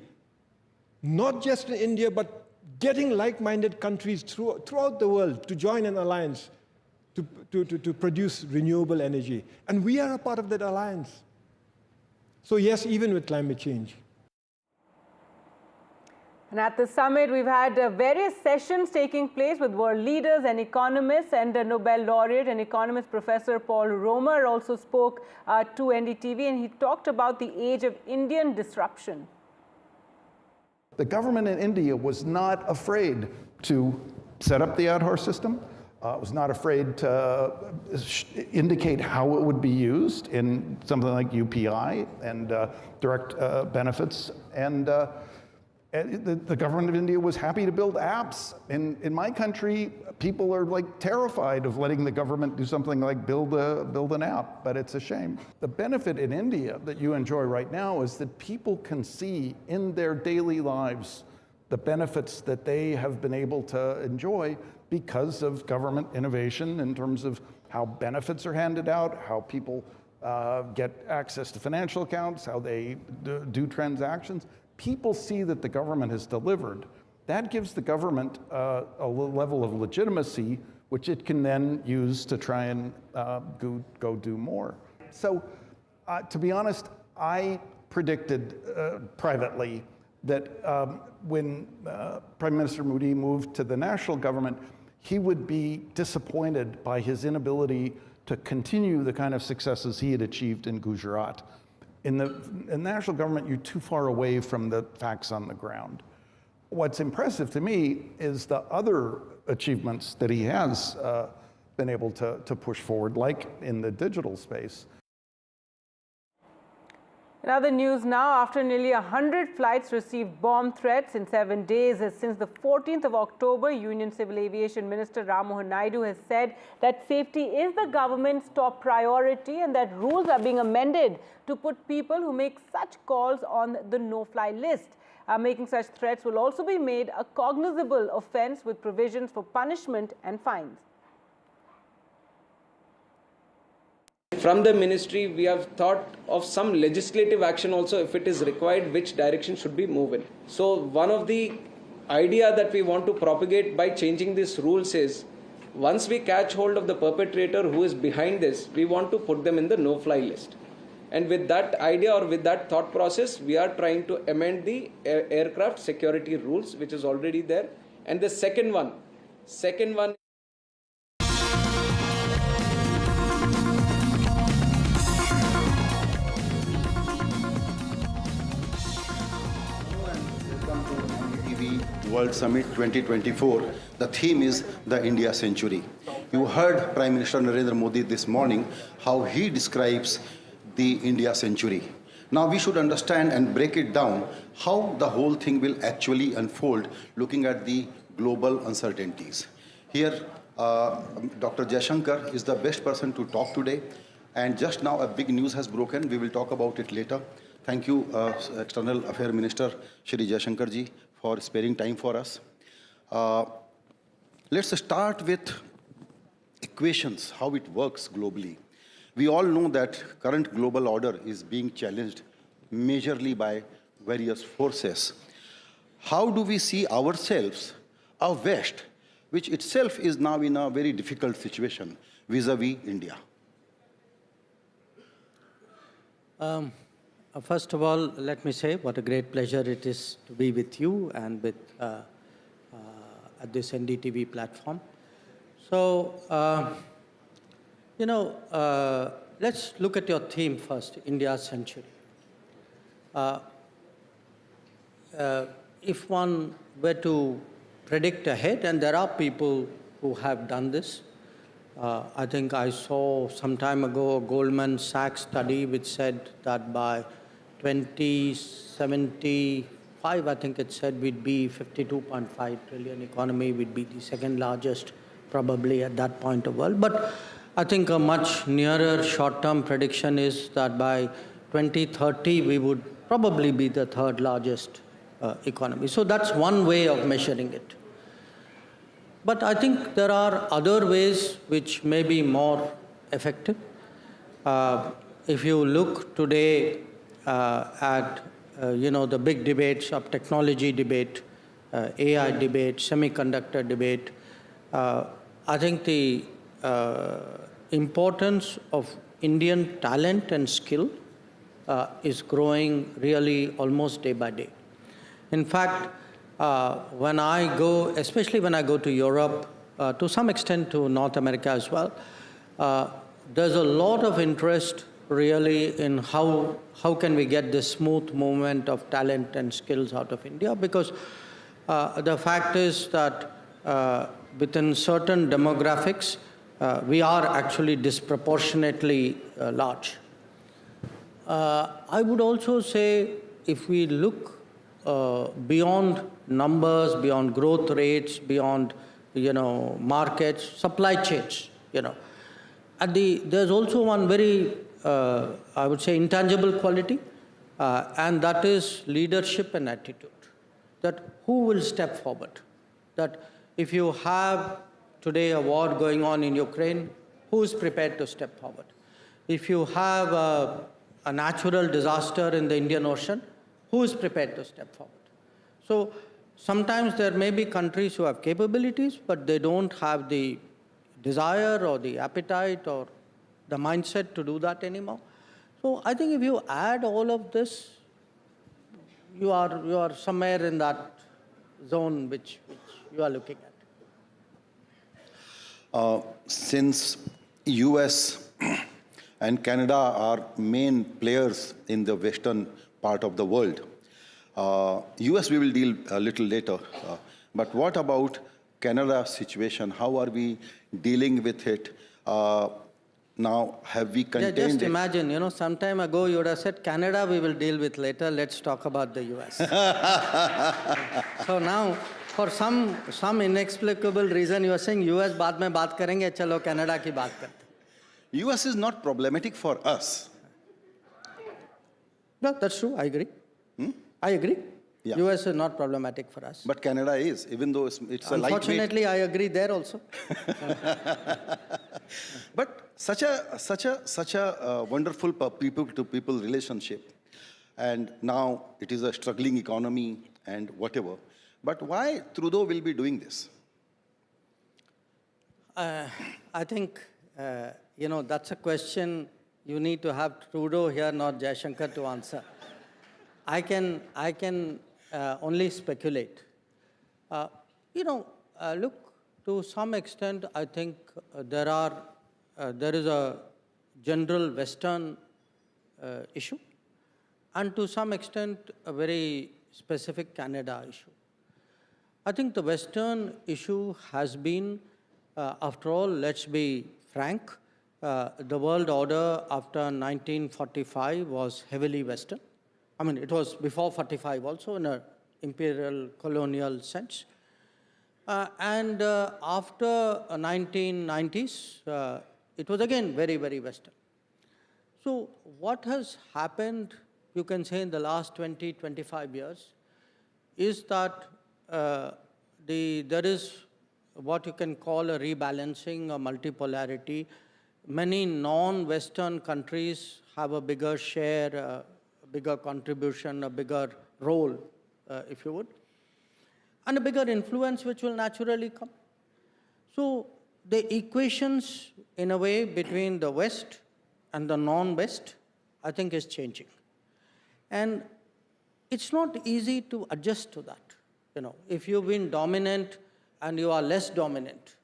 not just in India, but getting like-minded countries throughout the world to join an alliance to produce renewable energy. And we are a part of that alliance. So yes, even with climate change. And at the summit, we've had various sessions taking place with world leaders and economists, and Nobel laureate and economist Professor Paul Romer also spoke to NDTV, and he talked about the age of Indian disruption. The government in India was not afraid to set up the Aadhaar system, was not afraid to indicate how it would be used in something like UPI and direct benefits. And the government of India was happy to build apps. In my country, people are like terrified of letting the government do something like build an app, but it's a shame. The benefit in India that you enjoy right now is that people can see in their daily lives the benefits that they have been able to enjoy because of government innovation in terms of how benefits are handed out, how people get access to financial accounts, how they do transactions. People see that the government has delivered. That gives the government a level of legitimacy, which it can then use to try and go do more. So, to be honest, I predicted privately that when Prime Minister Modi moved to the national government, he would be disappointed by his inability to continue the kind of successes he had achieved in Gujarat. In the national government, you're too far away from the facts on the ground. What's impressive to me is the other achievements that he has been able to push forward, like in the digital space. In other news now, after nearly 100 flights received bomb threats in 7 days since the 14th of October, Union Civil Aviation Minister Ram Mohan Naidu has said that safety is the government's top priority and that rules are being amended to put people who make such calls on the no-fly list. Making such threats will also be made a cognizable offence with provisions for punishment and fines. from the ministry, we have thought of some legislative action also, if it is required, which direction should be moved in. So one of the idea that we want to propagate by changing these rules is, once we catch hold of the perpetrator who is behind this, we want to put them in the no-fly list. And with that idea or with that thought process, we are trying to amend the aircraft security rules, which is already there. And the second one. NDTV World Summit 2024. The theme is the India Century. You heard Prime Minister Narendra Modi this morning how he describes the India Century. Now we should understand and break it down how the whole thing will actually unfold, looking at the global uncertainties. Here, Dr. Jaishankar is the best person to talk today. And just now a big news has broken. We will talk about it later. Thank you, External Affairs Minister Shri Jaishankar ji, for sparing time for us. Let's start with equations, how it works globally. We all know that current global order is being challenged majorly by various forces. How do we see ourselves, our West, which itself is now in a very difficult situation vis-a-vis India? First of all, let me say what a great pleasure it is to be with you and with at this NDTV platform. So, let's look at your theme first, India's century. If one were to predict ahead, and there are people who have done this, I think I saw some time ago a Goldman Sachs study which said that by 2075, I think it said we'd be 52.5 trillion economy, we'd be the second largest probably at that point of world. But I think a much nearer short-term prediction is that by 2030, we would probably be the third largest economy. So that's one way of measuring it. But I think there are other ways which may be more effective. If you look today at the big debates of technology debate, AI debate, semiconductor debate, I think the importance of Indian talent and skill is growing really almost day by day. In fact, when I go, especially when I go to Europe, to some extent to North America as well, there's a lot of interest really in how can we get this smooth movement of talent and skills out of India, because the fact is that within certain demographics, we are actually disproportionately large. I would also say if we look beyond numbers, beyond growth rates, beyond markets, supply chains, there's also one very I would say intangible quality, and that is leadership and attitude. That who will step forward? That if you have today a war going on in Ukraine, who is prepared to step forward? If you have a natural disaster in the Indian Ocean, who is prepared to step forward? So sometimes there may be countries who have capabilities, but they don't have the desire or the appetite or the mindset to do that anymore. So I think if you add all of this, you are somewhere in that zone which you are looking at. Since US and Canada are main players in the western part of the world, US we will deal a little later, but what about Canada's situation? How are we dealing with it? Now, have we contained just it? imagine, some time ago you would have said, Canada we will deal with later, let's talk about the US. So now, for some inexplicable reason, you are saying US baad mein baat karenge, chalo Canada ki baat karte. US is not problematic for us. No, that's true, I agree. I agree. Yeah. US is not problematic for us. But Canada is, even though it's a lightweight. Unfortunately, I agree there also. But such a wonderful people-to-people relationship, and now it is a struggling economy and whatever. But why Trudeau will be doing this? I think, that's a question you need to have Trudeau here, not Jaishankar, to answer. I can only speculate. Look, to some extent, I think there is a general Western issue, and to some extent, a very specific Canada issue. I think the Western issue has been, after all, let's be frank, the world order after 1945 was heavily Western. I mean, it was before 45 also in an imperial colonial sense. And after 1990s, it was again very, very Western. So what has happened, you can say, in the last 20, 25 years, is that there is what you can call a rebalancing, a multipolarity. Many non-Western countries have a bigger share, a bigger contribution, a bigger role, if you would, and a bigger influence which will naturally come. So the equations, in a way, between the West and the non-West, I think is changing. And it's not easy to adjust to that. If you've been dominant and you are less dominant,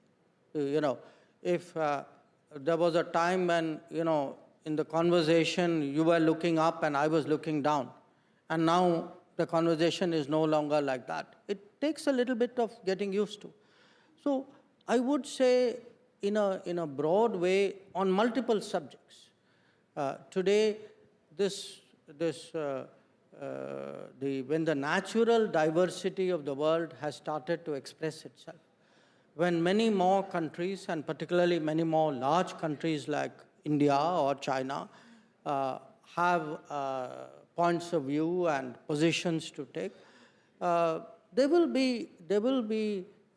if there was a time when, in the conversation you were looking up and I was looking down, and now the conversation is no longer like that. It takes a little bit of getting used to. So I would say, in a broad way, on multiple subjects, today, when the natural diversity of the world has started to express itself, when many more countries, and particularly many more large countries like India or China, have points of view and positions to take, there will be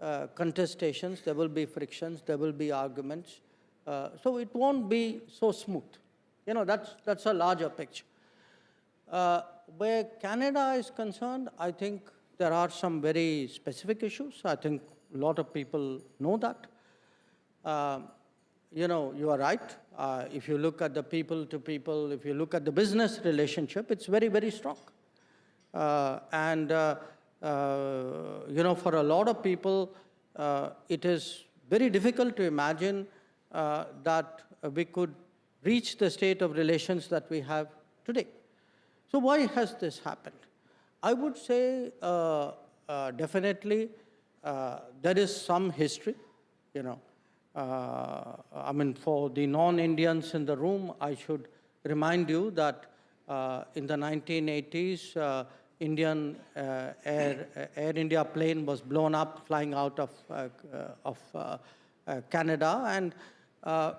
contestations, there will be frictions, there will be arguments. So it won't be so smooth. That's a larger picture. Where Canada is concerned, I think there are some very specific issues. I think a lot of people know that. You are right. If you look at the people-to-people, if you look at the business relationship, it's very, very strong. For a lot of people, it is very difficult to imagine that we could reach the state of relations that we have today. So why has this happened? I would say definitely there is some history, for the non-Indians in the room, I should remind you that in the 1980s, Air India plane was blown up flying out of Canada, and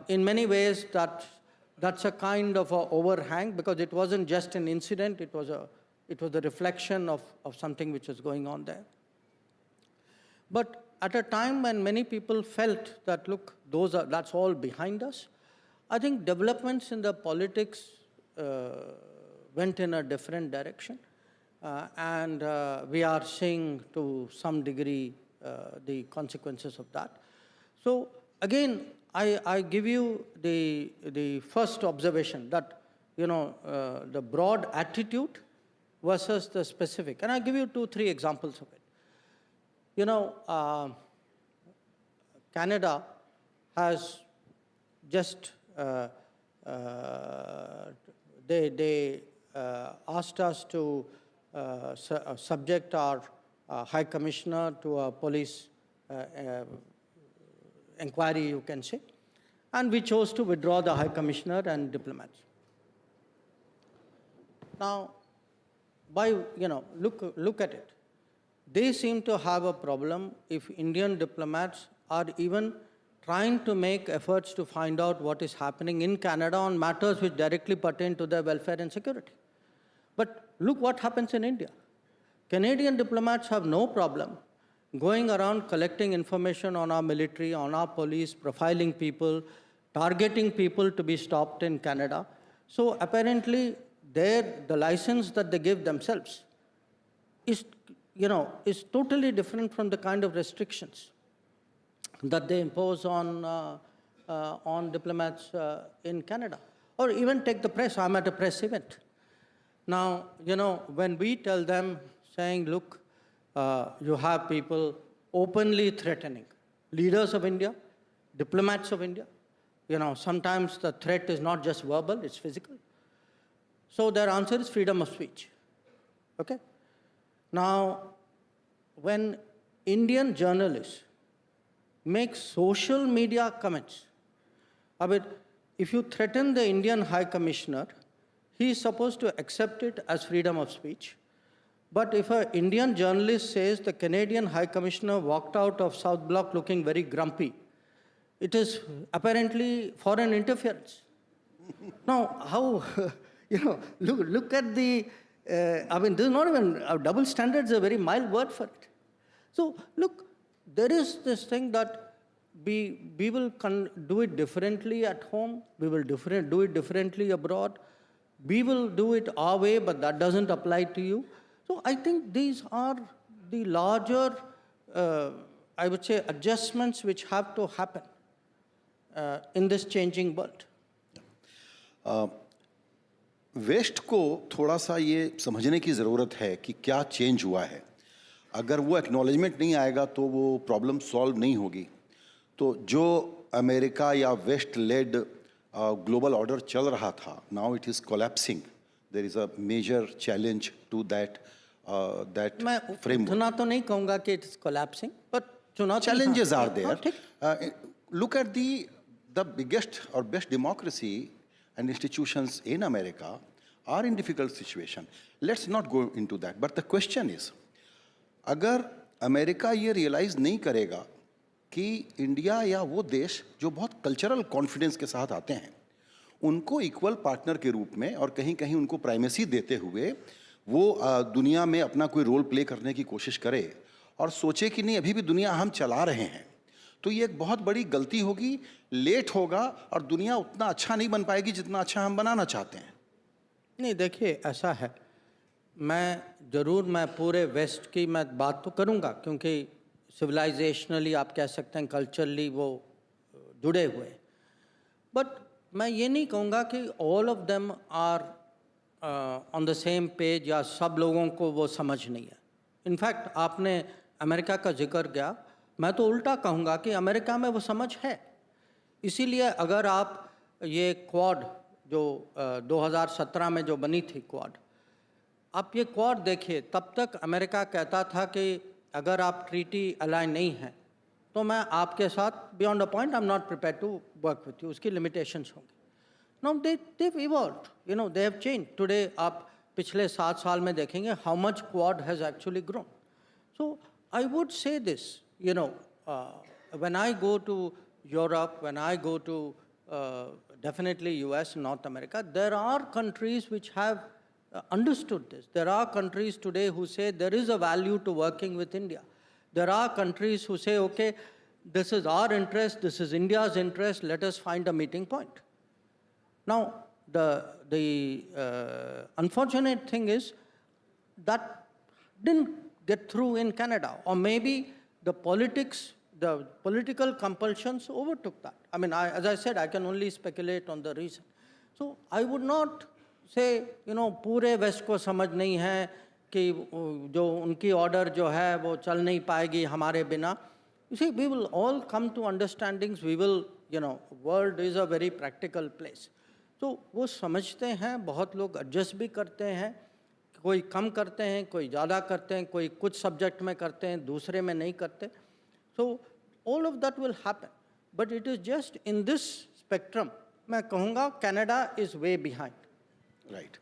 in many ways that's a kind of a overhang, because it wasn't just an incident, it was a reflection of something which was going on there. But at a time when many people felt that, look, that's all behind us, I think developments in the politics went in a different direction. And we are seeing to some degree the consequences of that. So again, I give you the first observation that, the broad attitude versus the specific. And I'll give you 2-3 examples of it. Canada has just, they asked us to subject our High Commissioner to a police inquiry, you can say, and we chose to withdraw the High Commissioner and diplomats. Now, look at it. They seem to have a problem if Indian diplomats are even trying to make efforts to find out what is happening in Canada on matters which directly pertain to their welfare and security. But look what happens in India. Canadian diplomats have no problem going around collecting information on our military, on our police, profiling people, targeting people to be stopped in Canada. So apparently, the license that they give themselves is, is totally different from the kind of restrictions that they impose on diplomats in Canada. Or even take the press. I'm at a press event. Now, when we tell them, saying, look, you have people openly threatening leaders of India, diplomats of India. Sometimes the threat is not just verbal, it's physical. So their answer is freedom of speech. Okay? Now, when Indian journalists make social media comments, if you threaten the Indian High Commissioner, he is supposed to accept it as freedom of speech. But if an Indian journalist says the Canadian High Commissioner walked out of South Block looking very grumpy, it is apparently foreign interference. Now, how, look at the, this is not even, double standards is a very mild word for it. So, look, there is this thing that we will do it differently at home, we will do it differently abroad, we will do it our way, but that doesn't apply to you. So I think these are the larger, I would say, adjustments which have to happen in this changing world. West को थोड़ा सा ये समझने की ज़रूरत है कि क्या चेंज हुआ है. अगर वो एक्नॉलेजमेंट नहीं आएगा तो वो प्रॉब्लम सॉल्व नहीं होगी. तो जो अमेरिका या वेस्ट लेड ग्लोबल ऑर्डर चल रहा था, now it is collapsing. There is a major challenge to that framework. मैं तो नहीं कहूँगा कि it is collapsing, but challenges are there. Look at the biggest or best democracy and institutions in America are in difficult situation. Let's not go into that. But the question is, अगर America ये realise नहीं करेगा कि India या वो देश जो बहुत कल्चरल कॉन्फिडेंस के साथ आते हैं, उनको इक्वल पार्टनर के रूप में और कहीं कहीं उनको प्राइमेसी देते हुए वो दुनिया में अपना कोई रोल प्ले करने की कोशिश करे और सोचे कि नहीं अभी भी दुनिया हम चला रहे हैं, तो ये एक बहुत बड़ी गलती होगी, लेट होगा और दुनिया उतना अच्छा नहीं बन पाएगी जितना अच्छा हम बनाना चाहते हैं. नहीं, देखिए ऐसा है, मैं पूरे वेस्ट की मैं बात तो करूँगा क्योंकि सिविलाइजेशनली आप कह सकते हैं, कल्चरली वो जुड़े हुए, बट मैं ये नहीं कहूँगा कि all of them are on the same page या सब लोगों को वो समझ नहीं है. इनफैक्ट आपने अमेरिका का जिक्र किया, मैं तो उल्टा कहूँगा कि अमेरिका में वो समझ है. इसीलिए अगर आप ये क्वाड जो 2017 में जो बनी थी क्वाड, आप ये क्वाड देखिए, तब तक अमेरिका कहता था कि अगर आप ट्रीटी अलाइन नहीं हैं तो मैं आपके साथ beyond a point I am not prepare to work with you, उसकी लिमिटेशंस होंगी. Now they've evolved, they have changed. Today आप पिछले 7 साल में देखेंगे how much quad has actually grown. So I would say this, when I go to Europe, when I go to definitely US, North America, there are countries which have understood this. There are countries today who say there is a value to working with India. There are countries who say, okay, this is our interest, this is India's interest, let us find a meeting point. Now, the unfortunate thing is that didn't get through in Canada, or maybe the political compulsions overtook that. I mean, as I said, I can only speculate on the reason. So I would not say, पूरे waste को समझ नहीं है कि जो उनकी order जो है वो चल नहीं पाएगी हमारे बिना. You see, we will all come to understandings. We will, world is a very practical place. तो वो समझते हैं, बहुत लोग एडजस्ट भी करते हैं, कोई कम करते हैं, कोई ज़्यादा करते हैं, कोई कुछ सब्जेक्ट में करते हैं, दूसरे में नहीं करते. So all of that will happen. But it is just in this spectrum, मैं कहूँगा Canada is way behind. Right.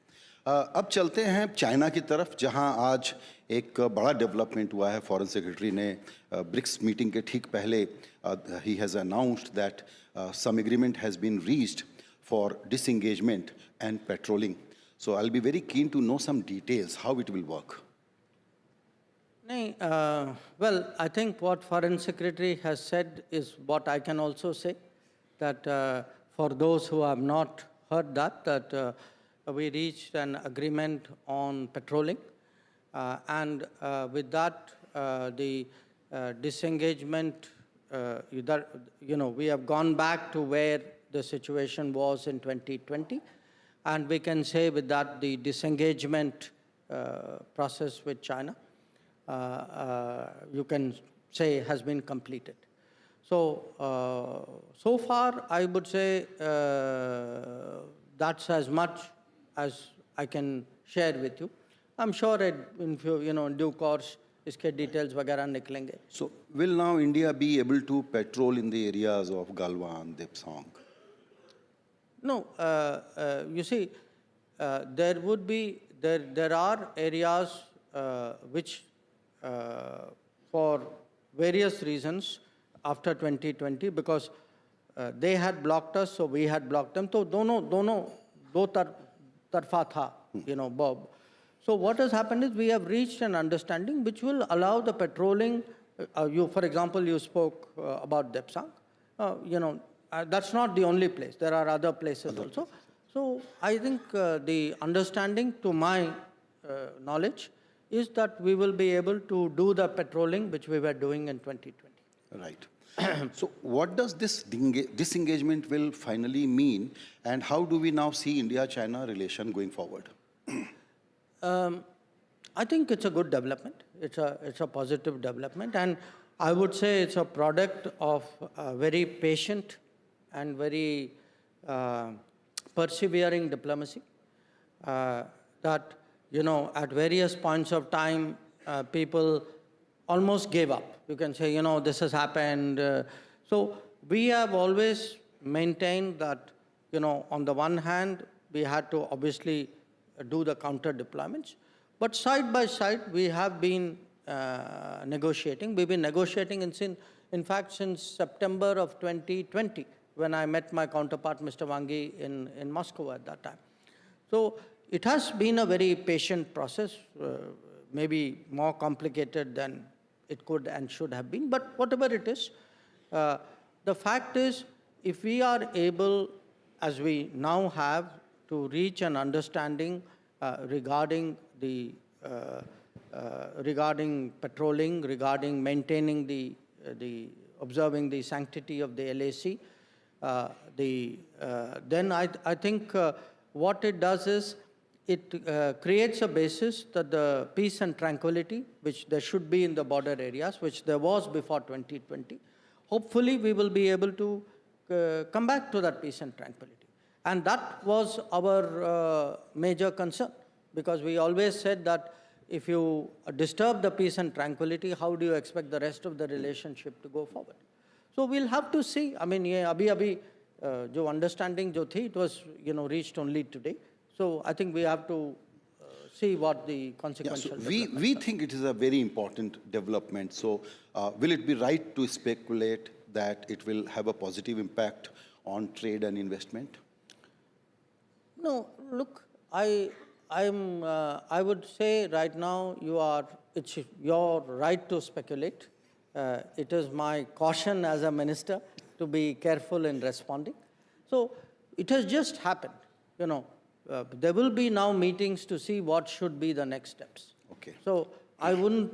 अब चलते हैं चाइना की तरफ, जहां आज एक बड़ा डेवलपमेंट हुआ है. फॉरेन सेक्रेटरी ने ब्रिक्स मीटिंग के ठीक पहले ही has announced that some agreement has been reached for disengagement and patrolling. So I'll be very keen to know some details, how it will work. Well, I think what Foreign Secretary has said is what I can also say, that for those who have not heard that we reached an agreement on patrolling. And with that, the disengagement, we have gone back to where the situation was in 2020. And we can say with that the disengagement process with China, you can say has been completed. So, so far I would say that's as much as I can share with you. I'm sure in due course, iske details वगैरह निकलेंगे. So, will now India be able to patrol in the areas of Galwan, Depsang? No, you see, there are areas which, for various reasons, after 2020, because they had blocked us, so we had blocked them. So, दो तरफा था, Bob. So what has happened is we have reached an understanding which will allow the patrolling. For example, you spoke about Depsang. That's not the only place. There are other places also. So I think the understanding, to my knowledge, is that we will be able to do the patrolling which we were doing in 2020. Right. So what does this disengagement will finally mean, and how do we now see India-China relation going forward? I think it's a good development. It's a positive development, and I would say it's a product of very patient and very persevering diplomacy. That at various points of time, people almost gave up. You can say, this has happened. So we have always maintained that, on the one hand, we had to obviously do the counter deployments, but side by side we have been negotiating. We've been negotiating in fact since September of 2020, when I met my counterpart Mr. Wangi in Moscow at that time. So it has been a very patient process, maybe more complicated than it could and should have been, but whatever it is, the fact is, if we are able, as we now have, to reach an understanding regarding patrolling, regarding maintaining observing the sanctity of the LAC, then I think what it does is it creates a basis that the peace and tranquility, which there should be in the border areas, which there was before 2020, hopefully we will be able to come back to that peace and tranquility. And that was our major concern, because we always said that if you disturb the peace and tranquility, how do you expect the rest of the relationship to go forward? So we'll have to see. I mean, abhi jo understanding jo thi, it was reached only today. So I think we have to see what the consequential. Yeah, so we think it is a very important development. So will it be right to speculate that it will have a positive impact on trade and investment? No, look, I would say right now it's your right to speculate. It is my caution as a minister to be careful in responding. So it has just happened, there will be now meetings to see what should be the next steps. Okay. So I wouldn't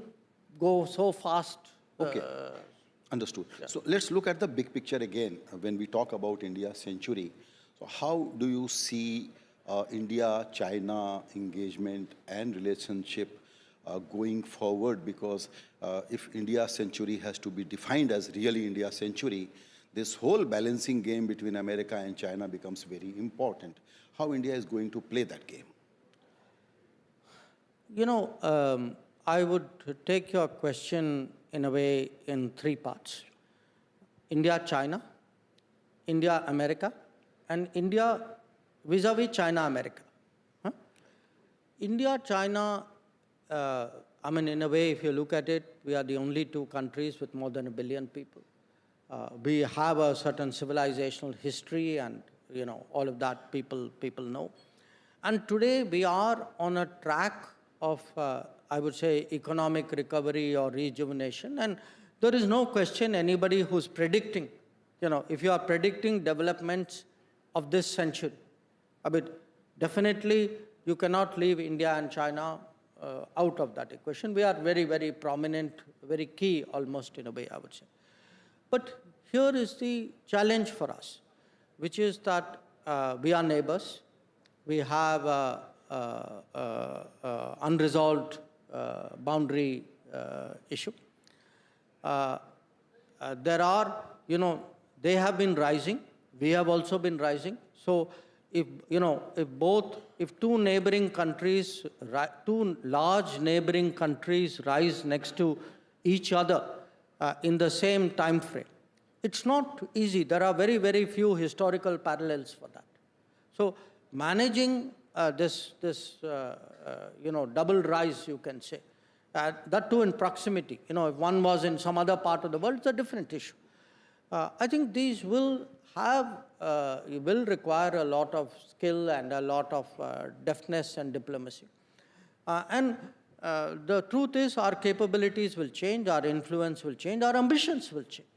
go so fast. Okay. Understood. Yeah. So let's look at the big picture again when we talk about India's century. So how do you see India-China engagement and relationship going forward? Because if India's century has to be defined as really India's century, this whole balancing game between America and China becomes very important. How India is going to play that game? I would take your question in a way in three parts. India-China, India-America, and India vis-a-vis China-America. India-China, I mean, in a way, if you look at it, we are the only two countries with more than 1 billion people. We have a certain civilizational history, and all of that people know. And today we are on a track of, I would say, economic recovery or rejuvenation. And there is no question anybody who's predicting, if you are predicting developments of this century. I mean, definitely you cannot leave India and China out of that equation. We are very, very prominent, very key almost in a way, I would say. But here is the challenge for us, which is that we are neighbors. We have unresolved boundary issue. There are, they have been rising. We have also been rising. So if two neighboring countries, two large neighboring countries rise next to each other in the same time frame, it's not easy. There are very, very few historical parallels for that. So managing this double rise, you can say, that too in proximity. If one was in some other part of the world, it's a different issue. I think these will require a lot of skill and a lot of deftness and diplomacy. The truth is our capabilities will change, our influence will change, our ambitions will change.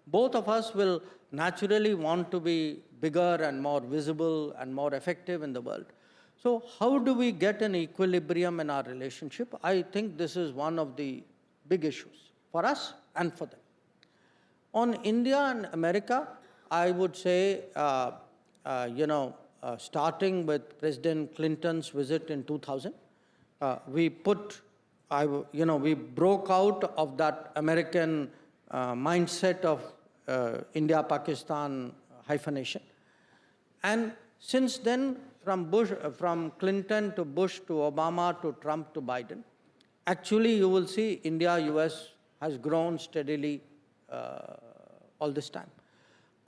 Both of us will naturally want to be bigger and more visible and more effective in the world. So how do we get an equilibrium in our relationship? I think this is one of the big issues for us and for them. On India and America, I would say, starting with President Clinton's visit in 2000, we broke out of that American mindset of India-Pakistan hyphenation. And since then, from Clinton to Bush to Obama to Trump to Biden, actually you will see India-US has grown steadily all this time.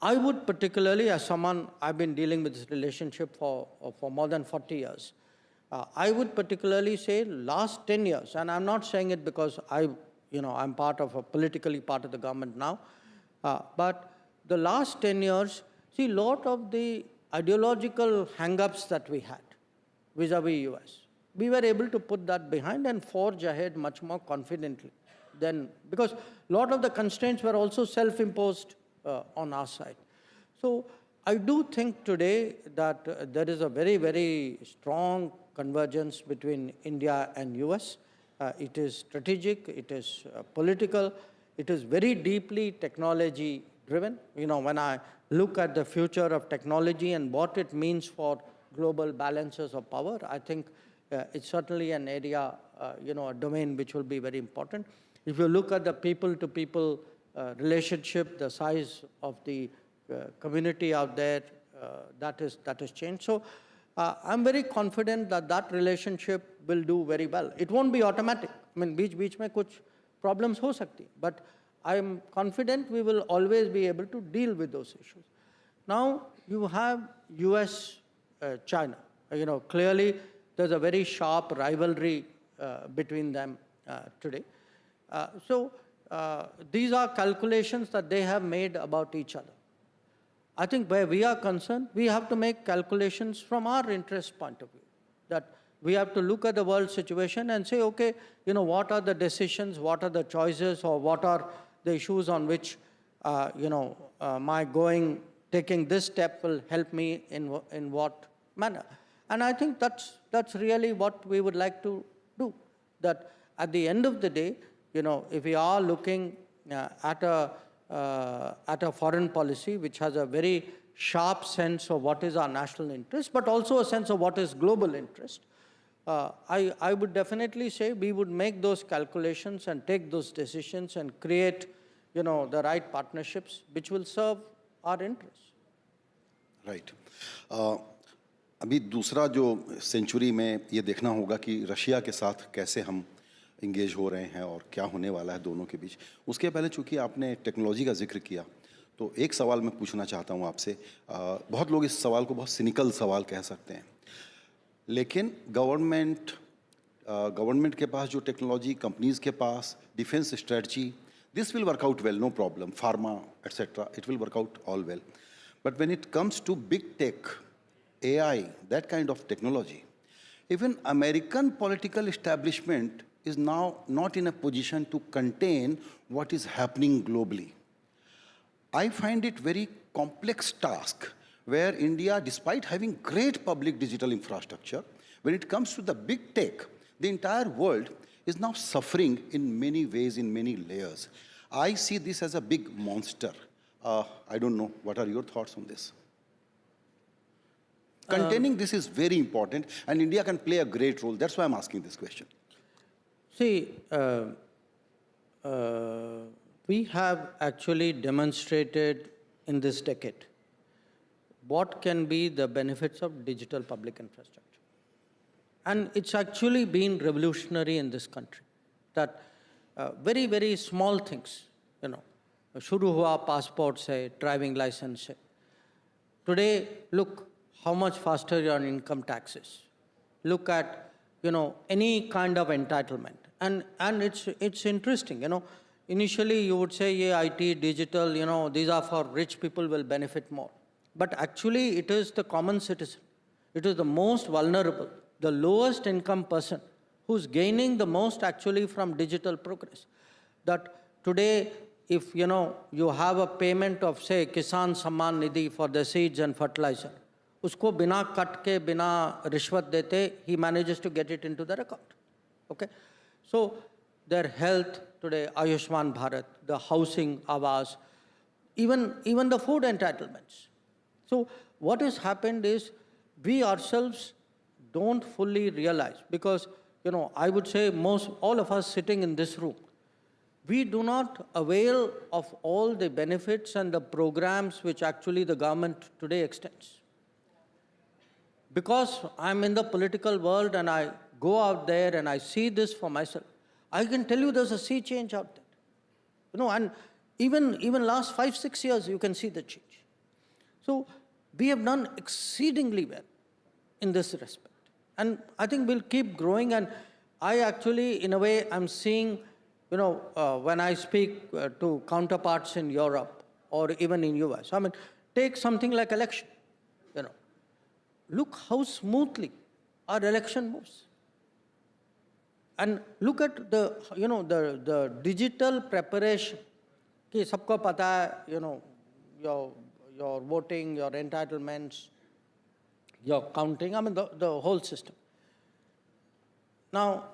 I would particularly, as someone, I've been dealing with this relationship for more than 40 years, I would particularly say last 10 years, and I'm not saying it because I'm politically part of the government now, but the last 10 years, see, a lot of the ideological hang-ups that we had vis-a-vis US, we were able to put that behind and forge ahead much more confidently than, because a lot of the constraints were also self-imposed on our side. So I do think today that there is a very, very strong convergence between India and US. It is strategic, it is political, it is very deeply technology-driven. When I look at the future of technology and what it means for global balances of power, I think it's certainly an area, a domain which will be very important. If you look at the people-to-people relationship, the size of the community out there, that has changed. So I'm very confident that that relationship will do very well. It won't be automatic. I mean, बीच में कुछ problems हो सकती, but I'm confident we will always be able to deal with those issues. Now you have US, China. Clearly there's a very sharp rivalry between them today. So these are calculations that they have made about each other. I think where we are concerned, we have to make calculations from our interest point of view. That we have to look at the world situation and say, okay, what are the decisions, what are the choices, or what are the issues on which, taking this step will help me in what manner. And I think that's really what we would like to do. That at the end of the day, if we are looking at a foreign policy which has a very sharp sense of what is our national interest, but also a sense of what is global interest, I would definitely say we would make those calculations and take those decisions and create, the right partnerships which will serve our interests. Right. अभी दूसरा जो century में ये देखना होगा कि Russia के साथ कैसे हम इंगेज हो रहे हैं और क्या होने वाला है दोनों के बीच। उसके पहले चूंकि आपने टेक्नोलॉजी का जिक्र किया, तो एक सवाल मैं पूछना चाहता हूँ आपसे। बहुत लोग इस सवाल को बहुत सिनिकल सवाल कह सकते हैं, लेकिन गवर्नमेंट के पास जो टेक्नोलॉजी, कंपनीज के पास defence strategy, this will work out well, no problem. Pharma, etc., it will work out all well. But when it comes to big tech, AI, that kind of technology, even American political establishment is now not in a position to contain what is happening globally. I find it very complex task where India, despite having great public digital infrastructure, when it comes to the big tech, the entire world is now suffering in many ways, in many layers. I see this as a big monster. I don't know, what are your thoughts on this? Containing this is very important, and India can play a great role. That's why I'm asking this question. See, we have actually demonstrated in this decade what can be the benefits of digital public infrastructure. And it's actually been revolutionary in this country, that very, very small things, shuru hua passport se, driving license se. Today, look how much faster your income tax is. Look at, any kind of entitlement. And it's interesting, Initially, you would say, yeah, IT, digital, these are for rich people will benefit more. But actually, it is the common citizen. It is the most vulnerable, the lowest income person who's gaining the most actually from digital progress. That today, if, you have a payment of, say, Kisan Samman Nidhi for the seeds and fertilizer, usko bina cut ke, bina rishwat dete, he manages to get it into their account. Okay? So, their health today, Ayushman Bharat, the housing, Awas, even the food entitlements. So what has happened is we ourselves don't fully realize, because, I would say all of us sitting in this room, we do not avail of all the benefits and the programs which actually the government today extends. Because I'm in the political world and I go out there and I see this for myself, I can tell you there's a sea change out there. And even last 5-6 years, you can see the change. So we have done exceedingly well in this respect. And I think we'll keep growing. And I actually, in a way, I'm seeing, when I speak to counterparts in Europe or even in US, take something like election. Look how smoothly our election moves. And look at the digital preparation. Ki sabko pata hai, your voting, your entitlements, your counting, the whole system. Now,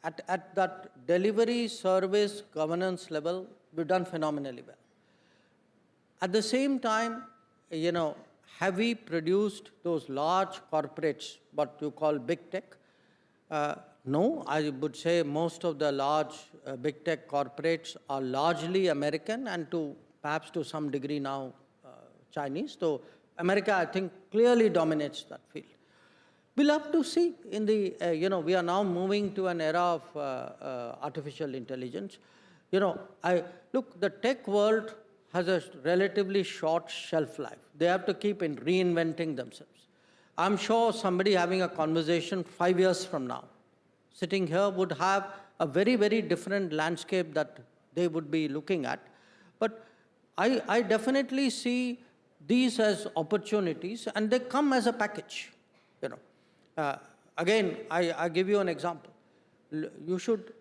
at that delivery, service, governance level, we've done phenomenally well. At the same time, have we produced those large corporates, what you call big tech? No, I would say most of the large big tech corporates are largely American and perhaps to some degree now Chinese. So America, I think, clearly dominates that field. We'll have to see in the, we are now moving to an era of artificial intelligence. Look, the tech world has a relatively short shelf life. They have to keep reinventing themselves. I'm sure somebody having a conversation 5 years from now, sitting here, would have a very, very different landscape that they would be looking at. But I definitely see these as opportunities, and they come as a package. Again, I give you an example. You should,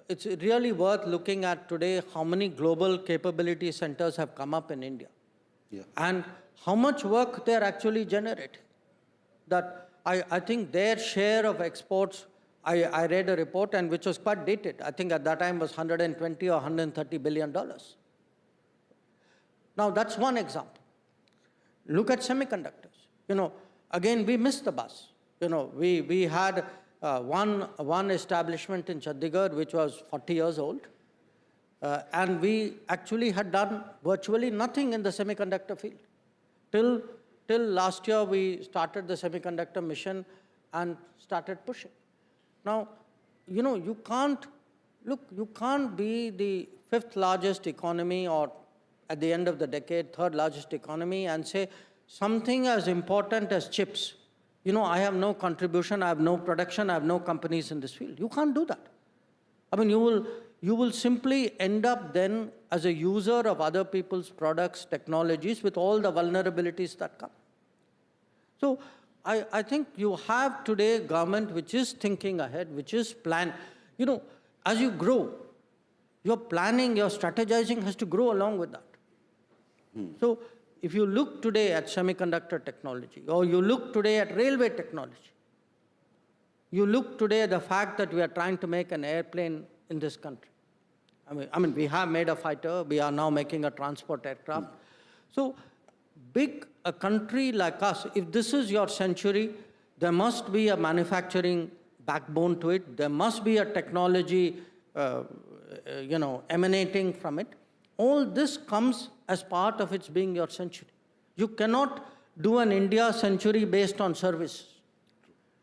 it's really worth looking at today how many global capability centers have come up in India. Yeah. And how much work they're actually generating. That I think their share of exports, I read a report and which was quite dated. I think at that time was $120 or $130 billion. Now that's one example. Look at semiconductors. Again, we missed the bus. We had one establishment in Chandigarh which was 40 years old. And we actually had done virtually nothing in the semiconductor field. Till last year, we started the semiconductor mission and started pushing. Now, you can't be the 5th largest economy or at the end of the decade, 3rd largest economy and say something as important as chips. I have no contribution, I have no production, I have no companies in this field. You can't do that. You will simply end up then as a user of other people's products, technologies, with all the vulnerabilities that come. So I think you have today a government which is thinking ahead, which is planned. As you grow, your planning, your strategizing has to grow along with that. So if you look today at semiconductor technology, or you look today at railway technology, you look today at the fact that we are trying to make an airplane in this country. I mean, we have made a fighter, we are now making a transport aircraft. So a country like us, if this is your century, there must be a manufacturing backbone to it. There must be a technology, emanating from it. All this comes as part of its being your century. You cannot do an India century based on service.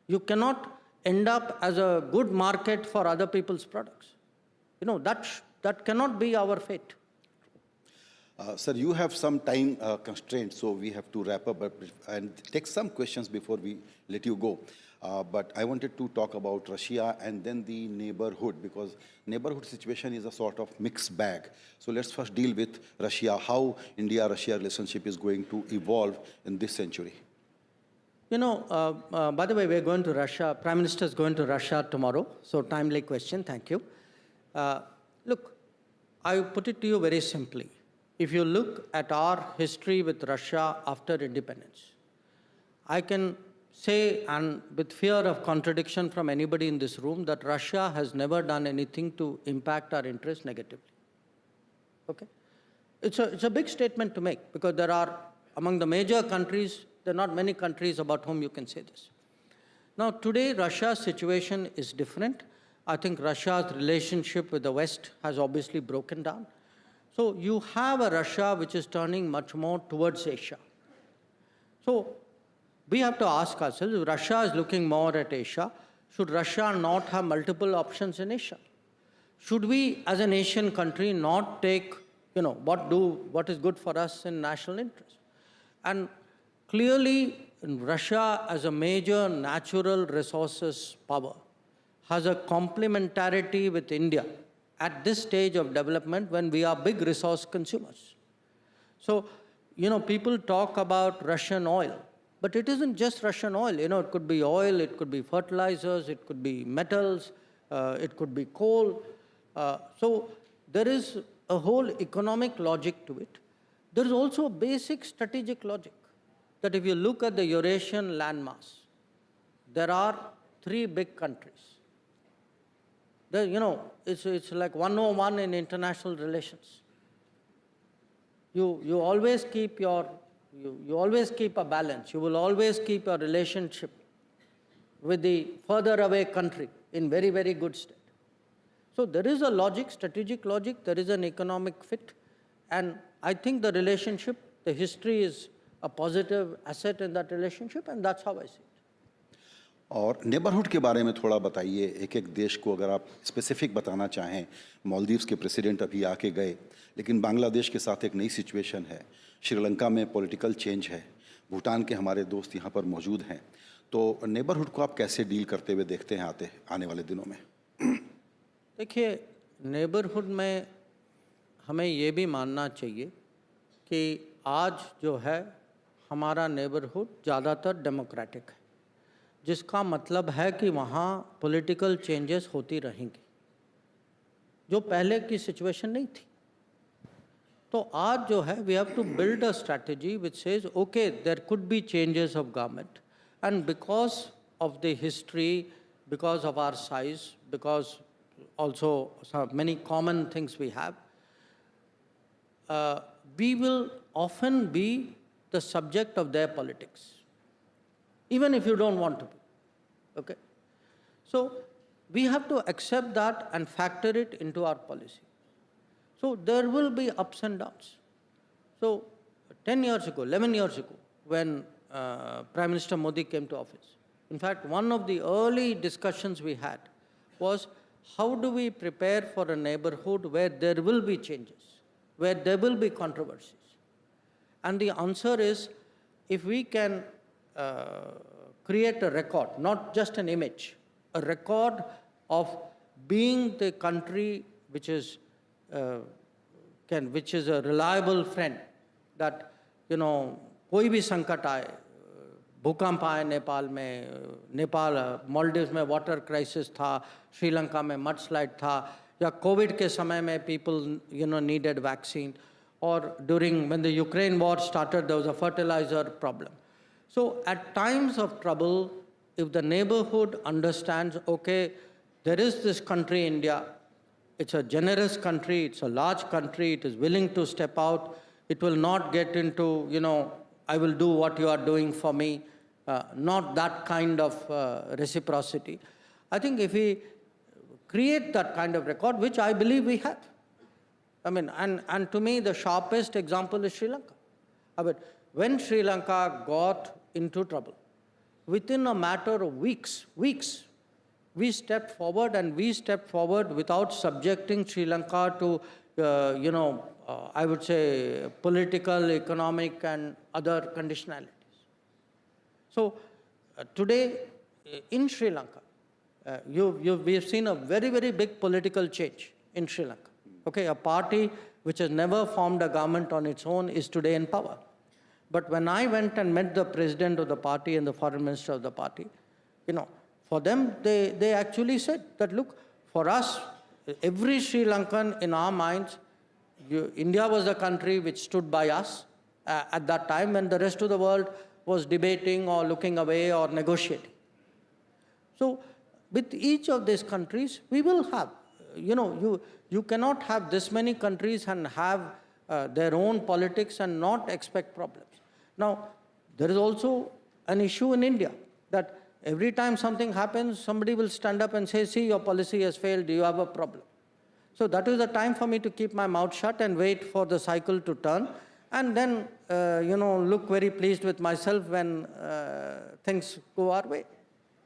You cannot end up as a good market for other people's products. That cannot be our fate. Sir, you have some time constraints, so we have to wrap up and take some questions before we let you go. But I wanted to talk about Russia and then the neighborhood, because neighborhood situation is a sort of mixed bag. So let's first deal with Russia, how India-Russia relationship is going to evolve in this century. By the way, we're going to Russia. Prime Minister is going to Russia tomorrow. So timely question, thank you. Look, I put it to you very simply. If you look at our history with Russia after independence, I can say, and with fear of contradiction from anybody in this room, that Russia has never done anything to impact our interests negatively. Okay? It's a big statement to make, because there are, among the major countries, there are not many countries about whom you can say this. Now, today, Russia's situation is different. I think Russia's relationship with the West has obviously broken down. So you have a Russia which is turning much more towards Asia. So we have to ask ourselves, if Russia is looking more at Asia, should Russia not have multiple options in Asia? Should we, as an Asian country, not take, what is good for us in national interest? And clearly, Russia, as a major natural resources power, has a complementarity with India at this stage of development when we are big resource consumers. So, people talk about Russian oil, but it isn't just Russian oil. It could be oil, it could be fertilizers, it could be metals, it could be coal. So there is a whole economic logic to it. There is also a basic strategic logic, that if you look at the Eurasian landmass, there are 3 big countries. It's like 101 in international relations. You always keep you always keep a balance. You will always keep a relationship with the further away country in very, very good state. So there is a logic, strategic logic, there is an economic fit, and I think the relationship, the history is a positive asset in that relationship, and that's how I see it. और neighbourhood के बारे में थोड़ा बताइए, एक एक देश को अगर आप स्पेसिफिक बताना चाहें. मालदीव्स के प्रेसिडेंट अभी आके गए, लेकिन बांग्लादेश के साथ एक नई सिचुएशन है. श्रीलंका में पॉलिटिकल चेंज है. भूटान के हमारे दोस्त यहाँ पर मौजूद हैं. तो नेबरहुड को आप कैसे डील करते हुए देखते हैं आने वाले दिनों में? देखिए, नेबरहुड में हमें ये भी मानना चाहिए कि आज जो है हमारा नेबरहुड ज़्यादातर डेमोक्रेटिक है, जिसका मतलब है कि वहाँ पॉलिटिकल चेंजेस होती रहेंगी, जो पहले की सिचुएशन नहीं थी. तो आज जो है we have to build a strategy which says okay there could be changes of government, and because of the history, because of our size, because also many common things we have, we will often be the subject of their politics, even if you don't want to be. Okay? So we have to accept that and factor it into our policy. So there will be ups and downs. So 10 years ago, 11 years ago, when Prime Minister Modi came to office, in fact, one of the early discussions we had was, how do we prepare for a neighborhood where there will be changes, where there will be controversies? And the answer is, if we can create a record, not just an image, a record of being the country which is a reliable friend, that, कोई भी संकट आए, भूकंप आए नेपाल में, मालदीव्स में water crisis था, श्रीलंका में मडस्लाइड था, या कोविड के समय में people needed vaccine, or during when the Ukraine war started, there was a fertilizer problem. So at times of trouble, if the neighborhood understands, okay, there is this country, India, it's a generous country, it's a large country, it is willing to step out, it will not get into, I will do what you are doing for me, not that kind of reciprocity. I think if we create that kind of record, which I believe we have, and to me, the sharpest example is Sri Lanka. When Sri Lanka got into trouble, within a matter of weeks, we stepped forward, and we stepped forward without subjecting Sri Lanka to, I would say, political, economic, and other conditionalities. So today, in Sri Lanka, we have seen a very, very big political change in Sri Lanka. Okay, a party which has never formed a government on its own is today in power. But when I went and met the president of the party and the foreign minister of the party, for them, they actually said that, look, for us, every Sri Lankan in our minds, India was the country which stood by us at that time when the rest of the world was debating or looking away or negotiating. So with each of these countries, we will have, you cannot have this many countries and have their own politics and not expect problems. Now, there is also an issue in India that every time something happens, somebody will stand up and say, see, your policy has failed, you have a problem. So that is the time for me to keep my mouth shut and wait for the cycle to turn, and then, look very pleased with myself when things go our way.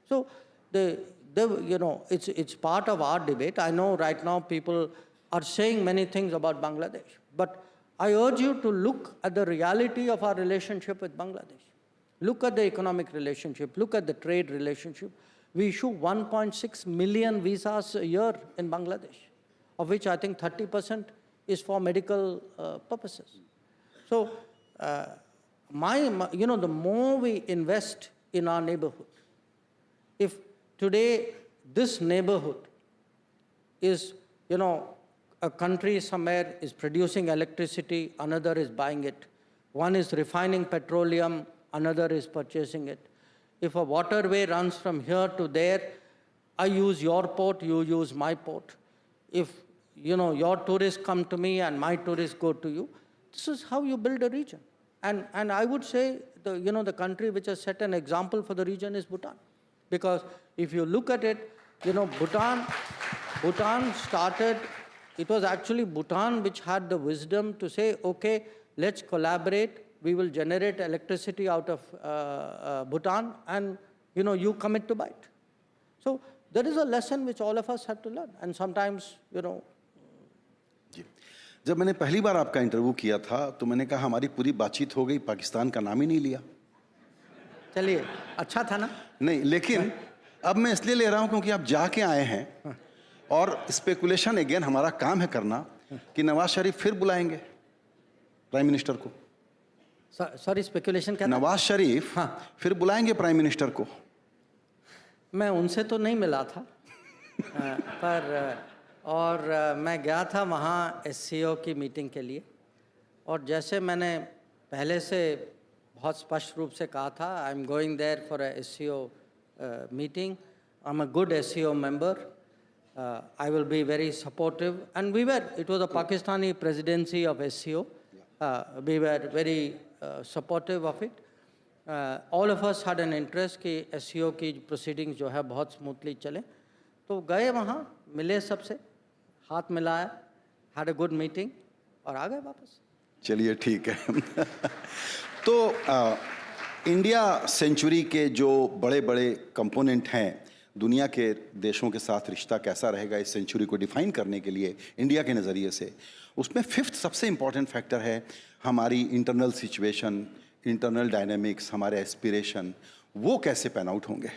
So, it's part of our debate. I know right now people are saying many things about Bangladesh, but I urge you to look at the reality of our relationship with Bangladesh. Look at the economic relationship, look at the trade relationship. We issue 1.6 million visas a year in Bangladesh, of which I think 30% is for medical purposes. So, the more we invest in our neighborhood, if today this neighborhood is, a country somewhere is producing electricity, another is buying it. One is refining petroleum, another is purchasing it. If a waterway runs from here to there, I use your port, you use my port. If, your tourists come to me and my tourists go to you, this is how you build a region. And I would say, the country which has set an example for the region is Bhutan. Because if you look at it, Bhutan started, it was actually Bhutan which had the wisdom to say, okay, let's collaborate, we will generate electricity out of Bhutan, and, you commit to buy it. So there is a lesson which all of us have to learn, and sometimes, जब मैंने पहली बार आपका interview किया था तो मैंने कहा हमारी पूरी बातचीत हो गई, पाकिस्तान का नाम ही नहीं लिया। चलिए, अच्छा था ना? नहीं, लेकिन अब मैं इसलिए ले रहा हूं क्योंकि आप जाके आए हैं और स्पेकुलेशन अगेन हमारा काम है करना कि नवाज शरीफ फिर बुलाएंगे प्राइम मिनिस्टर को। सॉरी, स्पेकुलेशन क्या? नवाज शरीफ फिर बुलाएंगे प्राइम मिनिस्टर को। मैं उनसे तो नहीं मिला था, और मैं गया था वहाँ SCO की मीटिंग के लिए, और जैसे मैंने पहले से बहुत स्पष्ट रूप से कहा था, I am going there for a SCO meeting, I am a good SCO member, I will be very supportive, and it was a Pakistani presidency of SCO, we were very supportive of it, all of us had an interest कि SCO की proceedings जो है बहुत smoothly चले। तो गए वहाँ, मिले सबसे, हाथ मिलाया, हैड अ गुड मीटिंग, और आ गए वापस। चलिए, ठीक है। तो इंडिया सेंचुरी के जो बड़े बड़े कंपोनेंट हैं, दुनिया के देशों के साथ रिश्ता कैसा रहेगा इस सेंचुरी को डिफाइन करने के लिए इंडिया के नज़रिए से, उसमें फिफ्थ सबसे इम्पॉर्टेंट फैक्टर है हमारी इंटरनल सिचुएशन, इंटरनल डायनेमिक्स, हमारे एस्पिरेशन, वो कैसे पैन आउट होंगे?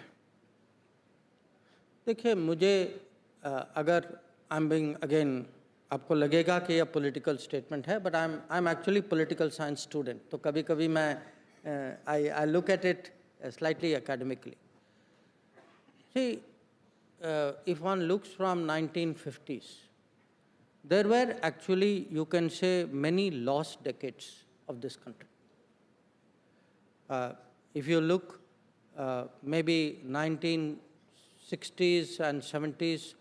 देखिए, मुझे अगर आई एम बीइंग अगेन, आपको लगेगा कि यह पॉलिटिकल स्टेटमेंट है, but I am actually political science student, तो कभी कभी मैं I look at it slightly academically. See, if one looks from 1950s, there were actually, you can say, many lost decades of this country. If you look, maybe 1960s and 70s,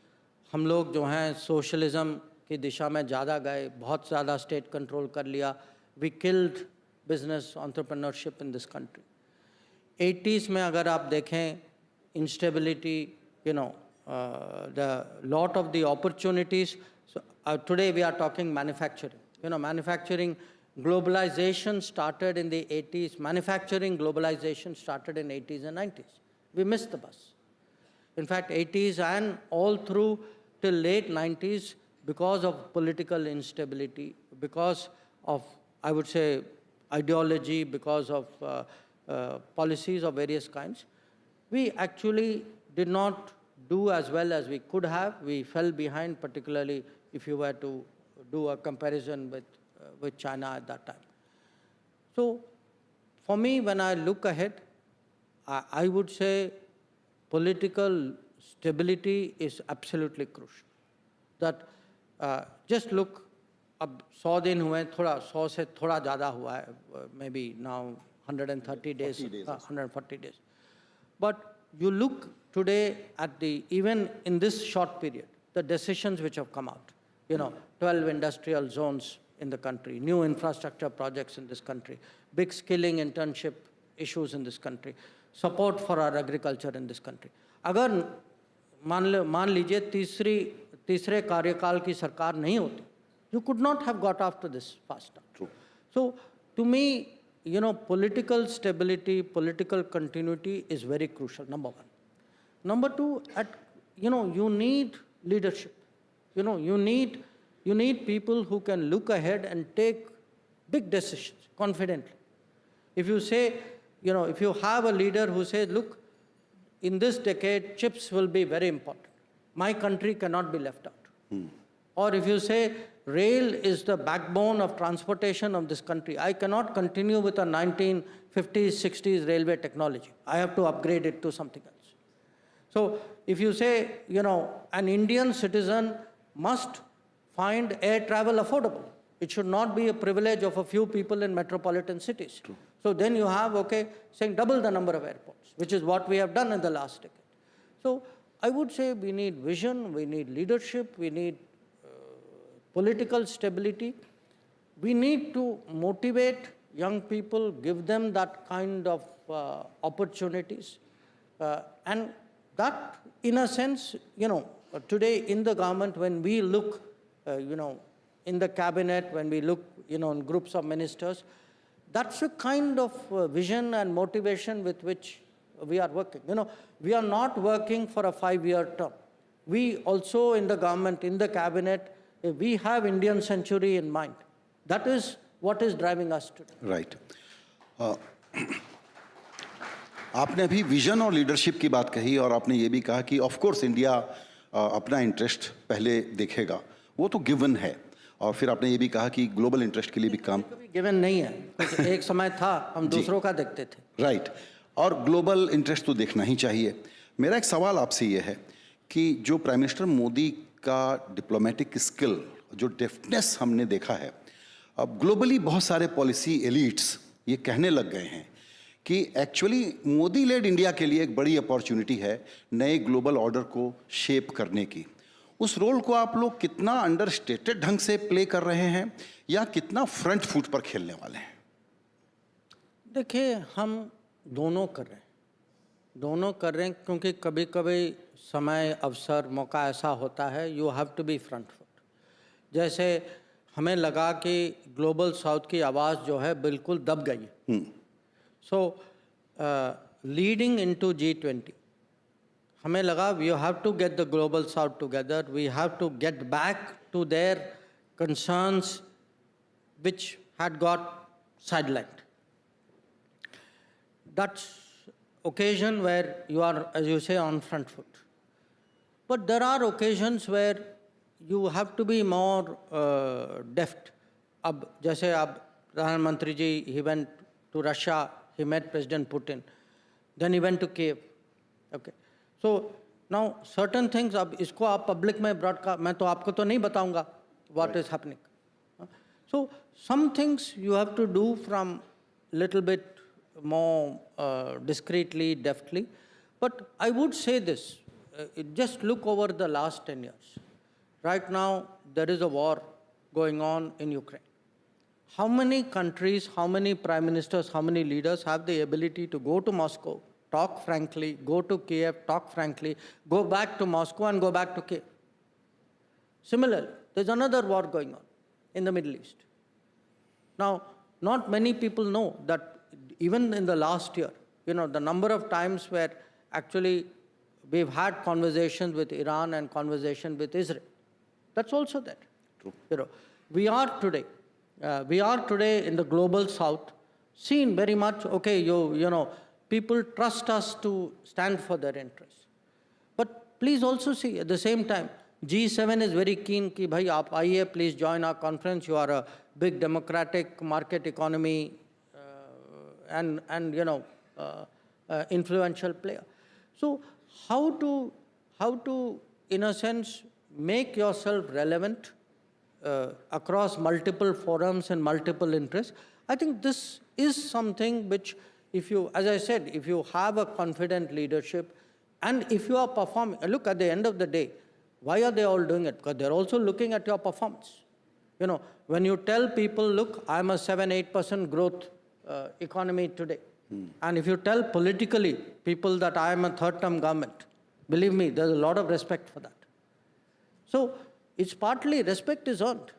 हम लोग जो हैं socialism की दिशा में ज़्यादा गए, बहुत ज़्यादा state control कर लिया. We killed business entrepreneurship in this country. 80s में अगर आप देखें, instability, you know, the lot of the opportunities. So, today we are talking manufacturing. You know, manufacturing, globalization started in the 80s. Manufacturing globalization started in 80s and 90s. We missed the bus. In fact, 80s and all through till late 90s, because of political instability, because of, I would say, ideology, because of policies of various kinds, we actually did not do as well as we could have. We fell behind, particularly if you were to do a comparison with China at that time. So for me, when I look ahead, I would say political stability is absolutely crucial. That just look, अब 100 दिन हुए, थोड़ा 100 से थोड़ा ज़्यादा हुआ है, maybe now 130 days, 140 days. But you look today at the, even in this short period, the decisions which have come out, you know, 12 industrial zones in the country, new infrastructure projects in this country, big skilling internship issues in this country, support for our agriculture in this country. अगर मान लीजिए तीसरे कार्यकाल की सरकार नहीं होती, you could not have got after this faster. True. So to me, you know, political stability, political continuity is very crucial, number one. Number two, you know, you need leadership. You know, you need people who can look ahead and take big decisions confidently. If you say, you know, if you have a leader who says, look, in this decade, chips will be very important. My country cannot be left out. Or if you say, rail is the backbone of transportation of this country, I cannot continue with a 1950s, 60s railway technology. I have to upgrade it to something else. So if you say, you know, an Indian citizen must find air travel affordable. It should not be a privilege of a few people in metropolitan cities. True. So then you have, okay, saying double the number of airports, which is what we have done in the last decade. So I would say we need vision, we need leadership, we need political stability. We need to motivate young people, give them that kind of opportunities. And that, in a sense, you know, today in the government, when we look, you know, in the cabinet, when we look, you know, in groups of ministers, that's a kind of vision and motivation with which we are working. You know, we are not working for a 5-year term. We also in the government, in the cabinet, we have Indian century in mind. That is what is driving us today. Right. आपने अभी vision और leadership की बात कही और आपने ये भी कहा कि ऑफ कोर्स इंडिया अपना इंटरेस्ट पहले देखेगा, वो तो गिवन है, और फिर आपने ये भी कहा कि ग्लोबल इंटरेस्ट के लिए भी काम गिवन नहीं है, एक समय था हम दूसरों का देखते थे. राइट. और ग्लोबल इंटरेस्ट तो देखना ही चाहिए. मेरा एक सवाल आपसे ये है कि जो प्राइम मिनिस्टर मोदी का डिप्लोमेटिक स्किल, जो डेफ्टनेस हमने देखा है, अब ग्लोबली बहुत सारे पॉलिसी एलिट्स ये कहने लग गए हैं कि एक्चुअली मोदी लेड इंडिया के लिए एक बड़ी अपॉर्चुनिटी है नए ग्लोबल ऑर्डर को शेप करने की. उस रोल को आप लोग कितना अंडरस्टेटेड ढंग से प्ले कर रहे हैं या कितना फ्रंट फुट पर खेलने वाले हैं? देखिए, हम दोनों कर रहे हैं क्योंकि कभी कभी समय, अवसर, मौका ऐसा होता है, you have to be front foot. जैसे हमें लगा कि ग्लोबल साउथ की आवाज़ जो है बिल्कुल दब गई है. सो लीडिंग इनटू G20, हमें लगा we have to get the global south together, we have to get back to their concerns which had got sidelined. That's occasion where you are, as you say, on front foot. But there are occasions where you have to be more deft. अब जैसे अब प्रधानमंत्री जी, he went to Russia, he met President Putin, then he went to Kiev. Okay. So now certain things, अब इसको आप public में broadcast, मैं तो आपको तो नहीं बताऊंगा, what is happening. So some things you have to do from little bit more discreetly, deftly. But I would say this, just look over the last 10 years. Right now, there is a war going on in Ukraine. How many countries, how many prime ministers, how many leaders have the ability to go to Moscow, talk frankly, go to Kiev, talk frankly, go back to Moscow and go back to Kiev? Similarly, there's another war going on in the Middle East. Now, not many people know that even in the last year, the number of times where actually we've had conversations with Iran and conversation with Israel, that's also there. True. We are today in the global south seen very much, okay, people trust us to stand for their interests. But please also see, at the same time, G7 is very keen ki bhai aap aiye, please join our conference. You are a big democratic market economy and influential player. So how to in a sense make yourself relevant across multiple forums and multiple interests? I think this is something which, as I said, if you have a confident leadership and if you are performing, look, at the end of the day, why are they all doing it? Because they're also looking at your performance. When you tell people, look, I'm a 7-8% growth economy today. And if you tell politically people that I am a third-term government, believe me, there's a lot of respect for that. So it's partly respect is earned.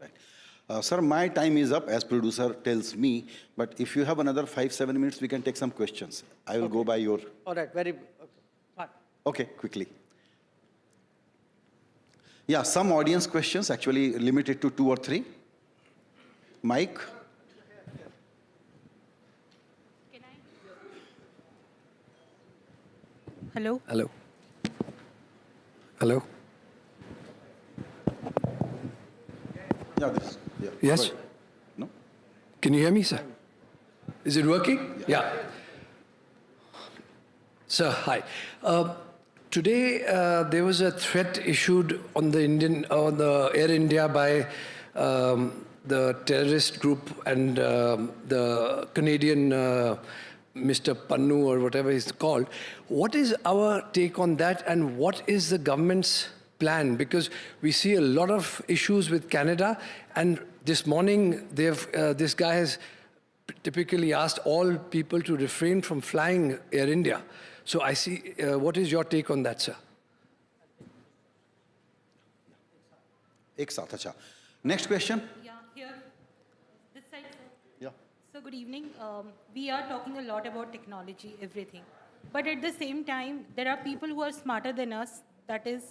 Right. Sir, my time is up, as producer tells me. But if you have another 5-7 minutes, we can take some questions. I will go by your... All right, fine. Okay, quickly. Yeah, some audience questions, actually limited to 2 or 3. Mike? Hello? Hello. Hello? Yeah, this. Yeah. Yes? No? Can you hear me, sir? Is it working? Yeah. Sir, hi. Today, there was a threat issued on the Air India by the terrorist group and the Canadian Mr. Pannu or whatever he's called. What is our take on that, and what is the government's plan? Because we see a lot of issues with Canada, and this morning this guy has typically asked all people to refrain from flying Air India. So I see, what is your take on that, sir? Ek saath, acha. Next question. Yeah, here, this side, sir. Yeah. So good evening. We are talking a lot about technology, everything. But at the same time, there are people who are smarter than us, that is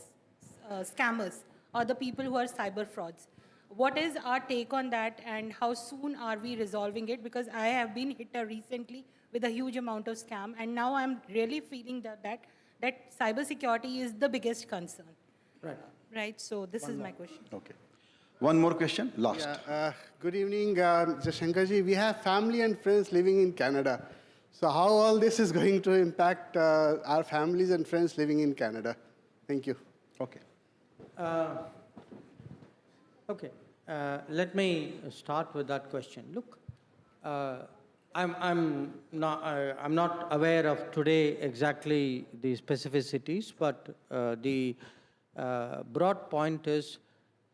scammers, or the people who are cyber frauds. What is our take on that, and how soon are we resolving it? Because I have been hit recently with a huge amount of scam, and now I'm really feeling that cyber security is the biggest concern. Right. Right, so this is my question. Okay. One more question, last. Yeah, good evening, Shankarji. We have family and friends living in Canada. So how all this is going to impact our families and friends living in Canada? Thank you. Okay. Okay. Let me start with that question. Look, I'm not aware of today exactly the specificities, but the broad point is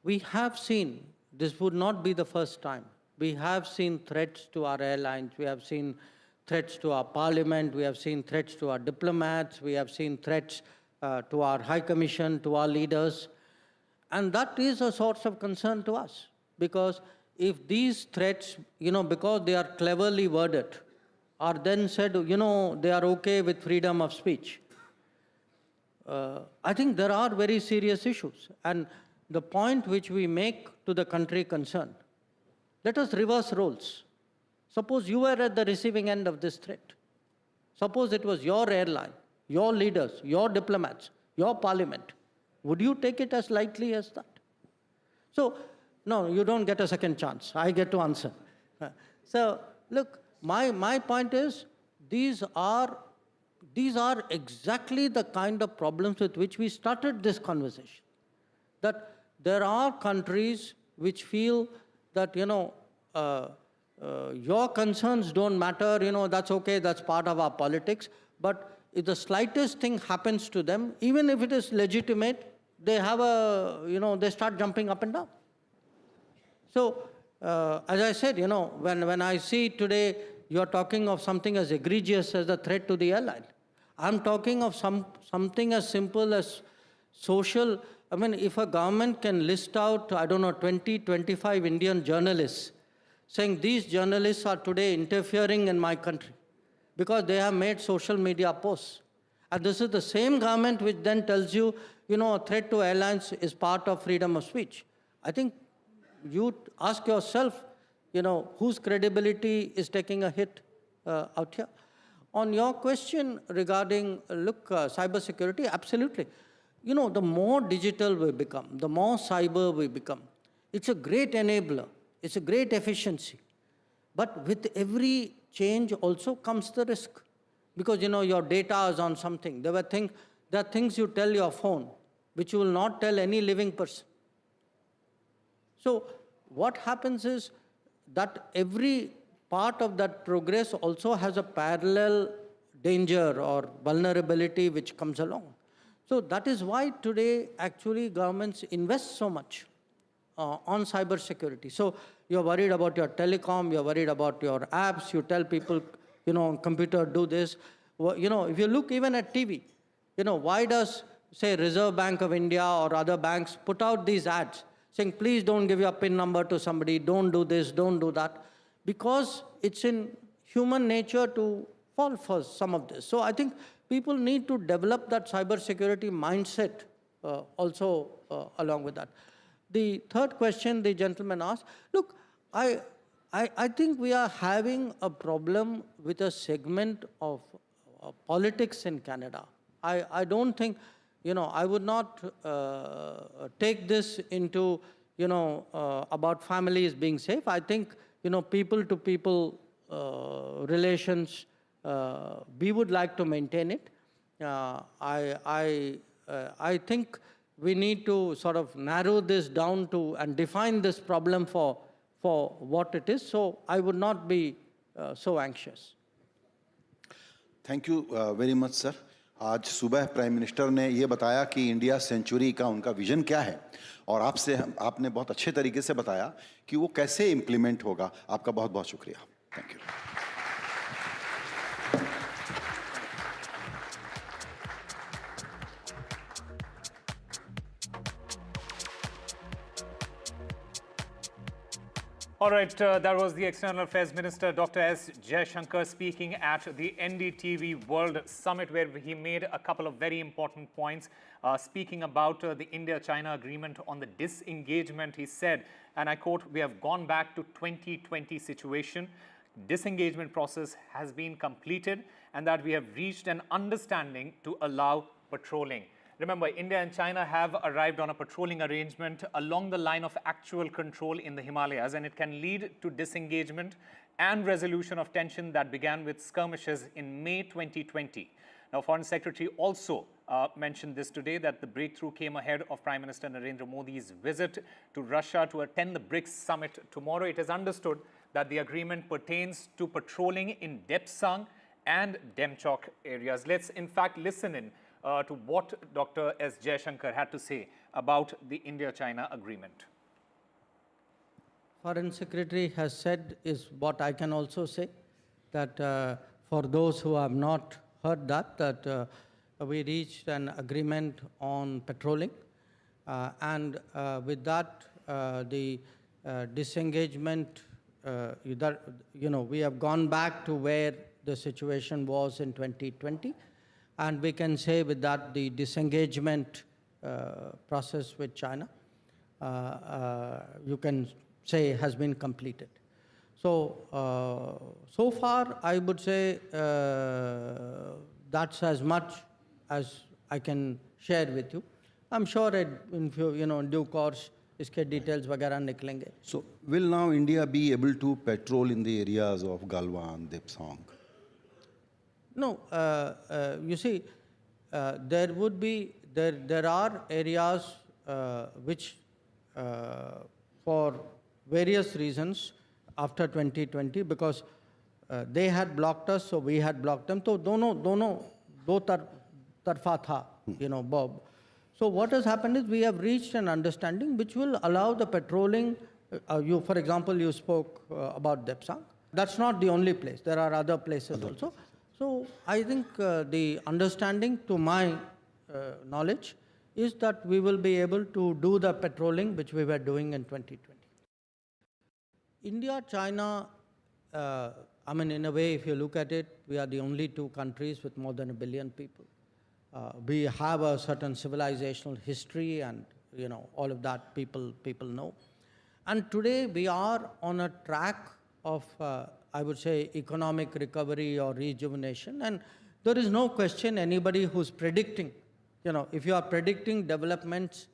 we have seen, this would not be the first time, we have seen threats to our airlines, we have seen threats to our parliament, we have seen threats to our diplomats, we have seen threats to our High Commission, to our leaders. And that is a source of concern to us, because if these threats, because they are cleverly worded, are then said, they are okay with freedom of speech, I think there are very serious issues. And the point which we make to the country concerned, let us reverse roles. Suppose you were at the receiving end of this threat. Suppose it was your airline, your leaders, your diplomats, your parliament. Would you take it as lightly as that? So, no, you don't get a second chance. I get to answer. So, look, my point is, these are exactly the kind of problems with which we started this conversation. That there are countries which feel that, your concerns don't matter, that's okay, that's part of our politics. But if the slightest thing happens to them, even if it is legitimate, they have they start jumping up and down. So, as I said, when I see today you're talking of something as egregious as the threat to the airline, I'm talking of something as simple as social. I mean, if a government can list out, 20, 25 Indian journalists, saying these journalists are today interfering in my country because they have made social media posts. And this is the same government which then tells you, a threat to airlines is part of freedom of speech. I think you ask yourself, whose credibility is taking a hit out here. On your question regarding, cybersecurity, absolutely. The more digital we become, the more cyber we become. It's a great enabler. It's a great efficiency. But with every change also comes the risk. Because, your data is on something. There are things you tell your phone, which you will not tell any living person. So what happens is that every part of that progress also has a parallel danger or vulnerability which comes along. So that is why today, actually, governments invest so much on cyber security. So you're worried about your telecom, you're worried about your apps, you tell people, computer, do this. Well, if you look even at TV, why does, say, Reserve Bank of India or other banks put out these ads saying, please don't give your PIN number to somebody, don't do this, don't do that? Because it's in human nature to fall for some of this. So I think people need to develop that cybersecurity mindset also along with that. The third question the gentleman asked, look, I think we are having a problem with a segment of politics in Canada. I don't think, I would not take this into, about families being safe. I think, people-to-people relations, we would like to maintain it. I think we need to sort of narrow this down to and define this problem for what it is. So I would not be so anxious. Thank you very much, sir. आज सुबह prime minister ने ये बताया कि India century का उनका vision क्या है और आपने बहुत अच्छे तरीके से बताया कि वो कैसे इम्प्लीमेंट होगा. आपका बहुत बहुत शुक्रिया. Thank you. All right, that was the External Affairs Minister, Dr. S. Jaishankar, speaking at the NDTV World Summit, where he made a couple of very important points. Speaking about the India-China agreement on the disengagement, he said, and I quote, "We have gone back to 2020 situation. Disengagement process has been completed and that we have reached an understanding to allow patrolling." Remember, India and China have arrived on a patrolling arrangement along the line of actual control in the Himalayas, and it can lead to disengagement and resolution of tension that began with skirmishes in May 2020. Now, Foreign Secretary also mentioned this today, that the breakthrough came ahead of Prime Minister Narendra Modi's visit to Russia to attend the BRICS summit tomorrow. It is understood that the agreement pertains to patrolling in Depsang and Demchok areas. Let's in fact listen in to what Dr. S. Jaishankar had to say about the India-China agreement. Foreign Secretary has said is what I can also say, that for those who have not heard that we reached an agreement on patrolling, and with that the disengagement, we have gone back to where the situation was in 2020. And we can say with that the disengagement process with China, you can say has been completed. So, so far I would say that's as much as I can share with you. I'm sure in due course, iske details वगैरह निकलेंगे. So, will now India be able to patrol in the areas of Galwan, Depsang? No, you see, there are areas which for various reasons after 2020, because they had blocked us, so we had blocked them. So dono tarfa tha, Bob. So what has happened is we have reached an understanding which will allow the patrolling. For example, you spoke about Depsang. That's not the only place. There are other places also. So I think the understanding, to my knowledge, is that we will be able to do the patrolling which we were doing in 2020. India, China, in a way, if you look at it, we are the only two countries with more than 1 billion people. We have a certain civilizational history, and all of that people know. And today we are on a track of, I would say, economic recovery or rejuvenation. And there is no question anybody who's predicting, if you are predicting developments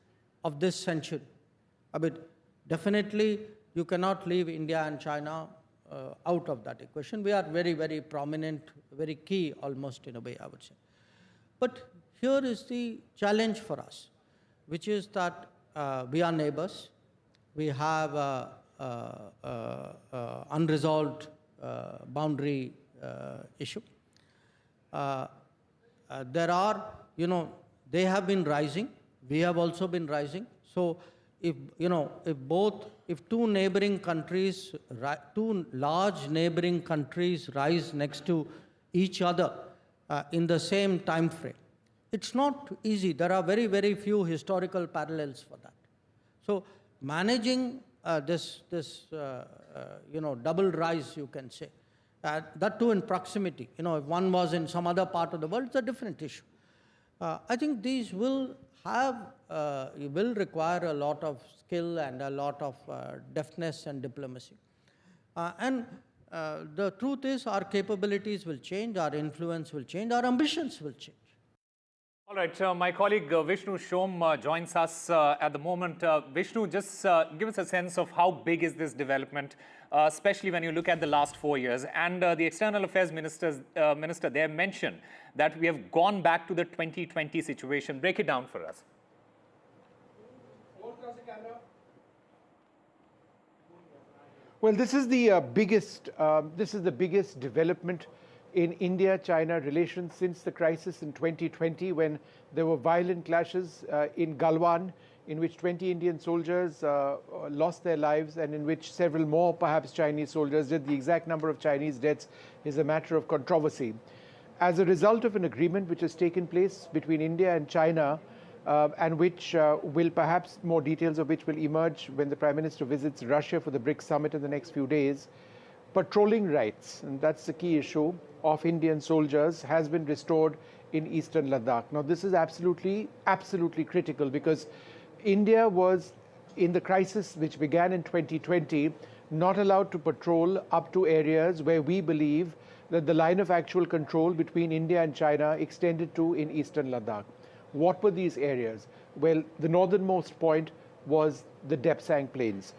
of this century, definitely you cannot leave India and China out of that equation. We are very, very prominent, very key almost in a way, I would say. But here is the challenge for us, which is that we are neighbors. We have unresolved boundary issue. There are, they have been rising. We have also been rising. So if two neighboring countries, two large neighboring countries rise next to each other in the same time frame, it's not easy. There are very, very few historical parallels for that. So managing this double rise, you can say, that too in proximity. If one was in some other part of the world, it's a different issue. I think these will require a lot of skill and a lot of deftness and diplomacy. And the truth is, our capabilities will change, our influence will change, our ambitions will change. All right, my colleague Vishnu Shom joins us at the moment. Vishnu, just give us a sense of how big is this development, especially when you look at the last 4 years. And the External Affairs Minister there mentioned that we have gone back to the 2020 situation. Break it down for us. Well, this is the biggest development in India-China relations since the crisis in 2020, when there were violent clashes in Galwan, in which 20 Indian soldiers lost their lives, and in which several more, perhaps Chinese soldiers, did. The exact number of Chinese deaths is a matter of controversy. As a result of an agreement which has taken place between India and China, and which will perhaps, more details of which will emerge when the Prime Minister visits Russia for the BRICS summit in the next few days, patrolling rights, and that's the key issue, of Indian soldiers has been restored in eastern Ladakh. Now, this is absolutely critical, because India was, in the crisis which began in 2020, not allowed to patrol up to areas where we believe that the line of actual control between India and China extended to in eastern Ladakh. What were these areas? Well, the northernmost point was the Depsang Plains.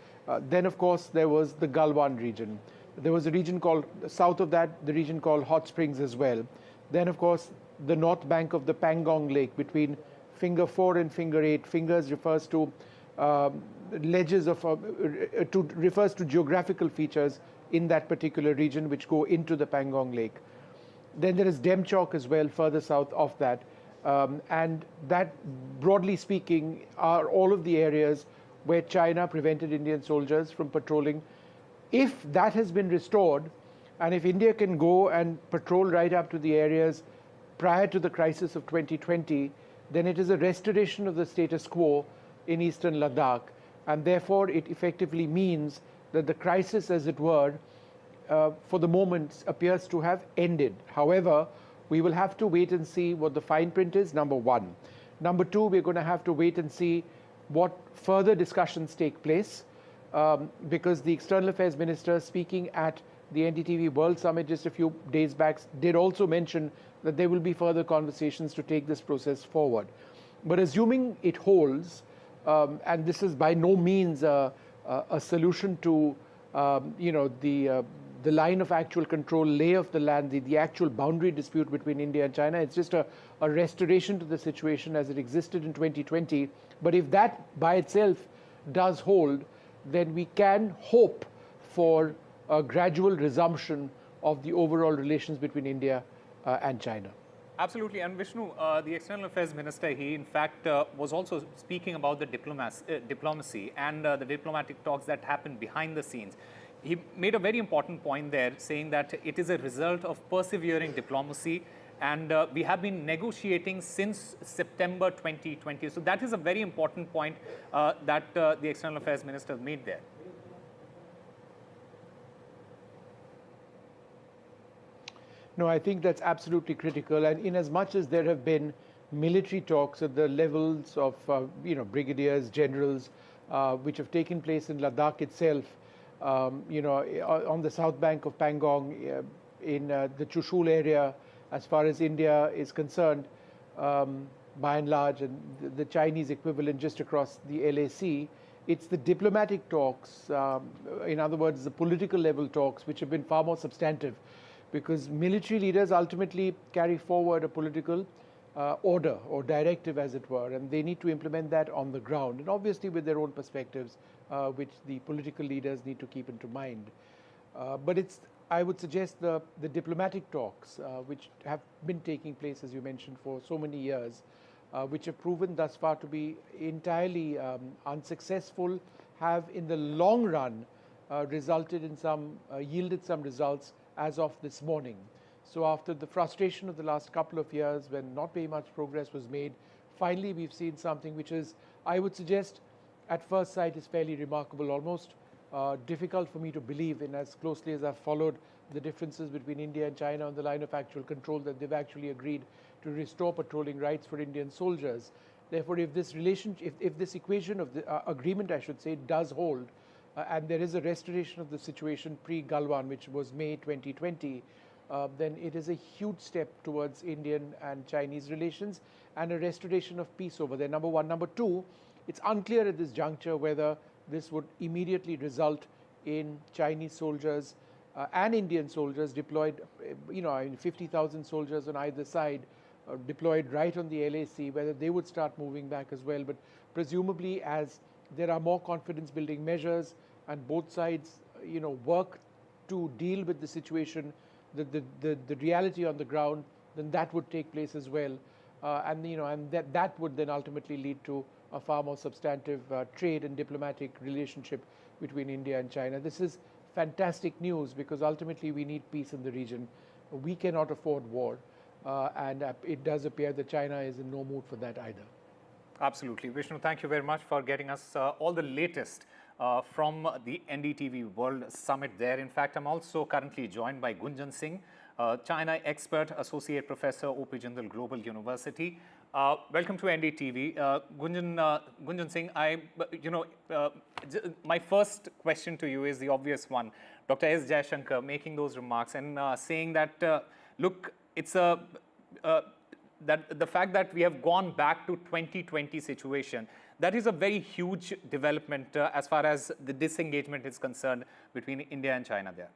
Then, of course, there was the Galwan region. There was a region called, south of that, the region called Hot Springs as well. Then, of course, the north bank of the Pangong Lake between Finger 4 and Finger 8. Fingers refers to ledges of, refers to geographical features in that particular region which go into the Pangong Lake. Then there is Demchok as well, further south of that. And that, broadly speaking, are all of the areas where China prevented Indian soldiers from patrolling. If that has been restored, and if India can go and patrol right up to the areas prior to the crisis of 2020, then it is a restoration of the status quo in eastern Ladakh. And therefore, it effectively means that the crisis, as it were, for the moment, appears to have ended. However, we will have to wait and see what the fine print is, number one. Number two, we're going to have to wait and see what further discussions take place, because the External Affairs Minister, speaking at the NDTV World Summit just a few days back, did also mention that there will be further conversations to take this process forward. But assuming it holds, and this is by no means a solution to the line of actual control, lay of the land, the actual boundary dispute between India and China. It's just a restoration to the situation as it existed in 2020. But if that by itself does hold, then we can hope for a gradual resumption of the overall relations between India and China. Absolutely. And Vishnu, the External Affairs Minister, he in fact was also speaking about the diplomacy and the diplomatic talks that happened behind the scenes. He made a very important point there, saying that it is a result of persevering diplomacy, and we have been negotiating since September 2020. So that is a very important point that the External Affairs Minister made there. No, I think that's absolutely critical. And in as much as there have been military talks at the levels of, brigadiers, generals, which have taken place in Ladakh itself, on the south bank of Pangong, in the Chushul area, as far as India is concerned, by and large, and the Chinese equivalent just across the LAC, it's the diplomatic talks, in other words, the political level talks, which have been far more substantive, because military leaders ultimately carry forward a political order or directive, as it were, and they need to implement that on the ground, and obviously with their own perspectives, which the political leaders need to keep into mind. But it's, I would suggest, the diplomatic talks, which have been taking place, as you mentioned, for so many years, which have proven thus far to be entirely unsuccessful, have in the long run resulted in yielded some results as of this morning. So after the frustration of the last couple of years, when not very much progress was made, finally we've seen something which is, I would suggest, at first sight is fairly remarkable, almost difficult for me to believe in, as closely as I've followed the differences between India and China on the line of actual control, that they've actually agreed to restore patrolling rights for Indian soldiers. Therefore, if this if this equation of the agreement, I should say, does hold, and there is a restoration of the situation pre-Galwan, which was May 2020, then it is a huge step towards Indian and Chinese relations and a restoration of peace over there, number one. Number two, it's unclear at this juncture whether this would immediately result in Chinese soldiers and Indian soldiers deployed, 50,000 soldiers on either side deployed right on the LAC, whether they would start moving back as well. But presumably, as there are more confidence building measures and both sides, work to deal with the situation, the reality on the ground, then that would take place as well. And that would then ultimately lead to a far more substantive trade and diplomatic relationship between India and China. This is fantastic news, because ultimately we need peace in the region. We cannot afford war, and it does appear that China is in no mood for that either. Absolutely. Vishnu, thank you very much for getting us all the latest from the NDTV World Summit there. In fact, I'm also currently joined by Gunjan Singh, China expert, Associate Professor, OP Jindal Global University. Welcome to NDTV. Gunjan Singh, my first question to you is the obvious one. Dr. S. Jaishankar making those remarks and saying that, look, it's that the fact that we have gone back to 2020 situation, that is a very huge development as far as the disengagement is concerned between India and China there.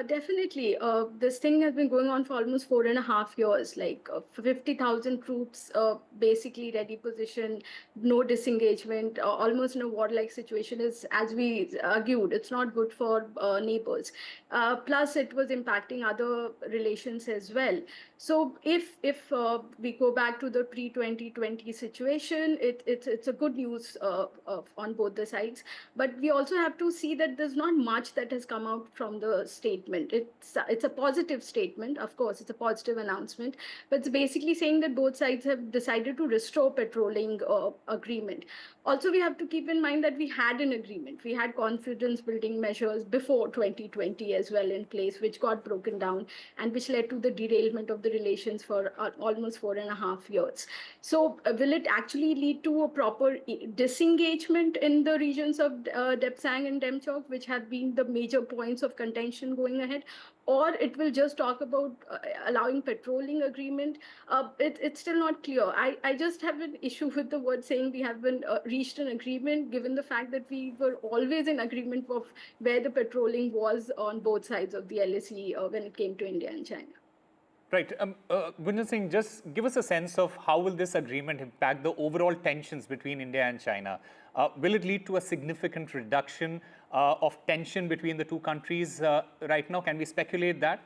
Definitely. This thing has been going on for almost 4.5 years, like 50,000 troops basically ready position, no disengagement, almost in a war-like situation is, as we argued, it's not good for neighbors. Plus, it was impacting other relations as well. So if we go back to the pre-2020 situation, it's a good news on both the sides. But we also have to see that there's not much that has come out from the statement. It's a positive statement, of course, it's a positive announcement, but it's basically saying that both sides have decided to restore patrolling agreement. Also, we have to keep in mind that we had an agreement. We had confidence building measures before 2020 as well in place, which got broken down and which led to the derailment of the relations for almost 4.5 years. So will it actually lead to a proper disengagement in the regions of Depsang and Demchok, which have been the major points of contention going ahead? Or it will just talk about allowing patrolling agreement? It's still not clear. I just have an issue with the word saying we haven't reached an agreement, given the fact that we were always in agreement of where the patrolling was on both sides of the LAC when it came to India and China. Right. Gunjan Singh, just give us a sense of how will this agreement impact the overall tensions between India and China? Will it lead to a significant reduction of tension between the two countries right now? Can we speculate that?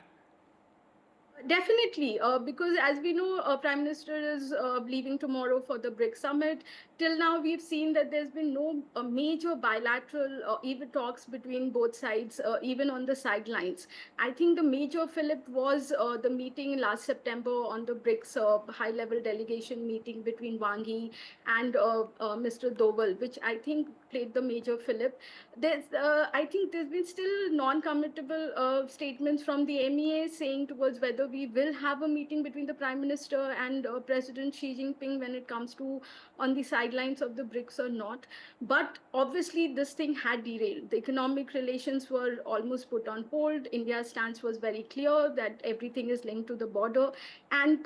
Definitely, because as we know, Prime Minister is leaving tomorrow for the BRICS summit. Till now, we've seen that there's been no major bilateral even talks between both sides, even on the sidelines. I think the major fillip was the meeting last September on the BRICS high-level delegation meeting between Wang Yi and Mr. Doval, which I think played the major fillip. I think there's been still non-committable statements from the MEA saying towards whether we will have a meeting between the Prime Minister and President Xi Jinping when it comes to on the sidelines of the BRICS or not. But obviously this thing had derailed. The economic relations were almost put on hold. India's stance was very clear that everything is linked to the border and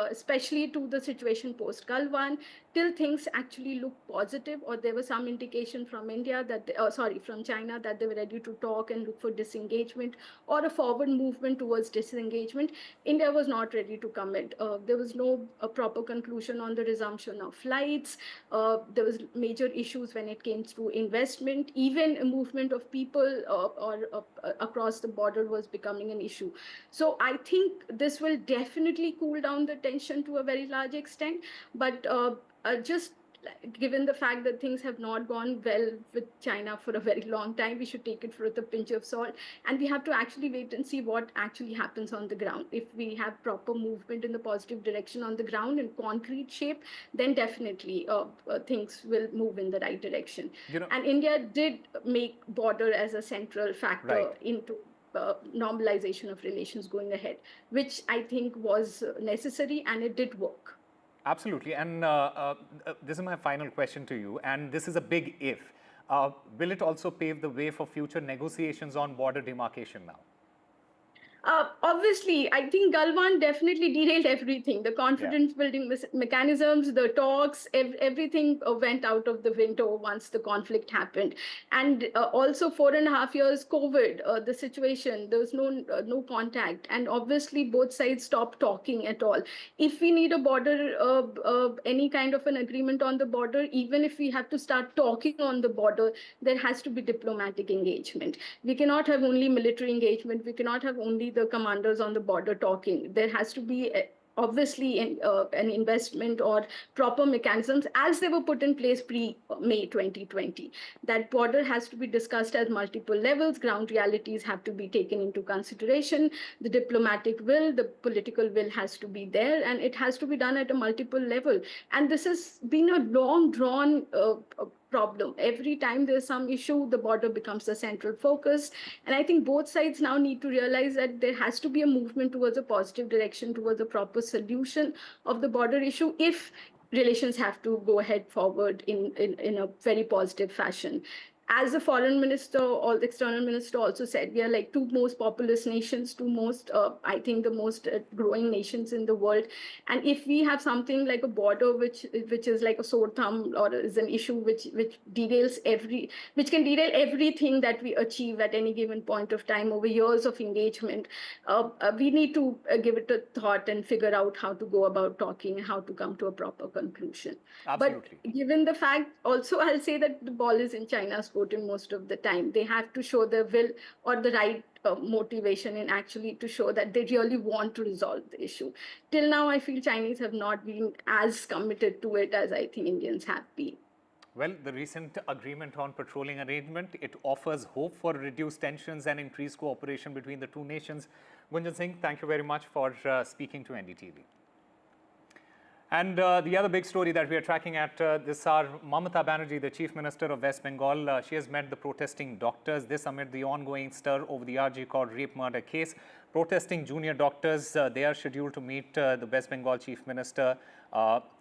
especially to the situation post-Galwan, till things actually look positive, or there was some indication from India that, from China, that they were ready to talk and look for disengagement or a forward movement towards disengagement. India was not ready to commit. There was no proper conclusion on the resumption of flights. There was major issues when it came to investment. Even a movement of people across the border was becoming an issue. So I think this will definitely cool down the tension to a very large extent, but just given the fact that things have not gone well with China for a very long time, we should take it with a pinch of salt, and we have to actually wait and see what actually happens on the ground. If we have proper movement in the positive direction on the ground in concrete shape, then definitely things will move in the right direction. And India did make border as a central factor into normalization of relations going ahead, which I think was necessary, and it did work. Absolutely. And this is my final question to you, and this is a big if. Will it also pave the way for future negotiations on border demarcation now? Obviously, I think Galwan definitely derailed everything. The confidence building mechanisms, the talks, everything went out of the window once the conflict happened. And also 4.5 years COVID, the situation, there was no contact. And obviously both sides stopped talking at all. If we need a border, any kind of an agreement on the border, even if we have to start talking on the border, there has to be diplomatic engagement. We cannot have only military engagement. We cannot have only the commanders on the border talking. There has to be obviously an investment or proper mechanisms as they were put in place pre-May 2020. That border has to be discussed at multiple levels. Ground realities have to be taken into consideration. The diplomatic will, the political will has to be there, and it has to be done at a multiple level. And this has been a long drawn problem. Every time there's some issue, the border becomes the central focus. And I think both sides now need to realize that there has to be a movement towards a positive direction, towards a proper solution of the border issue if relations have to go ahead forward in a very positive fashion. As the foreign minister or the external minister also said, we are like two most populous nations, I think the most growing nations in the world. And if we have something like a border which is like a sore thumb or is an issue which can derail everything that we achieve at any given point of time over years of engagement, we need to give it a thought and figure out how to go about talking and how to come to a proper conclusion. Absolutely. But given the fact, also I'll say that the ball is in China's court in most of the time. They have to show the will or the right motivation and actually to show that they really want to resolve the issue. Till now, I feel Chinese have not been as committed to it as I think Indians have been. Well, the recent agreement on patrolling arrangement, it offers hope for reduced tensions and increased cooperation between the two nations. Gunjan Singh, thank you very much for speaking to NDTV. And the other big story that we are tracking at this hour, Mamata Banerjee, the Chief Minister of West Bengal, she has met the protesting doctors. This amid the ongoing stir over the RG Kaur rape murder case. Protesting junior doctors, they are scheduled to meet the West Bengal Chief Minister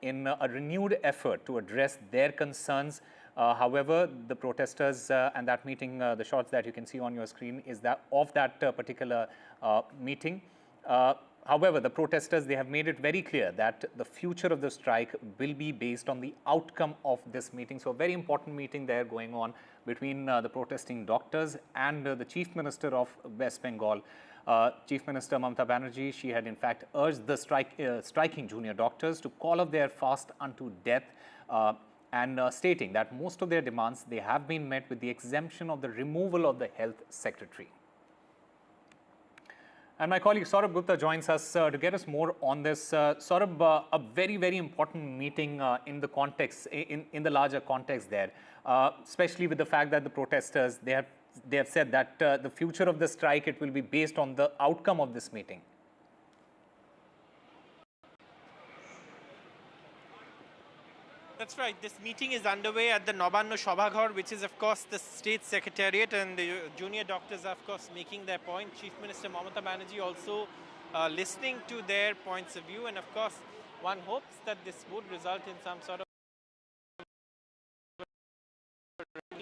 in a renewed effort to address their concerns. However, the protesters and that meeting, the shots that you can see on your screen is that of that particular meeting. However, the protesters, they have made it very clear that the future of the strike will be based on the outcome of this meeting. So a very important meeting there going on between the protesting doctors and the Chief Minister of West Bengal. Chief Minister Mamata Banerjee, she had in fact urged the striking junior doctors to call off their fast unto death and stating that most of their demands, they have been met with the exemption of the removal of the health secretary. And my colleague Saurabh Gupta joins us to get us more on this. Saurabh, a very, very important meeting in the context, in the larger context there, especially with the fact that the protesters, they have said that the future of the strike, it will be based on the outcome of this meeting. That's right. This meeting is underway at the Nabanno Sabhaghar, which is, of course, the state secretariat, and the junior doctors are, of course, making their point. Chief Minister Mamata Banerjee also listening to their points of view, and, of course, one hopes that this would result in some sort of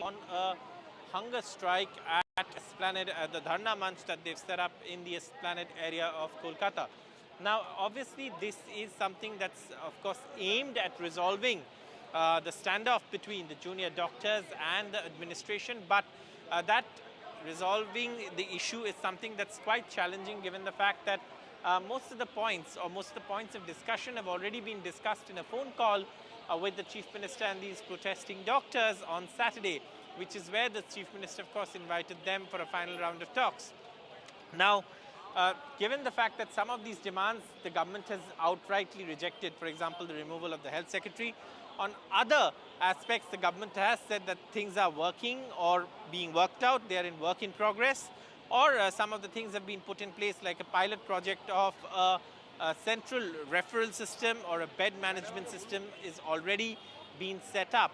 on a hunger strike at Esplanade, the Dharna Manch that they've set up in the Esplanade area of Kolkata. Now, obviously, this is something that's, of course, aimed at resolving the standoff between the junior doctors and the administration, but that resolving the issue is something that's quite challenging, given the fact that most of the points of discussion have already been discussed in a phone call with the Chief Minister and these protesting doctors on Saturday, which is where the Chief Minister, of course, invited them for a final round of talks. Now, given the fact that some of these demands the government has outrightly rejected, for example, the removal of the health secretary, on other aspects the government has said that things are working or being worked out, they are in work in progress, or some of the things have been put in place, like a pilot project of a central referral system or a bed management system is already being set up.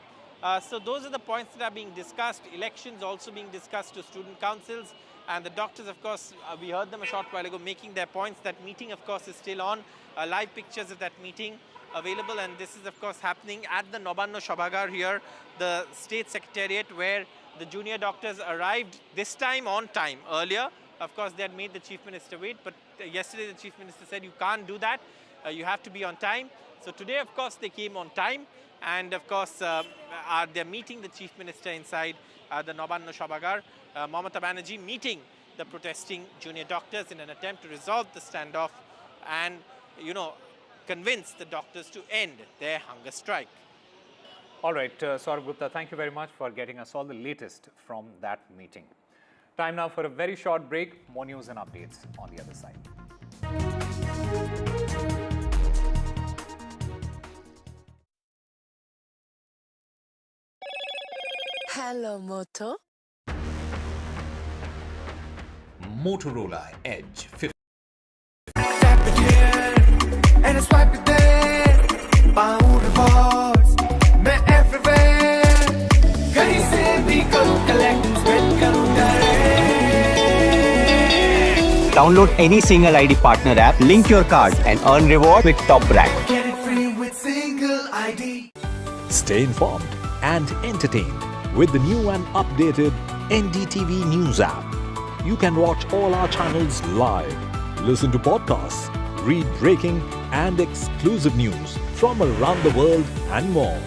So those are the points that are being discussed. Elections also being discussed to student councils. And the doctors, of course, we heard them a short while ago making their points. That meeting, of course, is still on. Live pictures of that meeting available. And this is, of course, happening at the Nabanno Sabhaghar here, the state secretariat, where the junior doctors arrived this time on time. Earlier, of course, they had made the Chief Minister wait. But yesterday, the Chief Minister said, you can't do that. You have to be on time. So today, of course, they came on time. And, of course, they're meeting the Chief Minister inside the Nabanno Sabhaghar. Mamata Banerjee meeting the protesting junior doctors in an attempt to resolve the standoff and, convince the doctors to end their hunger strike. All right, Saurabh Gupta, thank you very much for getting us all the latest from that meeting. Time now for a very short break. More news and updates on the other side. Hello, Moto. Motorola Edge 50. Tap it here and swipe it there. Pound rewards, मैं everywhere. कहीं से भी करूँ collect, spend करूँ direct. Download any single ID partner app, link your card, and earn reward with top brand. Get it free with single ID. Stay informed and entertained with the new and updated NDTV News app. You can watch all our channels live, listen to podcasts, read breaking and exclusive news from around the world and more.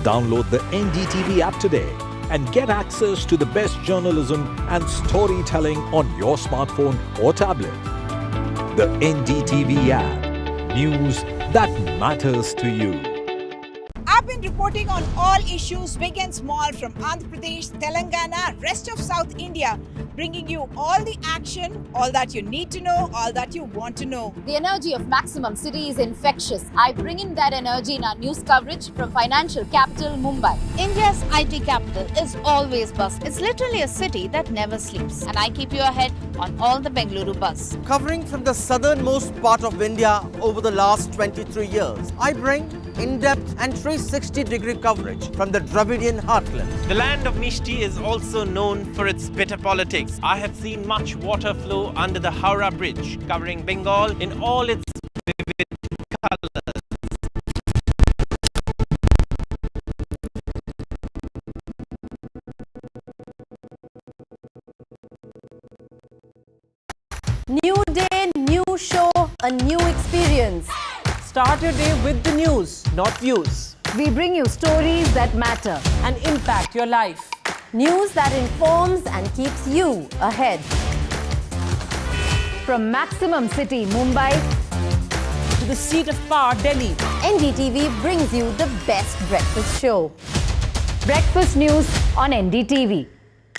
Download the NDTV app today and get access to the best journalism and storytelling on your smartphone or tablet. The NDTV app. News that matters to you. I've been reporting on all issues, big and small, from Andhra Pradesh, Telangana, rest of South India, bringing you all the action, all that you need to know, all that you want to know. The energy of Maximum City is infectious. I bring in that energy in our news coverage from financial capital Mumbai. India's IT capital is always buzz. It's literally a city that never sleeps. And I keep you ahead on all the Bengaluru buzz. Covering from the southernmost part of India over the last 23 years, I bring in-depth and 360-degree coverage from the Dravidian heartland. The land of Mishti is also known for its bitter politics. I have seen much water flow under the Howrah Bridge, covering Bengal in all its vivid colors. New day, new show, a new experience. Start your day with the news, not views. We bring you stories that matter and impact your life. News that informs and keeps you ahead. From maximum city, Mumbai, To the seat of power, Delhi. NDTV brings you the best breakfast show. Breakfast news on NDTV,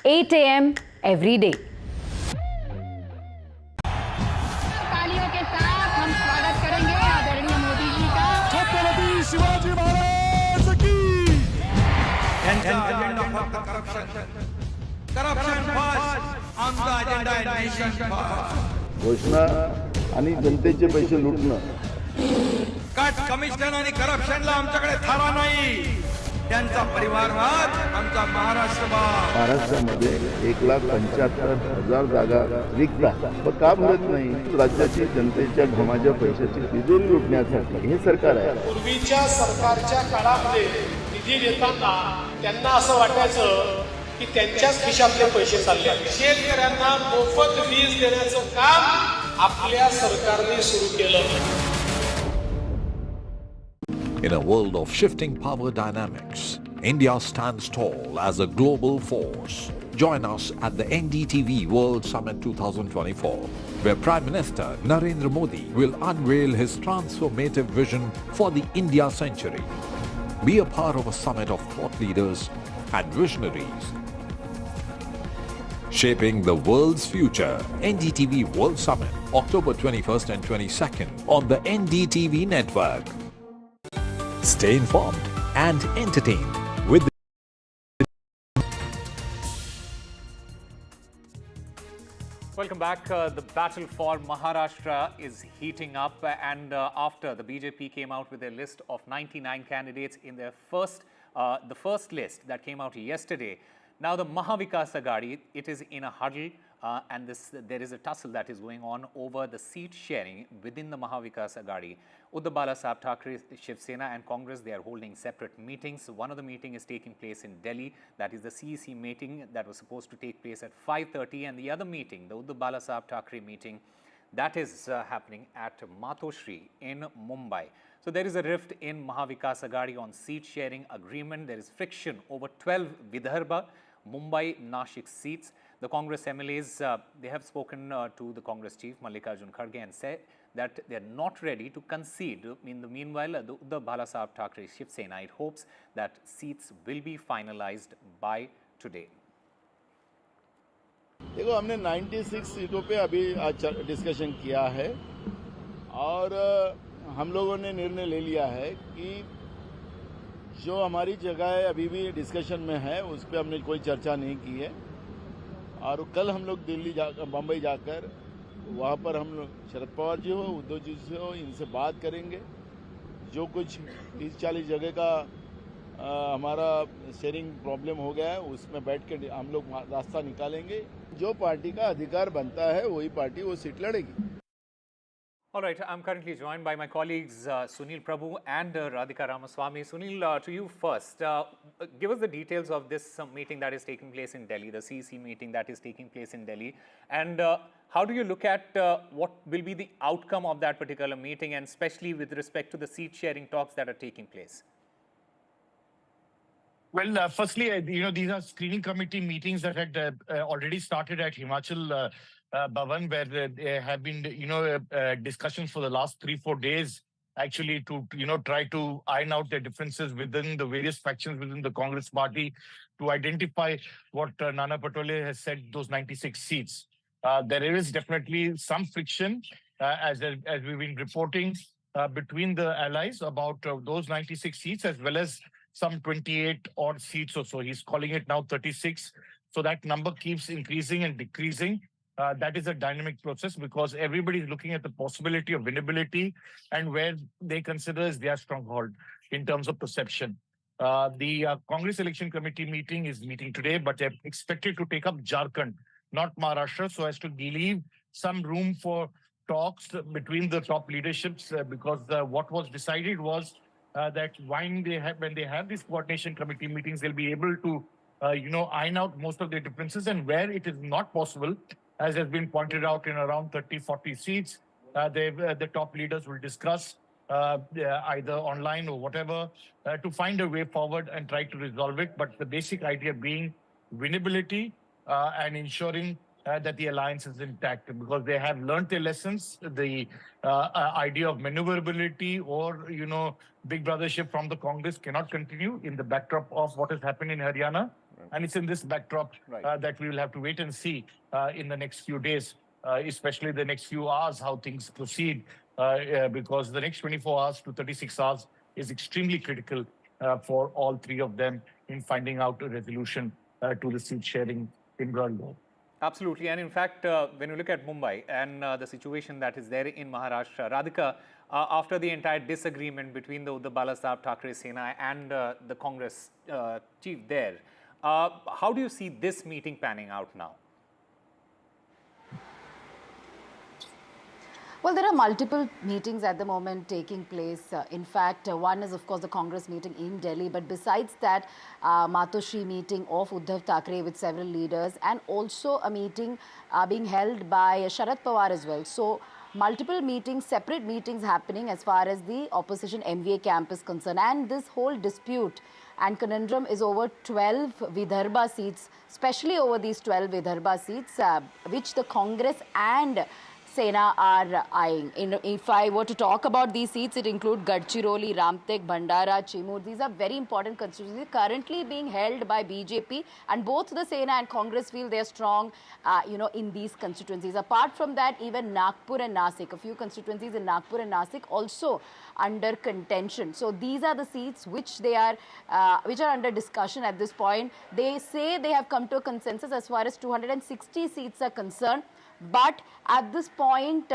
8 a.m. every day. तालियों के साथ हम स्वागत करेंगे आदरणीय मोदी जी का। छत्रपति शिवाजी महाराज की। घोषणा आणि जनतेचे पैसे लुटणं. कट कमिशन आणि करप्शनला आमच्याकडे थारा नाही. त्यांचा परिवारवाद आमचा महाराष्ट्रवाद. महाराष्ट्रामध्ये 1,75,000 जागा रिक्त आहेत. पण का भरत नाही? राज्याची जनतेच्या घमाच्या पैशाची तिजोरी लुटण्यासाठी हे सरकार आहे. पूर्वीच्या सरकारच्या काळामध्ये निधी देताना त्यांना असं वाटायचं की त्यांच्याच खिशातले पैसे चालले. शेतकऱ्यांना मोफत वीज देण्याचं काम आपल्या सरकारने सुरू केलं. In a world of shifting power dynamics, India stands tall as a global force. Join us at the NDTV World Summit 2024, where Prime Minister Narendra Modi will unveil his transformative vision for the India century. Be a part of a summit of thought leaders and visionaries, shaping the world's future. NDTV World Summit, October 21st and 22nd on the NDTV network. Stay informed and entertained with Welcome back. The battle for Maharashtra is heating up, and after the BJP came out with a list of 99 candidates in their the first list that came out yesterday. Now the Mahavikas Aghadi, it is in a huddle, and there is a tussle that is going on over the seat sharing within the Mahavikas Aghadi. Uddhav Balasaheb Thackeray, Shiv Sena and Congress, they are holding separate meetings. One of the meeting is taking place in Delhi. That is the CEC meeting that was supposed to take place at 5:30, and the other meeting, the Uddhav Balasaheb Thackeray meeting, that is happening at Matoshri in Mumbai. So there is a rift in Mahavikas Aghadi on seat sharing agreement. There is friction over 12 Vidarbha, Mumbai, Nashik seats. The Congress MLAs, they have spoken to the Congress chief, Mallikarjun Kharge, and said that they are not ready to concede. In the meanwhile, the Uddhav Balasaheb Thackeray Shiv Sena, it hopes that seats will be finalized by today. देखो, हमने 96 सीटों पे अभी discussion किया है और हम लोगों ने निर्णय ले लिया है कि जो हमारी जगह अभी भी डिस्कशन में है उस पर हमने कोई चर्चा नहीं की है. और कल हम लोग दिल्ली बम्बई जाकर वहाँ पर हम लोग शरद पवार जी हो, उद्धव जी से हो, इनसे बात करेंगे. जो कुछ 30-40 जगह का हमारा शेयरिंग प्रॉब्लम हो गया है उसमें बैठ के हम लोग रास्ता निकालेंगे. जो पार्टी का अधिकार बनता है वही पार्टी वो सीट लड़ेगी. All right, I'm currently joined by my colleagues Sunil Prabhu and Radhika Ramaswamy. Sunil, to you first. Give us the details of this meeting that is taking place in Delhi, the CEC meeting that is taking place in Delhi. And how do you look at what will be the outcome of that particular meeting, and especially with respect to the seat sharing talks that are taking place? Well, firstly, these are screening committee meetings that had already started at Himachal Bhavan, where there have been, discussions for the last 3-4 days, actually, to, try to iron out the differences within the various factions within the Congress party to identify what Nana Patole has said, those 96 seats. There is definitely some friction, as we've been reporting, between the allies about those 96 seats, as well as some 28 odd seats or so. He's calling it now 36. So that number keeps increasing and decreasing. That is a dynamic process because everybody is looking at the possibility of winnability and where they consider is their stronghold in terms of perception. The Congress Election Committee meeting is meeting today, but they're expected to take up Jharkhand, not Maharashtra, so as to leave some room for talks between the top leaderships because what was decided was that when they have these coordination committee meetings, they'll be able to, iron out most of their differences, and where it is not possible, as has been pointed out in around 30-40 seats, the top leaders will discuss either online or whatever to find a way forward and try to resolve it. But the basic idea being winnability and ensuring that the alliance is intact, because they have learned their lessons. The idea of maneuverability or, big brothership from the Congress cannot continue in the backdrop of what has happened in Haryana. And it's in this backdrop that we will have to wait and see in the next few days, especially the next few hours, how things proceed, because the next 24 hours to 36 hours is extremely critical for all three of them in finding out a resolution to the seat sharing in Ganderbal. Absolutely. And in fact, when you look at Mumbai and the situation that is there in Maharashtra, Radhika, after the entire disagreement between the Uddhav Balasaheb Thackeray Sena and the Congress chief there, how do you see this meeting panning out now? Well, there are multiple meetings at the moment taking place. In fact, one is, of course, the Congress meeting in Delhi. But besides that, Matoshri meeting of Uddhav Thackeray with several leaders, and also a meeting being held by Sharad Pawar as well. So, multiple meetings, separate meetings happening as far as the opposition MVA camp is concerned. And this whole dispute and conundrum is over 12 Vidarbha seats, especially over these 12 Vidarbha seats, which the Congress and Sena are eyeing. If I were to talk about these seats, it includes Gadchiroli, Ramtek, Bhandara, Chimur. These are very important constituencies currently being held by BJP, and both the Sena and Congress feel they are strong, in these constituencies. Apart from that, even Nagpur and Nasik, a few constituencies in Nagpur and Nasik also under contention. So these are the seats which are under discussion at this point. They say they have come to a consensus as far as 260 seats are concerned. But at this point,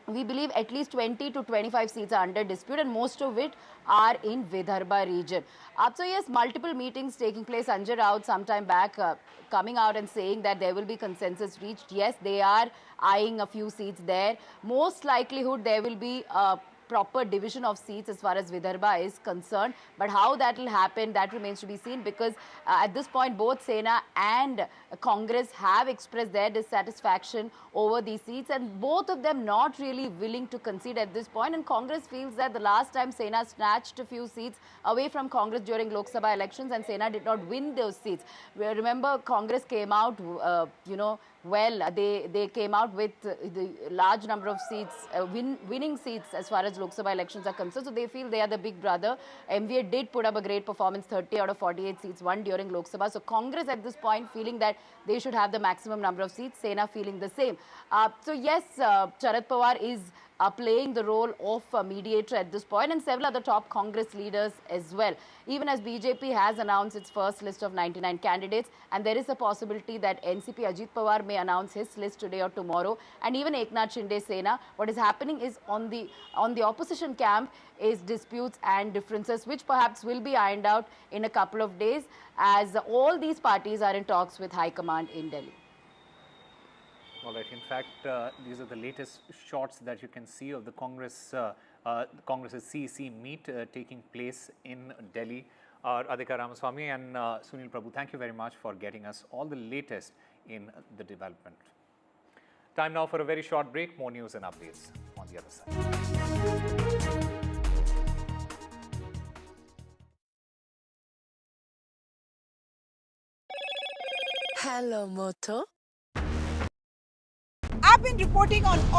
we believe at least 20 to 25 seats are under dispute, and most of it are in Vidarbha region. So yes, multiple meetings taking place. Sanjay Raut sometime back coming out and saying that there will be consensus reached. Yes, they are eyeing a few seats there. Most likelihood there will be proper division of seats as far as Vidarbha is concerned. But how that will happen, that remains to be seen, because at this point, both Sena and Congress have expressed their dissatisfaction over these seats, and both of them not really willing to concede at this point. And Congress feels that the last time Sena snatched a few seats away from Congress during Lok Sabha elections, and Sena did not win those seats. Remember, Congress came out, they came out with the large number of seats, winning seats as far as Lok Sabha elections are concerned. So they feel they are the big brother. MVA did put up a great performance, 30 out of 48 seats won during Lok Sabha. So Congress at this point feeling that they should have the maximum number of seats, Sena feeling the same. So yes, Sharad Pawar is playing the role of a mediator at this point, and several other top Congress leaders as well. Even as BJP has announced its first list of 99 candidates, and there is a possibility that NCP Ajit Pawar may announce his list today or tomorrow, and even Eknath Shinde Sena. What is happening is on the opposition camp is disputes and differences, which perhaps will be ironed out in a couple of days, as all these parties are in talks with High Command in Delhi. All right. In fact, these are the latest shots that you can see of the Congress's CEC meet taking place in Delhi. Radhika Ramaswamy and Sunil Prabhu, thank you very much for getting us all the latest in the development. Time now for a very short break. More news and updates on the other side. Hello, Moto. I've been reporting on all